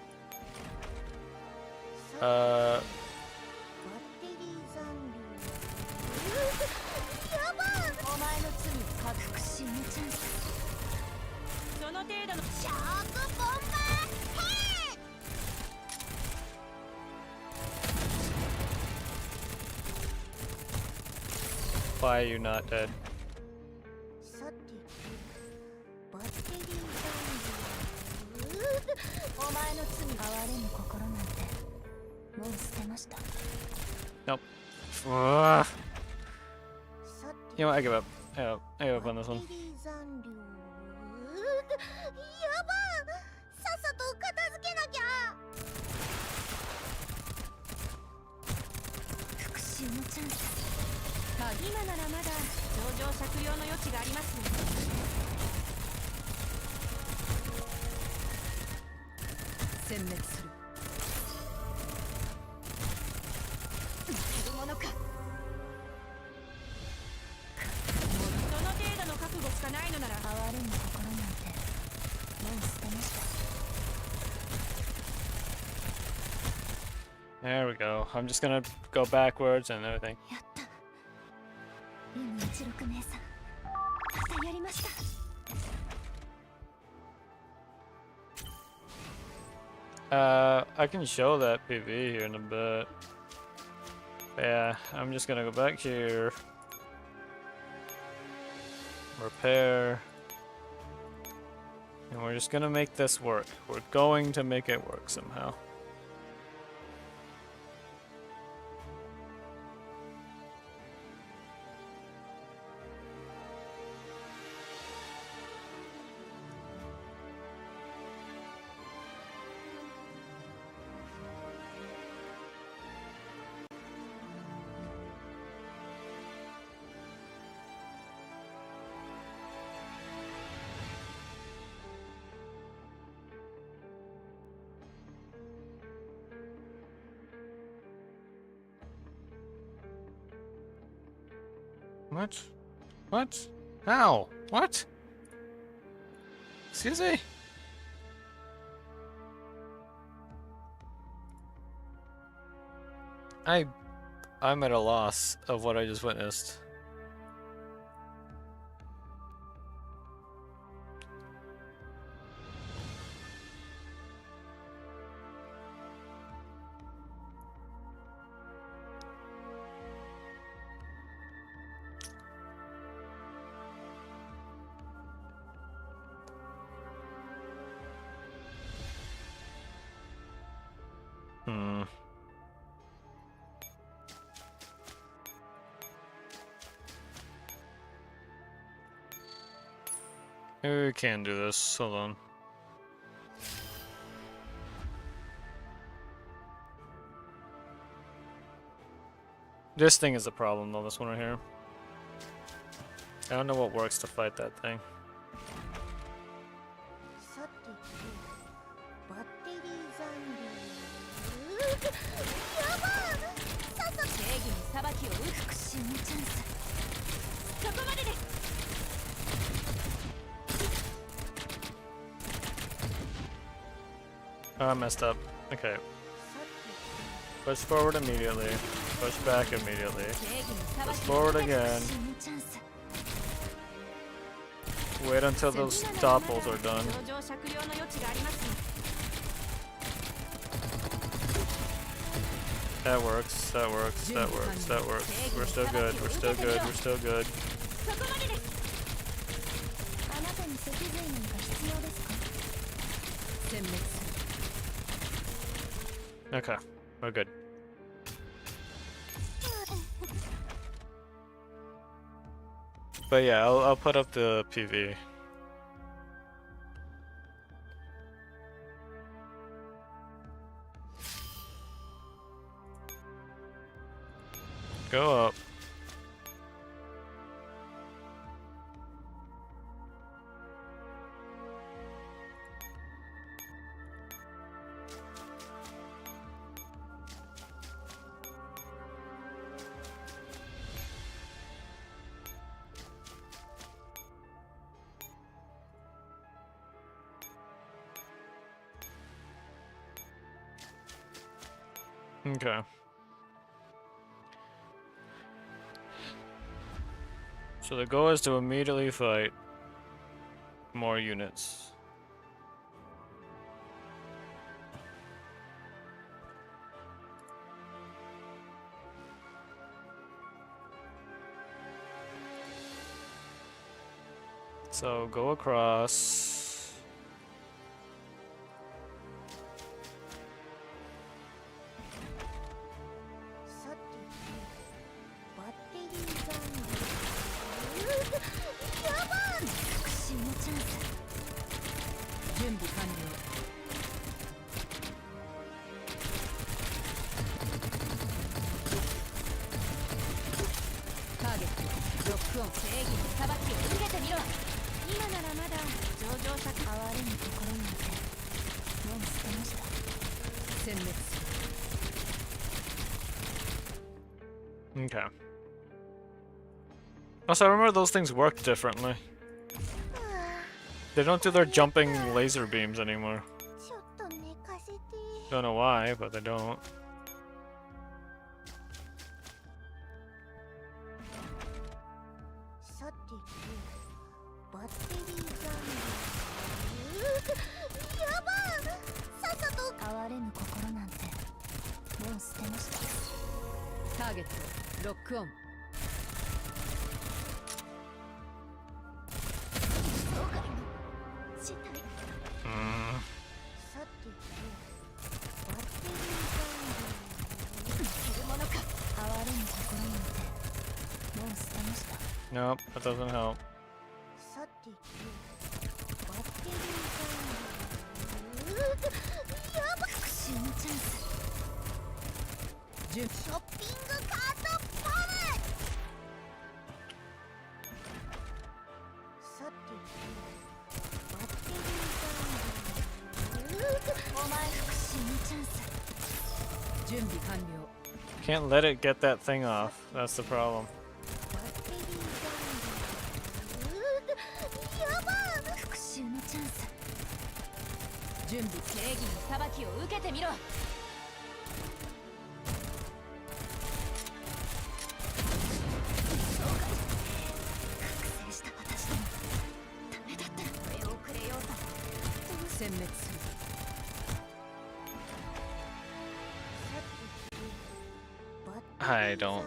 Why are you not dead? Nope. Ugh. You know what? I give up. I give up on this one. There we go. I'm just gonna go backwards and everything. I can show that PV here in a bit. Yeah, I'm just gonna go back here. Repair. And we're just gonna make this work. We're going to make it work somehow. What? What? How? What? Excuse me? I'm at a loss of what I just witnessed. Hmm. Maybe we can do this. Hold on. This thing is a problem though, this one right here. I don't know what works to fight that thing. Oh, I messed up. Okay. Push forward immediately. Push back immediately. Push forward again. Wait until those doppels are done. That works, that works, that works, that works. We're still good, we're still good, we're still good. Okay, we're good. But yeah, I'll put up the PV. Go up. Okay. So the goal is to immediately fight more units. So go across. Okay. Also, I remember those things worked differently. They don't do their jumping laser beams anymore. Don't know why, but they don't. Nope, that doesn't help. Can't let it get that thing off. That's the problem. I don't.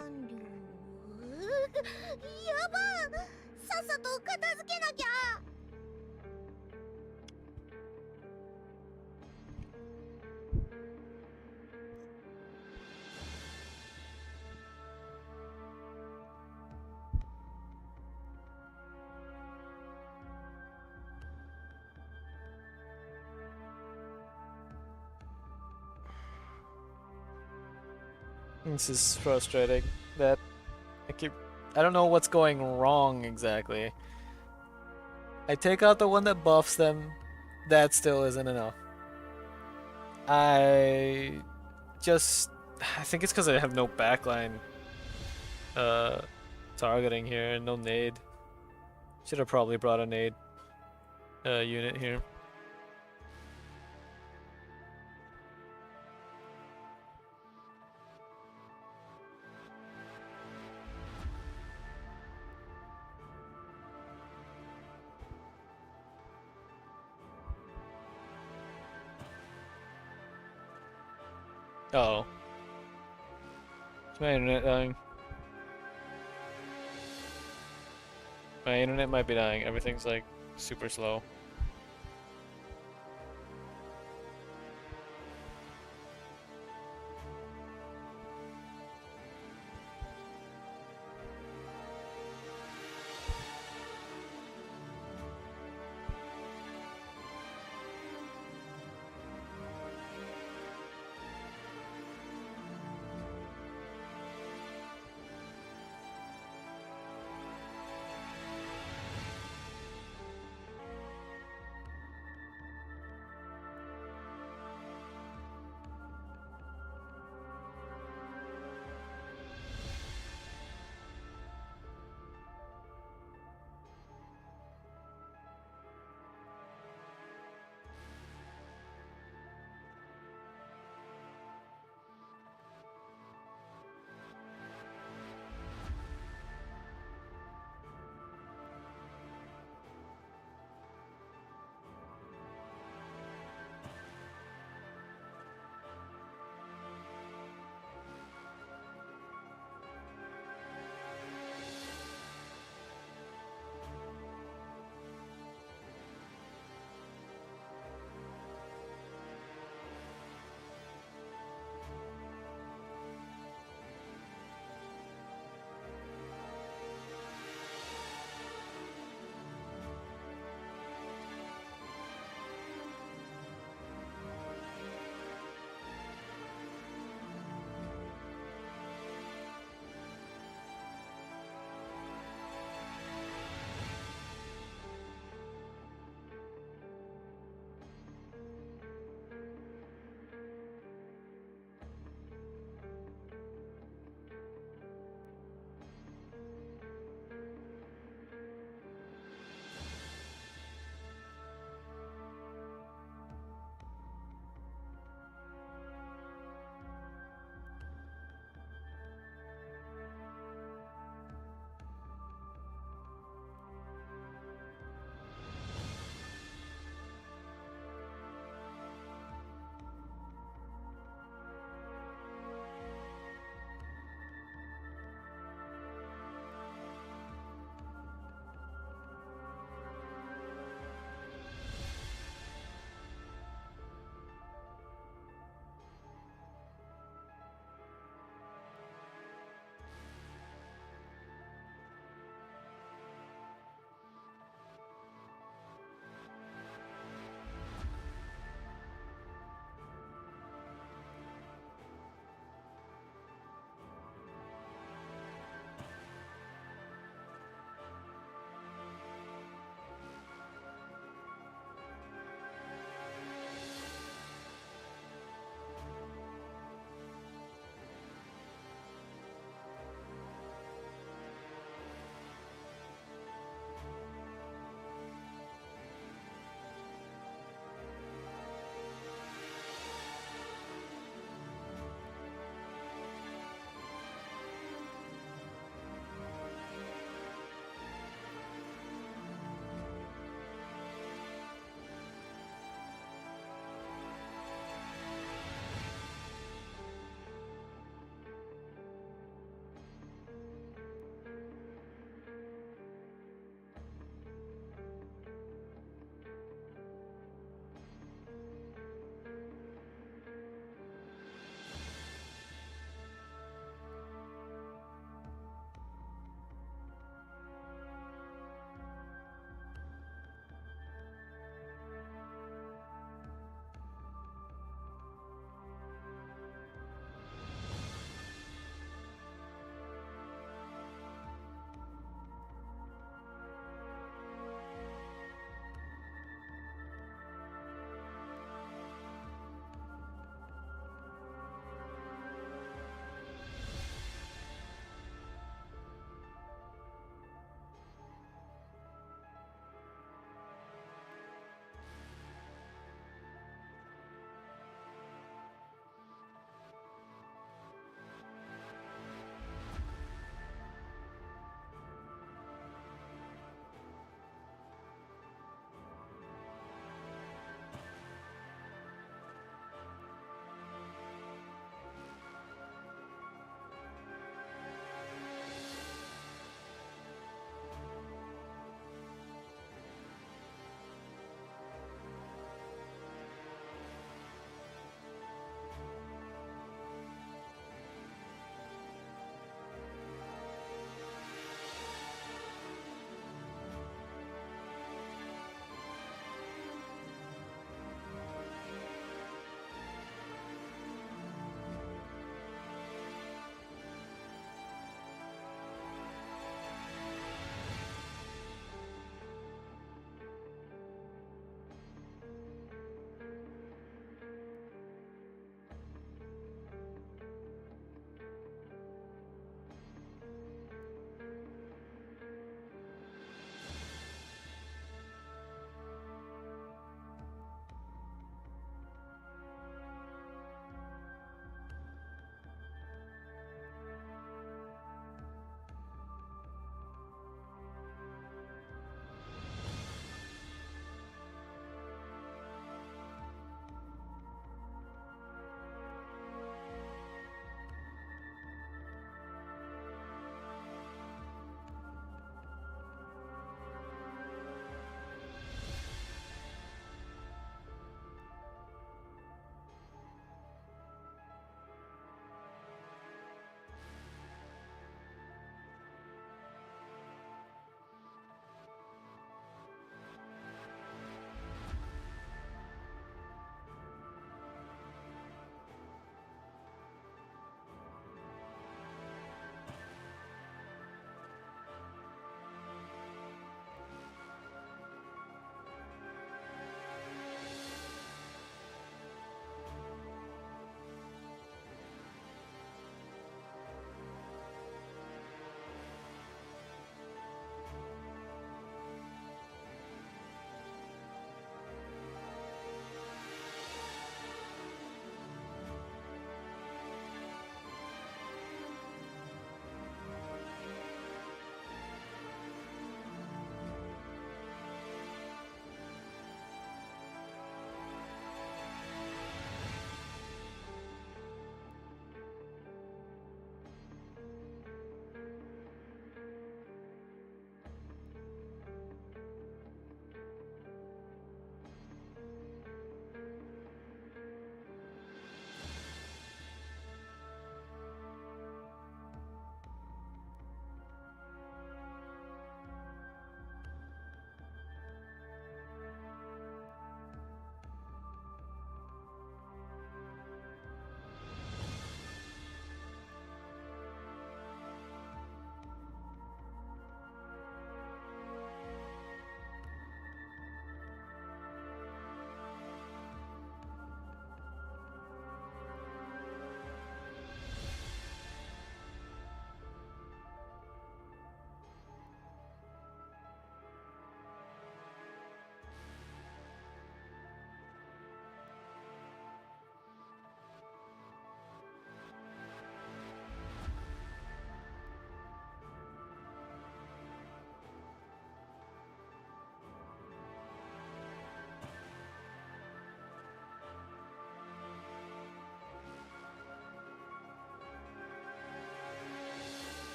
This is frustrating. That I don't know what's going wrong exactly. I take out the one that buffs them. That still isn't enough. I think it's because I have no backline targeting here and no nade. Should have probably brought a nade unit here. Uh oh. Is my internet dying? My internet might be dying. Everything's like super slow.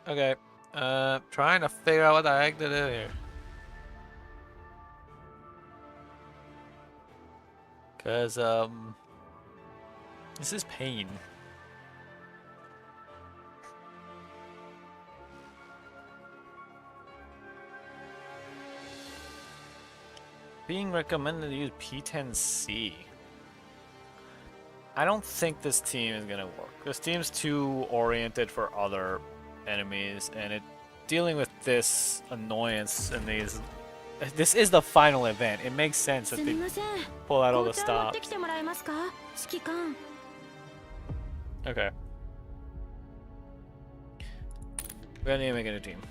Okay. Trying to figure out what the heck to do here. Cause this is pain. Being recommended to use P10C. I don't think this team is gonna work. This team's too oriented for other enemies, and dealing with this annoyance and these. This is the final event. It makes sense that they pull out all the stops. Okay. We need to make a new team.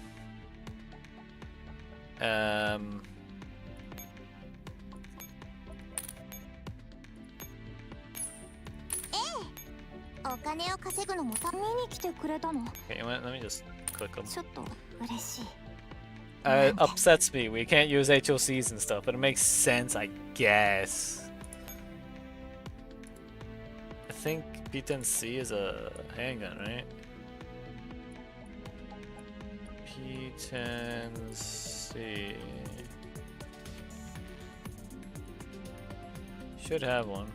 Okay, let me just click them. It upsets me. We can't use HOCs and stuff, but it makes sense, I guess. I think P10C is a handgun, right? P10C should have one.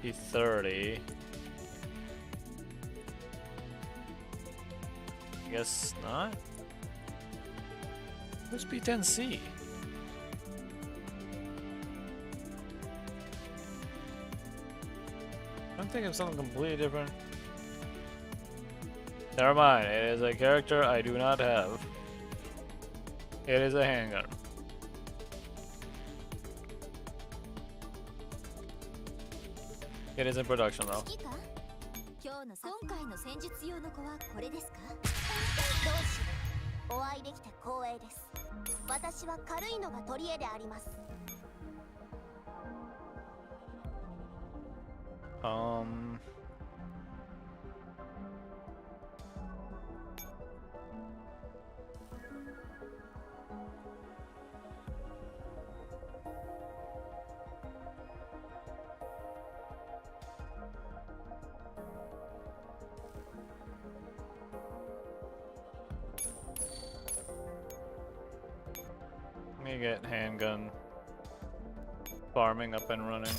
P30. I guess not. Where's P10C? I'm thinking of something completely different. Never mind, it is a character I do not have. It is a handgun. It is in production though. Let me get handgun farming up and running.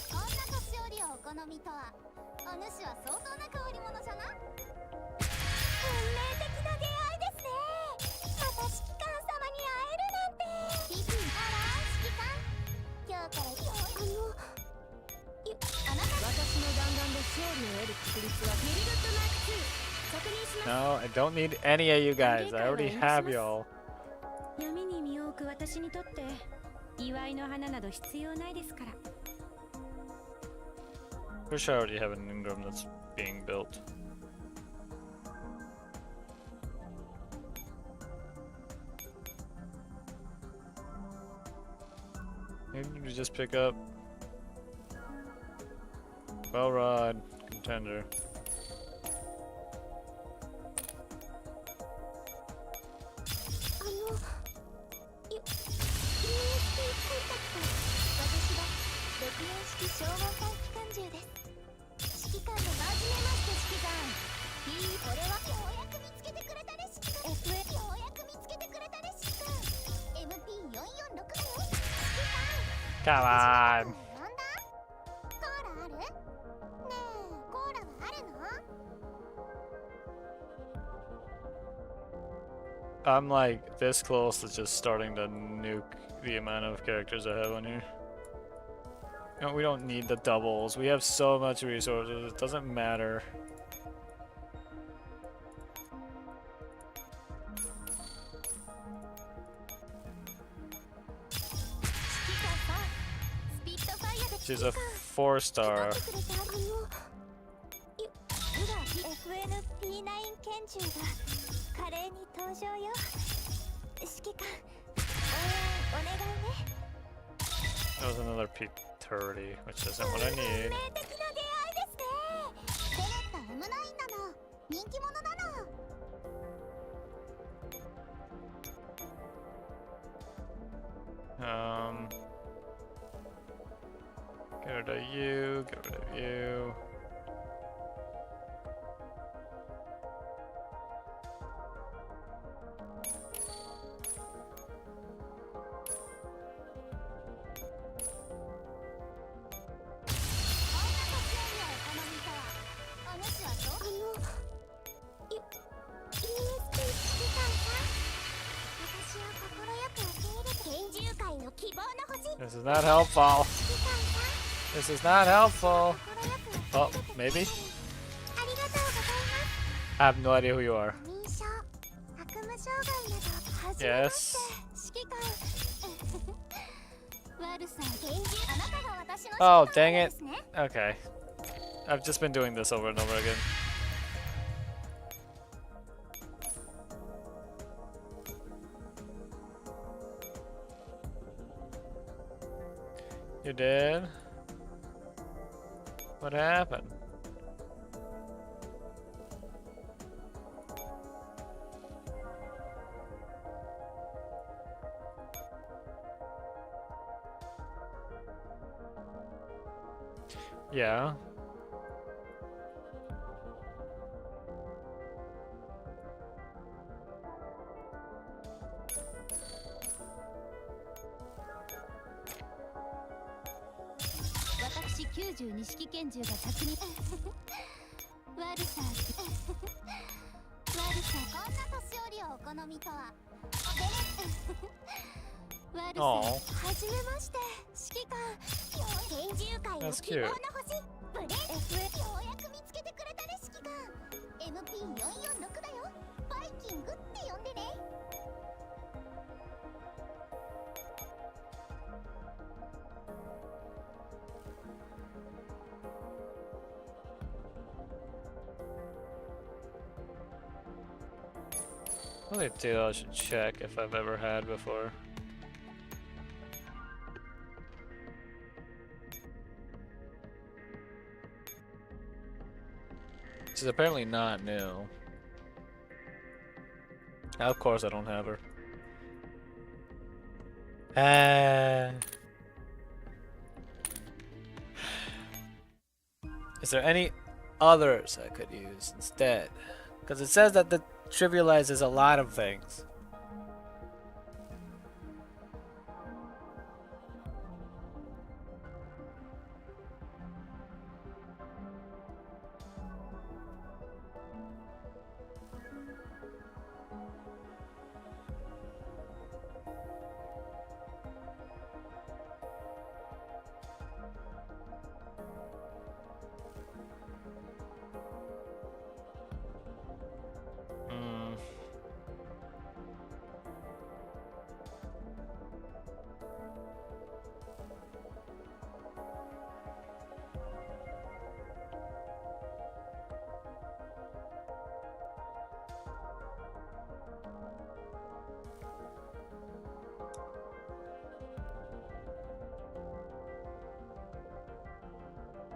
No, I don't need any of you guys. I already have y'all. Pretty sure I already have an Ingram that's being built. Maybe we just pick up Well Rod, Contender. Come on. I'm like this close to just starting to nuke the amount of characters I have on here. No, we don't need the doubles. We have so much resources. It doesn't matter. She's a 4-star. That was another P30, which isn't what I need. Get rid of you, get rid of you. This is not helpful. This is not helpful. Oh, maybe? I have no idea who you are. Yes. Oh, dang it. Okay. I've just been doing this over and over again. You did? What happened? Yeah. Oh. That's cute. Only detail I should check if I've ever had before. Which is apparently not new. Of course I don't have her. Is there any others I could use instead? Because it says that the trivializes a lot of things.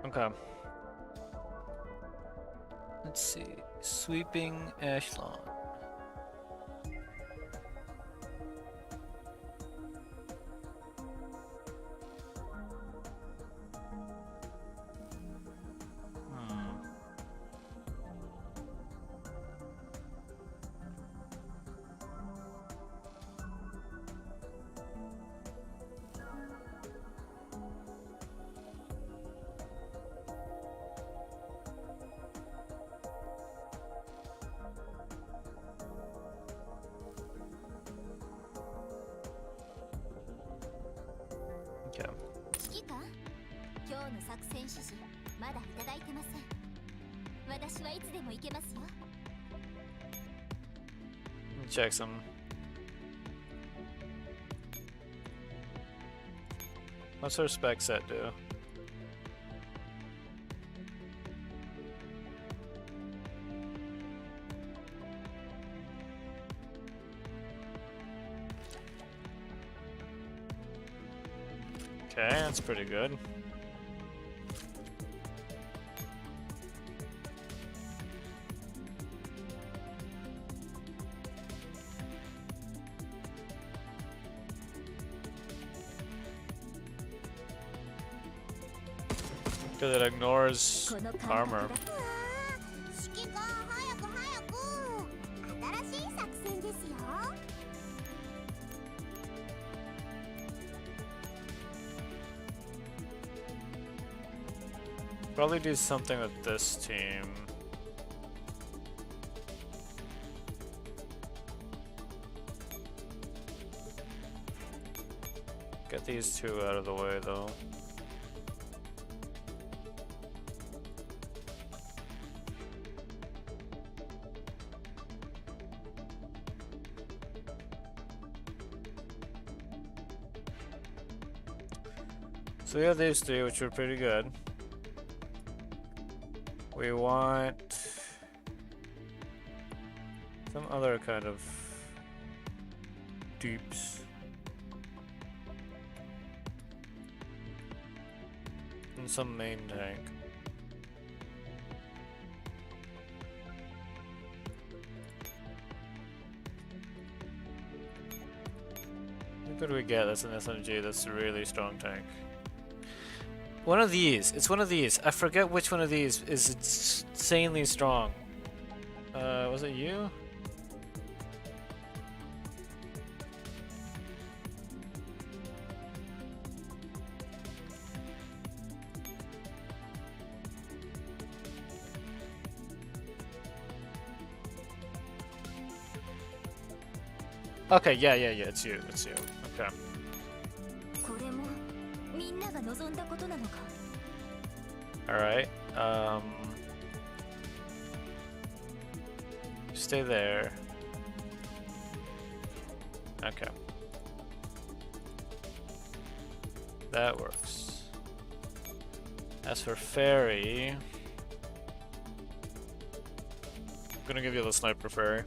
Okay. Let's see. Sweeping echelon. Okay. Check some. What's her spec set do? Okay, that's pretty good. Because it ignores armor. Probably do something with this team. Get these two out of the way though. So we have these three, which are pretty good. We want some other kind of dupes. And some main tank. What could we get that's an SMG that's a really strong tank? One of these. It's one of these. I forget which one of these is insanely strong. Was it you? Okay, yeah, it's you, okay. Alright, stay there. Okay. That works. As for Fairy, I'm gonna give you the Sniper Fairy.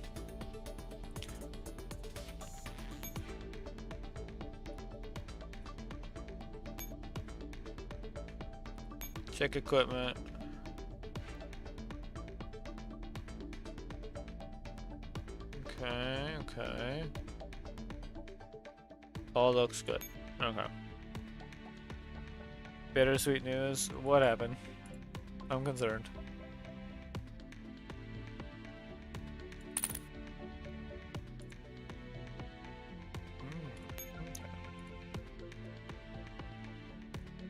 Check equipment. Okay. All looks good. Okay. Bittersweet news. What happened? I'm concerned.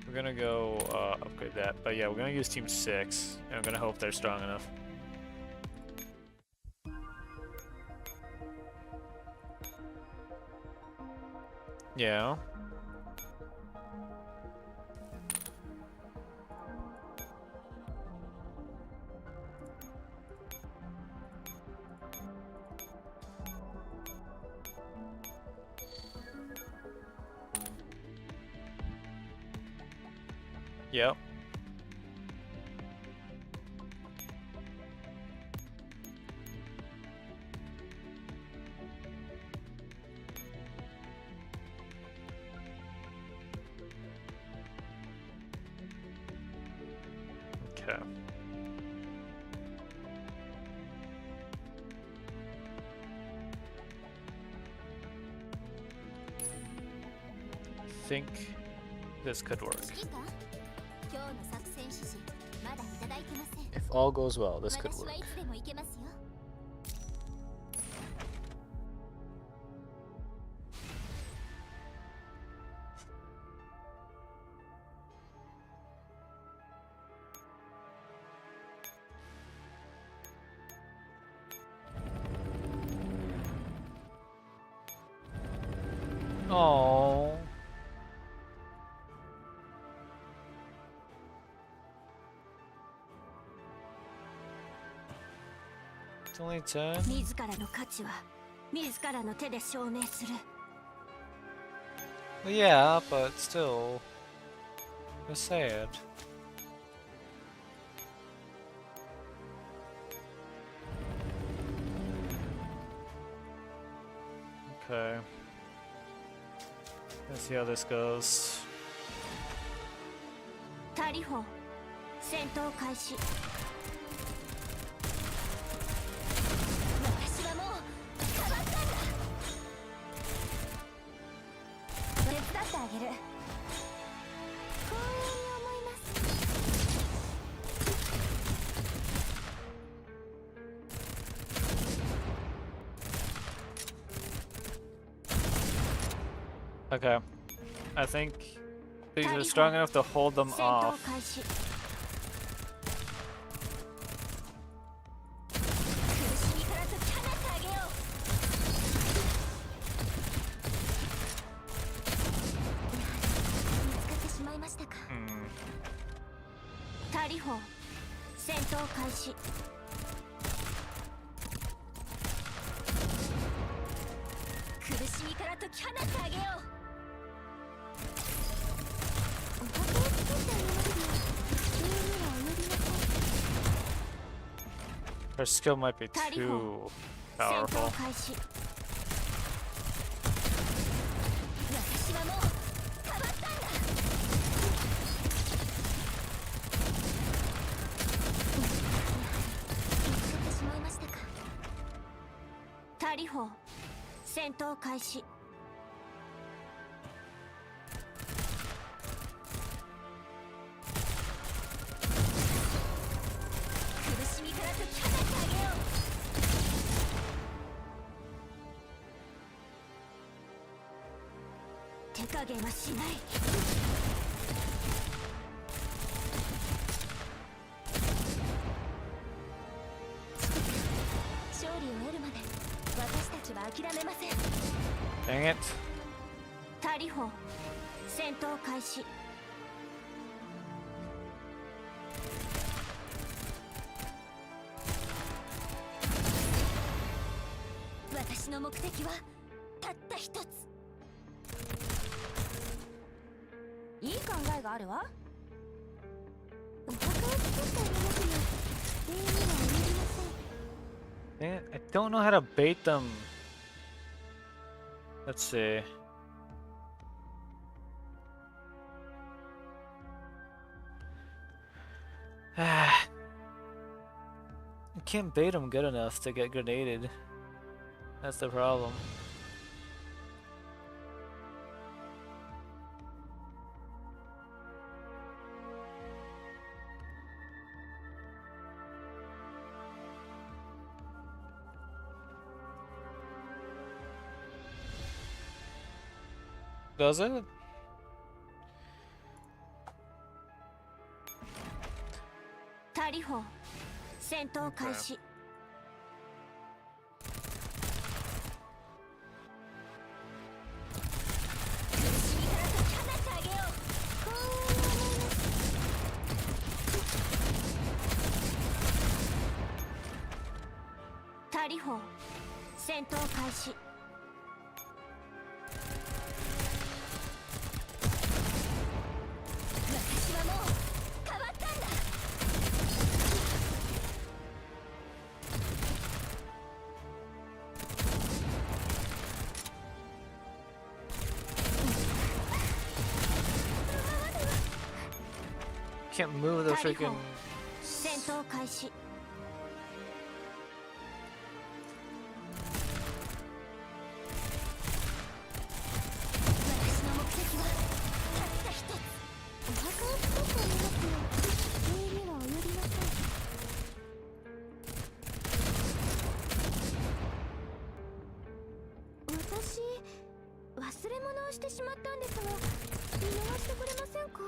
We're gonna go upgrade that, but yeah, we're gonna use Team 6, and I'm gonna hope they're strong enough. Yeah. Yep. Okay. I think this could work. If all goes well, this could work. Oh. It's only 10. Well, yeah, but still, it's sad. Okay. Let's see how this goes. Okay. I think these are strong enough to hold them off. リホ戦闘開始苦しみから解き放ってあげようお墓を作ってあげますよ上にはお呼びなさい Her skill might be too powerful. 開始私はもう変わったんだ見つかってしまいましたかタリホ戦闘開始苦しみから解き放ってあげよう手加減はしない勝利を得るまで私たちは諦めません Dang it. タリホ戦闘開始私の目的はたった一ついい考えがあるわお墓を作ってあげますよ礼にはお呼びなさい Dang it. I don't know how to bait them. Let's see. I can't bait them good enough to get grenaded. That's the problem. Does it? Tariho, 戦闘開始。苦しみから解き放ってあげよう。タリホ、戦闘開始。私はもう変わったんだ。Can't move the freaking. 戦闘開始。私の目的はたった一つ。お墓を作ってあげますよ。礼にはお呼びなさい。私忘れ物をしてしまったんですが、見逃してくれませんか？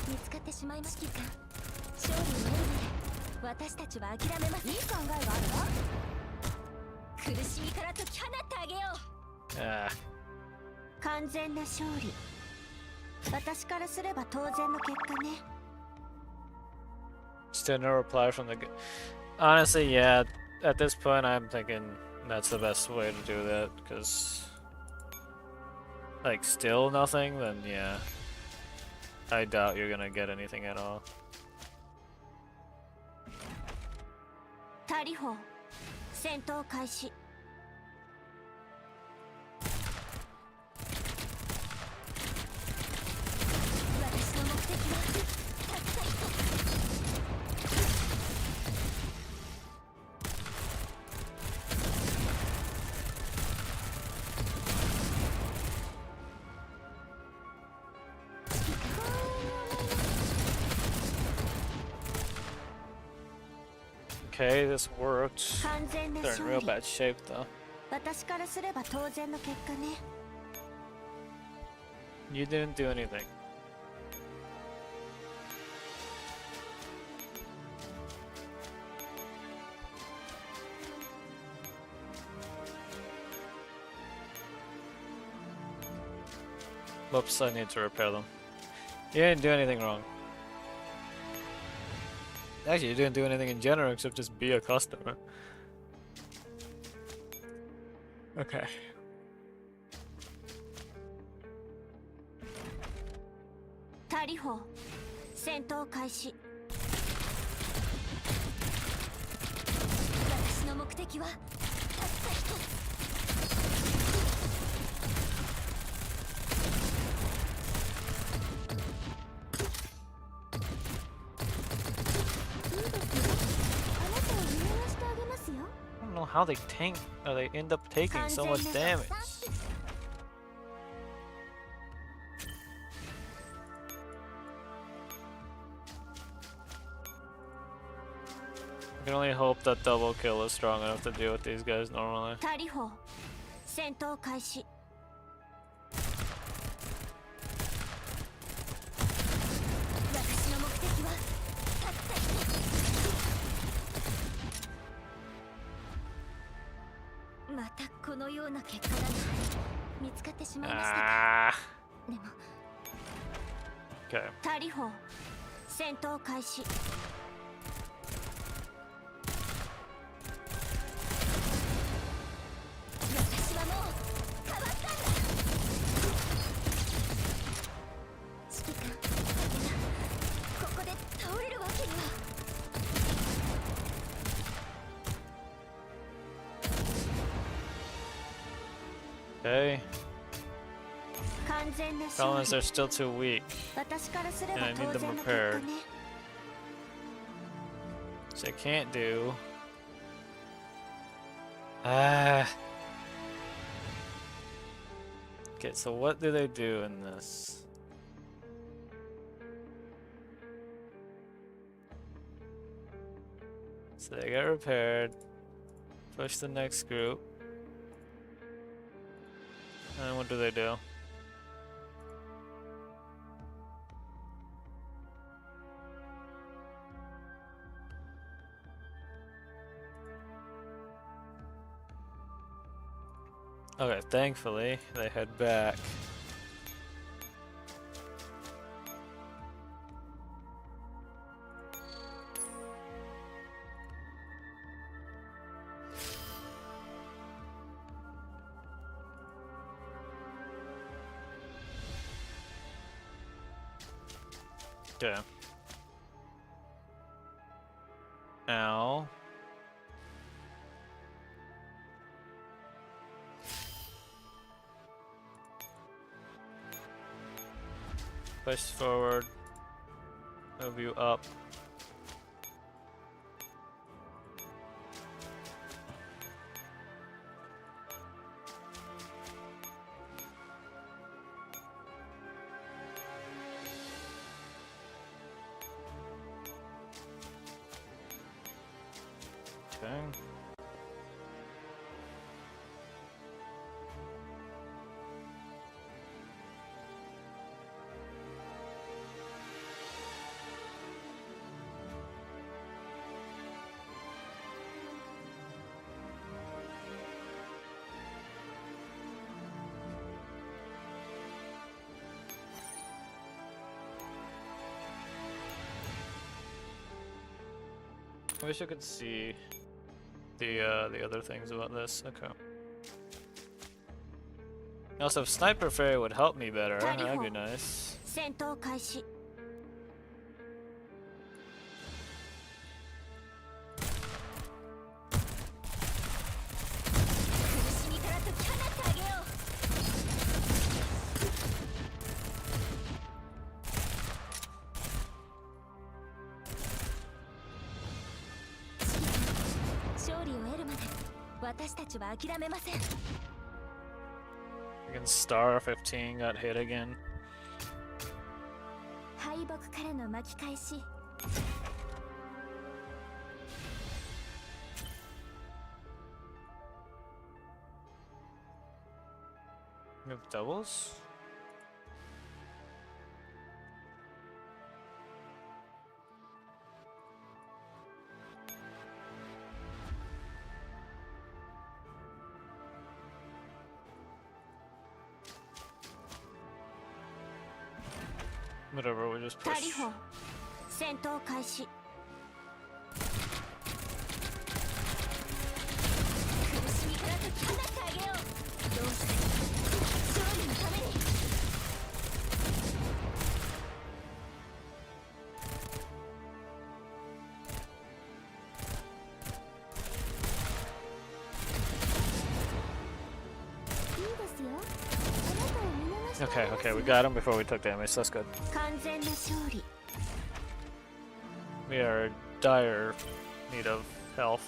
見つかってしまいましたか。勝利を得るまで私たちは諦めません。いい考えがあるわ。苦しみから解き放ってあげよう。完全な勝利。私からすれば当然の結果ね。Still no reply from the. Honestly, yeah. At this point, I'm thinking that's the best way to do that. Because, like, still nothing. Then yeah. I doubt you're gonna get anything at all. タリホ、戦闘開始。私の目的はたった一つ。Okay, this worked. 完全な They're in 勝 real 利。 bad shape though. 私からすれば当然の結果ね。You didn't do anything. Whoops, I need to repair them. You didn't do anything wrong. Actually, you didn't do anything in general except just be a customer. Okay. タリホー戦闘開始私の目的はたった一つ I don't know how they tank or they end up taking so much damage. I can only hope that double kill is strong enough to deal with these guys normally. タリホー戦闘開始私の目的はたった一つまたこのような結果だな見つかってしまいましたかでも Okay. タリホー戦闘開始 私はもう変わったんだ指揮官だけがここで倒れるわけには Okay. 完全な Problem is they're still too weak. 私からすれ And ば I 当 need them 然の結果 repaired. ね So I can't do. Ah. Okay, so what do they do in this? So they get repaired. Push the next group. And what do they do? Okay, thankfully, they head back. Okay. Now. Push forward. Move you up. Okay. I wish I could see the other things about this. Okay. Also, if Sniper Fairy would help me better, that'd be nice. 戦闘開始 苦しみから解き放ってあげよう勝利を得るまで私たちは諦めません Again, Star 15 got hit again. 敗北からの巻き返し We have doubles? Whatever, we just push. タリホ戦闘開始。苦しみから解き放ってあげよう。どうして勝利のために。Okay, okay, we got him before we took damage, so that's good. 完全な勝利。 We are in dire need of health.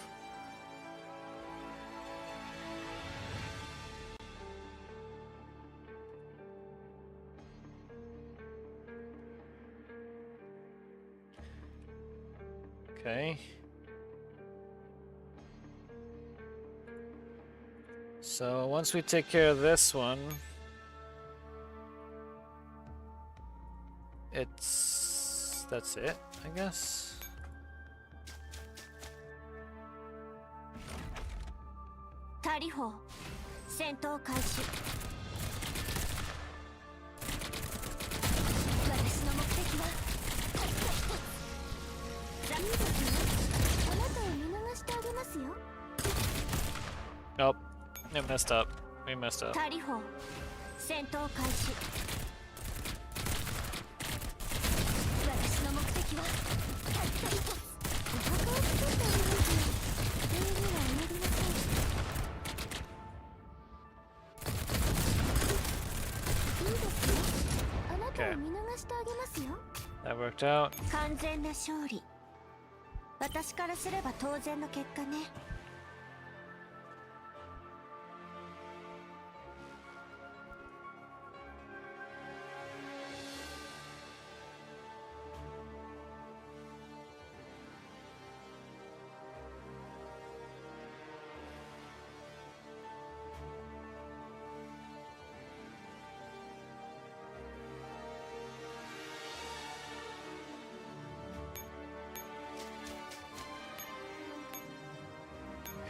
Okay. So once we take care of this one, that's it, I guess. Tariho, 戦闘開始。私の目的はたった一つ。いいですね。あなたを見逃してあげますよ。 Nope. It messed up. We messed up. タリホ、戦闘開始。私の目的はたった一つ。お墓を作ってあげますよ。礼にはおやりなさい。いいですよ。あなたを見逃してあげますよ。That worked out. 完全な勝利。私からすれば当然の結果ね。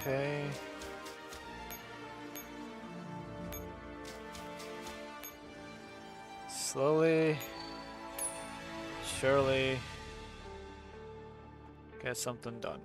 Okay. Slowly, surely, get something done.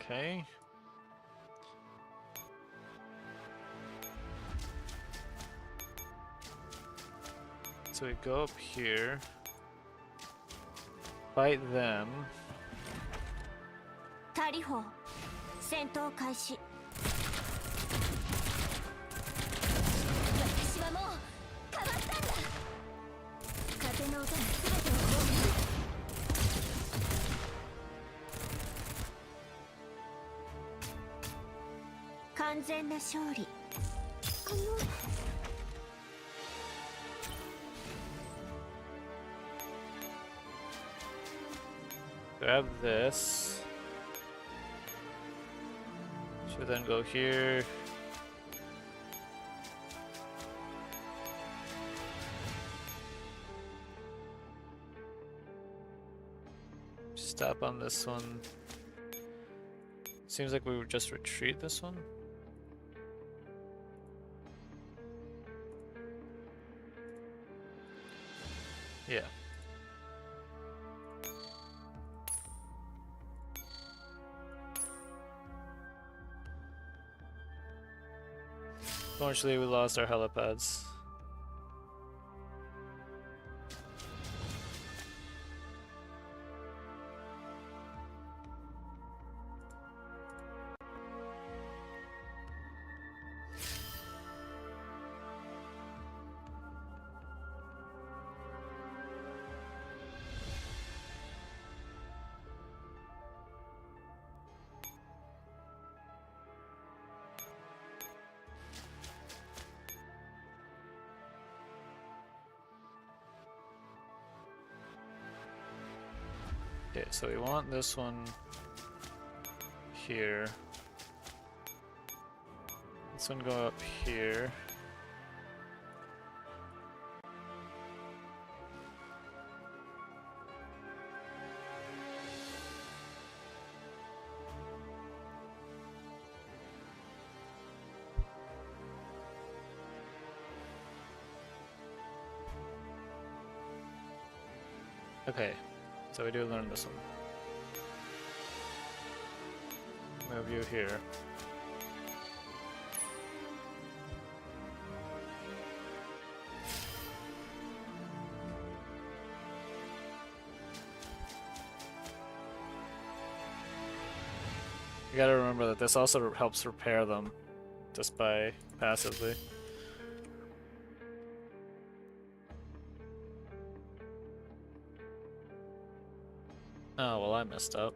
Okay. So we go up here, fight them. タリホ、戦闘開始。私はもう変わったんだ。風の歌が全てを包む。 完全な勝利。Grab this. Should then go here. Stop on this one. Seems like we would just retreat this one. Yeah. Unfortunately, we lost our helipads. Okay, so we want this one here. This one go up here. Okay, so we do learn this one. Move you here. You gotta remember that this also helps repair them just by passively. Oh, well, I messed up.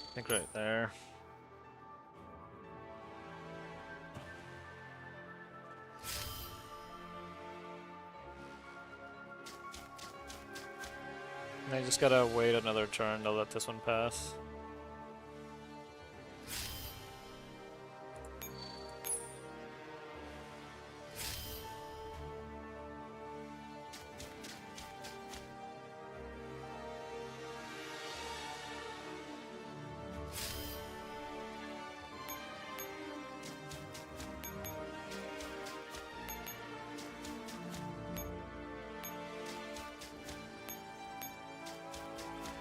I think right there. And I just gotta wait another turn to let this one pass.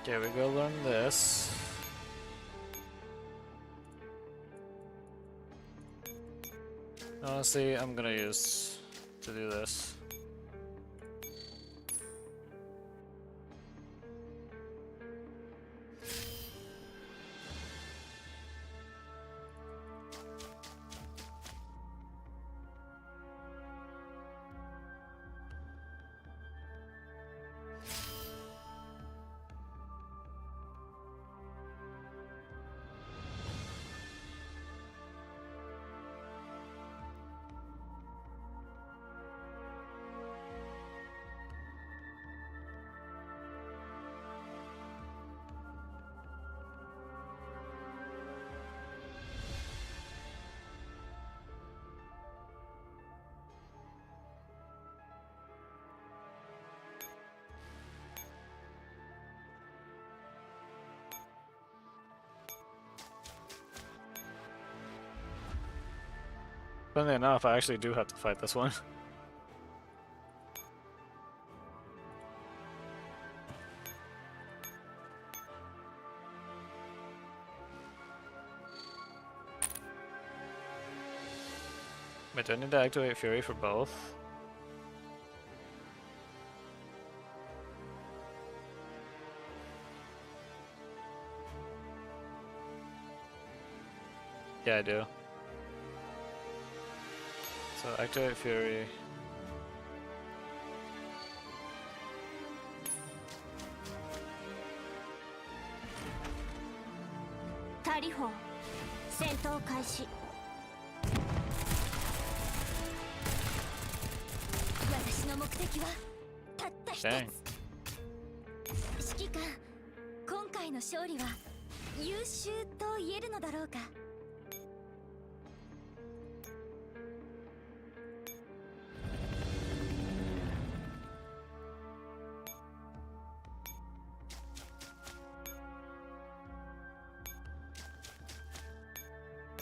Okay, we go learn this. Honestly, I'm gonna use to do this. Funnily enough, I actually do have to fight this one. Wait, do I need to activate Fury for both? Yeah, I do. So activate Fury. Tariho, 戦闘開始。私の目的はたった一つ。指揮官、今回の勝利は優秀と言えるのだろうか。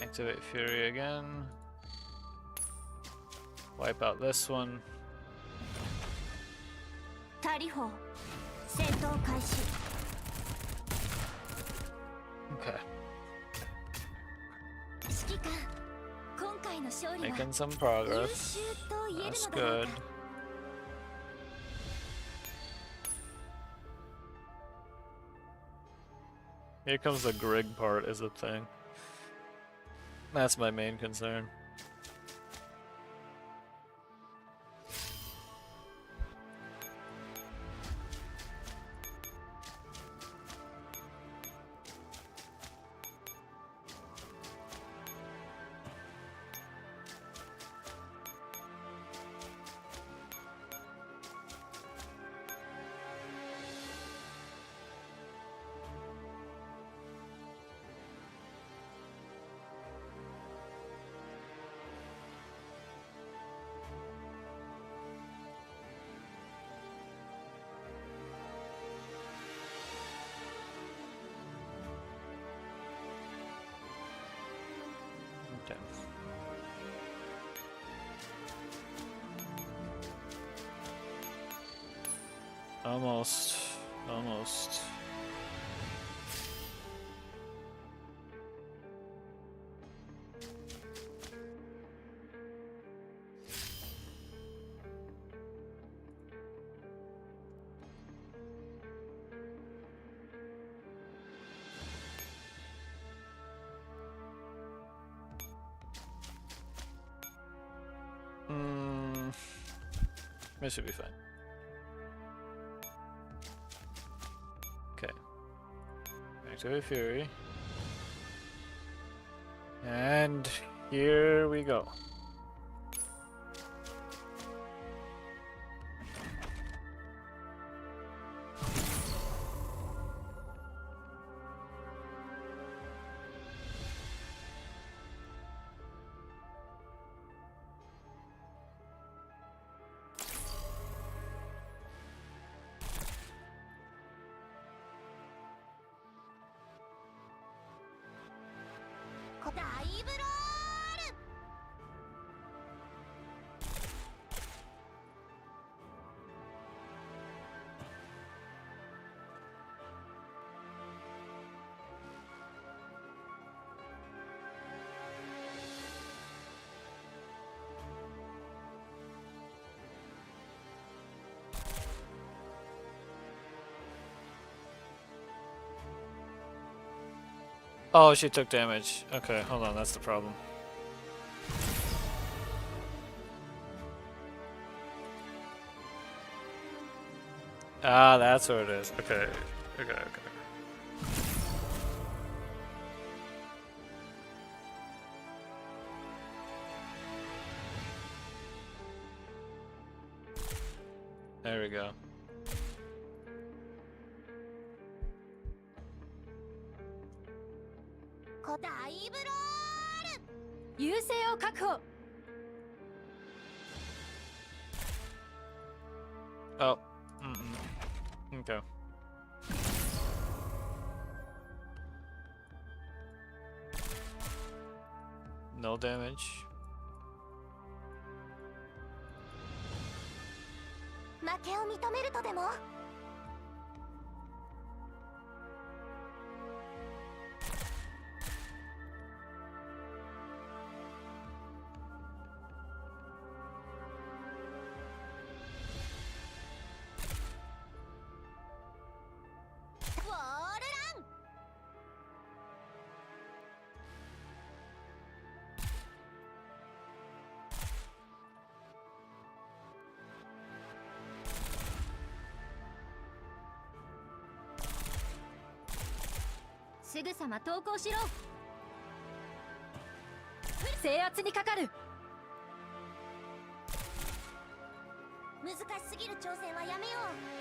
Activate Fury again. Wipe out this one. タリホ戦闘開始 Okay. 指揮官今回の勝利は Making some 優 progress. 秀と言える That's のだろう good. か Here comes the Grig part is the thing. That's my main concern. Okay. Almost. Almost. This should be fine. Okay. Activate Fury. And here we go. Oh, she took damage. Okay, hold on, that's the problem. Ah, that's what it is. Okay, okay. There we go. Oh. Okay. No damage. 負けを認めるとでも すぐさま投降しろ制圧にかかる難しすぎる挑戦はやめよう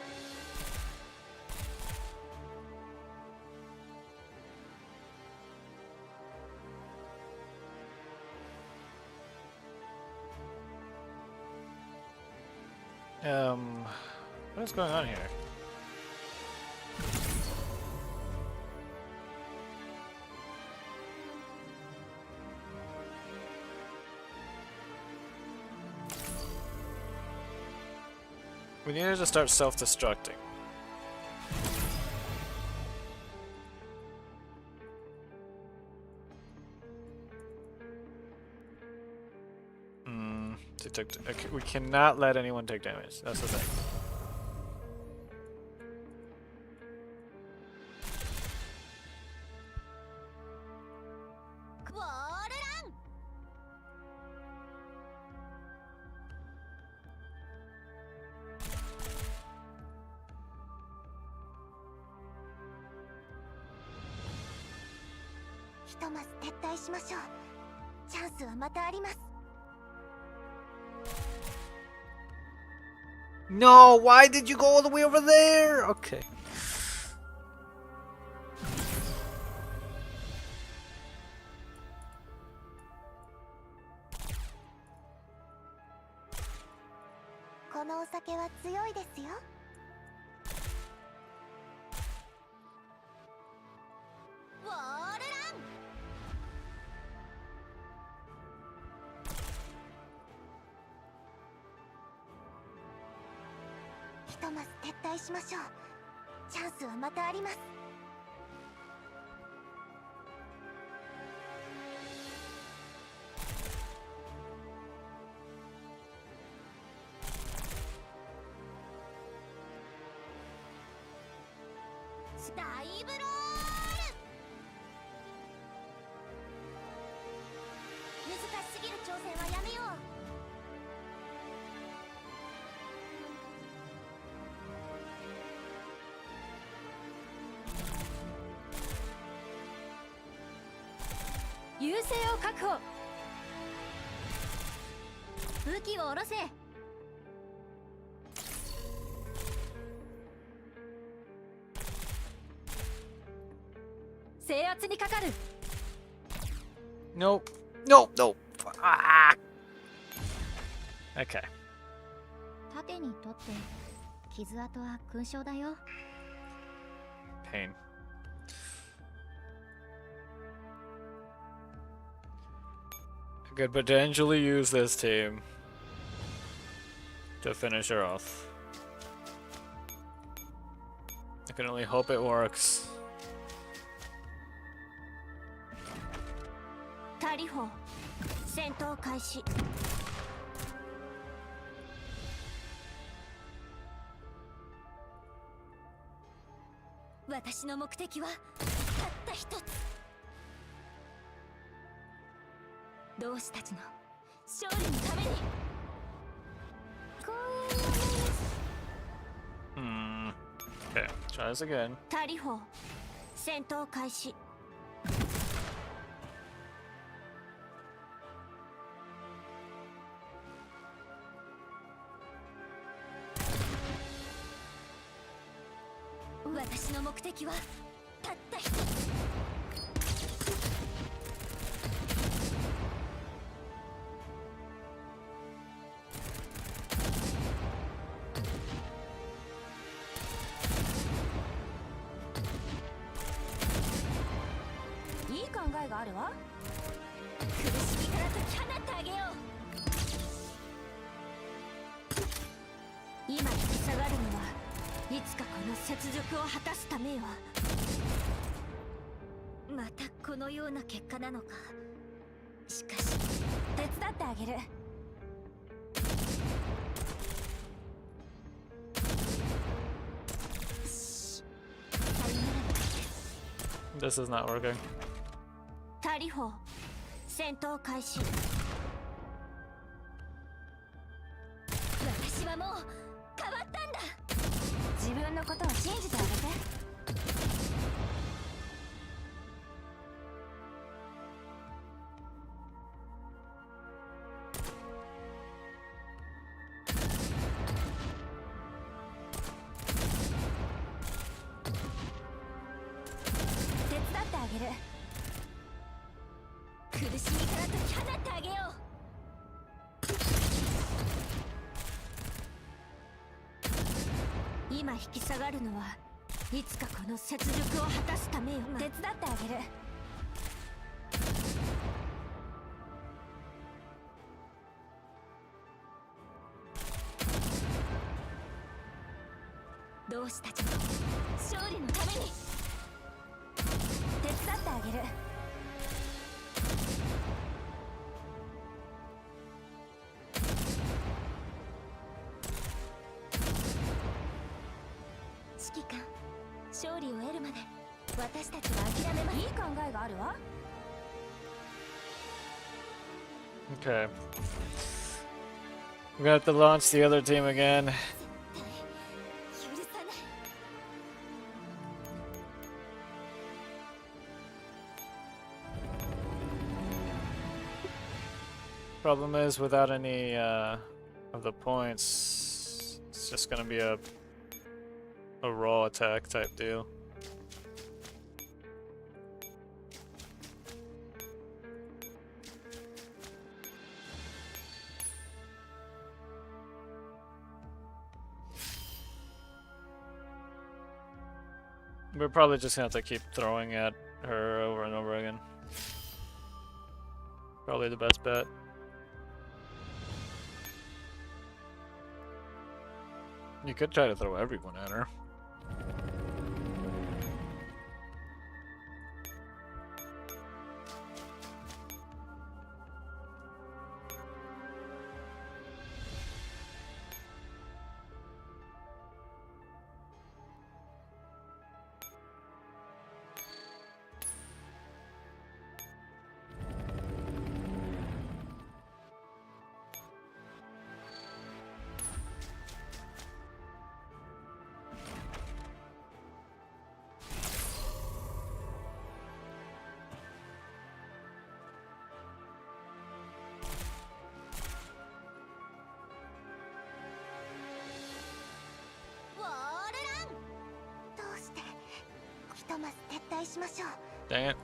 what is going on here? We need to start self-destructing. Okay, we cannot let anyone take damage. That's the thing. No, why did you go all the way over there? Okay. Nope. Nope. Nope. Ah. Okay. Pain. I could potentially use this team to finish her off. I can only hope it works. Okay, try this again. This is not working. 同志たちの勝利のために手伝ってあげる。指揮官、勝利を得るまで私たちは諦めます。いい考えがあるわ。Okay. We're gonna have to launch the other team again. Problem is, without any of the points, it's just gonna be a raw attack type deal. We're probably just gonna have to keep throwing at her over and over again. Probably the best bet. You could try to throw everyone at her. Dang it.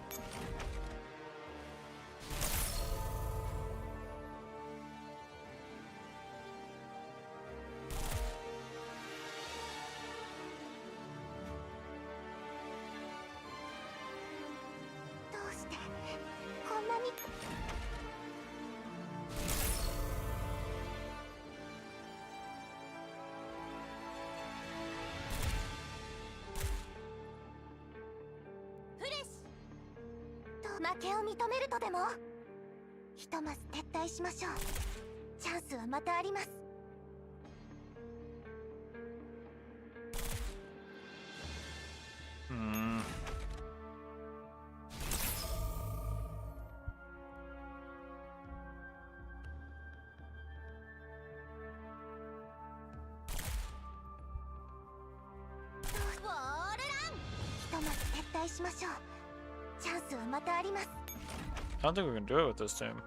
I don't think we can do it with this team.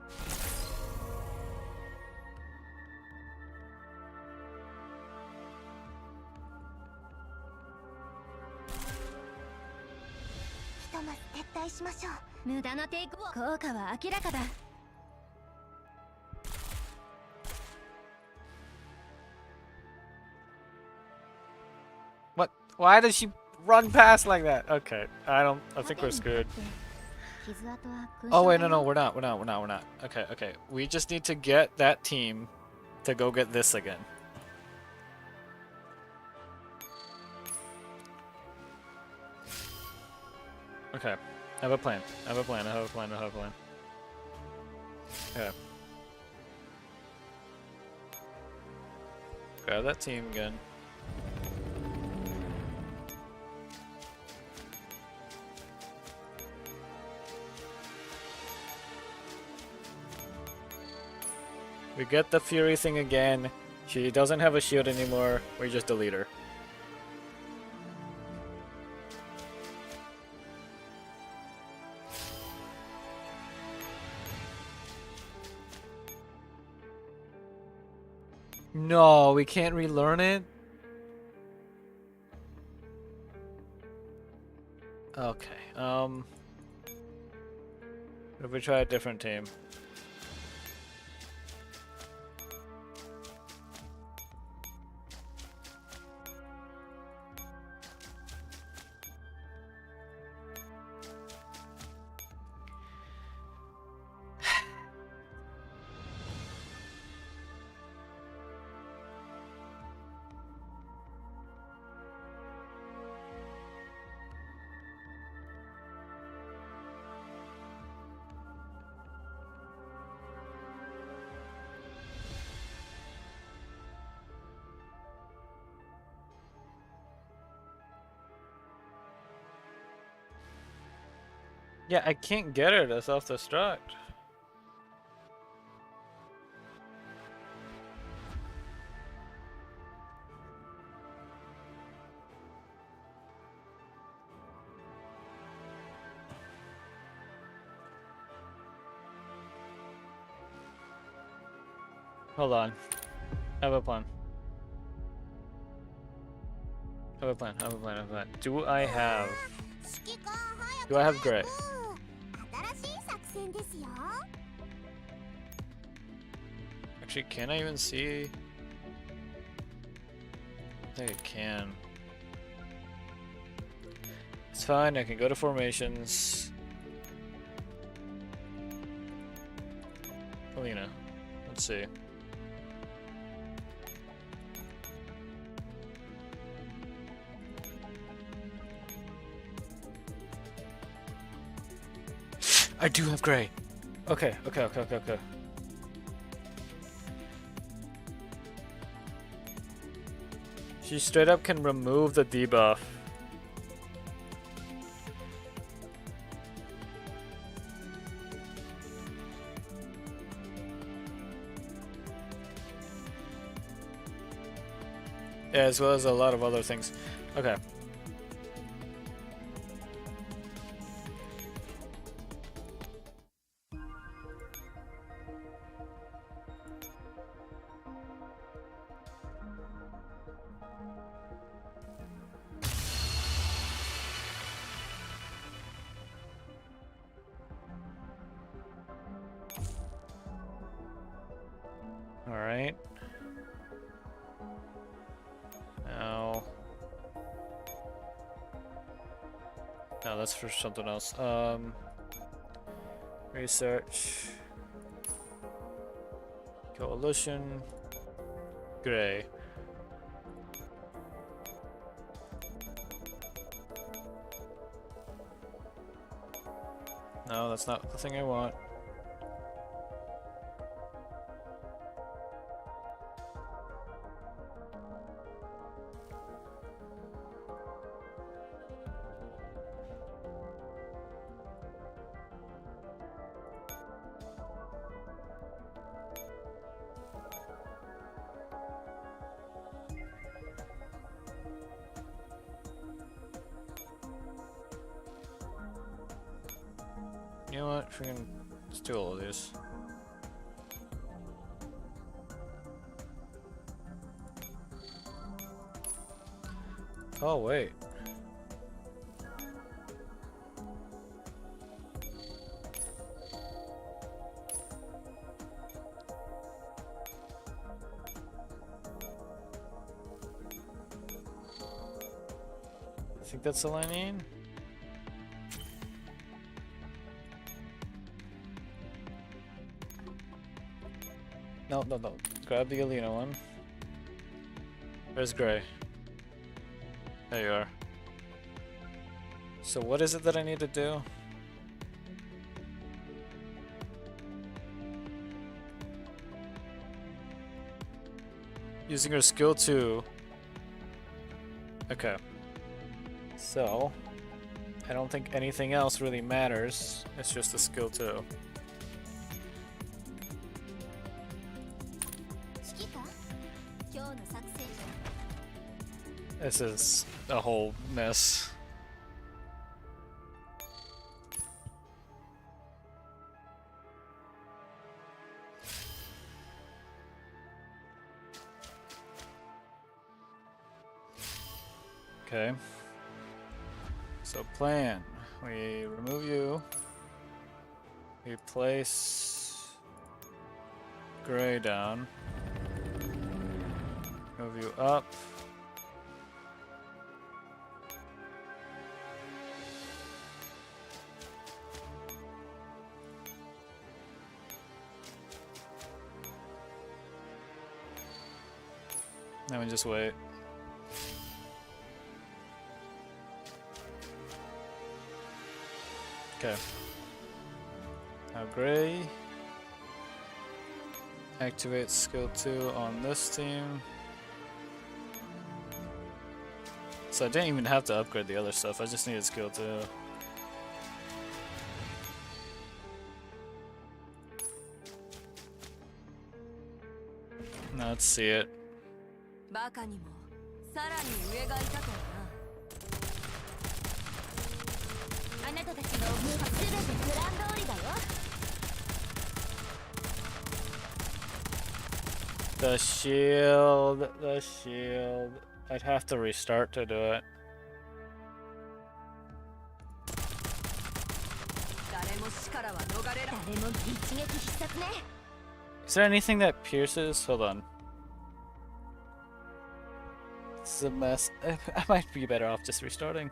What? Why does she run past like that? Okay, I think we're screwed. Oh wait, no, we're not. Okay. We just need to get that team to go get this again. Okay. I have a plan. Okay. Grab that team again. We get the Fury thing again. She doesn't have a shield anymore. We just delete her. No, we can't relearn it? Okay, what if we try a different team? Yeah, I can't get her to self-destruct. Hold on. I have a plan. I have a plan. I have a plan. I have a plan. Do I have gray? Actually, can I even see? I think I can. It's fine. I can go to formations. Alina. Let's see. I do have gray. Okay. She straight up can remove the debuff. Yeah, as well as a lot of other things. Okay. Alright. Now... No, that's for something else. Research. Coalition. Gray. No, that's not the thing I want. You know what? Freaking, let's do all of these. Oh wait. I think that's all I need. No. Grab the Alina one. Where's Gray? There you are. So what is it that I need to do? Using her skill 2. Okay. So, I don't think anything else really matters. It's just a skill 2. This is a whole mess. Okay. So plan. We remove you. We place Gray down. Move you up. Now we just wait. Okay. Now Gray activates skill 2 on this team. So I didn't even have to upgrade the other stuff, I just needed skill 2. Let's see it. バカにもさらに上がいたとはな。あなたたちの思いは全てプラン通りだよ。The shield, the shield. I'd have to restart to do it. 誰も死からは逃れられ誰も一撃必殺ね。Is there anything that pierces? Hold on. This is a mess. I might be better off just restarting.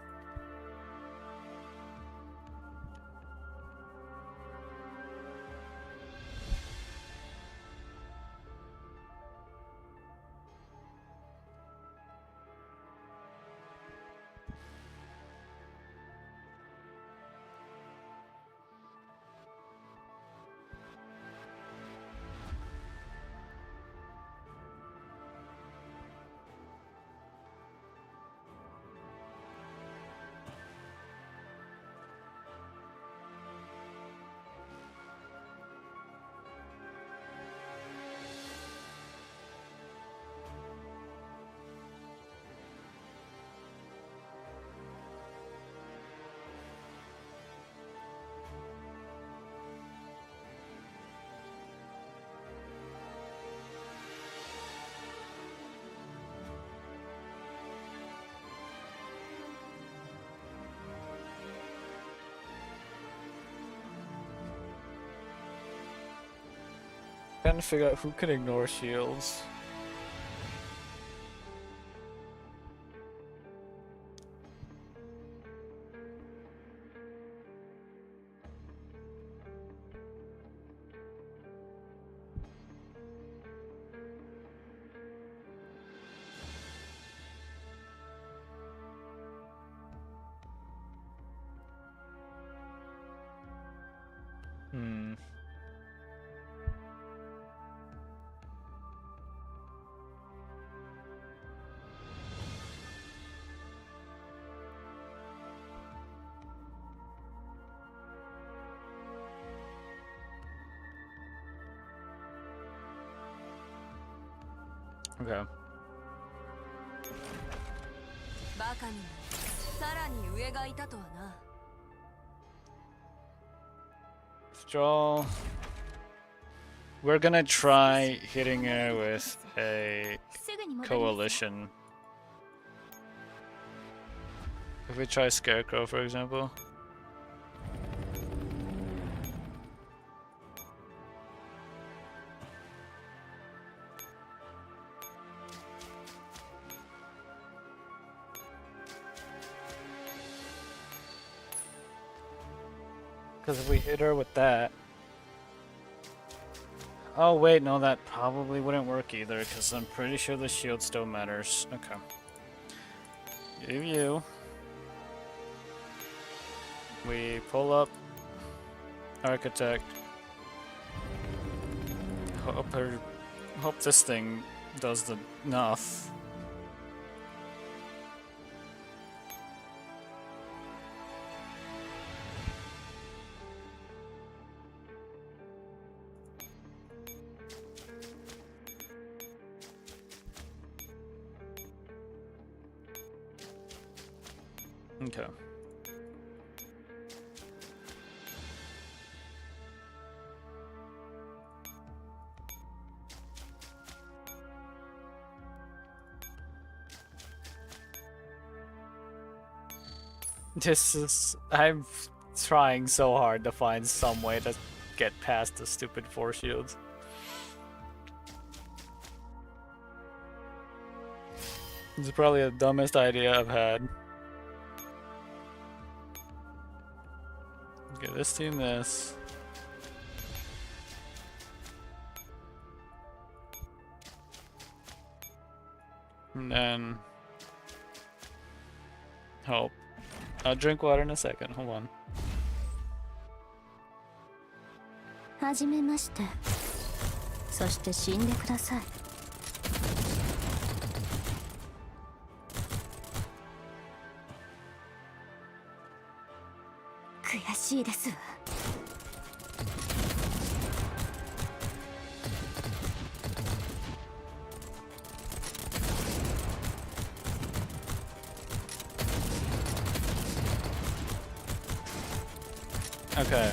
Trying to figure out who can ignore shields. Hmm. Okay. バカにもさらに上がいたとはな。Straw. We're gonna try hitting her with a coalition. If we try Scarecrow, for example. Because if we hit her with that... Oh wait, no, that probably wouldn't work either, because I'm pretty sure the shield still matters. Okay. You. We pull up Architect. Hope this thing does enough. Okay. I'm trying so hard to find some way to get past the stupid force shields. This is probably the dumbest idea I've had. Okay, this team this. And then hope. I'll drink water in a second, hold on. はじめまして。そして死んでください。悔しいですわ。Okay.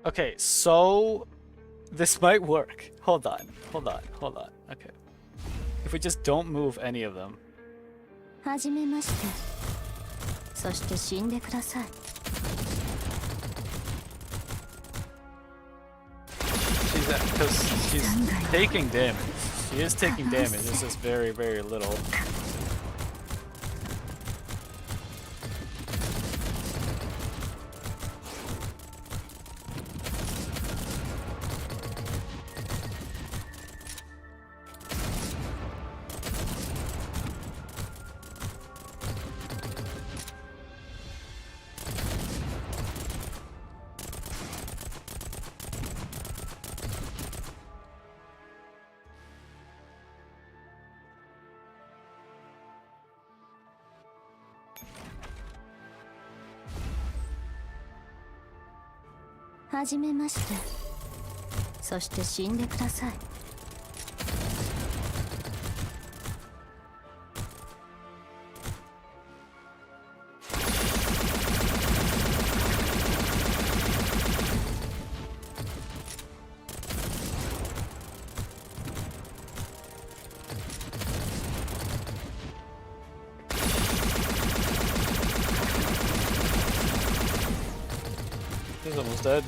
Okay, so this might work. Hold on. Okay. If we just don't move any of them. はじめまして。そして死んでください。Because she's taking damage. She is taking damage. It's just very, very little.「はじめまして。そして死んでください。He's almost dead.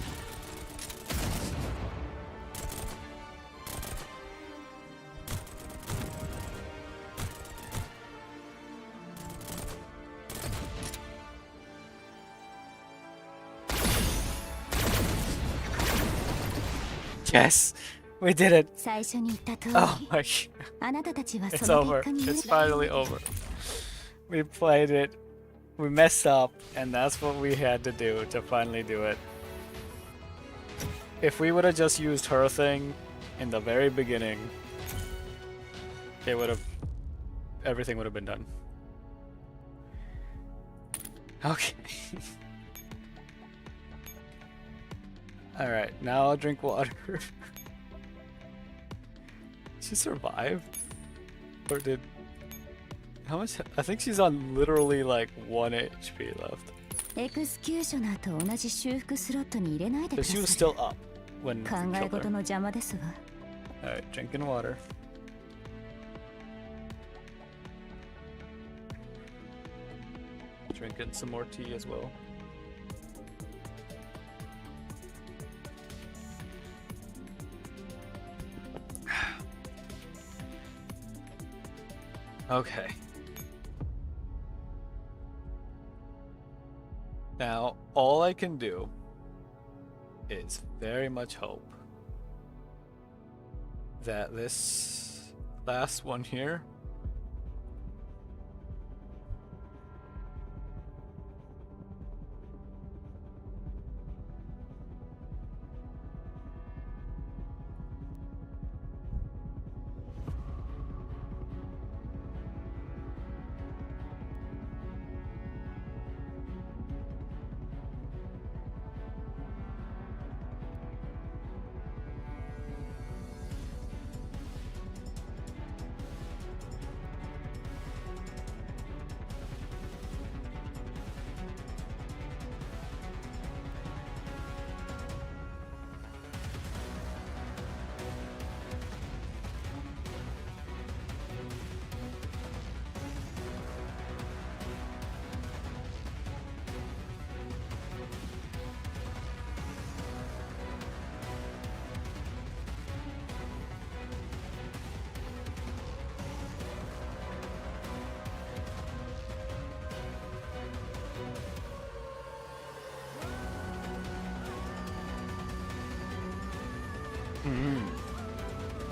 Yes, we did it. 最初に言った通り、 Oh my! あなたたちは It's その over. 結果に It's finally over. We played it. We messed up, and that's what we had to do to finally do it. If we would have just used her thing in the very beginning, it would have. Everything would have been done. Okay. Alright, now I'll drink water. She survived? Or did... How much? I think she's on literally like 1 HP left. エクスキューショナーと同じ修復スロットに入れないでく But だ she さ was い。 still up when we 考え killed 事 her. の邪魔ですわ。 Alright, drinking water. Drinking some more tea as well. Okay. Now, all I can do is very much hope that this last one here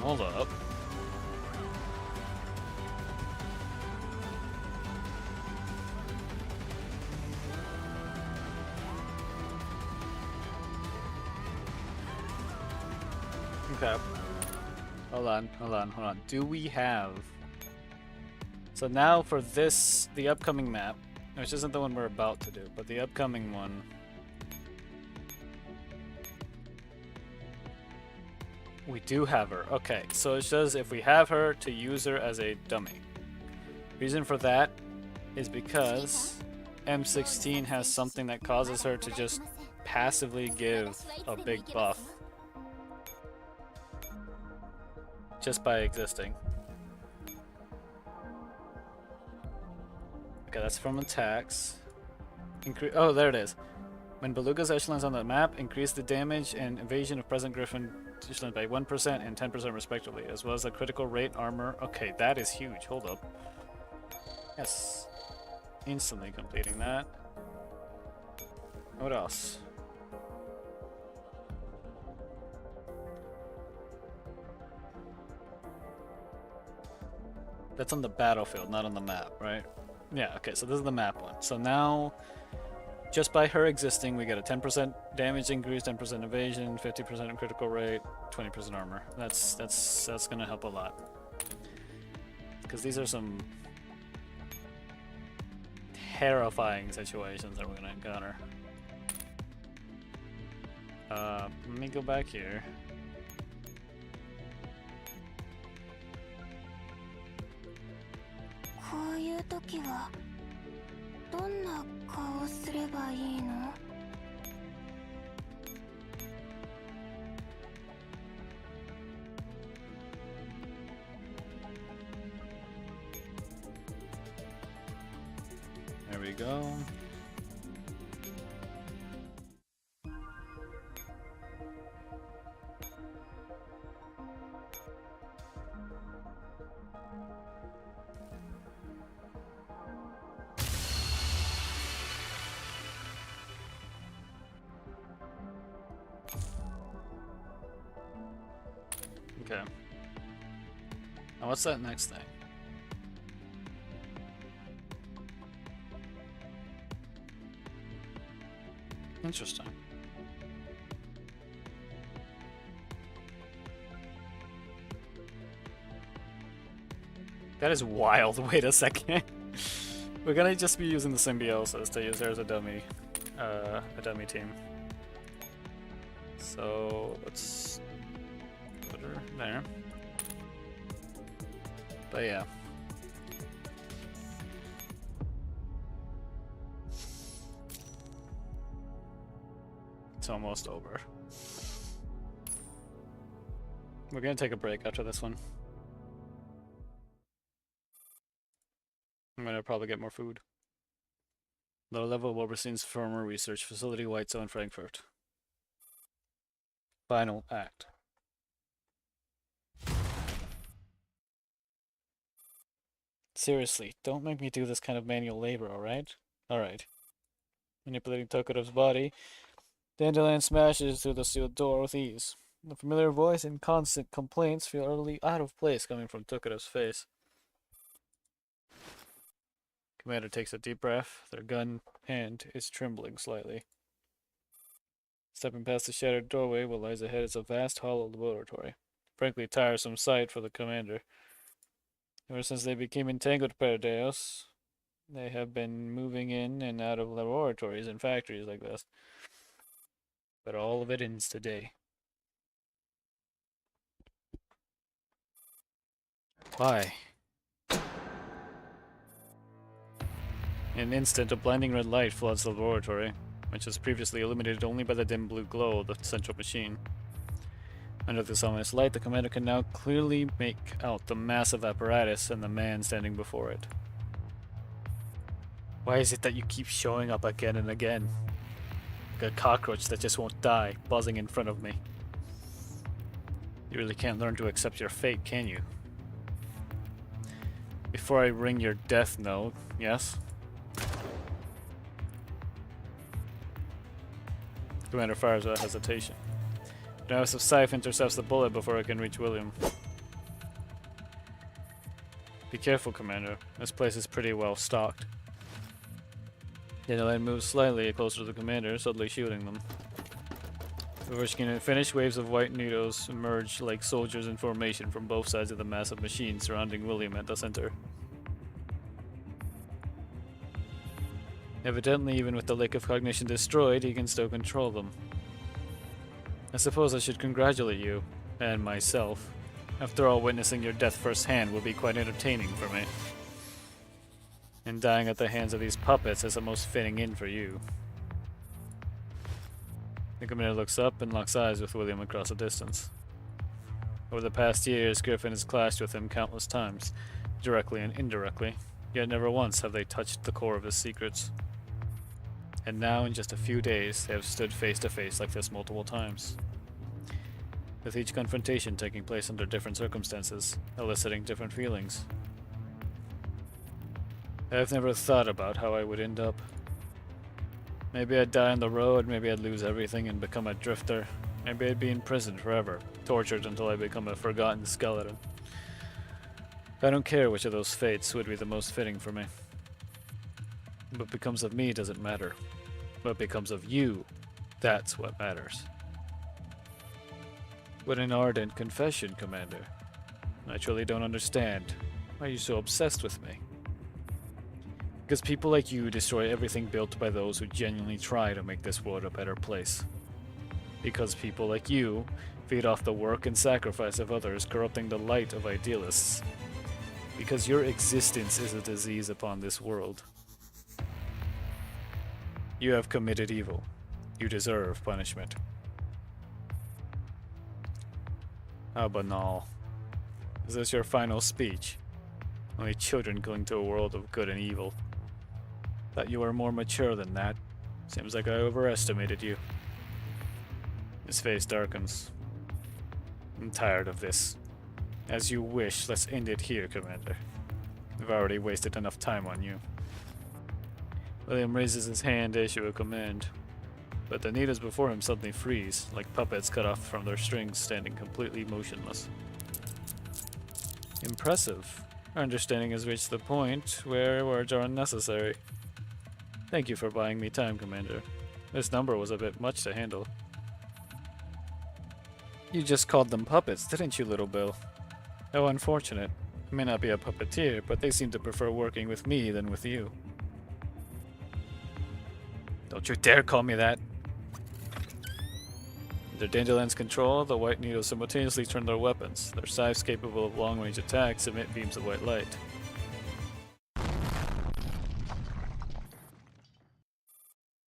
Hold up. Okay. Hold on. Do we have... So now for this, the upcoming map, which isn't the one we're about to do, but the upcoming one... We do have her. Okay, so it says if we have her, to use her as a dummy. Reason for that is because M16 has something that causes her to just passively give a big buff. Just by existing. Okay, that's from attacks. Oh, there it is. When Beluga's echelons on the map, increase the damage and evasion of present Griffin echelons by 1% and 10% respectively, as well as the critical rate armor. Okay, that is huge. Hold up. Yes. Instantly completing that. What else? That's on the battlefield, not on the map, right? Yeah, okay, so this is the map one. So now, just by her existing, we get a 10% damage increase, 10% evasion, 50% critical rate, 20% armor. That's gonna help a lot. Because these are some terrifying situations that we're gonna encounter. Let me go back here. There we go. Okay. Now what's that next thing? Interesting. That is wild. Wait a second. We're gonna just be using the symbiosis to use her as a dummy team. So let's put her there. But yeah. It's almost over. We're gonna take a break after this one. I'm gonna probably get more food. Low level Wolverines Former Research Facility, White Zone, Frankfurt. Final act. Seriously, don't make me do this kind of manual labor, alright? Alright. Manipulating Tokarov's body, Dandelion smashes through the sealed door with ease. The familiar voice and constant complaints feel utterly out of place coming from Tokarov's face. Commander takes a deep breath. Their gun hand is trembling slightly. Stepping past the shattered doorway, what lies ahead is a vast hollow laboratory. Frankly, tiresome sight for the commander. Ever since they became entangled with Paradeos, they have been moving in and out of laboratories and factories like this. But all of it ends today. Why? In an instant, a blinding red light floods the laboratory, which was previously illuminated only by the dim blue glow of the central machine. Under this ominous light, the commander can now clearly make out the massive apparatus and the man standing before it. Why is it that you keep showing up again and again? Like a cockroach that just won't die, buzzing in front of me. You really can't learn to accept your fate, can you? Before I ring your death note, yes? Commander fires without hesitation. Notice if Scythe intercepts the bullet before it can reach William. Be careful, Commander. This place is pretty well stocked. Dandelion moves slightly closer to the commander, suddenly shooting them. Finished waves of white needles emerge like soldiers in formation from both sides of the massive machine surrounding William at the center. Evidently, even with the lake of cognition destroyed, he can still control them. I suppose I should congratulate you, and myself. After all, witnessing your death firsthand will be quite entertaining for me. And dying at the hands of these puppets is the most fitting end for you. The commander looks up and locks eyes with William across the distance. Over the past years, Griffin has clashed with him countless times, directly and indirectly, yet never once have they touched the core of his secrets. And now, in just a few days, they have stood face to face like this multiple times, with each confrontation taking place under different circumstances, eliciting different feelings. I've never thought about how I would end up. Maybe I'd die on the road, maybe I'd lose everything and become a drifter. Maybe I'd be in prison forever, tortured until I become a forgotten skeleton. I don't care which of those fates would be the most fitting for me. What becomes of me doesn't matter. What becomes of you, that's what matters. What an ardent confession, Commander. I truly don't understand. Why are you so obsessed with me? Because people like you destroy everything built by those who genuinely try to make this world a better place. Because people like you feed off the work and sacrifice of others, corrupting the light of idealists. Because your existence is a disease upon this world. You have committed evil. You deserve punishment. How banal. Is this your final speech? Only children cling to a world of good and evil. Thought you were more mature than that. Seems like I overestimated you. His face darkens. I'm tired of this. As you wish, let's end it here, Commander. I've already wasted enough time on you. William raises his hand to issue a command, but the needles before him suddenly freeze, like puppets cut off from their strings, standing completely motionless. Impressive. Our understanding has reached the point where words are unnecessary. Thank you for buying me time, Commander. This number was a bit much to handle. You just called them puppets, didn't you, little Bill? How unfortunate. I may not be a puppeteer, but they seem to prefer working with me than with you. Don't you dare call me that! Under Dandelion's control, the white needles simultaneously turn their weapons. Their scythes, capable of long-range attacks, emit beams of white light.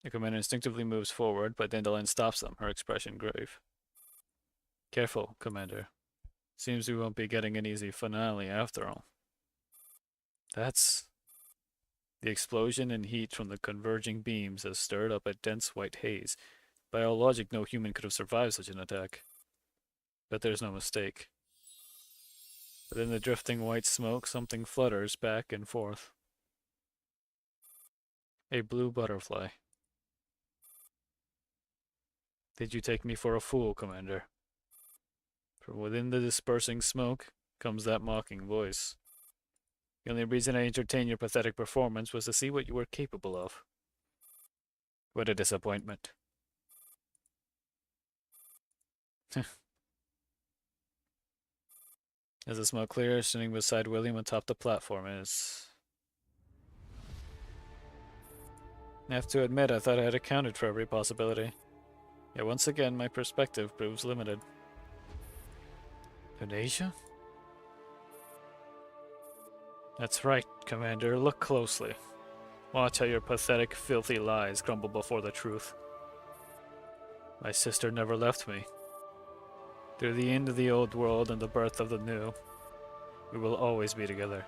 The commander instinctively moves forward, but Dandelion stops them, her expression grave. Careful, Commander. Seems we won't be getting an easy finale after all. That's... The explosion and heat from the converging beams has stirred up a dense white haze. By all logic, no human could have survived such an attack. But there's no mistake. Within the drifting white smoke, something flutters back and forth. A blue butterfly. Did you take me for a fool, Commander? From within the dispersing smoke comes that mocking voice. The only reason I entertained your pathetic performance was to see what you were capable of. What a disappointment. As the smoke clears, standing beside William atop the platform is... I have to admit, I thought I had accounted for every possibility. Yet once again, my perspective proves limited. Venetia? That's right, Commander. Look closely. Watch how your pathetic, filthy lies crumble before the truth. My sister never left me. Through the end of the old world and the birth of the new, we will always be together.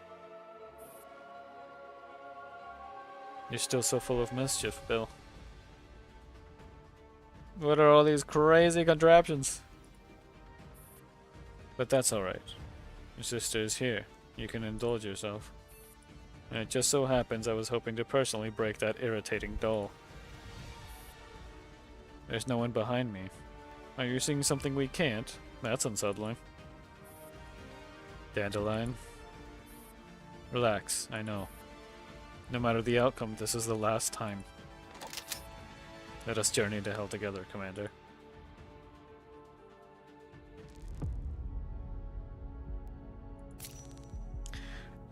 You're still so full of mischief, Bill. What are all these crazy contraptions? But that's alright. Your sister is here. You can indulge yourself. And it just so happens I was hoping to personally break that irritating doll. There's no one behind me. Are you seeing something we can't? That's unsettling. Dandelion. Relax, I know. No matter the outcome, this is the last time. Let us journey to hell together, Commander.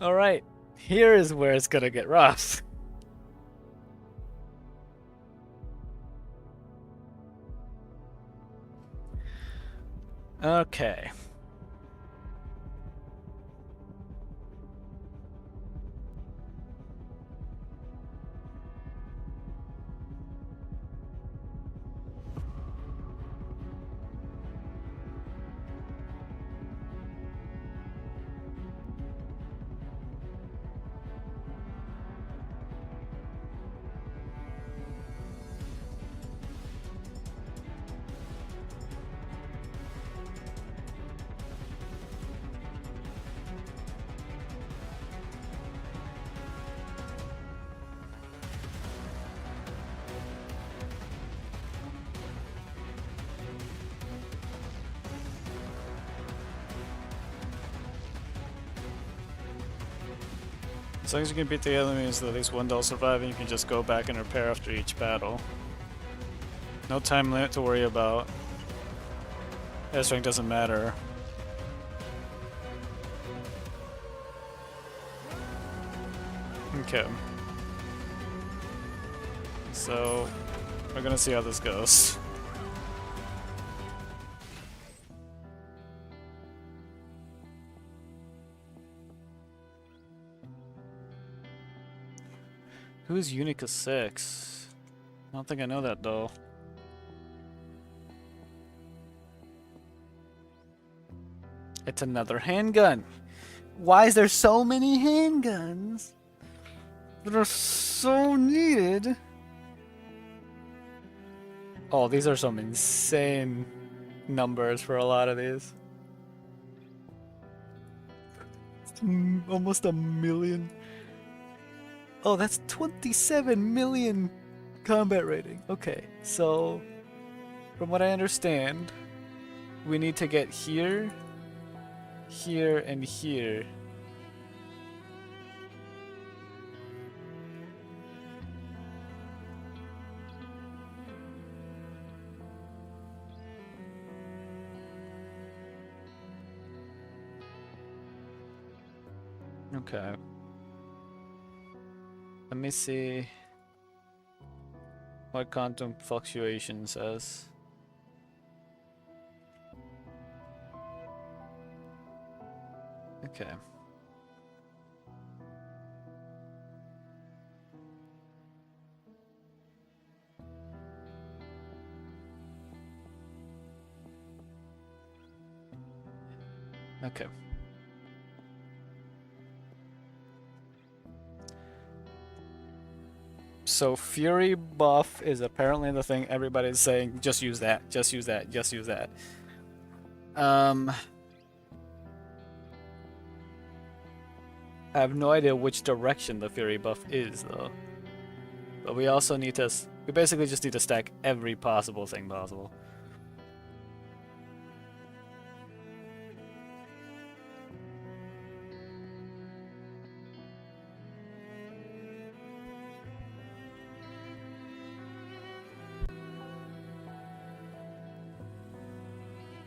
Alright, here is where it's gonna get rough. Okay. As long as you can beat the enemies with at least one doll surviving, you can just go back and repair after each battle. No time limit to worry about. S rank doesn't matter. Okay. So, we're gonna see how this goes. Who's Unica 6? I don't think I know that though. It's another handgun. Why is there so many handguns that are so needed? Oh, these are some insane numbers for a lot of these. Almost a million. Oh, that's 27 million combat rating. Okay, so from what I understand, we need to get here, here, and here. Okay. Let me see what quantum fluctuation says. Okay. Okay. So Fury buff is apparently the thing everybody's saying, just use that, just use that, just use that. I have no idea which direction the Fury buff is though. But we also need to, we basically just need to stack every possible thing possible.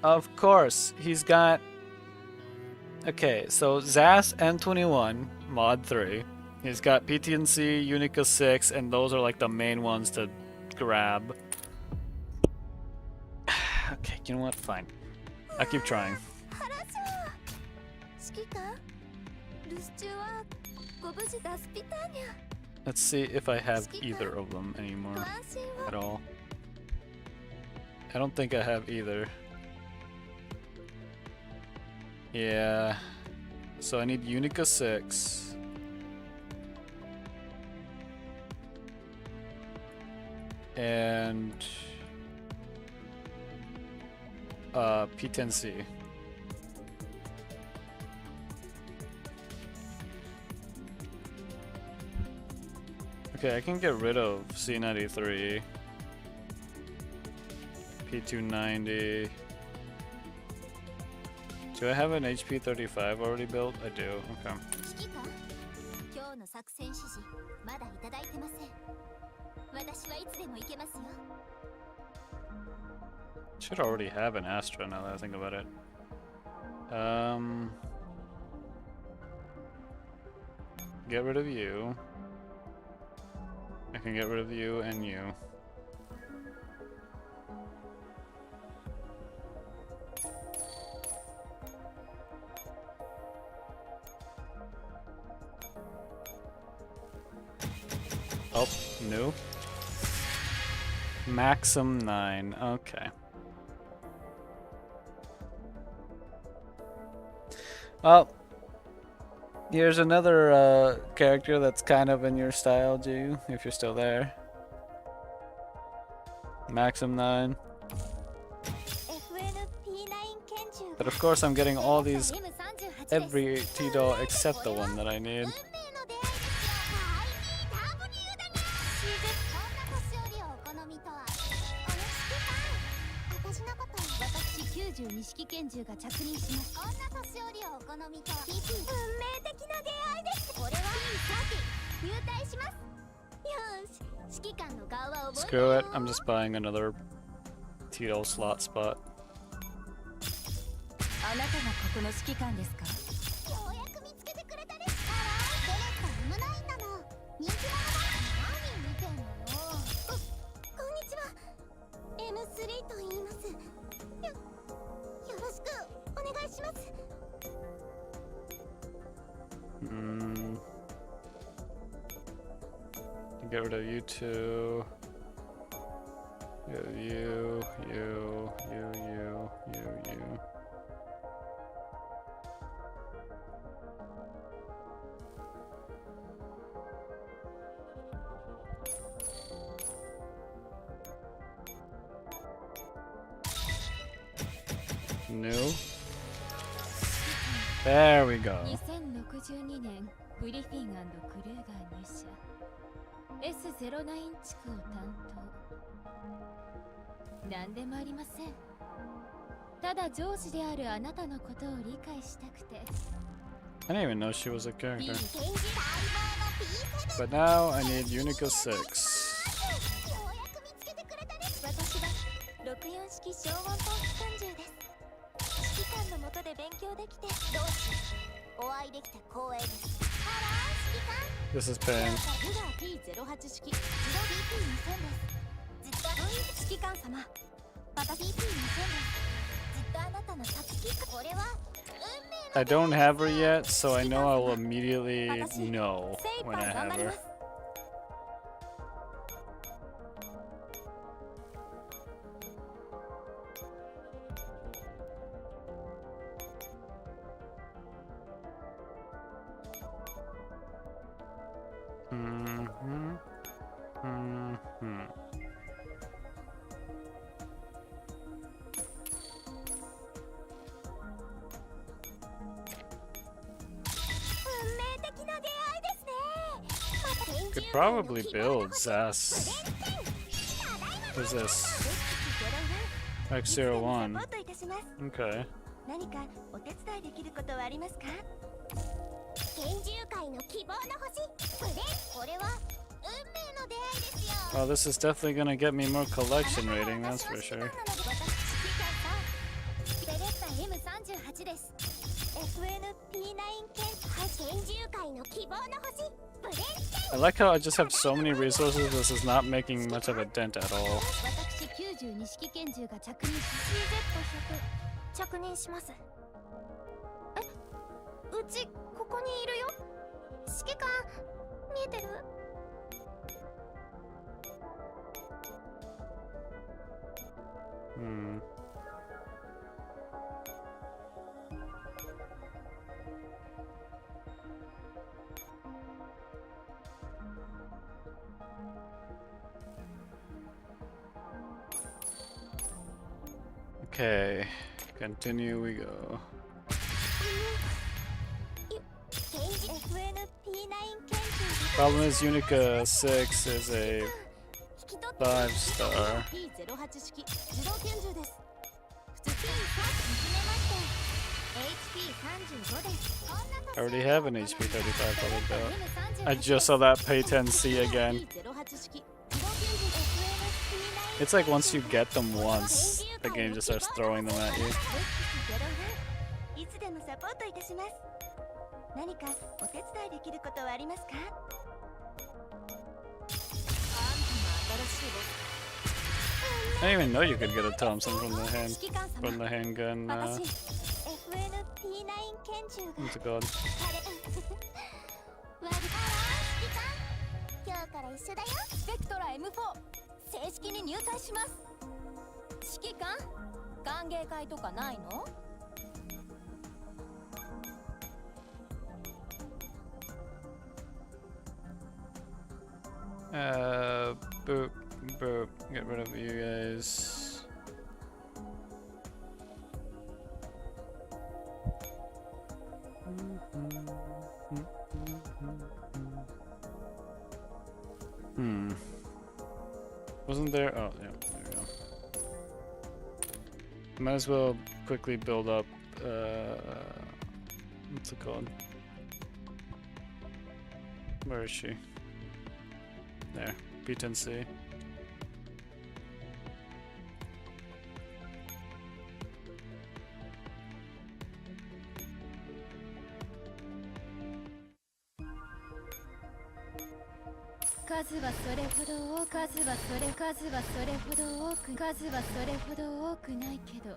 Of course, he's got... Okay, so ZAS N21, Mod 3. He's got PTNC, Unica 6, and those are like the main ones to grab. Okay, you know what? Fine. I keep trying. Let's see if I have either of them anymore at all. I don't think I have either. Yeah. So I need Unica 6. And P10C. Okay, I can get rid of C93, P290. Do I have an HP 35 already built? I do, okay. Should already have an Astra now that I think about it. get rid of you. I can get rid of you and you. Oh, new. Maxim 9. Okay. Well, here's another character that's kind of in your style, Ju, if you're still there. Maxim 9. But of course I'm getting all these, every T-doll except the one that I need. Screw it, I'm just buying another T-doll slot spot. Get rid of you two. You. New. There we go. I didn't even know she was a character. But now I need Unica 6. This is pain. I don't have her yet, so I know I will immediately know when I have her. Could probably build Zas. Who's this? X01. Okay. Well, this is definitely gonna get me more collection rating, that's for sure. I like how I just have so many resources, this is not making much of a dent at all. Okay, continue we go. Problem is Unica 6 is a 5-star. I already have an HP 35 public belt. I just saw that pay 10C again. It's like once you get them once, the game just starts throwing them at you. 何かお手伝いできることはありますか？あんたも新しいボス。 I didn't even know you could get a Thompson from the handgun. What's it called? 今日から一緒だよ。スペクトラ M4 正式に入隊します。指揮官、歓迎会とかないの？ Boop, boop. Get rid of you guys. Wasn't there? Oh, yeah, there we go. Might as well quickly build up, what's it called? Where is she? There, B10C.数はそれほど多くないけど、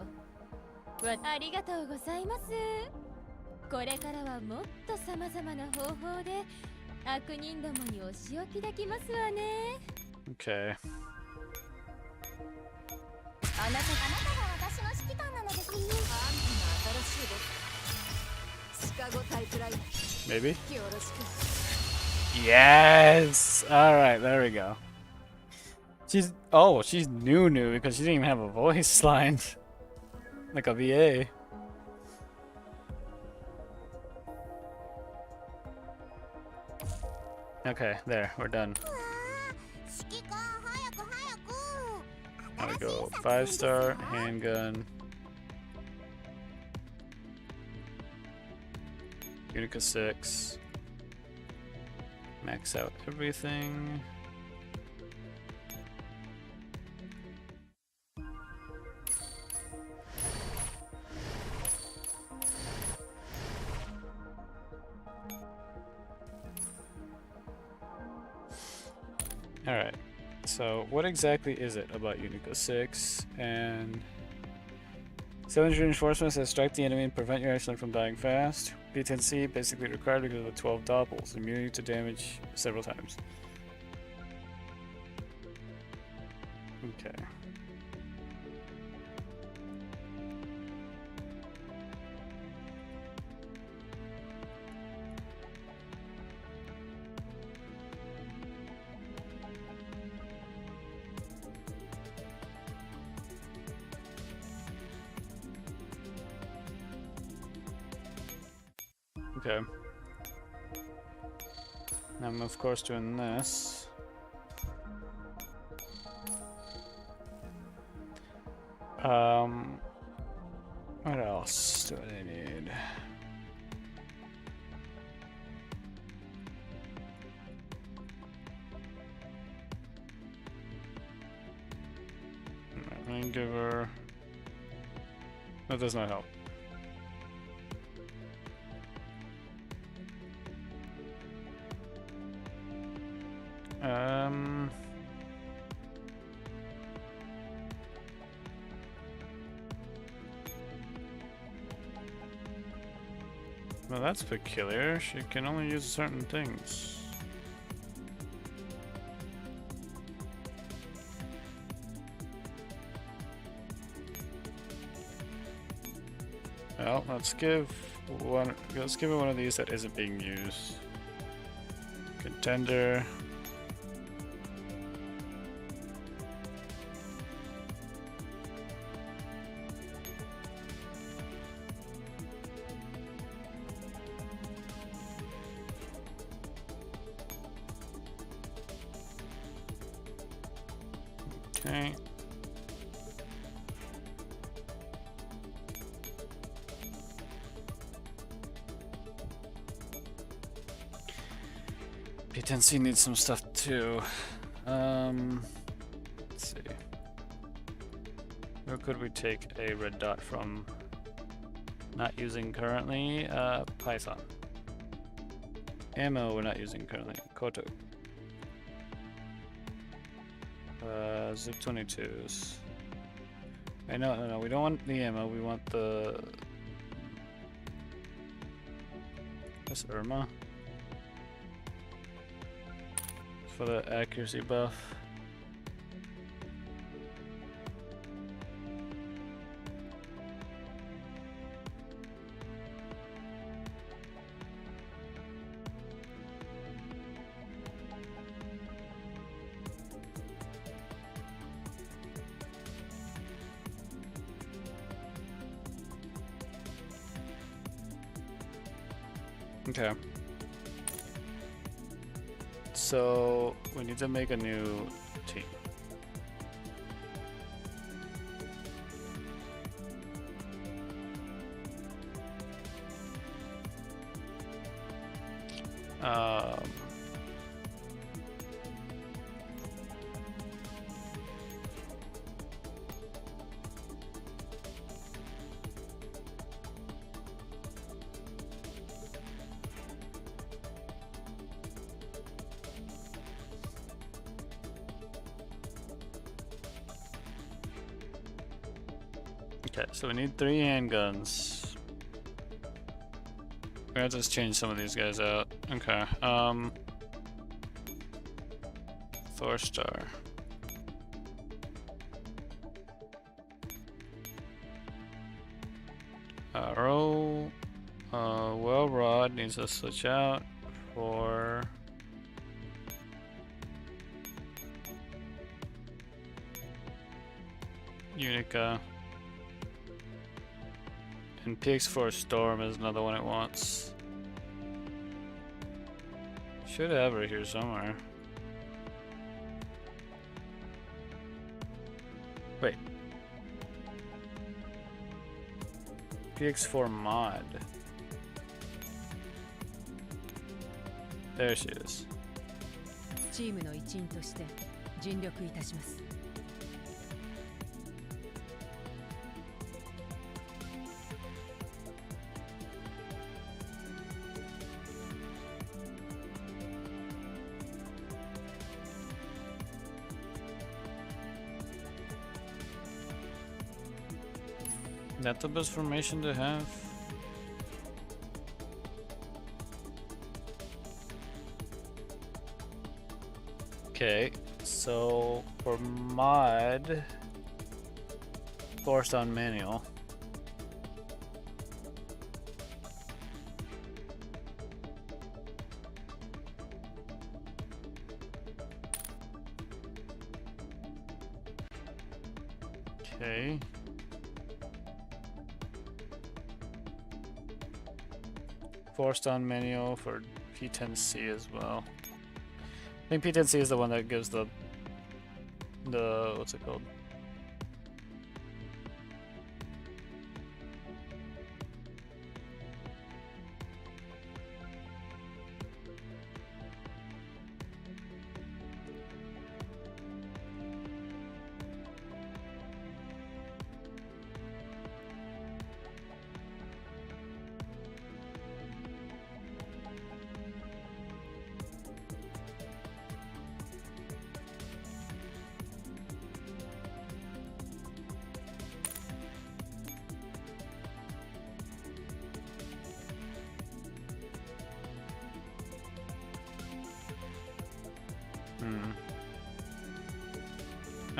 ありがとうございます。これからはもっと様々な方法で悪人どもにお仕置きできますわね。 Okay. あなたが私の指揮官なのですよ。あんたの新しいボス。シカゴタイプライン。 Maybe? よろしく。 Yes! Alright, there we go. She's new because she didn't even have a voice line. Like a VA. Okay, there, we're done. There we go. 5-star handgun. Unica 6. Max out everything. Alright, so what exactly is it about Unica 6 and 7 reinforcements that strike the enemy and prevent your action from dying fast? B10C basically required because of the 12 doppels, immunity to damage several times. Okay. Okay. I'm of course doing this. What else do I need? Rain giver. That does not help. Well, that's peculiar. She can only use certain things. Well, let's give her one of these that isn't being used. Contender. Okay. P10C needs some stuff too. Let's see. Where could we take a red dot from? Not using currently. Python. Ammo we're not using currently. Koto. Zip 22s. No, we don't want the ammo, we want the... That's Irma. For the accuracy buff. Okay. So we need to make a new team. Okay, so we need 3 handguns. We're gonna just change some of these guys out. Okay, Thor Star. Arrow. Well Rod needs to switch out for... Unica. And PX4 Storm is another one it wants. Should have her here somewhere. Wait. PX4 Mod. There she is. チームの一員として尽力いたします。That's the best formation to have. Okay, so for mod, forced on manual. Okay. Forced on manual for P10C as well. I think P10C is the one that gives the what's it called?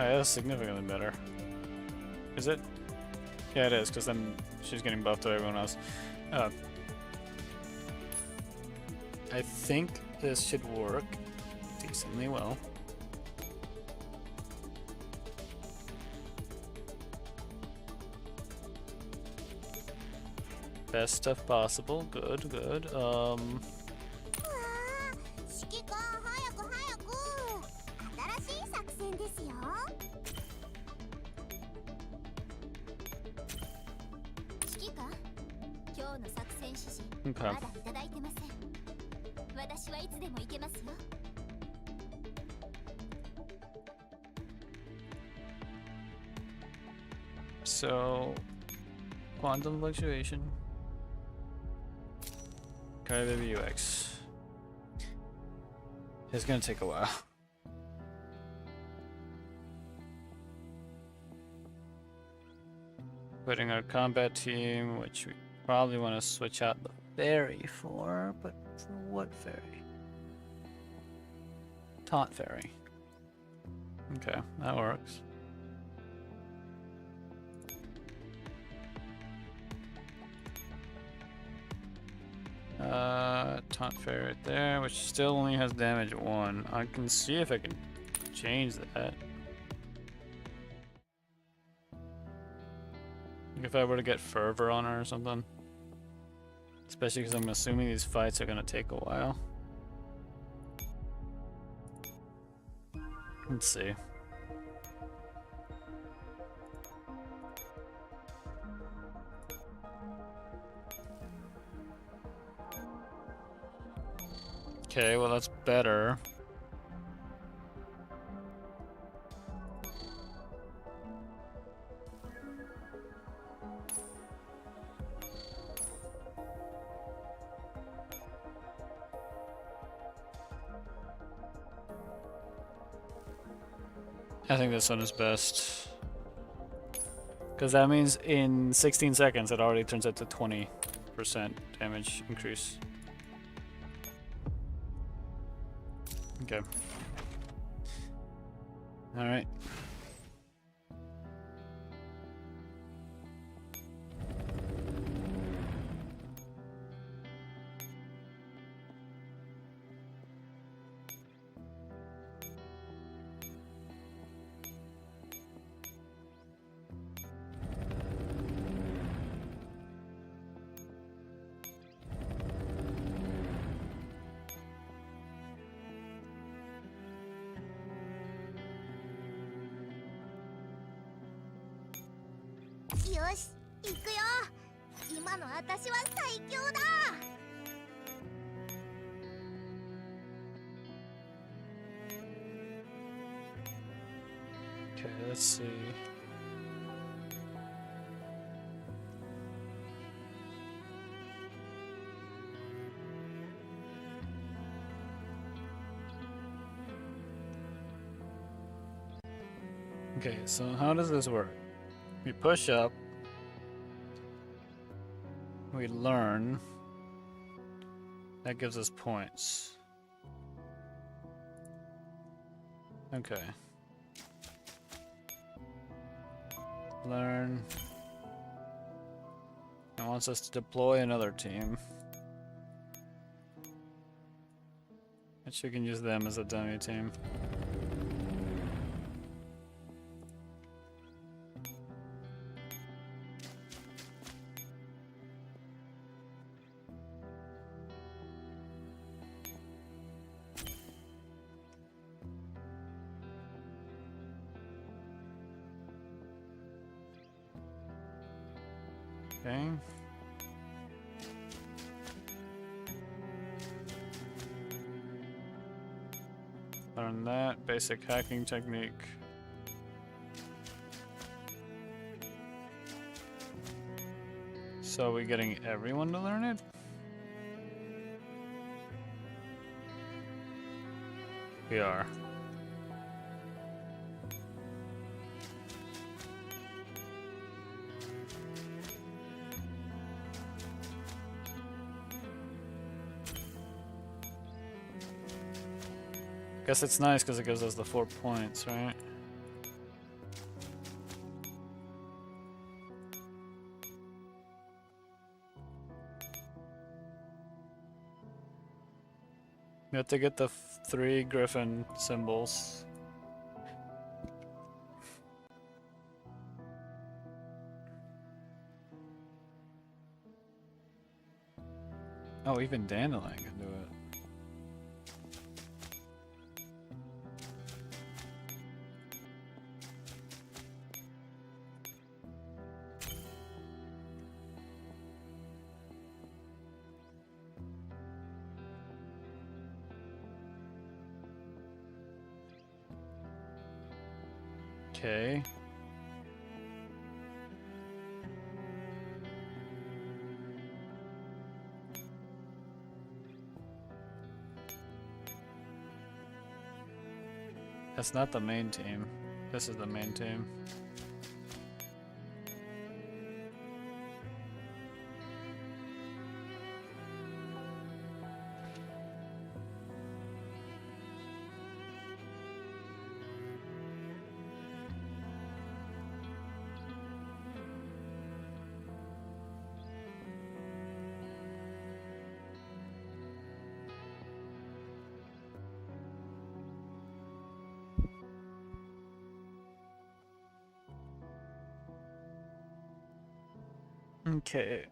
Oh, that's significantly better. Is it? Yeah, it is, because then she's getting buffed to everyone else. I think this should work decently well. Best stuff possible. Good, good. 指揮官早く早く新しい作戦ですよ指揮官今日の作戦指示 Okay. まだいただいてません私はいつでも行けますよ So, quantum fluctuation. Carry baby UX. It's gonna take a while. Putting our combat team, which we probably want to switch out the ferry for, but for what ferry? Taunt ferry. Okay, that works. Taunt ferry right there, which still only has damage 1. I can see if I can change that. If I were to get fervor on her or something. Especially because I'm assuming these fights are gonna take a while. Let's see. Okay, well that's better. I think this one is best. Because that means in 16 seconds it already turns out to 20% damage increase. Okay. Alright.よし、行くよ。今の私は最強だ。Okay, let's see. Okay, so how does this work? We push up. We learn. That gives us points. Okay. Learn. It wants us to deploy another team. Which we can use them as a dummy team. Okay. Learn that basic hacking technique. So are we getting everyone to learn it? We are. Guess it's nice because it gives us the 4 points, right? We have to get the 3 griffin symbols. Oh, even Dandelion can do it. Okay. That's not the main team. This is the main team. Okay.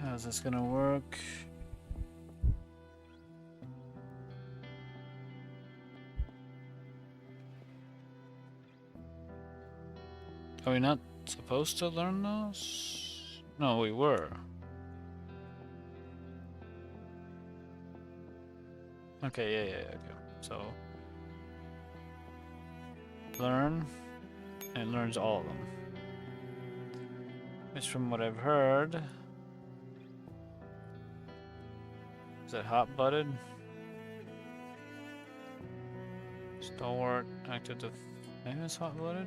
How's this gonna work? Are we not supposed to learn those? No, we were. Okay, yeah, okay. So, learn, and it learns all of them. Which from what I've heard, is it hot-butted? Stalwart, active maybe it's hot-blooded?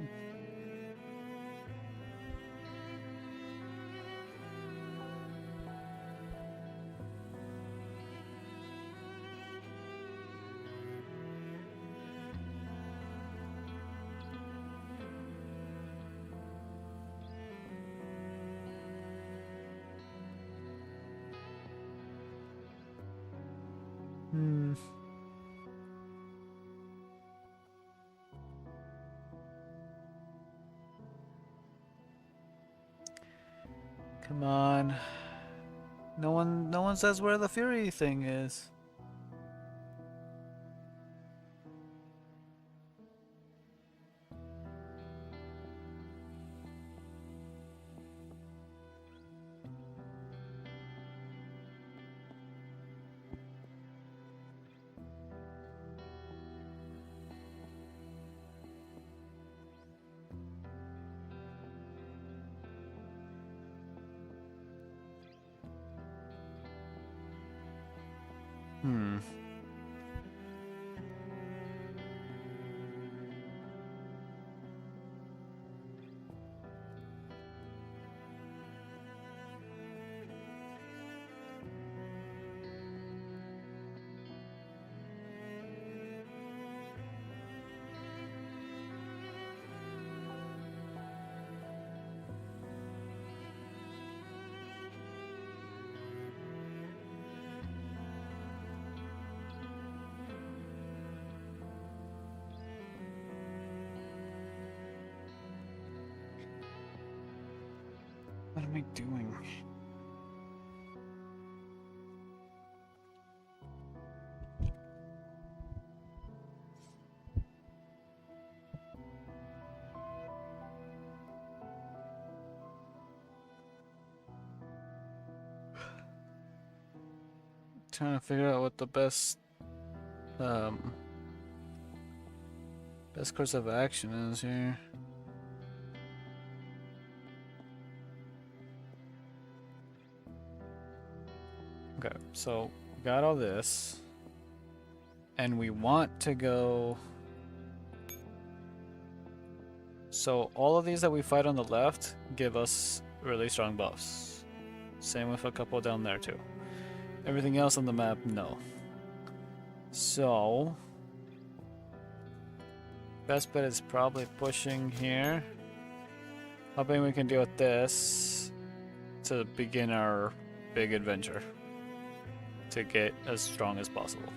Hmm. Come on. No one says where the Fury thing is. Hmm. What am I doing? Trying to figure out what the best course of action is here. Okay, so we got all this, and we want to go. So all of these that we fight on the left give us really strong buffs. Same with a couple down there too. Everything else on the map, no. So best bet is probably pushing here. Hoping we can deal with this to begin our big adventure. To get as strong as possible.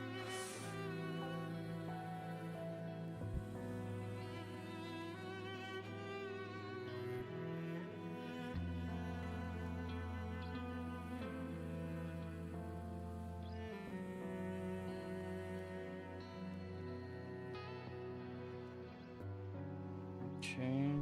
Okay.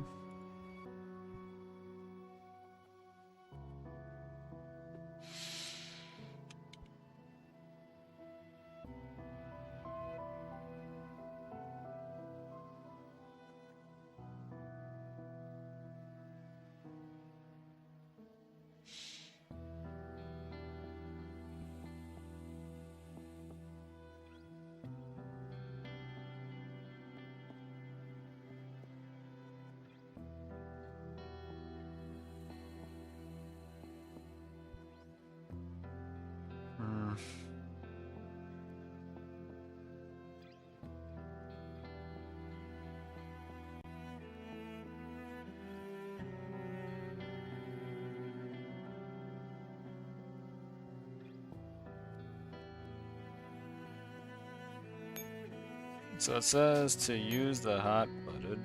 So it says to use the hot button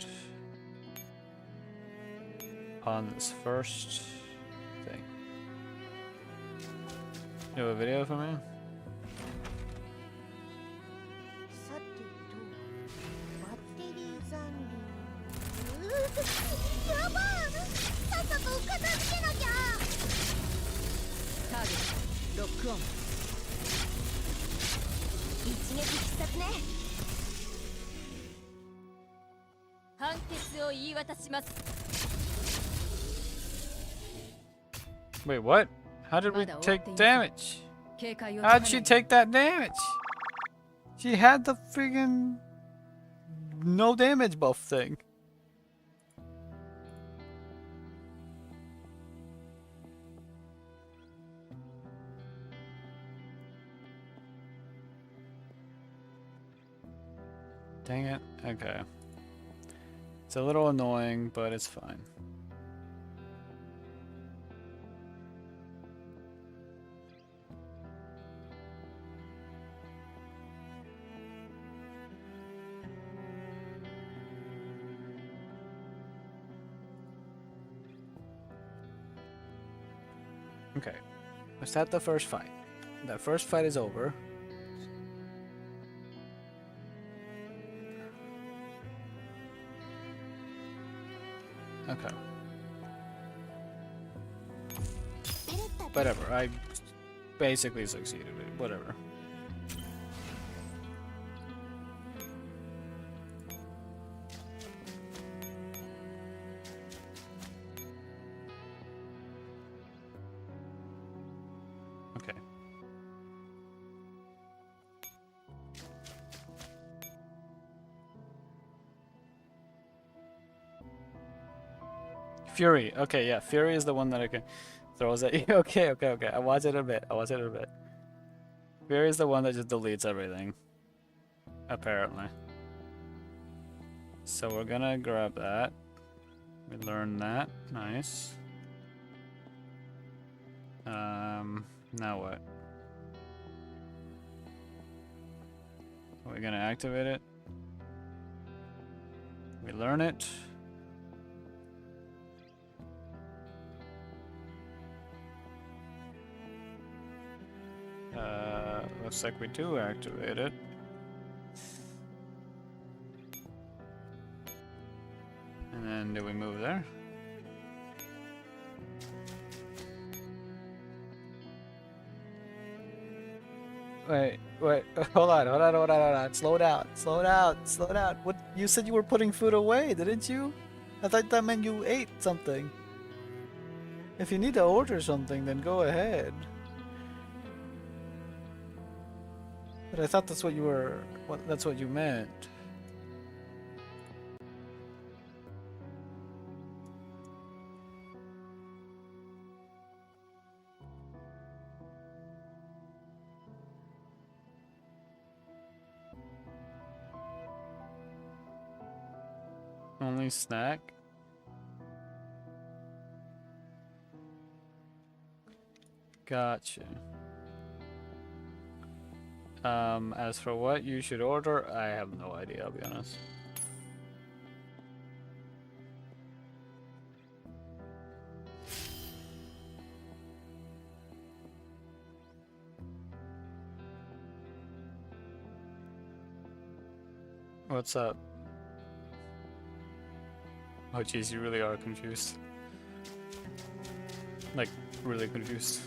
on this first thing. You have a video for me? さてとバッテリー残留やばーさっさと片付けなきゃターゲットロックオン一撃必殺ね判決を言い渡します Wait, what? How did we take damage? How'd she take that damage? She had the friggin' no damage buff thing. Dang it. Okay. It's a little annoying, but it's fine. Okay, let's start the first fight. That first fight is over. Okay. Whatever, I basically succeeded. Whatever. Okay. Fury. Okay, yeah, Fury is the one that I can throws at you. Okay. I watch it a bit. Fury is the one that just deletes everything. Apparently. So we're gonna grab that. We learned that. Nice. Now what? Are we gonna activate it? We learn it. Looks like we do activate it. And then do we move there? Wait, hold on. Slow down. What? You said you were putting food away, didn't you? I thought that meant you ate something. If you need to order something, then go ahead. But I thought that's what you were. That's what you meant. Only snack? Gotcha. As for what you should order, I have no idea, I'll be honest. What's up? Oh jeez, you really are confused. Like, really confused.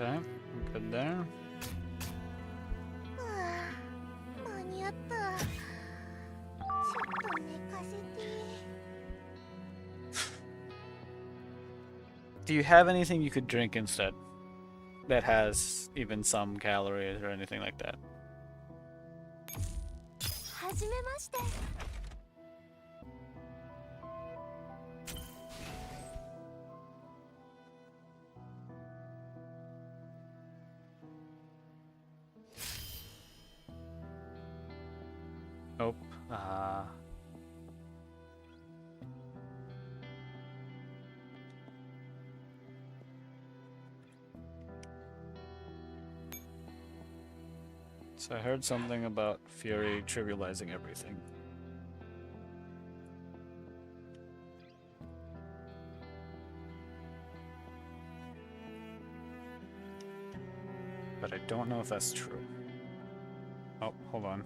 Okay, I'm good there. Do you have anything you could drink instead that has even some calories or anything like that? So I heard something about Fury trivializing everything. But I don't know if that's true. Oh, hold on.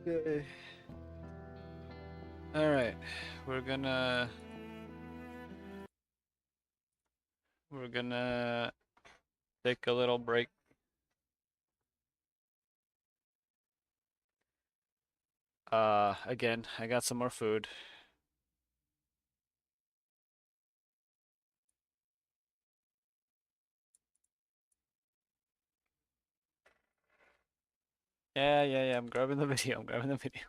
Okay. Alright, we're gonna take a little break. Again, I got some more food. Yeah, I'm grabbing the video, I'm grabbing the video.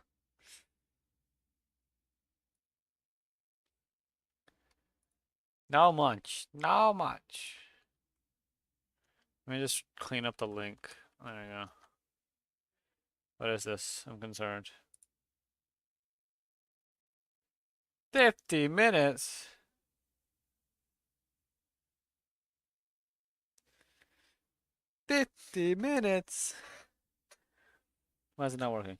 No munch, no munch. Let me just clean up the link. There you go. What is this? I'm concerned. 50 minutes? 50 minutes? Why is it not working?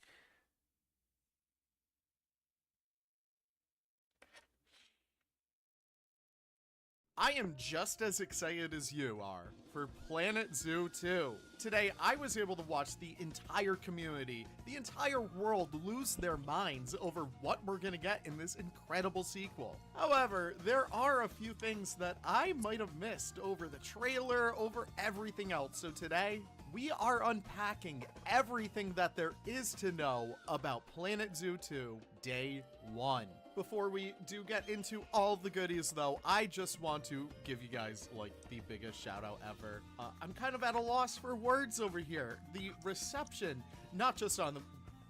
I am just as excited as you are for Planet Zoo 2. Today, I was able to watch the entire community, the entire world lose their minds over what we're gonna get in this incredible sequel. However, there are a few things that I might have missed over the trailer, over everything else. So today, we are unpacking everything that there is to know about Planet Zoo 2 Day 1. Before we do get into all the goodies though, I just want to give you guys like the biggest shout out ever. I'm kind of at a loss for words over here. The reception, not just on the,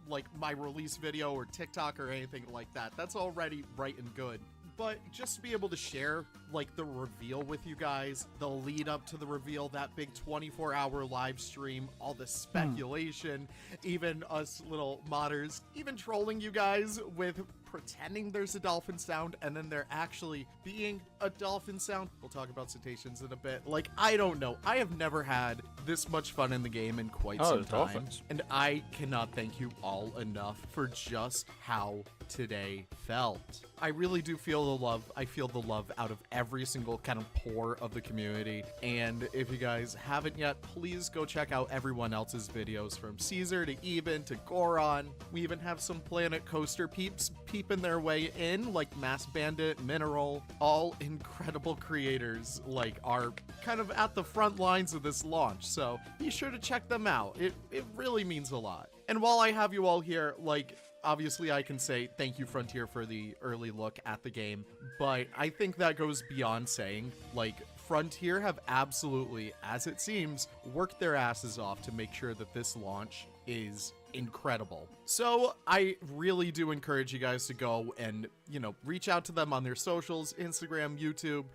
like my release video or TikTok or anything like that, that's already right and good. But just to be able to share like the reveal with you guys, the lead up to the reveal, that big 24-hour live stream, all the speculation, even us little modders, even trolling you guys with pretending there's a dolphin sound and then there actually being a dolphin sound. We'll talk about cetaceans in a bit. Like, I don't know. I have never had this much fun in the game in quite some time. Dolphins. And I cannot thank you all enough for just how today felt. I really do feel the love. I feel the love out of every single kind of pore of the community. And if you guys haven't yet, please go check out everyone else's videos, from Caesar to Even to Goron. We even have some Planet Coaster peeps peeping their way in, like Mass Bandit, Mineral, all incredible creators, like are kind of at the front lines of this launch. So be sure to check them out. It really means a lot. And while I have you all here, like, obviously I can say thank you Frontier for the early look at the game, but I think that goes beyond saying. Like, Frontier have absolutely, as it seems, worked their asses off to make sure that this launch is incredible. So I really do encourage you guys to go and, you know, reach out to them on their socials, Instagram, YouTube,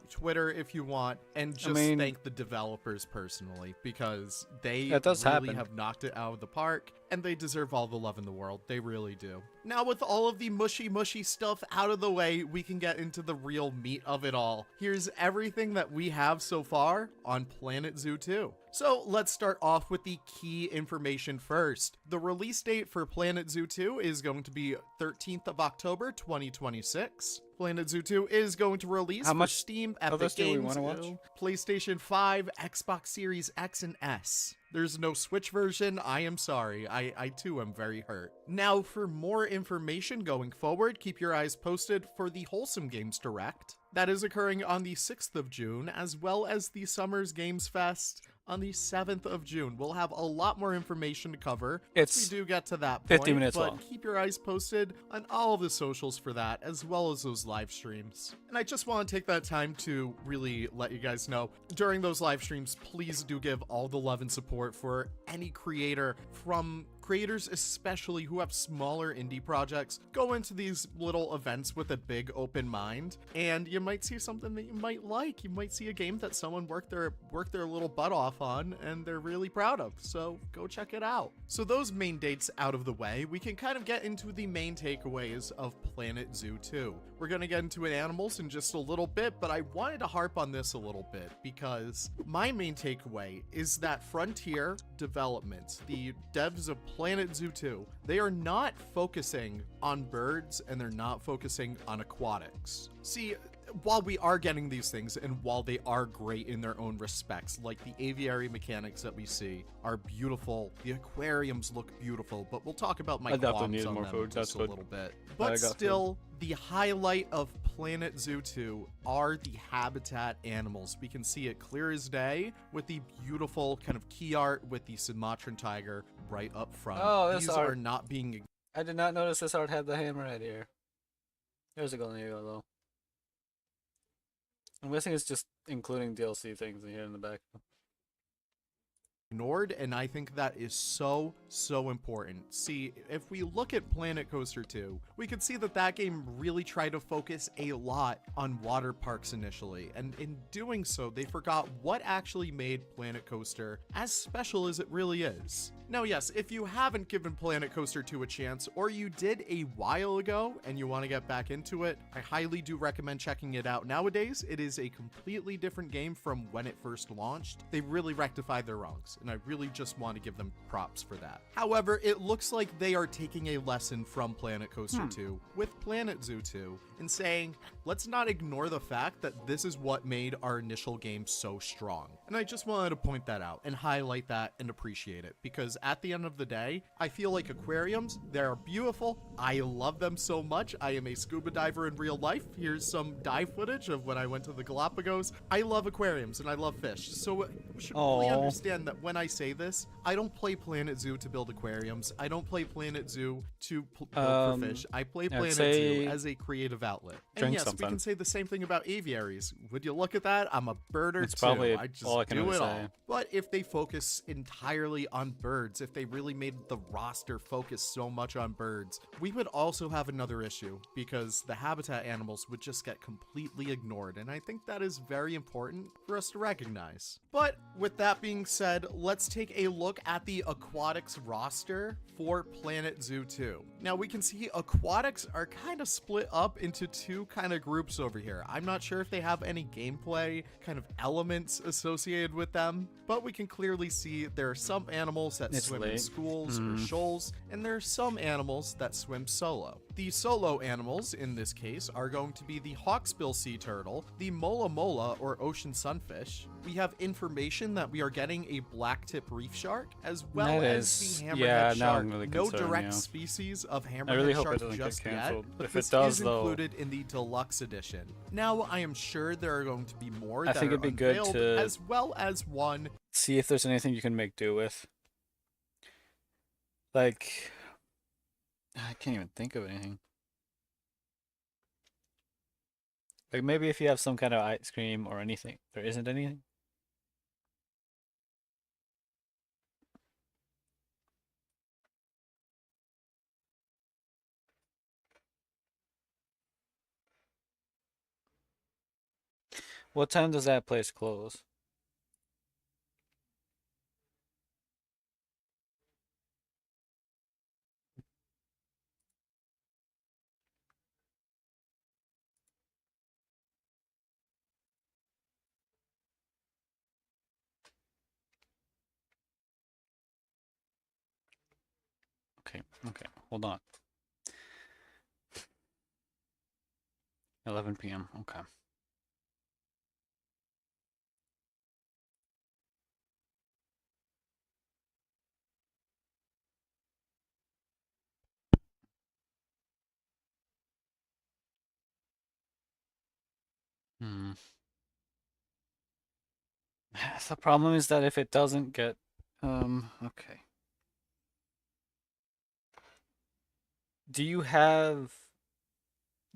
Twitter if you want, and just thank the developers personally, because they really have knocked it out of the park, and they deserve all the love in the world. They really do. Now, with all of the mushy stuff out of the way, we can get into the real meat of it all. Here's everything that we have so far on Planet Zoo 2. So let's start off with the key information first. The release date for Planet Zoo 2 is going to be 13th of October, 2026. Planet Zoo 2 is going to release for Steam, Epic Games, PlayStation 5, Xbox Series X and S. There's no Switch version. I am sorry. I too am very hurt. Now, for more information going forward, keep your eyes posted for the Wholesome Games Direct. That is occurring on the 6th of June, as well as the Summer's Games Fest on the 7th of June. We'll have a lot more information to cover if we do get to that point. 50 minutes but long. Keep your eyes posted on all of the socials for that, as well as those live streams. And I just want to take that time to really let you guys know, during those live streams, please do give all the love and support for any creator, from creators especially who have smaller indie projects. Go into these little events with a big open mind, and you might see something that you might like. You might see a game that someone worked their little butt off on and they're really proud of, so go check it out. So those main dates out of the way, we can kind of get into the main takeaways of Planet Zoo 2. We're gonna get into animals in just a little bit, but I wanted to harp on this a little bit because my main takeaway is that Frontier Development, the devs of Planet Zoo 2, they are not focusing on birds and they're not focusing on aquatics. See, while we are getting these things and while they are great in their own respects, like the aviary mechanics that we see are beautiful, the aquariums look beautiful, but we'll talk about my I definitely qualms need on more them food. in That's just a good. little bit. I But got still, the highlight of Planet Zoo 2 are the habitat animals. We can see it clear as day with the beautiful kind of key art with the Sumatran tiger right up front. Oh, this These art. are not being... I did not notice this art had the hammerhead here. There's a golden eagle though. I'm guessing it's just including DLC things in here in the back. ignored, and I think that is so important. See, if we look at Planet Coaster 2, we can see that that game really tried to focus a lot on water parks initially, and in doing so, they forgot what actually made Planet Coaster as special as it really is. Now yes, if you haven't given Planet Coaster 2 a chance, or you did a while ago and you want to get back into it, I highly do recommend checking it out. Nowadays, it is a completely different game from when it first launched. They really rectified their wrongs, and I really just want to give them props for that. However, it looks like they are taking a lesson from Planet Coaster 2 with Planet Zoo 2 and saying, let's not ignore the fact that this is what made our initial game so strong. And I just wanted to point that out and highlight that and appreciate it, because at the end of the day, I feel like aquariums, they're beautiful. I love them so much. I am a scuba diver in real life. Here's some dive footage of when I went to the Galapagos. I love aquariums and I love fish. So we should really understand that when I say this, I don't play Planet Zoo to build aquariums. I don't play Planet Zoo to build for fish. I play Planet Zoo as a creative outlet. And yes, we can say the same thing about aviaries. Would you look at that? I'm a birder It's too. probably I just all I can do really it say. all. But if they focus entirely on birds, if they really made the roster focus so much on birds, we would also have another issue, because the habitat animals would just get completely ignored, and I think that is very important for us to recognize. But with that being said, let's take a look at the aquatics roster for Planet Zoo 2. Now we can see aquatics are kind of split up into two kind of groups over here. I'm not sure if they have any gameplay kind of elements associated with them, but we can clearly see there are some animals that swim in schools or shoals, and there are some animals that swim solo. The solo animals in this case are going to be the hawksbill sea turtle, the mola mola or ocean sunfish. We have information that we are getting a blacktip reef shark, as well as the hammerhead shark. Really no concerned, direct species of hammerhead I really hope shark it doesn't just get canceled. yet. But if This it does, is though, included in the deluxe edition. Now I am sure there are going to be more I that think are it'd be good unveiled, to as well as one. see if there's anything you can make do with. Like, I can't even think of anything. Like maybe if you have some kind of ice cream or anything. There isn't anything. What time does that place close? Okay, hold on. 11 p.m. Okay. Hmm. The problem is that if it doesn't get, okay. Do you have,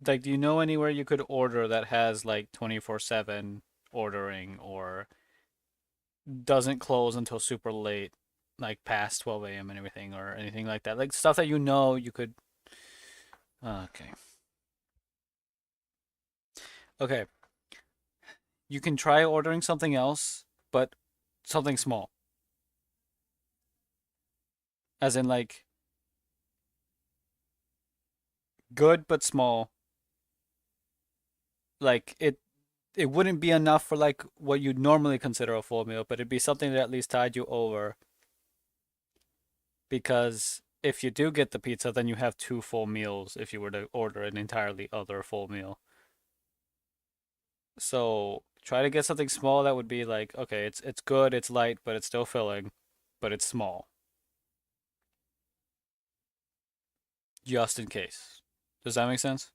like, do you know anywhere you could order that has like 24/7 ordering or doesn't close until super late, like past 12 a.m. and everything, or anything like that? Like stuff that you know you could. Okay. Okay. You can try ordering something else, but something small. As in like good but small. Like it wouldn't be enough for like what you'd normally consider a full meal, but it'd be something that at least tied you over. Because if you do get the pizza, then you have two full meals if you were to order an entirely other full meal. So try to get something small that would be like, okay, it's good, it's light, but it's still filling, but it's small. Just in case. Does that make sense?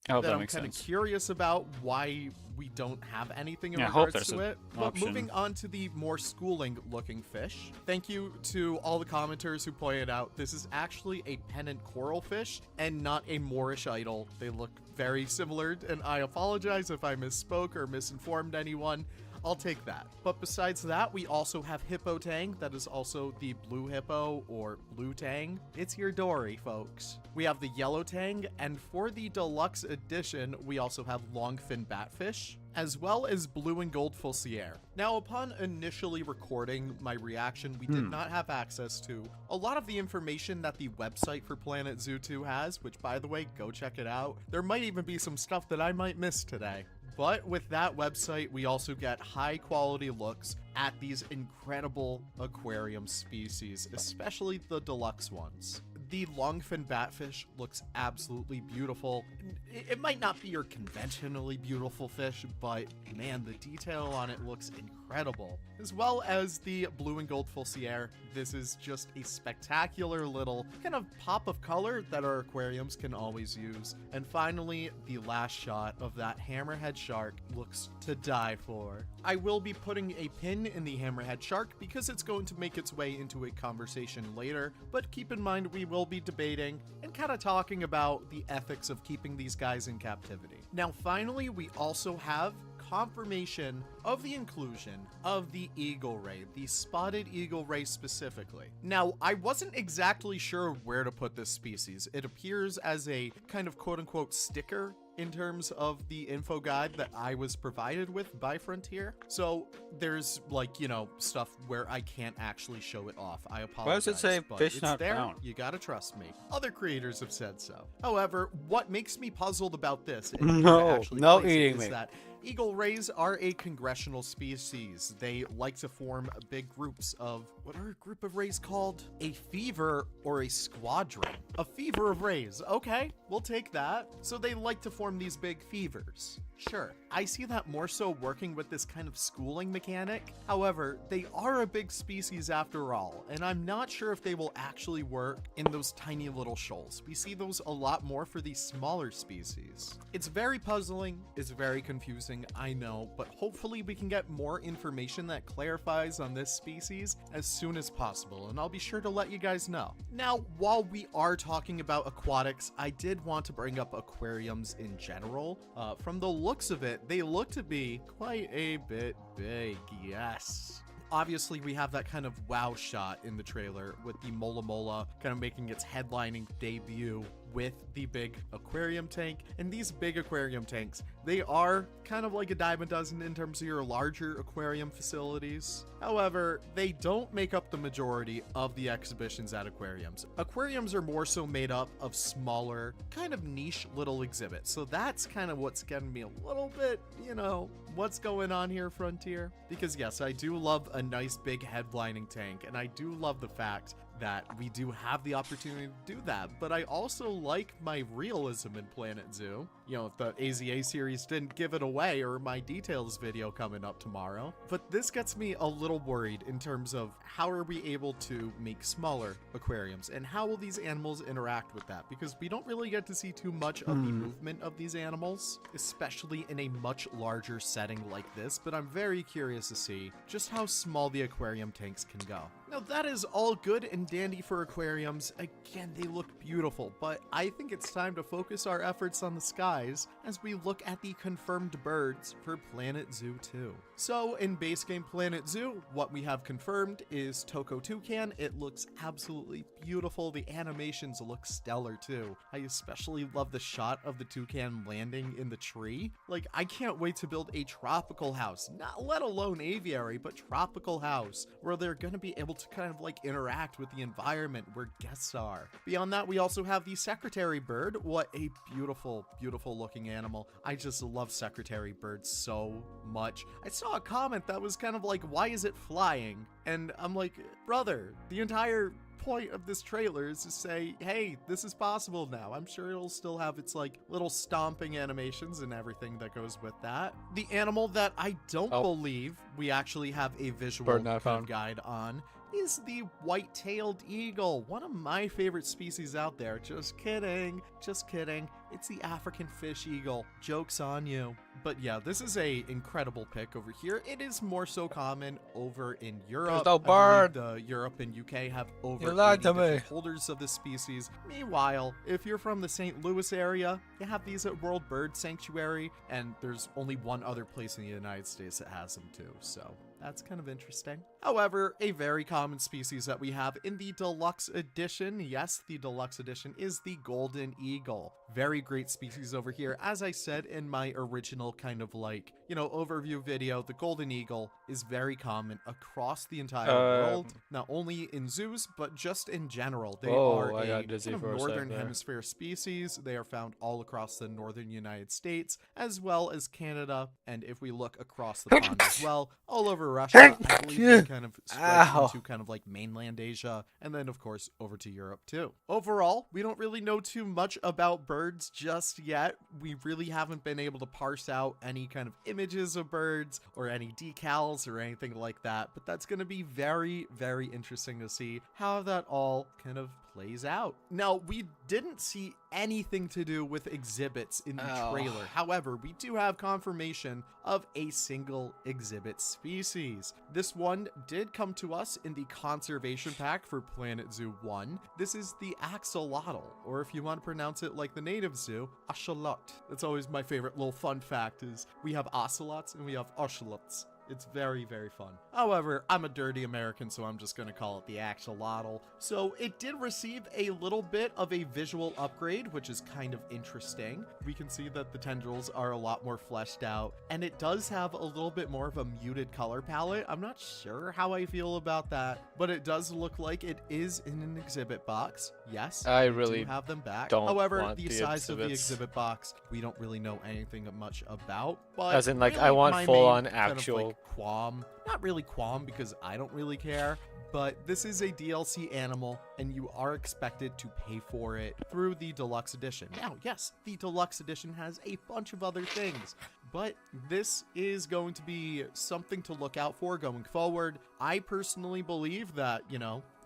I hope that that I'm makes kind of sense. curious about why we don't have anything in Yeah, I hope regards there's to an it. But option. moving on to the more schooling looking fish. Thank you to all the commenters who pointed out this is actually a pennant coral fish and not a Moorish idol. They look very similar, and I apologize if I misspoke or misinformed anyone. I'll take that. But besides that, we also have Hippo Tang. That is also the blue hippo or blue tang. It's your Dory, folks. We have the yellow tang, and for the deluxe edition, we also have longfin batfish, as well as blue and gold Fluctuations. Now, upon initially recording my reaction, we did not have access to a lot of the information that the website for Planet Zoo 2 has, which, by the way, go check it out. There might even be some stuff that I might miss today. But with that website, we also get high quality looks at these incredible aquarium species, especially the deluxe ones. The longfin batfish looks absolutely beautiful. It might not be your conventionally beautiful fish, but man, the detail on it looks incredible. As well as the blue and gold Fluctuations, this is just a spectacular little kind of pop of color that our aquariums can always use. And finally, the last shot of that hammerhead shark looks to die for. I will be putting a pin in the hammerhead shark because it's going to make its way into a conversation later, but keep in mind we will be debating and kind of talking about the ethics of keeping these guys in captivity. Now finally, we also have confirmation of the inclusion of the eagle ray, the spotted eagle ray specifically. Now, I wasn't exactly sure where to put this species. It appears as a kind of quote-unquote sticker in terms of the info guide that I was provided with by Frontier. So there's like, you know, stuff where I can't actually show it off. I apologize. Why does it say but fish it's not there. found? You gotta trust me. Other creators have said so. However, what makes me puzzled about this and No, actually no place it eating is me. that eagle rays are a congressional species. They like to form big groups of, what are a group of rays called? A fever or a squadron. A fever of rays. Okay, we'll take that. So they like to form these big fevers. Sure, I see that more so working with this kind of schooling mechanic. However, they are a big species after all, and I'm not sure if they will actually work in those tiny little shoals. We see those a lot more for these smaller species. It's very puzzling, it's very confusing, I know, but hopefully we can get more information that clarifies on this species as soon as possible, and I'll be sure to let you guys know. Now, while we are talking about aquatics, I did want to bring up aquariums in general. From the looks of it, they look to be quite a bit big, yes. Obviously, we have that kind of wow shot in the trailer with the Mola Mola kind of making its headlining debut with the big aquarium tank. And these big aquarium tanks, they are kind of like a dime a dozen in terms of your larger aquarium facilities. However, they don't make up the majority of the exhibitions at aquariums. Aquariums are more so made up of smaller, kind of niche little exhibits. So that's kind of what's getting me a little bit, you know, what's going on here, Frontier? Because yes, I do love a nice big headlining tank, and I do love the fact that we do have the opportunity to do that, but I also like my realism in Planet Zoo. You know, if the AZA series didn't give it away, or my details video coming up tomorrow. But this gets me a little worried in terms of how are we able to make smaller aquariums, and how will these animals interact with that? Because we don't really get to see too much of the movement of these animals, especially in a much larger setting like this, but I'm very curious to see just how small the aquarium tanks can go. Now that is all good and dandy for aquariums. Again, they look beautiful, but I think it's time to focus our efforts on the skies as we look at the confirmed birds for Planet Zoo 2. So in base game Planet Zoo, what we have confirmed is Toko Toucan. It looks absolutely beautiful. The animations look stellar too. I especially love the shot of the toucan landing in the tree. Like, I can't wait to build a tropical house, not let alone aviary, but tropical house where they're gonna be able to kind of like interact with the environment where guests are. Beyond that, we also have the secretary bird. What a beautiful, beautiful looking animal. I just love secretary birds so much. I saw a comment that was kind of like, why is it flying? And I'm like, brother, the entire point of this trailer is to say, hey, this is possible now. I'm sure it'll still have its like little stomping animations and everything that goes with that. The animal that I don't believe we actually have a visual guide on is the white-tailed eagle, one of my favorite species out there. Just kidding, just kidding. It's the African fish eagle. Joke's on you. But yeah, this is a incredible pick over here. It is more so common over in Europe. There's no bird. The Europe and UK have over You lied 80 to me. different holders of this species. Meanwhile, if you're from the St. Louis area, you have these at World Bird Sanctuary, and there's only one other place in the United States that has them too, so that's kind of interesting. However, a very common species that we have in the deluxe edition, yes, the deluxe edition, is the golden eagle. Very great species over here. As I said in my original kind of like, overview video, the golden eagle is very common across the entire world, not only in zoos, but just in general. They are a kind of northern hemisphere species. They are found all across the northern United States, as well as Canada, and if we look across the pond as well, all over Russia. I believe they kind of stretch into kind of like mainland Asia, and then of course over to Europe too. Overall, we don't really know too much about birds just yet. We really haven't been able to parse out any kind of images of birds or any decals or anything like that, but that's going to be very, very interesting to see how that all kind of plays out. Now, we didn't see anything to do with exhibits in the trailer. However, we do have confirmation of a single exhibit species. This one did come to us in the conservation pack for Planet Zoo 1. This is the axolotl, or if you want to pronounce it like the native zoo, axolot. That's always my favorite little fun fact is we have ocelots and we have axolots. It's very, very fun. However, I'm a dirty American, so I'm just going to call it the axolotl. So it did receive a little bit of a visual upgrade, which is kind of interesting. We can see that the tendrils are a lot more fleshed out, and it does have a little bit more of a muted color palette. I'm not sure how I feel about that, but it does look like it is in an exhibit box. Yes, I we really do have them back. don't However, want the the size of the exhibits. exhibit box, we don't really know anything much about. But As in, like, really I want my full-on main kind of, actual- like, qualm, not really qualm because I don't really care, but this is a DLC animal and you are expected to pay for it through the deluxe edition. Now, yes, the deluxe edition has a bunch of other things, but this is going to be something to look out for going forward. I personally believe that,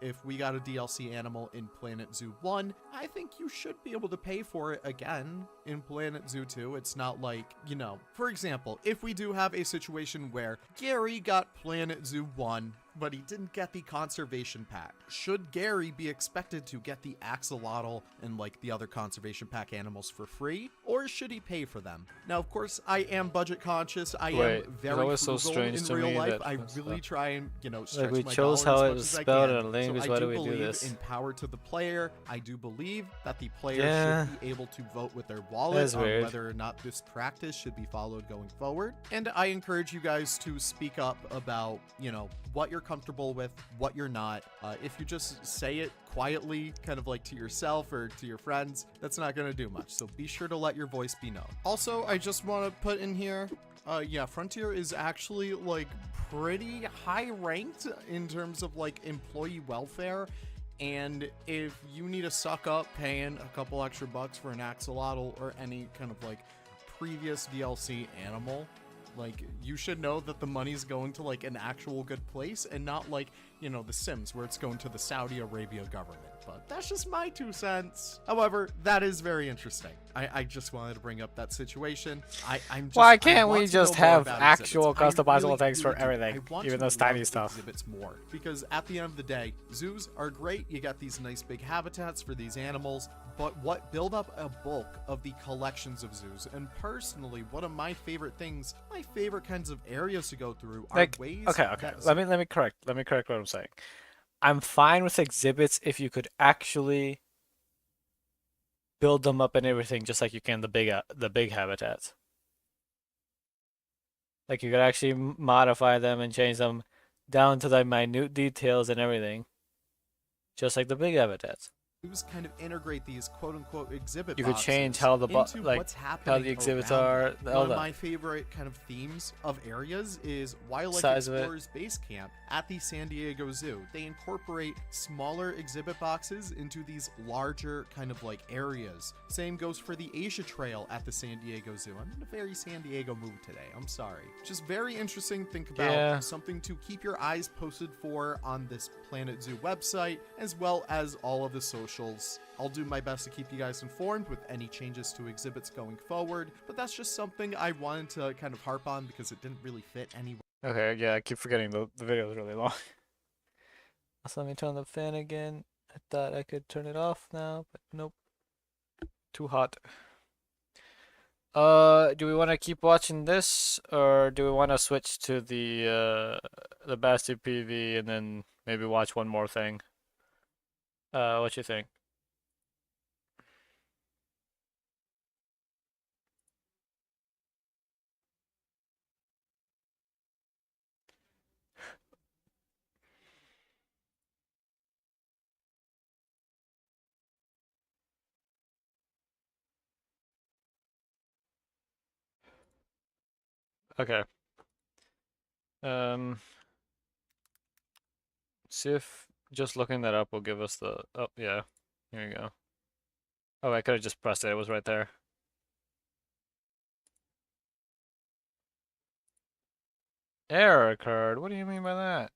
if we got a DLC animal in Planet Zoo 1, I think you should be able to pay for it again in Planet Zoo 2. It's not like, for example, if we do have a situation where Gary got Planet Zoo 1, but he didn't get the conservation pack, should Gary be expected to get the axolotl and like the other conservation pack animals for free, or should he pay for them? Now, of course, I am budget conscious. I am very so frugal strange in to real me life. that I really try and, stretch we my chose dollar how as it much was as I spelled can. in a language, So why I do we do believe this? in power to the player. I do believe that the player Yeah. should be able to vote with their wallet That's on weird. whether or not this practice should be followed going forward. And I encourage you guys to speak up about, what you're comfortable with, what you're not. If you just say it quietly, kind of like to yourself or to your friends, that's not going to do much. So be sure to let your voice be known. Also, I just want to put in here, Frontier is actually like pretty high ranked in terms of like employee welfare. And if you need to suck up paying a couple extra bucks for an axolotl or any kind of like previous DLC animal, like, you should know that the money's going to like an actual good place and not like, The Sims where it's going to the Saudi Arabia government. But that's just my 2 cents. However, that is very interesting. I just wanted to bring up that situation. I'm just, Why I can't want we to know just more have about actual exhibits. I customizable really, things for really do. everything, I want even to those tiny love stuff? Exhibits more, because at the end of the day, zoos are great. You got these nice big habitats for these animals, but what build up a bulk of the collections of zoos? And personally, one of my favorite things, my favorite kinds of areas to go through are ways. Okay. that Let me correct what I'm saying. I'm fine with exhibits if you could actually build them up and everything, just like you can the big habitats. Like you could actually modify them and change them down to the minute details and everything, just like the big habitats. kind of integrate these quote-unquote exhibit You could boxes change how the into like what's how happening the exhibits around are. it. All One of that. my favorite kind of themes of areas is Wildlife Size of it. Explorers Base Camp at the San Diego Zoo. They incorporate smaller exhibit boxes into these larger kind of like areas. Same goes for the Asia Trail at the San Diego Zoo. I'm in a very San Diego mood today. I'm sorry. Just very interesting. Think about Yeah. something to keep your eyes posted for on this Planet Zoo website, as well as all of the socials. I'll do my best to keep you guys informed with any changes to exhibits going forward, but that's just something I wanted to kind of harp on because it didn't really fit anywhere. Okay, yeah, I keep forgetting the video is really long. So let me turn the fan again. I thought I could turn it off now, but nope. Too hot. Do we want to keep watching this, or do we want to switch to the Basti PV and then maybe watch one more thing? What you think? Okay. See if just looking that up will give us the. Oh yeah, here you go. Oh, I could have just pressed it. It was right there. Error occurred. What do you mean by that?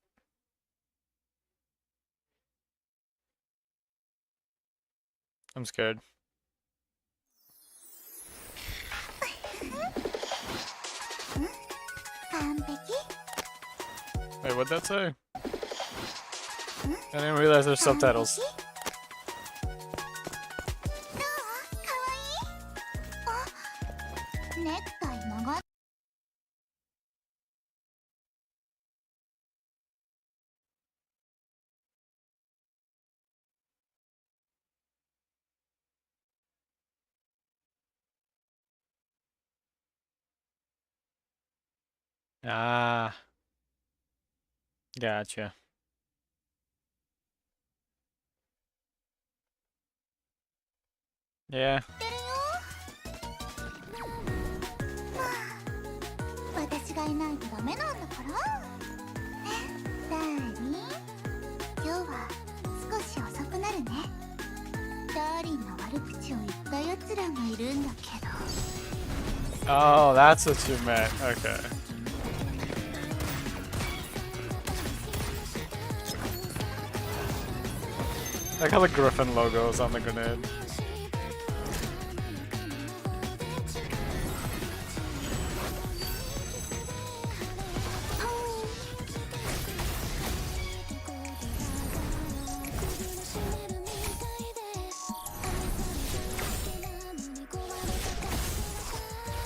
I'm scared. Wait, what'd that say? I didn't realize there's subtitles. Ah, gotcha. Yeah. 私がいないとダメなんだからね、ダーリン今日は少し遅くなるね。ダーリンの悪口を言った奴らがいるんだけど。 Oh, that's what you meant. Okay. Like how the Griffin logo is on the grenade.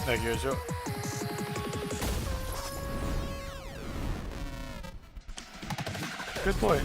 Like usual. Good point.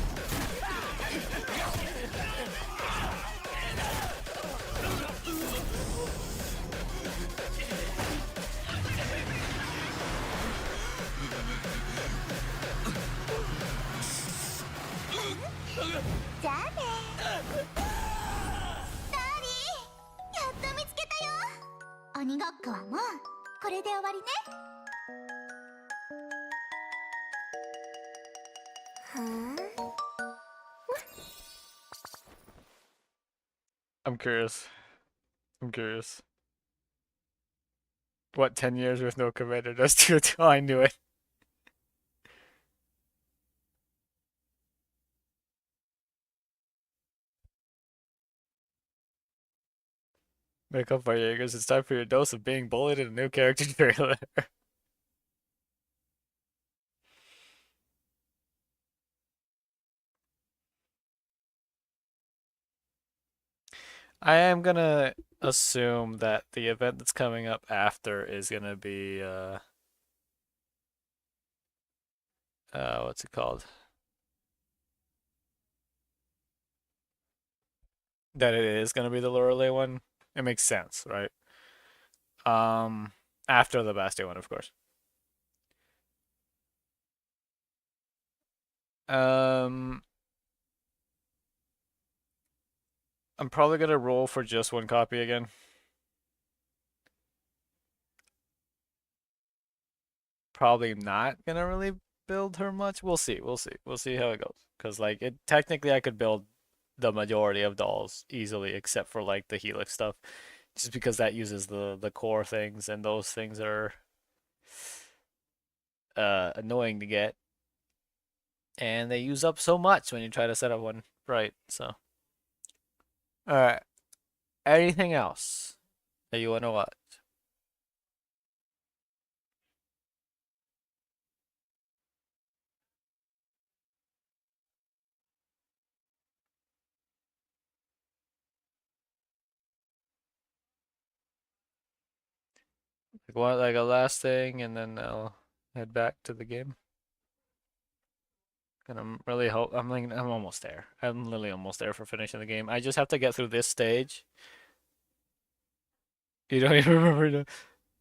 I'm curious. I'm curious. What 10 years with no commander does to it? Oh, I knew it. Wake up, Fire Jaegers. It's time for your dose of being bullied in a new character trailer. I am gonna assume that the event that's coming up after is gonna be what's it called? That it is gonna be the Lorelei one. It makes sense, right? After the Bastion one, of course. Um, I'm probably gonna roll for just one copy again. Probably not gonna really build her much. We'll see. We'll see. We'll see how it goes. Cause like it technically I could build the majority of dolls easily, except for like the Helix stuff, just because that uses the core things, and those things are annoying to get, and they use up so much when you try to set up one right. So, all right. Anything else that you wanna watch? Like what? Like a last thing, and then I'll head back to the game. And I'm almost there. I'm literally almost there for finishing the game. I just have to get through this stage. You don't even remember the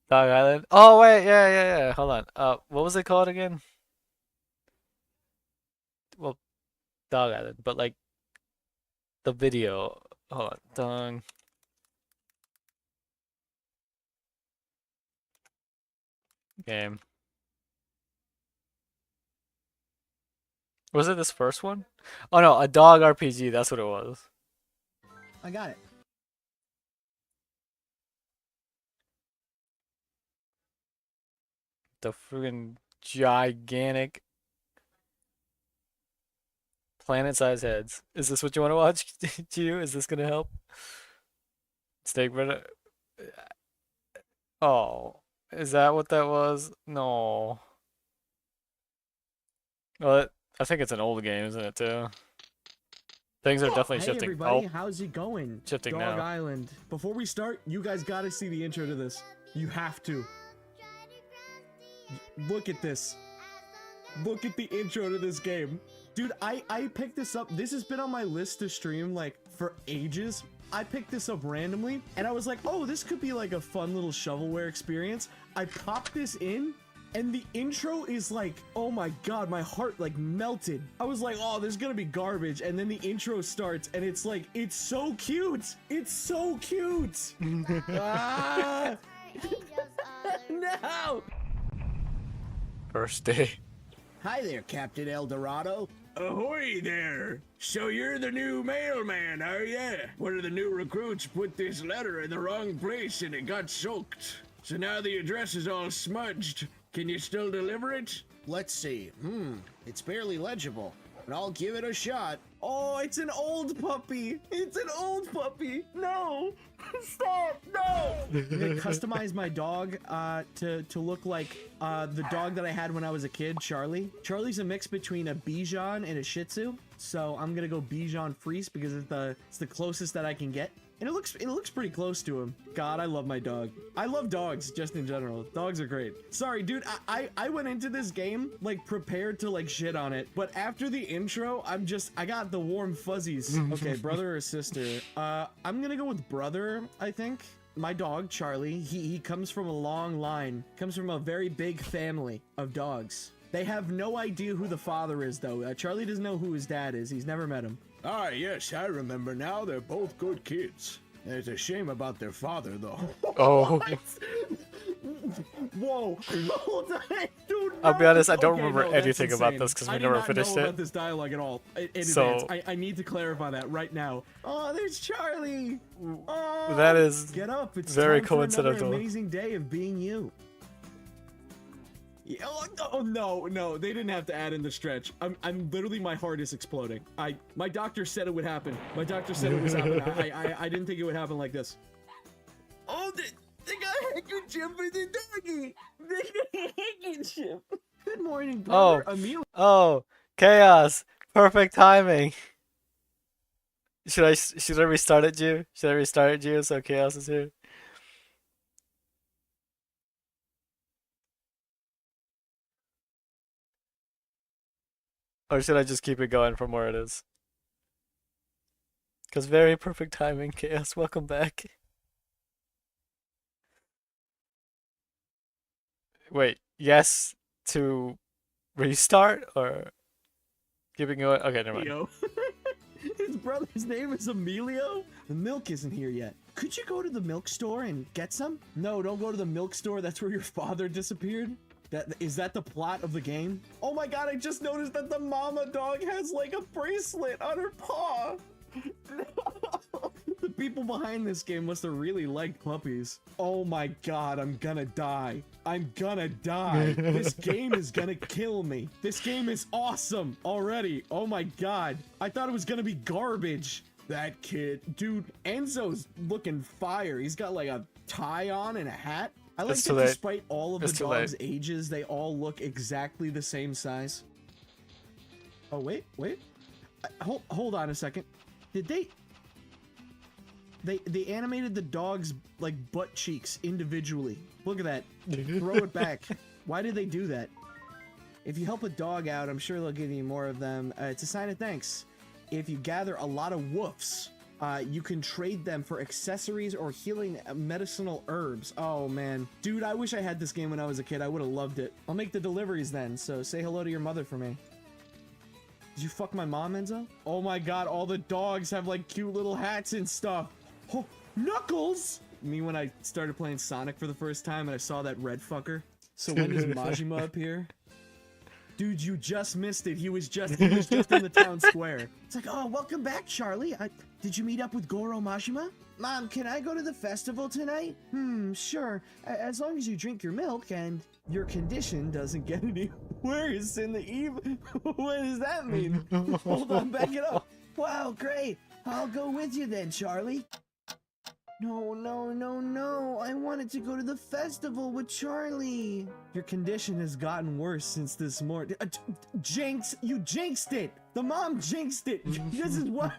Dog Island? Oh wait, yeah. Hold on. What was it called again? Well, Dog Island, but like the video. Hold on. Dong game. Was it this first one? Oh no, a dog RPG. That's what it was. I got it. The friggin' gigantic planet-sized heads. Is this what you want to watch, Gio? Is this gonna help? Steak bread. Oh, is that what that was? No. Well, I think it's an old game, isn't it, too? Things are definitely Hey shifting. everybody, Oh, how's it going? shifting Dog now. Island. Before we start, you guys gotta see the intro to this. You have to. Look at this. Look at the intro to this game. Dude, I picked this up. This has been on my list to stream like for ages. I picked this up randomly and I was like, oh, this could be like a fun little shovelware experience. I popped this in and the intro is like, oh my god, my heart like melted. I was like, oh, there's gonna be garbage. And then the intro starts and it's like, it's so cute. It's so cute. Ah! No! First day. Hi there, Captain Eldorado. Ahoy there! So you're the new mailman, are ya? One of the new recruits put this letter in the wrong place and it got soaked. So now the address is all smudged. Can you still deliver it? Let's see. It's barely legible, but I'll give it a shot. Oh, it's an old puppy. It's an old puppy. No. Stop. No. I'm gonna customize my dog to look like the dog that I had when I was a kid, Charlie. Charlie's a mix between a Bichon and a Shih Tzu. So I'm gonna go Bichon Frise because it's the closest that I can get. And it looks pretty close to him. God, I love my dog. I love dogs just in general. Dogs are great. Sorry, dude. I went into this game like prepared to like shit on it, but after the intro, I got the warm fuzzies. Okay, brother or sister? I'm gonna go with brother, I think. My dog, Charlie, he comes from a long line. Comes from a very big family of dogs. They have no idea who the father is, though. Charlie doesn't know who his dad is. He's never met him. Ah, yes, I remember now. They're both good kids. There's a shame about their father, though. Oh. Whoa. Hold on. Dude, I'll be honest, I don't Okay, remember no, that's anything about insane. this because I we did never not finished know it. about this dialogue at all in So- advance. I need to clarify that right now. Oh, there's Charlie. Oh, That is get up. It's very time for another coincidental. amazing day of being you. Yeah, oh no, they didn't have to add in the stretch. I'm literally, my heart is exploding. My doctor said it would happen. My doctor said it was happening. I didn't think it would happen like this. Oh, they got a handkerchief for the doggy. They got a handkerchief. Good morning, brother. Emil. Oh, chaos! Perfect timing. Should I restart it, Jew? Should I restart it, Jew? So chaos is here. Or should I just keep it going from where it is? Because very perfect timing, chaos. Welcome back. Wait, yes to restart or keeping going? Okay, never mind. Yo. His brother's name is Emilio? The milk isn't here yet. Could you go to the milk store and get some? No, don't go to the milk store. That's where your father disappeared. Is that the plot of the game? Oh my god, I just noticed that the mama dog has like a bracelet on her paw. The people behind this game must have really liked puppies. Oh my god, I'm gonna die. I'm gonna die. This game is gonna kill me. This game is awesome already. Oh my god. I thought it was gonna be garbage. That kid, dude, Enzo's looking fire. He's got like a tie on and a hat. I like that despite all of the dogs' ages, they all look exactly the same size. Oh, wait. Hold on a second. Did they animated the dog's like butt cheeks individually. Look at that. Throw it back. Why did they do that? If you help a dog out, I'm sure they'll give you more of them. It's a sign of thanks. If you gather a lot of woofs, you can trade them for accessories or healing medicinal herbs. Oh man. Dude, I wish I had this game when I was a kid. I would have loved it. I'll make the deliveries then, so say hello to your mother for me. Did you fuck my mom, Enzo? Oh my god, all the dogs have like cute little hats and stuff. Oh, Knuckles! Me when I started playing Sonic for the first time and I saw that red fucker. So when does Majima appear? Dude, you just missed it. He was just in the town square. It's like, oh, welcome back, Charlie. Did you meet up with Goro Majima? Mom, can I go to the festival tonight? Sure. As long as you drink your milk and your condition doesn't get any worse in the evening. What does that mean? Hold on, back it up. Wow, great. I'll go with you then, Charlie. No. I wanted to go to the festival with Charlie. Your condition has gotten worse since this morning. Jinx, you jinxed it. The mom jinxed it. This is why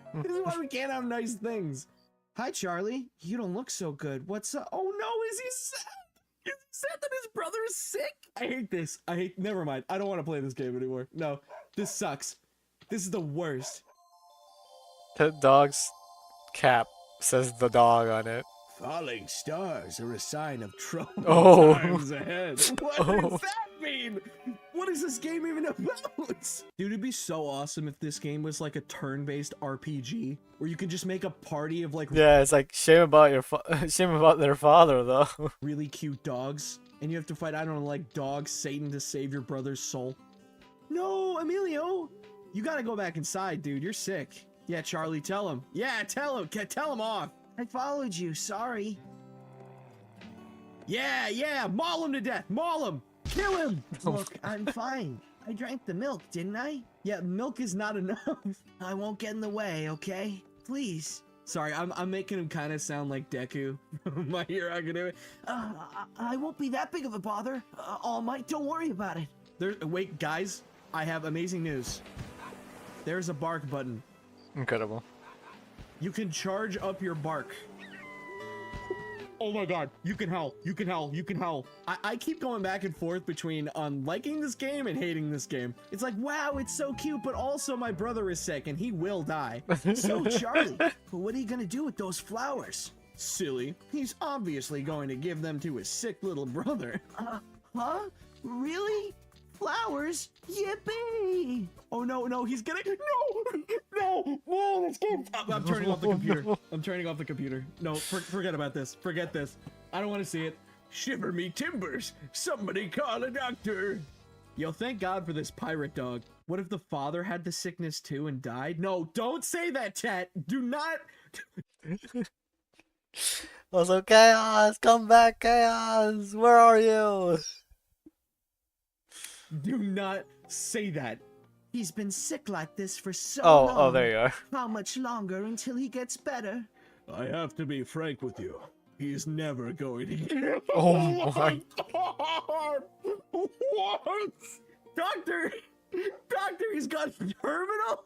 we can't have nice things. Hi, Charlie. You don't look so good. What's up? Oh no, is he sad? Is he sad that his brother is sick? I hate this. Never mind. I don't want to play this game anymore. No, this sucks. This is the worst. The dog's cap says the dog on it. Falling stars are a sign of trouble times ahead. What does that mean? What is this game even about? Dude, it'd be so awesome if this game was like a turn-based RPG where you could just make a party of like it's like shame about their father though. Really cute dogs, and you have to fight, I don't know, like dog Satan to save your brother's soul. No, Emilio, you gotta go back inside, dude. You're sick. Yeah, Charlie, tell him. Yeah, tell him off. I followed you, sorry. Yeah, maul him to death, maul him, kill him. Look, I'm fine. I drank the milk, didn't I? Yeah, milk is not enough. I won't get in the way, okay? Please. Sorry, I'm making him kind of sound like Deku. My Hero Academia. I won't be that big of a bother. All Might, don't worry about it. Wait, guys, I have amazing news. There's a bark button. Incredible. You can charge up your bark. Oh my god, you can howl. I keep going back and forth between liking this game and hating this game. It's like, wow, it's so cute, but also my brother is sick and he will die. So Charlie, what are you gonna do with those flowers? Silly, he's obviously going to give them to his sick little brother. Huh? Really? Flowers? Yippee! Oh no, he's gonna— No, this game— I'm turning off the computer. No, forget about this. Forget this. I don't want to see it. Shiver me timbers! Somebody call a doctor! Yo, thank God for this pirate dog. What if the father had the sickness too and died? No, don't say that, chat! Do not— Also, Chaos! Come back, Chaos! Where are you? Do not say that. He's been sick like this for so long. Oh, there you are. How much longer until he gets better? I have to be frank with you. He's never going to get— Oh my god! What? Doctor, he's got terminal?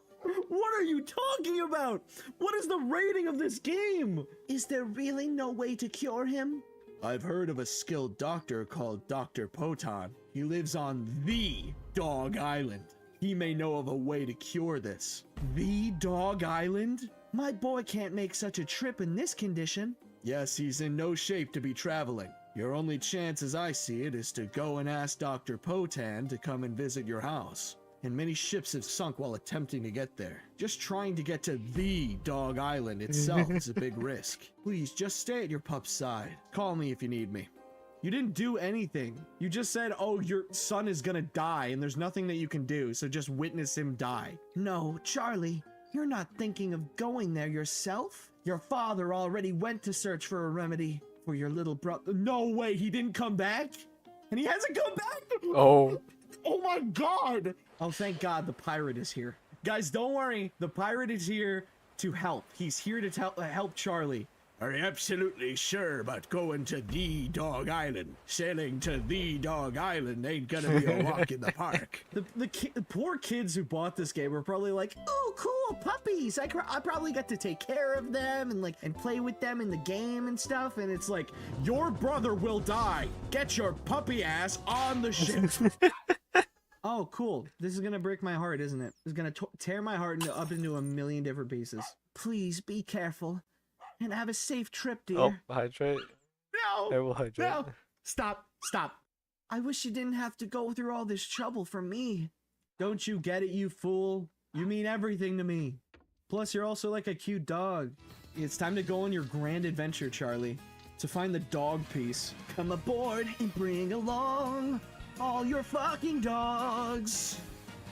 What are you talking about? What is the rating of this game? Is there really no way to cure him? I've heard of a skilled doctor called Dr. Potan. He lives on the Dog Island. He may know of a way to cure this. The Dog Island? My boy can't make such a trip in this condition. Yes, he's in no shape to be traveling. Your only chance as I see it is to go and ask Dr. Potan to come and visit your house. and many ships have sunk while attempting to get there. Just trying to get to the Dog Island itself is a big risk. Please, just stay at your pup's side. Call me if you need me. You didn't do anything. You just said, oh, your son is gonna die and there's nothing that you can do, so just witness him die. No, Charlie, you're not thinking of going there yourself? Your father already went to search for a remedy for your little brother. No way, he didn't come back? And he hasn't come back? Oh. Oh my god! Oh, thank god the pirate is here. Guys, don't worry. The pirate is here to help. He's here to help Charlie. Are you absolutely sure about going to the Dog Island? Sailing to the Dog Island ain't gonna be a walk in the park. The poor kids who bought this game were probably like, oh, cool, puppies. I probably got to take care of them and play with them in the game and stuff. And it's like, your brother will die. Get your puppy ass on the ship. Oh, cool. This is gonna break my heart, isn't it? It's gonna tear my heart up into a million different pieces. Please be careful. And have a safe trip, dear. Oh, hydrate. No! I will hydrate. No! Stop. Stop. I wish you didn't have to go through all this trouble for me. Don't you get it, you fool? You mean everything to me. Plus, you're also like a cute dog. It's time to go on your grand adventure, Charlie. To find the dog piece. Come aboard and bring along all your fucking dogs.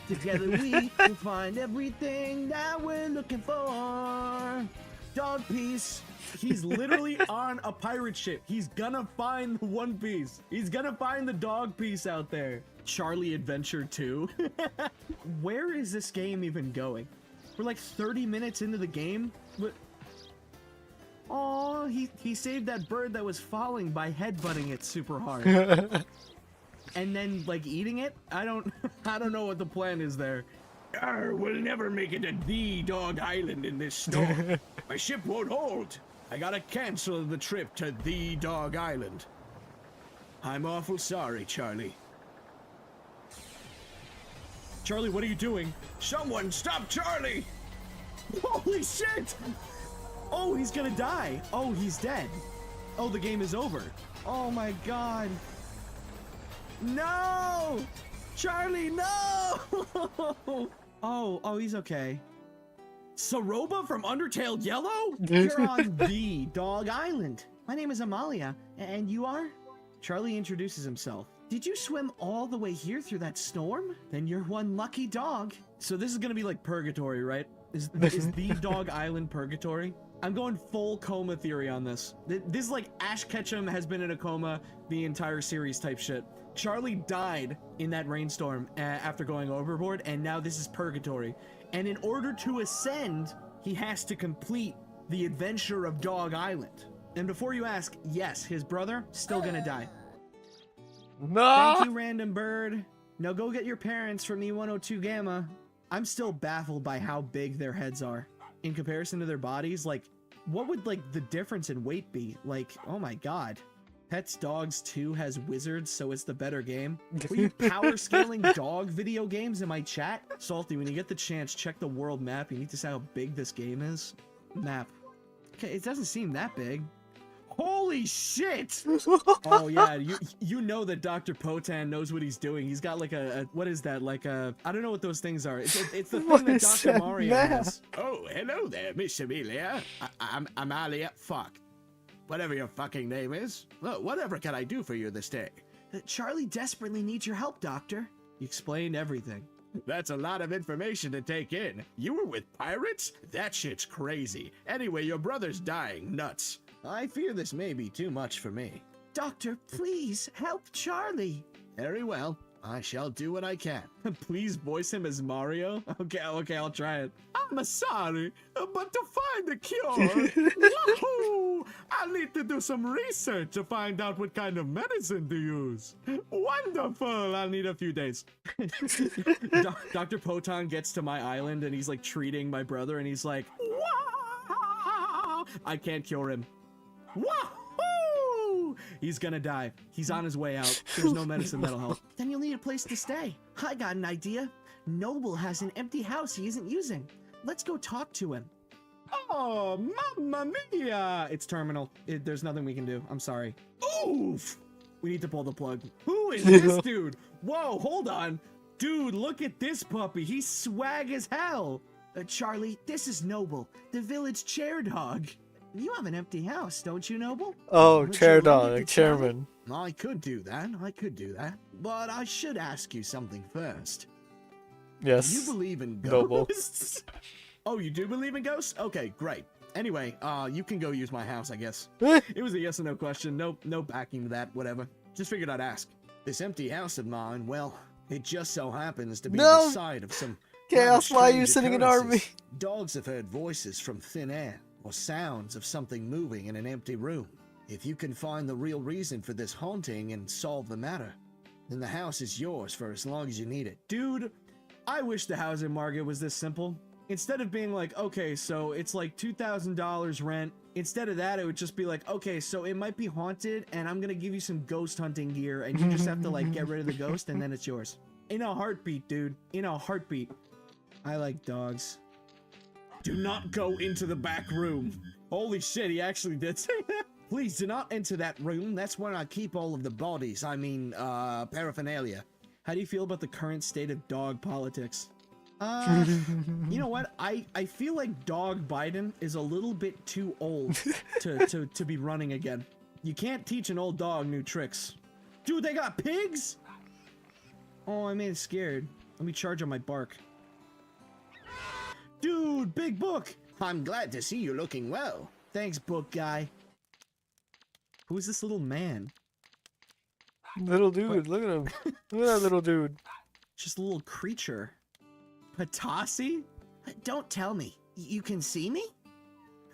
Together we will find everything that we're looking for. Dog piece. He's literally on a pirate ship. He's gonna find the One Piece. He's gonna find the dog piece out there. Charlie Adventure 2. Where is this game even going? We're like 30 minutes into the game. But oh, he saved that bird that was falling by headbutting it super hard. And then like eating it? I don't know what the plan is there. We'll never make it to the Dog Island in this storm. My ship won't hold. I gotta cancel the trip to the Dog Island. I'm awful sorry, Charlie. Charlie, what are you doing? Someone stop Charlie! Holy shit! Oh, he's gonna die. Oh, he's dead. Oh, the game is over. Oh my god. No! Charlie, no! Oh, he's okay. Saroba from Undertale Yellow? You're on the Dog Island. My name is Amalia, and you are? Charlie introduces himself. Did you swim all the way here through that storm? Then you're one lucky dog. So this is gonna be like purgatory, right? Is the Dog Island purgatory? I'm going full coma theory on this. This is like Ash Ketchum has been in a coma the entire series type shit. Charlie died in that rainstorm after going overboard, and now this is purgatory. And in order to ascend, he has to complete the adventure of Dog Island. And before you ask, yes, his brother still gonna die. No! Thank you, random bird. Now go get your parents from E102 Gamma. I'm still baffled by how big their heads are. In comparison to their bodies, like, what would, like, the difference in weight be? Like, oh my god. Pets Dogs 2 has wizards, so it's the better game. Were you power scaling dog video games in my chat? Salty, when you get the chance, check the world map. You need to see how big this game is. Map. Okay, it doesn't seem that big. Holy shit! Oh yeah, you know that Dr. Potan knows what he's doing. He's got like a what is that? Like a, I don't know what those things are. It's the thing that Dr. Mario has. Oh, hello there, Miss Amelia. I'm Amalia. Fuck. Whatever your fucking name is. Well, whatever can I do for you this day? Charlie desperately needs your help, Doctor. You explained everything. That's a lot of information to take in. You were with pirates? That shit's crazy. Anyway, your brother's dying. Nuts. I fear this may be too much for me. Doctor, please help Charlie. Very well. I shall do what I can. Please voice him as Mario? Okay, I'll try it. I'm sorry, but to find a cure, wahoo! I'll need to do some research to find out what kind of medicine to use. Wonderful! I'll need a few days. Dr. Potan gets to my island and he's like treating my brother and he's like, wow! I can't cure him. Wahoo! He's gonna die. He's on his way out. There's no medicine that'll help. Then you'll need a place to stay. I got an idea. Noble has an empty house he isn't using. Let's go talk to him. Oh, mamma mia! It's terminal. There's nothing we can do. I'm sorry. Oof! We need to pull the plug. Who is this dude? Whoa, hold on. Dude, look at this puppy. He's swag as hell. Charlie, this is Noble, the village chair dog. You have an empty house, don't you, Noble? Oh, Would chair you lend it dog, to chairman. Charlie? I could do that. I could do that. But I should ask you something first. Yes. You believe in Noble. ghosts? Oh, you do believe in ghosts? Okay, great. Anyway, you can go use my house, I guess. It was a yes or no question. No backing to that, whatever. Just figured I'd ask. This empty house of mine, well, it just so happens to be the site of some Chaos, rather why are you strange sending an army? occurrences. Dogs have heard voices from thin air, or sounds of something moving in an empty room. If you can find the real reason for this haunting and solve the matter, then the house is yours for as long as you need it. Dude, I wish the housing market was this simple. Instead of being like, okay, so it's like $2,000 rent, instead of that, it would just be like, okay, so it might be haunted, and I'm gonna give you some ghost hunting gear, and you just have to like get rid of the ghost, and then it's yours. In a heartbeat, dude. In a heartbeat. I like dogs. Do not go into the back room. Holy shit, he actually did say that. Please do not enter that room. That's where I keep all of the bodies. I mean, paraphernalia. How do you feel about the current state of dog politics? You know what? I feel like Dog Biden is a little bit too old to be running again. You can't teach an old dog new tricks. Dude, they got pigs? Oh, I made it scared. Let me charge on my bark. Dude, big book! I'm glad to see you looking well. Thanks, book guy. Who's this little man? Little dude, look at him. Look at that little dude. Just a little creature. Patasi? Don't tell me. You can see me?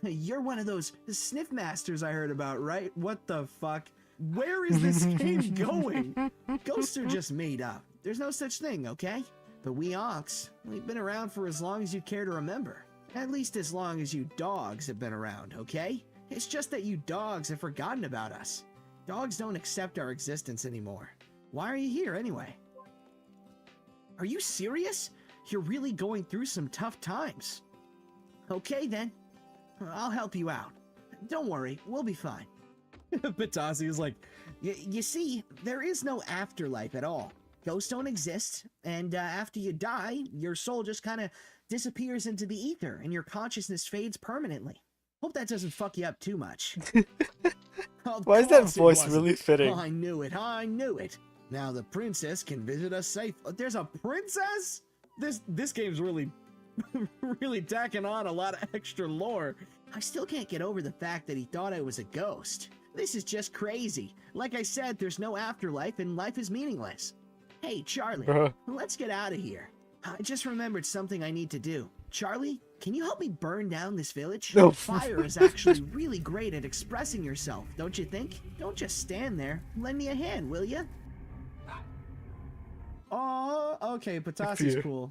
You're one of those sniff masters I heard about, right? What the fuck? Where is this game going? Ghosts are just made up. There's no such thing, okay? But we Ox, we've been around for as long as you care to remember. At least as long as you dogs have been around, okay? It's just that you dogs have forgotten about us. Dogs don't accept our existence anymore. Why are you here anyway? Are you serious? You're really going through some tough times. Okay then. I'll help you out. Don't worry, we'll be fine. Patasi is like, you see, there is no afterlife at all. Ghosts don't exist, and after you die, your soul just kind of disappears into the ether, and your consciousness fades permanently. Hope that doesn't fuck you up too much. Why is that voice really fitting? Oh, I knew it, I knew it. Now the princess can visit us safe. There's a princess? This game's really, really tacking on a lot of extra lore. I still can't get over the fact that he thought I was a ghost. This is just crazy. Like I said, there's no afterlife, and life is meaningless. Hey, Charlie, let's get out of here. I just remembered something I need to do. Charlie, can you help me burn down this village? No. Fire is actually really great at expressing yourself, don't you think? Don't just stand there. Lend me a hand, will ya? Oh, okay, Patasi's cool.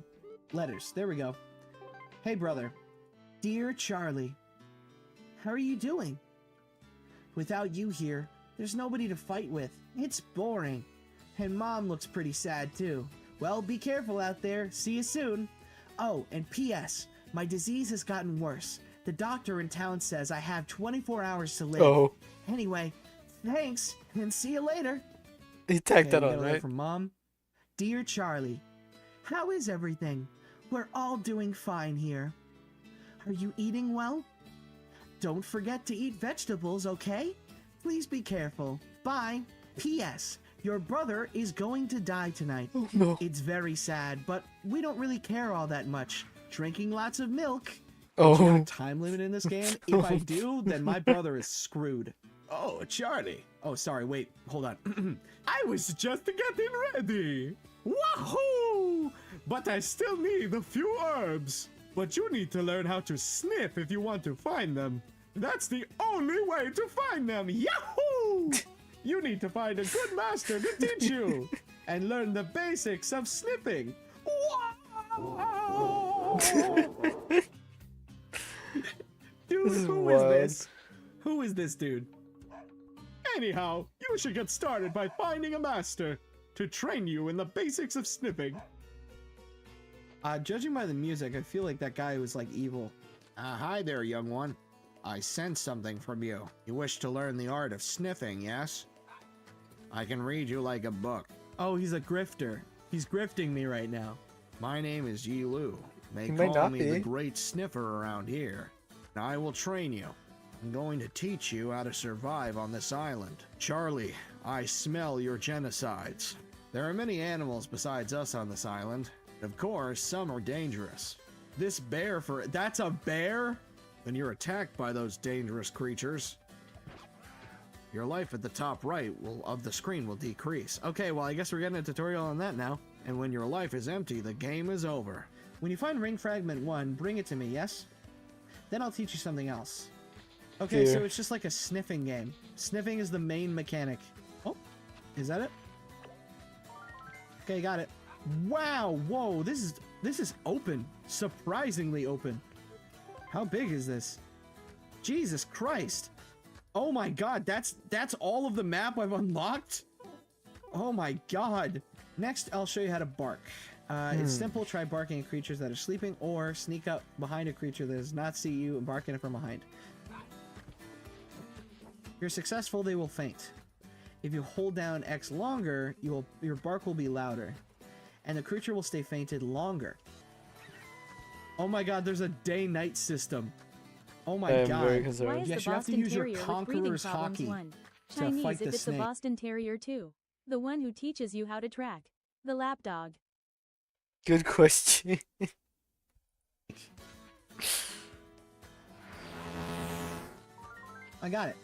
Letters, there we go. Hey, brother. Dear Charlie, how are you doing? Without you here, there's nobody to fight with. It's boring. And Mom looks pretty sad too. Well, be careful out there. See you soon. Oh, and P.S. My disease has gotten worse. The doctor in town says I have 24 hours to live. Oh. Anyway, thanks, and see you later. He tagged that we on, got a letter right? from Mom. Dear Charlie, how is everything? We're all doing fine here. Are you eating well? Don't forget to eat vegetables, okay? Please be careful. Bye. P.S. Your brother is going to die tonight. Oh, no. It's very sad, but we don't really care all that much. Drinking lots of milk. Oh. Do you have a time limit in this game? If I do, then my brother is screwed. Oh, Charlie. Oh, sorry, wait, hold on. I was just getting ready. Wahoo! But I still need a few herbs. But you need to learn how to sniff if you want to find them. That's the only way to find them. Yahoo! You need to find a good master to teach you and learn the basics of sniffing. Wow! Dude, This is who wild. is this? Who is this dude? Anyhow, you should get started by finding a master to train you in the basics of sniffing. Judging by the music, I feel like that guy was like evil. Hi there, young one. I sense something from you. You wish to learn the art of sniffing, yes? I can read you like a book. Oh, he's a grifter. He's grifting me right now. My name is Yi Lu. They He might call not me be. the Great Sniffer around here. I will train you. I'm going to teach you how to survive on this island. Charlie, I smell your genocides. There are many animals besides us on this island. Of course, some are dangerous. This bear that's a bear? When you're attacked by those dangerous creatures, your life at the top right of the screen will decrease. Okay, well, I guess we're getting a tutorial on that now. And when your life is empty, the game is over. When you find ring fragment 1, bring it to me, yes? Then I'll teach you something else. Okay, Here. so it's just like a sniffing game. Sniffing is the main mechanic. Oh, is that it? Okay, got it. Wow, whoa, this is open. Surprisingly open. How big is this? Jesus Christ. Oh my god, that's all of the map I've unlocked? Oh my god. Next, I'll show you how to bark. It's simple. Try barking at creatures that are sleeping, or sneak up behind a creature that does not see you and bark at it from behind. If you're successful, they will faint. If you hold down X longer, your bark will be louder, and the creature will stay fainted longer. Oh my god, there's a day-night system. Oh my god. Why is Yes, the you have to Boston use your Terrier with breathing Conqueror's problems hockey one? to Chinese fight if the it's the snake. Boston Terrier too. The one who teaches you how to track. The lapdog. Good question. I got it.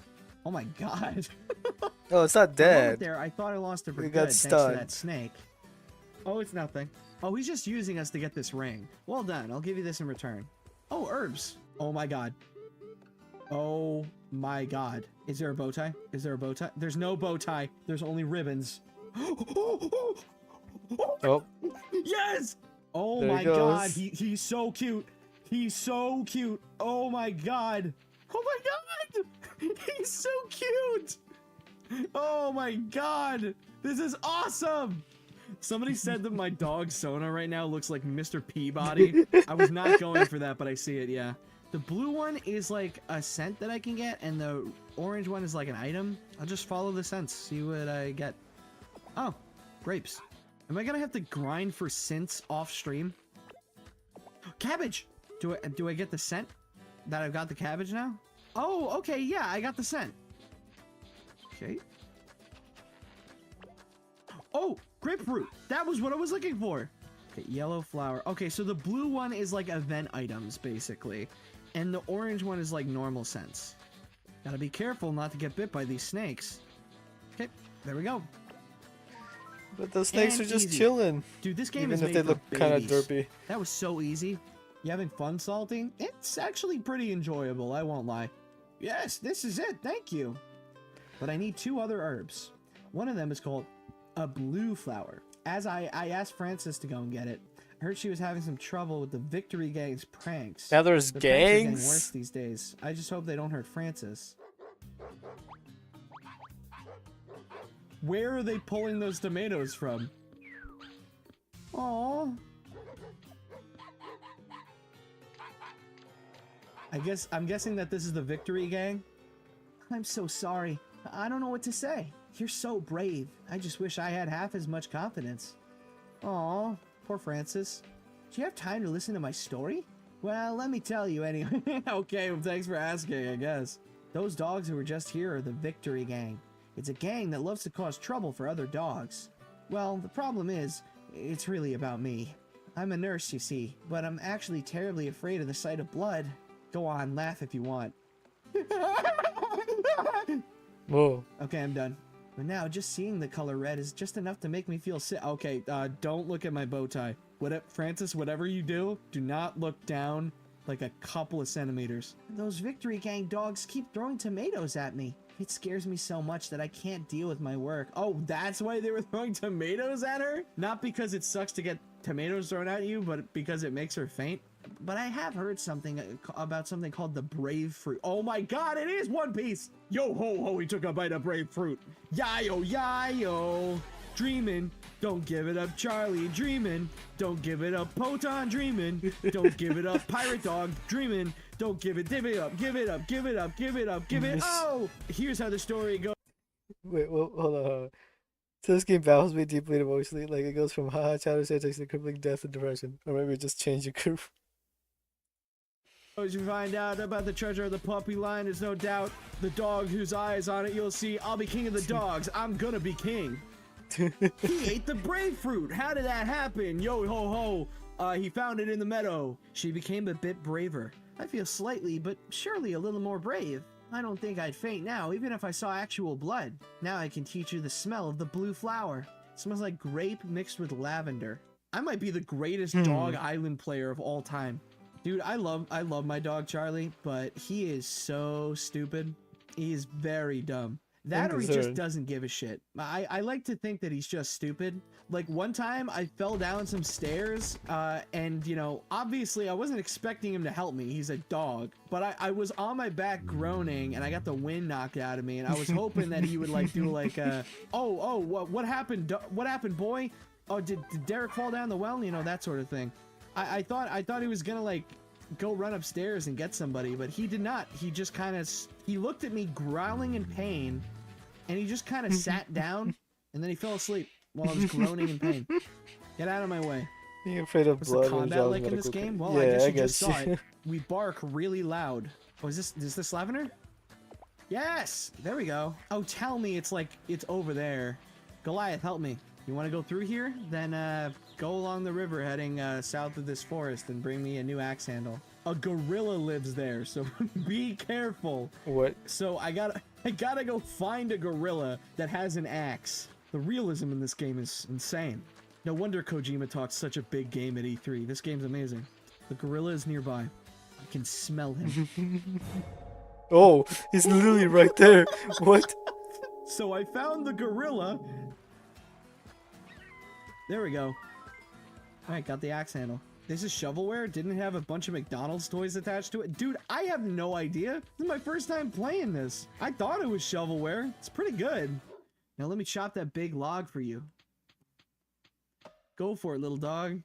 Oh my god. Oh, it's not I love it dead. there. I thought I lost it for We good got thanks to stunned. that snake. Oh, it's nothing. Oh, he's just using us to get this ring. Well done. I'll give you this in return. Oh, herbs. Oh my god. Oh my god. Is there a bow tie? Is there a bow tie? There's no bow tie. There's only ribbons. Oh. Yes! Oh There he my god. goes. He's so cute. He's so cute. Oh my god. Oh my god. He's so cute. Oh my god. This is awesome. Somebody said that my dog Sona right now looks like Mr. Peabody. I was not going for that, but I see it, yeah. The blue one is like a scent that I can get, and the orange one is like an item. I'll just follow the scents, see what I get. Oh, grapes. Am I gonna have to grind for scents off stream? Cabbage! Do I get the scent that I've got the cabbage now? Oh, okay, yeah, I got the scent. Okay. Oh, grapefruit. That was what I was looking for. Okay, yellow flower. Okay, so the blue one is like event items, basically. And the orange one is like normal scents. Gotta be careful not to get bit by these snakes. Okay, there we go. But those snakes And are just easy. chilling. Dude, this game Even is if made they for look kind of babies. derpy. That was so easy. You having fun salting? It's actually pretty enjoyable, I won't lie. Yes, this is it, thank you. But I need 2 other herbs. One of them is called a blue flower. As I asked Francis to go and get it. I heard she was having some trouble with the Victory Gang's pranks. Now there's The pranks are getting gangs? worse these days. I just hope they don't hurt Francis. Where are they pulling those tomatoes from? Aww. I'm guessing that this is the Victory Gang. I'm so sorry. I don't know what to say. You're so brave. I just wish I had half as much confidence. Aw, poor Francis. Do you have time to listen to my story? Well, let me tell you anyway. Okay, well, thanks for asking, I guess. Those dogs who were just here are the Victory Gang. It's a gang that loves to cause trouble for other dogs. Well, the problem is, it's really about me. I'm a nurse, you see, but I'm actually terribly afraid of the sight of blood. Go on, laugh if you want. Whoa. Okay, I'm done. But now, just seeing the color red is just enough to make me feel sick. Okay, don't look at my bow tie. Francis, whatever you do not look down like a couple of centimeters. Those Victory Gang dogs keep throwing tomatoes at me. It scares me so much that I can't deal with my work. Oh, that's why they were throwing tomatoes at her? Not because it sucks to get tomatoes thrown at you, but because it makes her faint. But I have heard something about something called the brave fruit. Oh my god, it is One Piece! Yo ho ho, he took a bite of brave fruit. Yayo, yayo. Dreamin', don't give it up, Charlie. Dreamin', don't give it up, Poton. Dreamin', don't give it up, Pirate Dog. Dreamin', don't give it up, give it up, give it up, give it up, give it. Oh! Here's how the story goes. Wait, well, hold on. So this game baffles me deeply and emotionally. Like it goes from haha childish antics to crippling death and depression, or maybe just change the curve. As you find out about the treasure of the puppy line, there's no doubt the dog whose eye is on it. You'll see. I'll be king of the dogs. I'm gonna be king. He ate the brave fruit. How did that happen? Yo ho ho. He found it in the meadow. She became a bit braver. I feel slightly, but surely a little more brave. I don't think I'd faint now, even if I saw actual blood. Now I can teach you the smell of the blue flower. It smells like grape mixed with lavender. I might be the greatest dog island player of all time. Dude, I love my dog Charlie, but he is so stupid. He is very dumb. That or he just doesn't give a shit. I like to think that he's just stupid. Like one time I fell down some stairs and you know, obviously I wasn't expecting him to help me. He's a dog. But I was on my back groaning and I got the wind knocked out of me and I was hoping that he would like do like what happened? What happened, boy? Oh, did Derek fall down the well? You know, that sort of thing. I thought he was gonna like go run upstairs and get somebody, but he did not. He just kind of he looked at me growling in pain, and he just kind of sat down, and then he fell asleep while I was groaning in pain. Get out of my way. Being afraid of What's blood. the combat like in this game? Well, yeah, I guess you just saw it. We bark really loud. Oh, is this lavender? Yes. There we go. Oh, tell me it's like it's over there. Goliath, help me. You want to go through here? Then go along the river heading south of this forest and bring me a new axe handle. A gorilla lives there, so be careful. What? So I gotta go find a gorilla that has an axe. The realism in this game is insane. No wonder Kojima talked such a big game at E3. This game's amazing. The gorilla is nearby. I can smell him. Oh, he's literally right there. What? So I found the gorilla. There we go. Alright, got the axe handle. This is shovelware? Didn't it have a bunch of McDonald's toys attached to it? Dude, I have no idea. This is my first time playing this. I thought it was shovelware. It's pretty good. Now let me chop that big log for you. Go for it, little dog.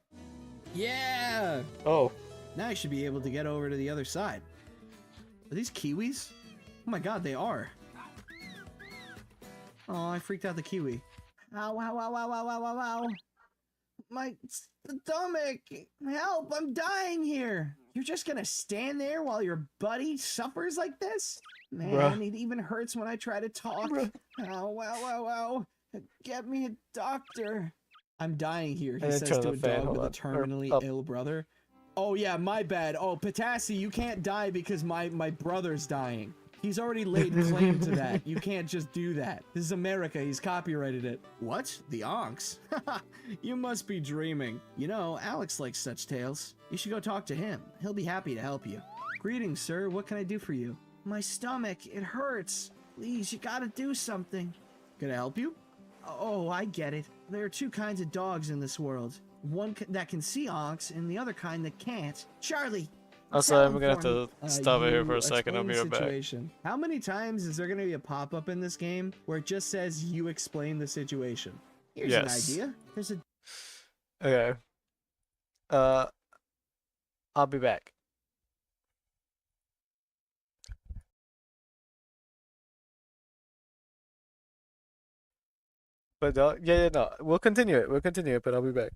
Yeah! Oh. Now I should be able to get over to the other side. Are these kiwis? Oh my god, they are. Oh, I freaked out the kiwi. Ow, ow, ow, ow, ow, ow, ow, ow. My stomach! Help! I'm dying here! You're just gonna stand there while your buddy suffers like this? Man, Bruh. it even hurts when I try to talk. Ow, ow, ow, ow. Get me a doctor. I'm dying here, he And then says turn to the a fan, dog hold with a on. Or terminally up. ill brother. Oh yeah, my bad. Oh, Potassi, you can't die because my brother's dying. He's already laid claim to that. You can't just do that. This is America. He's copyrighted it. What? The Onks? You must be dreaming. You know, Alex likes such tales. You should go talk to him. He'll be happy to help you. Greetings, sir. What can I do for you? My stomach. It hurts. Please, you gotta do something. Can I help you? Oh, I get it. There are two kinds of dogs in this world. One that can see Onks and the other kind that can't. Charlie! Also, I'm gonna have to stop it here for a second. I'll be right back. Situation. How many times is there gonna be a pop-up in this game where it just says you explain the situation? Here's an idea. There's a Okay. I'll be back. But yeah, no, we'll continue it. We'll continue it, but I'll be back.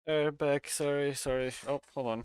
Back. Sorry. Oh, hold on.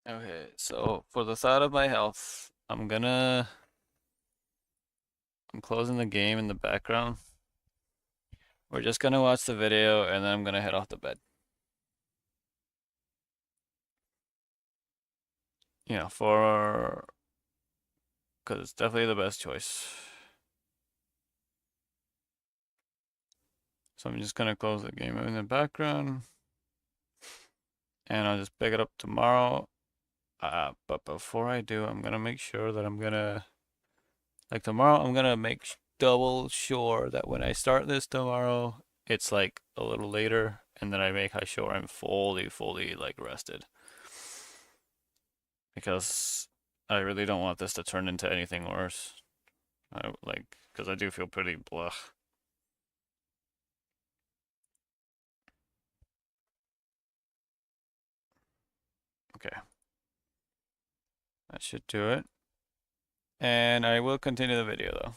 Okay, so for the side of my health, I'm closing the game in the background. We're just gonna watch the video and then I'm gonna head off to bed. You know, because it's definitely the best choice. So I'm just gonna close the game in the background and I'll just pick it up tomorrow. But before I do, I'm gonna make sure that like tomorrow, I'm gonna make double sure that when I start this tomorrow, it's like a little later, and then I make sure I'm fully like rested. Because I really don't want this to turn into anything worse. Because I do feel pretty blah. Okay. That should do it. And I will continue the video though.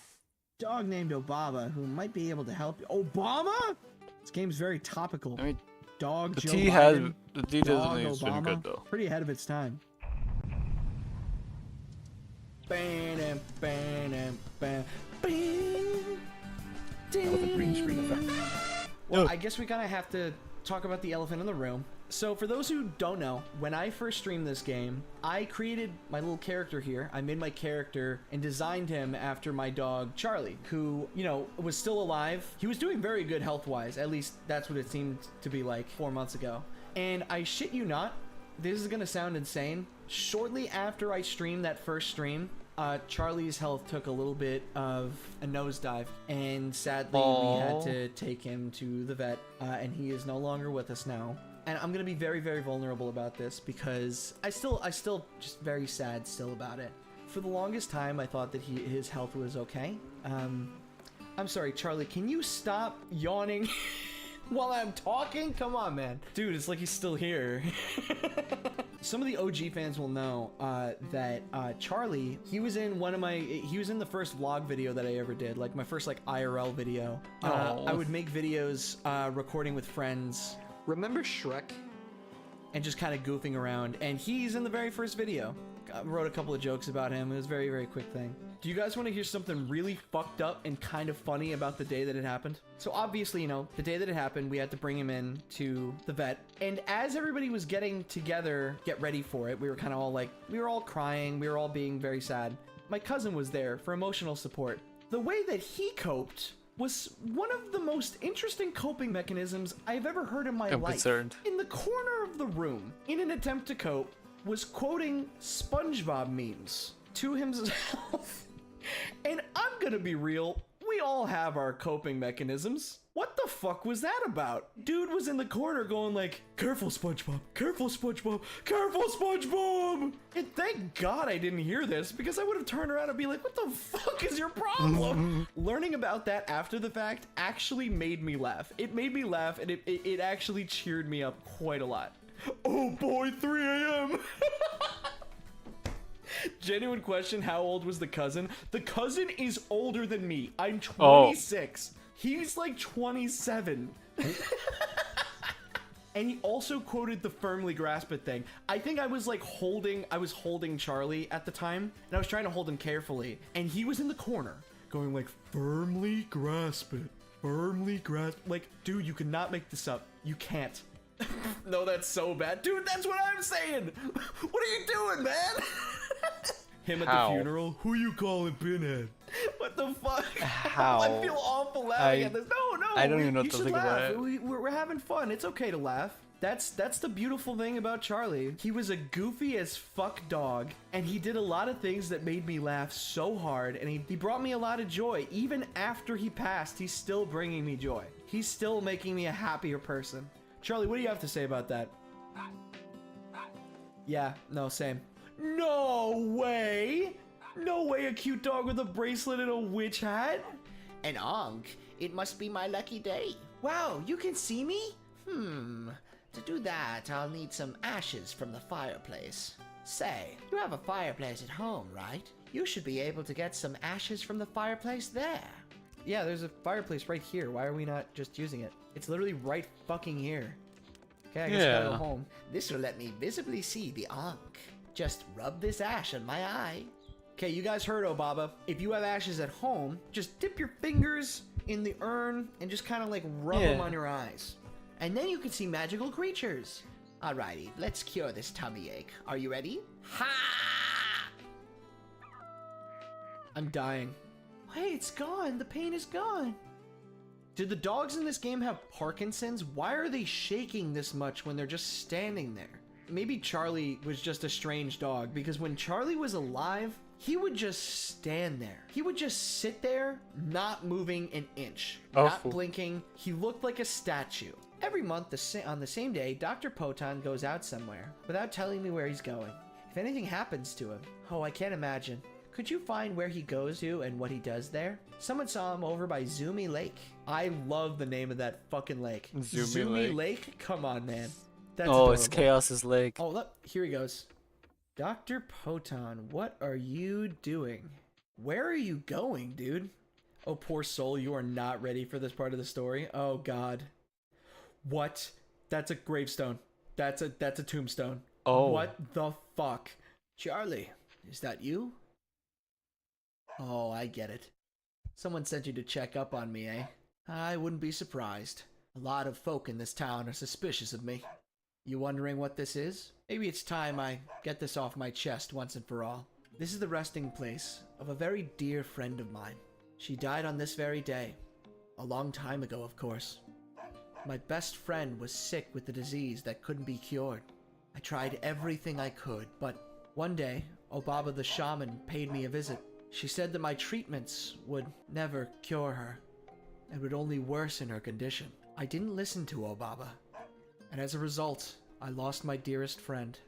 Dog named Obama who might be able to help you. Obama? This game's very topical. I mean, Dog the Joe T Biden, the T Dog has been Obama. good though. Pretty ahead of its time. Bam, bam, bam, bam. The green screen effect. Well, I guess we kind of have to talk about the elephant in the room. So for those who don't know, when I first streamed this game, I created my little character here. I made my character and designed him after my dog, Charlie, who, you know, was still alive. He was doing very good health-wise. At least that's what it seemed to be like 4 months ago. And I shit you not, this is gonna sound insane. Shortly after I streamed that first stream, Charlie's health took a little bit of a nosedive, and sadly we had to take him to the vet, and he is no longer with us now. And I'm gonna be very, very vulnerable about this because I still just very sad still about it. For the longest time, I thought that his health was okay. I'm sorry, Charlie, can you stop yawning while I'm talking? Come on, man. Dude, it's like he's still here. Some of the OG fans will know that Charlie, he was in the first vlog video that I ever did, like my first like IRL video. I would make videos recording with friends. Remember Shrek? And just kind of goofing around, and he's in the very first video. I wrote a couple of jokes about him. It was a very, very quick thing. Do you guys want to hear something really fucked up and kind of funny about the day that it happened? So obviously, you know, the day that it happened, we had to bring him in to the vet. And as everybody was getting together, get ready for it, we were kind of all like, we were all crying. We were all being very sad. My cousin was there for emotional support. The way that he coped was one of the most interesting coping mechanisms I've ever heard in my life. Concerned. In the corner of the room, in an attempt to cope, was quoting SpongeBob memes to himself. And I'm gonna be real, we all have our coping mechanisms. What the fuck was that about? Dude was in the corner going like, careful SpongeBob, careful SpongeBob, careful SpongeBob! And thank God I didn't hear this, because I would have turned around and be like, what the fuck is your problem? Learning about that after the fact actually made me laugh. It made me laugh, and it actually cheered me up quite a lot. Oh boy, 3 a.m. Genuine question, how old was the cousin? The cousin is older than me. I'm 26. He's like 27. And he also quoted the firmly grasp it thing. I think I was holding Charlie at the time, and I was trying to hold him carefully, and he was in the corner going like, firmly grasp it. firmly grasp. Like, dude, you cannot make this up. You can't. No, that's so bad. Dude, that's what I'm saying. What are you doing, man? Him at How? the funeral? Who you calling Pinhead? What the fuck? How? I feel awful laughing at this. No. I don't even know you what to should think laugh. about it. We're having fun. It's okay to laugh. That's the beautiful thing about Charlie. He was a goofy as fuck dog, and he did a lot of things that made me laugh so hard, and he brought me a lot of joy. Even after he passed, he's still bringing me joy. He's still making me a happier person. Charlie, what do you have to say about that? Yeah, no, same. No way! No way a cute dog with a bracelet and a witch hat? An onk. It must be my lucky day. Wow, you can see me? To do that, I'll need some ashes from the fireplace. Say, you have a fireplace at home, right? You should be able to get some ashes from the fireplace there. Yeah, there's a fireplace right here. Why are we not just using it? It's literally right fucking here. Okay, I guess I gotta go home. This will let me visibly see the onk. Just rub this ash on my eye. Okay, you guys heard Obaba. If you have ashes at home, just dip your fingers in the urn and just kind of like rub them on your eyes. And then you can see magical creatures. Alrighty, let's cure this tummy ache. Are you ready? Ha! I'm dying. Hey, it's gone. The pain is gone. Do the dogs in this game have Parkinson's? Why are they shaking this much when they're just standing there? Maybe Charlie was just a strange dog, because when Charlie was alive, he would just stand there. He would just sit there, not moving an inch, not blinking. He looked like a statue. Every month on the same day, Dr. Poton goes out somewhere without telling me where he's going. If anything happens to him, oh, I can't imagine. Could you find where he goes to and what he does there? Someone saw him over by Zumi Lake. I love the name of that fucking lake. Zumi Lake? Come on, man. That's adorable. it's Chaos's lake. Oh, look, here he goes. Dr. Poton, what are you doing? Where are you going, dude? Oh, poor soul, you are not ready for this part of the story. Oh, God. What? That's a gravestone. That's a tombstone. Oh. What the fuck? Charlie, is that you? Oh, I get it. Someone sent you to check up on me, eh? I wouldn't be surprised. A lot of folk in this town are suspicious of me. You wondering what this is? Maybe it's time I get this off my chest once and for all. This is the resting place of a very dear friend of mine. She died on this very day. A long time ago, of course. My best friend was sick with a disease that couldn't be cured. I tried everything I could, but one day, Obaba the shaman paid me a visit. She said that my treatments would never cure her. It would only worsen her condition. I didn't listen to Obaba, and as a result, I lost my dearest friend.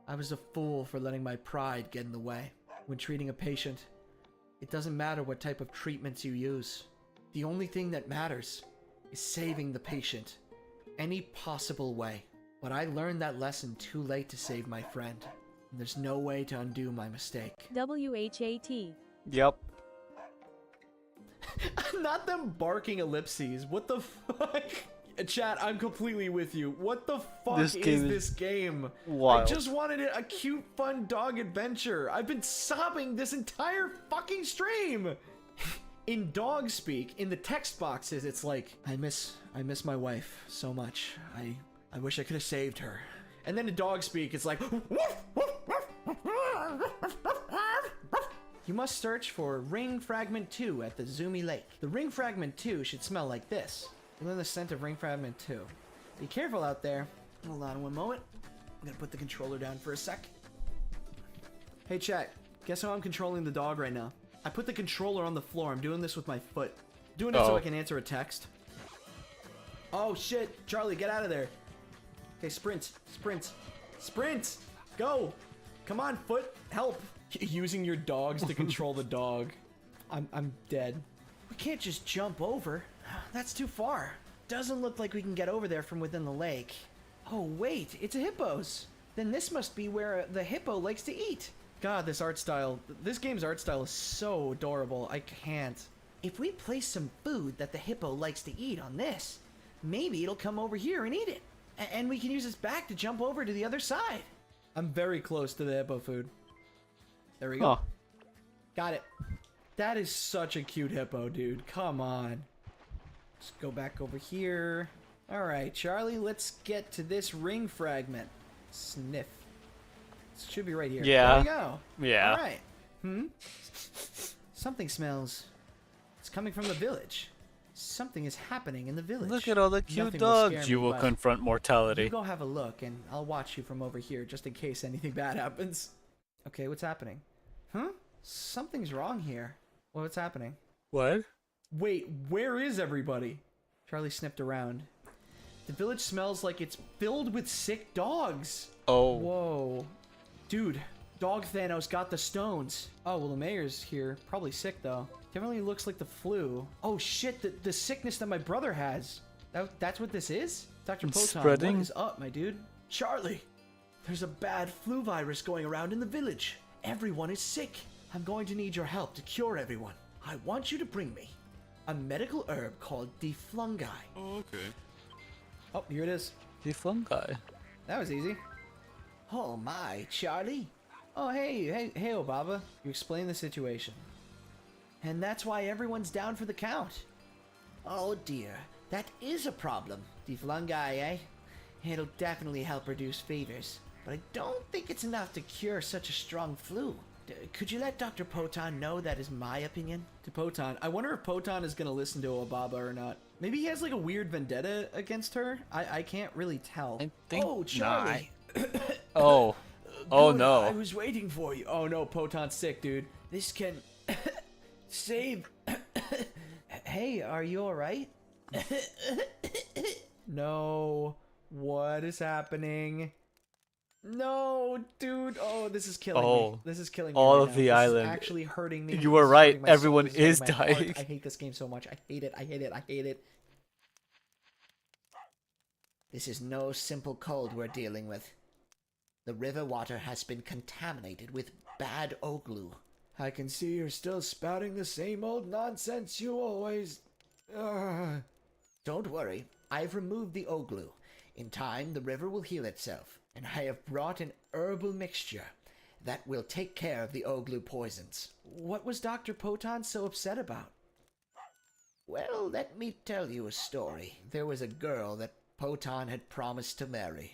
I was a fool for letting my pride get in the way. When treating a patient, it doesn't matter what type of treatments you use. The only thing that matters is saving the patient, any possible way. But I learned that lesson too late to save my friend, and there's no way to undo my mistake. WHAT. Yep. Not them barking ellipses. What the fuck? Chat, I'm completely with you. What the fuck is this game? Wild. I just wanted a cute, fun dog adventure. I've been sobbing this entire fucking stream. In dog speak, in the text boxes, it's like, I miss my wife so much. I wish I could have saved her. And then in dog speak, it's like, you must search for Ring Fragment 2 at the Zumi Lake. The Ring Fragment 2 should smell like this. You know the scent of Ring Fragment 2. Be careful out there. Hold on one moment. I'm gonna put the controller down for a sec. Hey chat, guess how I'm controlling the dog right now? I put the controller on the floor. I'm doing this with my foot. Doing it so I can answer a text. Oh shit, Charlie, get out of there. Okay, sprint, sprint, sprint! Go! Come on, foot, help! Using your dogs to control the dog. I'm dead. We can't just jump over. That's too far. Doesn't look like we can get over there from within the lake. Oh wait, it's a hippo's. Then this must be where the hippo likes to eat. God, this art style, this game's art style is so adorable. I can't. If we place some food that the hippo likes to eat on this, maybe it'll come over here and eat it. And we can use its back to jump over to the other side. I'm very close to the hippo food. There we go. Huh. Got it. That is such a cute hippo, dude. Come on. Let's go back over here. All right, Charlie, let's get to this ring fragment. Sniff. It should be right here. Yeah. There we go. Yeah. All right. Something smells. It's coming from the village. Something is happening in the village. Look at all the cute Nothing will scare dogs. me, You will but confront mortality. You go have a look, and I'll watch you from over here just in case anything bad happens. Okay, what's happening? Huh? Something's wrong here. What's happening? What? Wait, where is everybody? Charlie sniffed around. The village smells like it's filled with sick dogs. Oh. Whoa. Dude, Dog Thanos got the stones. Oh, well, the mayor's here. Probably sick, though. Definitely looks like the flu. Oh, shit, the sickness that my brother has. That's what this is? Dr. It's Poton, spreading? what is up, my dude? Charlie, there's a bad flu virus going around in the village. Everyone is sick. I'm going to need your help to cure everyone. I want you to bring me a medical herb called deflungi. Oh, okay. Oh, here it is. Deflungi. That was easy. Oh my, Charlie. Oh, hey, Obaba. You explain the situation. And that's why everyone's down for the count. Oh dear, that is a problem. Deflungi, eh? It'll definitely help reduce fevers, but I don't think it's enough to cure such a strong flu. Could you let Dr. Poton know that is my opinion? To Poton. I wonder if Poton is going to listen to Obaba or not. Maybe he has like a weird vendetta against her? I can't really tell. I think oh, Charlie. Oh. Oh Good, no. I was waiting for you. Oh no, Poton's sick, dude. This can save. Hey, are you alright? No. What is happening? No, dude. Oh, this is killing me. This is killing me. All right of now. the This island. is actually hurting me. You This were is right. hurting my soul. Everyone This is hurting my heart. dying. I hate this game so much. I hate it. I hate it. I hate it. This is no simple cold we're dealing with. The river water has been contaminated with bad oglue. I can see you're still spouting the same old nonsense you always. Don't worry, I've removed the oglue. In time, the river will heal itself, and I have brought an herbal mixture that will take care of the oglue poisons. What was Dr. Poton so upset about? Well, let me tell you a story. There was a girl that Poton had promised to marry.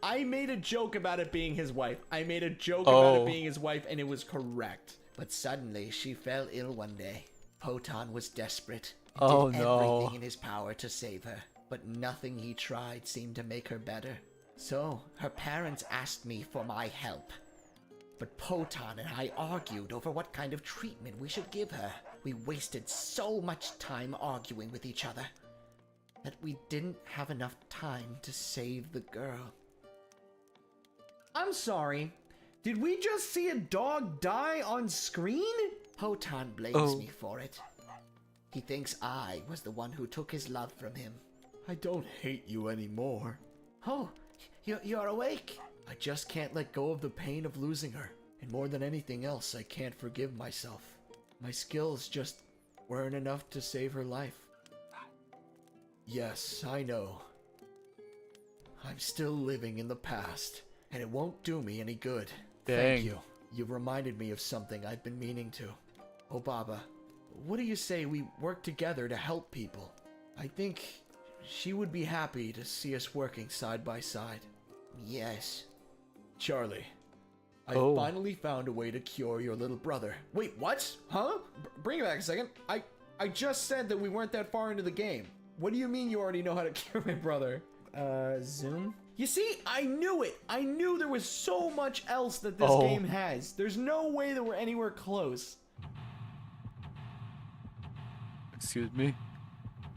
I made a joke about it being his wife. I made a joke about it Oh. being his wife, and it was correct. But suddenly, she fell ill one day. Poton was desperate and Oh, did no. everything in his power to save her. But nothing he tried seemed to make her better. So, her parents asked me for my help. But Poton and I argued over what kind of treatment we should give her. We wasted so much time arguing with each other that we didn't have enough time to save the girl. I'm sorry. Did we just see a dog die on screen? Poton blames Oh. me for it. He thinks I was the one who took his love from him. I don't hate you anymore. Oh, you're awake. I just can't let go of the pain of losing her. And more than anything else, I can't forgive myself. My skills just weren't enough to save her life. Yes, I know. I'm still living in the past, and it won't do me any good. Dang. Thank you. You've reminded me of something I've been meaning to. Oh, Baba, what do you say we work together to help people? I think she would be happy to see us working side by side. Yes. Charlie, I Oh. finally found a way to cure your little brother. Wait, what? Huh? Bring it back a second. I just said that we weren't that far into the game. What do you mean you already know how to cure my brother? Zoom? You see, I knew it. I knew there was so much else that this Oh. game has. There's no way that we're anywhere close. Excuse me.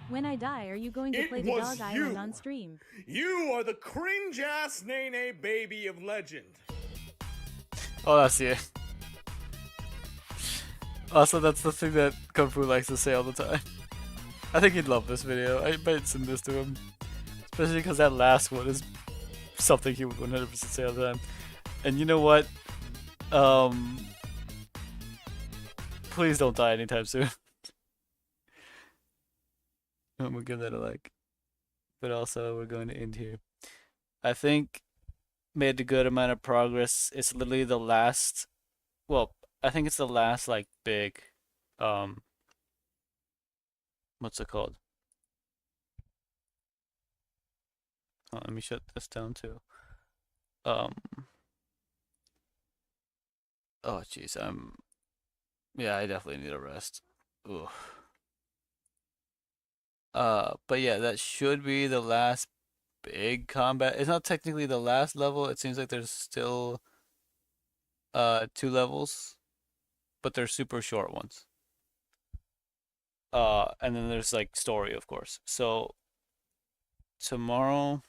When I die, are you going to It play the was Dog Island you. on stream? You are the cringe-ass Nene baby of legend. Oh, that's you. Also, that's the thing that Kung Fu likes to say all the time. I think he'd love this video. I might send this to him. Especially because that last one is something he would 100% say all the time. And you know what? Please don't die anytime soon. I'm gonna give that a like. But also, we're going to end here. I think made a good amount of progress. It's literally the last. Well, I think it's the last like big. What's it called? let me shut this down too. Oh jeez, yeah, I definitely need a rest. Ugh. But yeah, that should be the last big combat. It's not technically the last level. It seems like there's still 2 levels, but they're super short ones. And then there's like story, of course. So tomorrow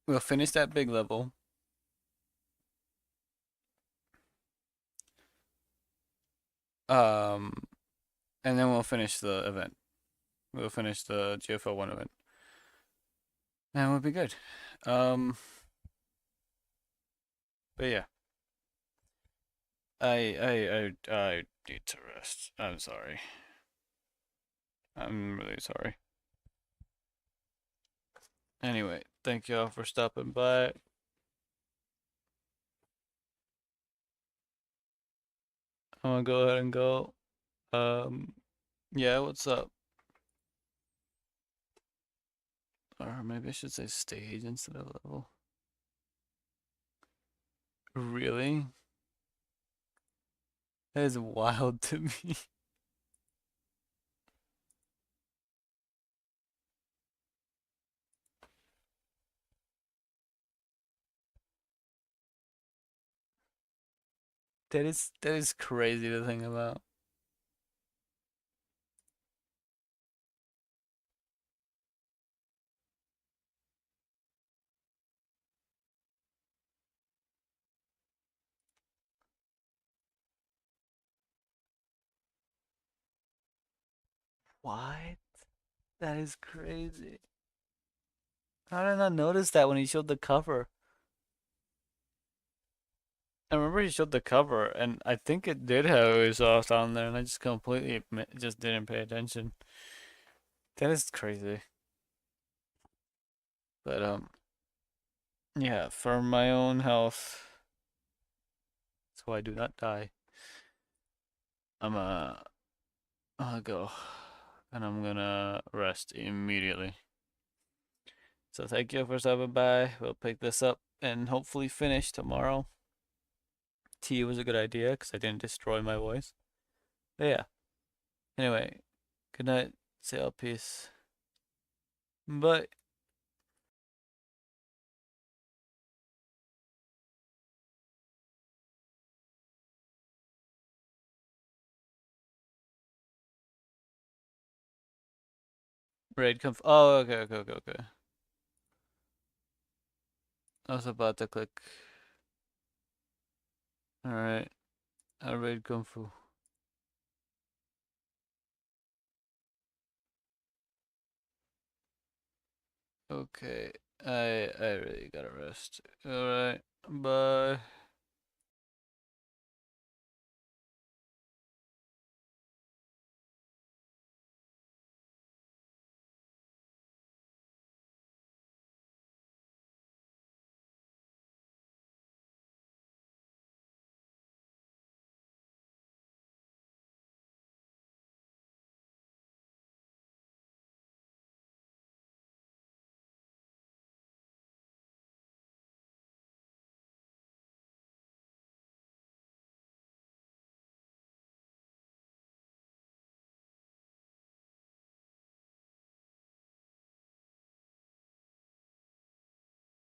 we'll finish that big level. Um, and then we'll finish the event. We'll finish the GFL1 event. And we'll be good. But yeah. I need to rest. I'm sorry. I'm really sorry. Anyway, thank y'all for stopping by. I'm gonna go ahead and go. Yeah, what's up? Or maybe I should say stage instead of level. Really? That is wild to me. That is crazy to think about. What? That is crazy. How did I not notice that when he showed the cover? I remember he showed the cover, and I think it did have Ubisoft on there, and I just completely just didn't pay attention. That is crazy. But yeah, for my own health, so I do not die. I'm gonna go, and I'm gonna rest immediately. So thank you for stopping by. We'll pick this up and hopefully finish tomorrow. Tea was a good idea because I didn't destroy my voice. But yeah. Anyway, good night. Say all peace. Bye. Raid conf. Oh, okay. I was about to click. Alright. Raid Kung Fu. Okay. I really gotta rest. Alright. Bye.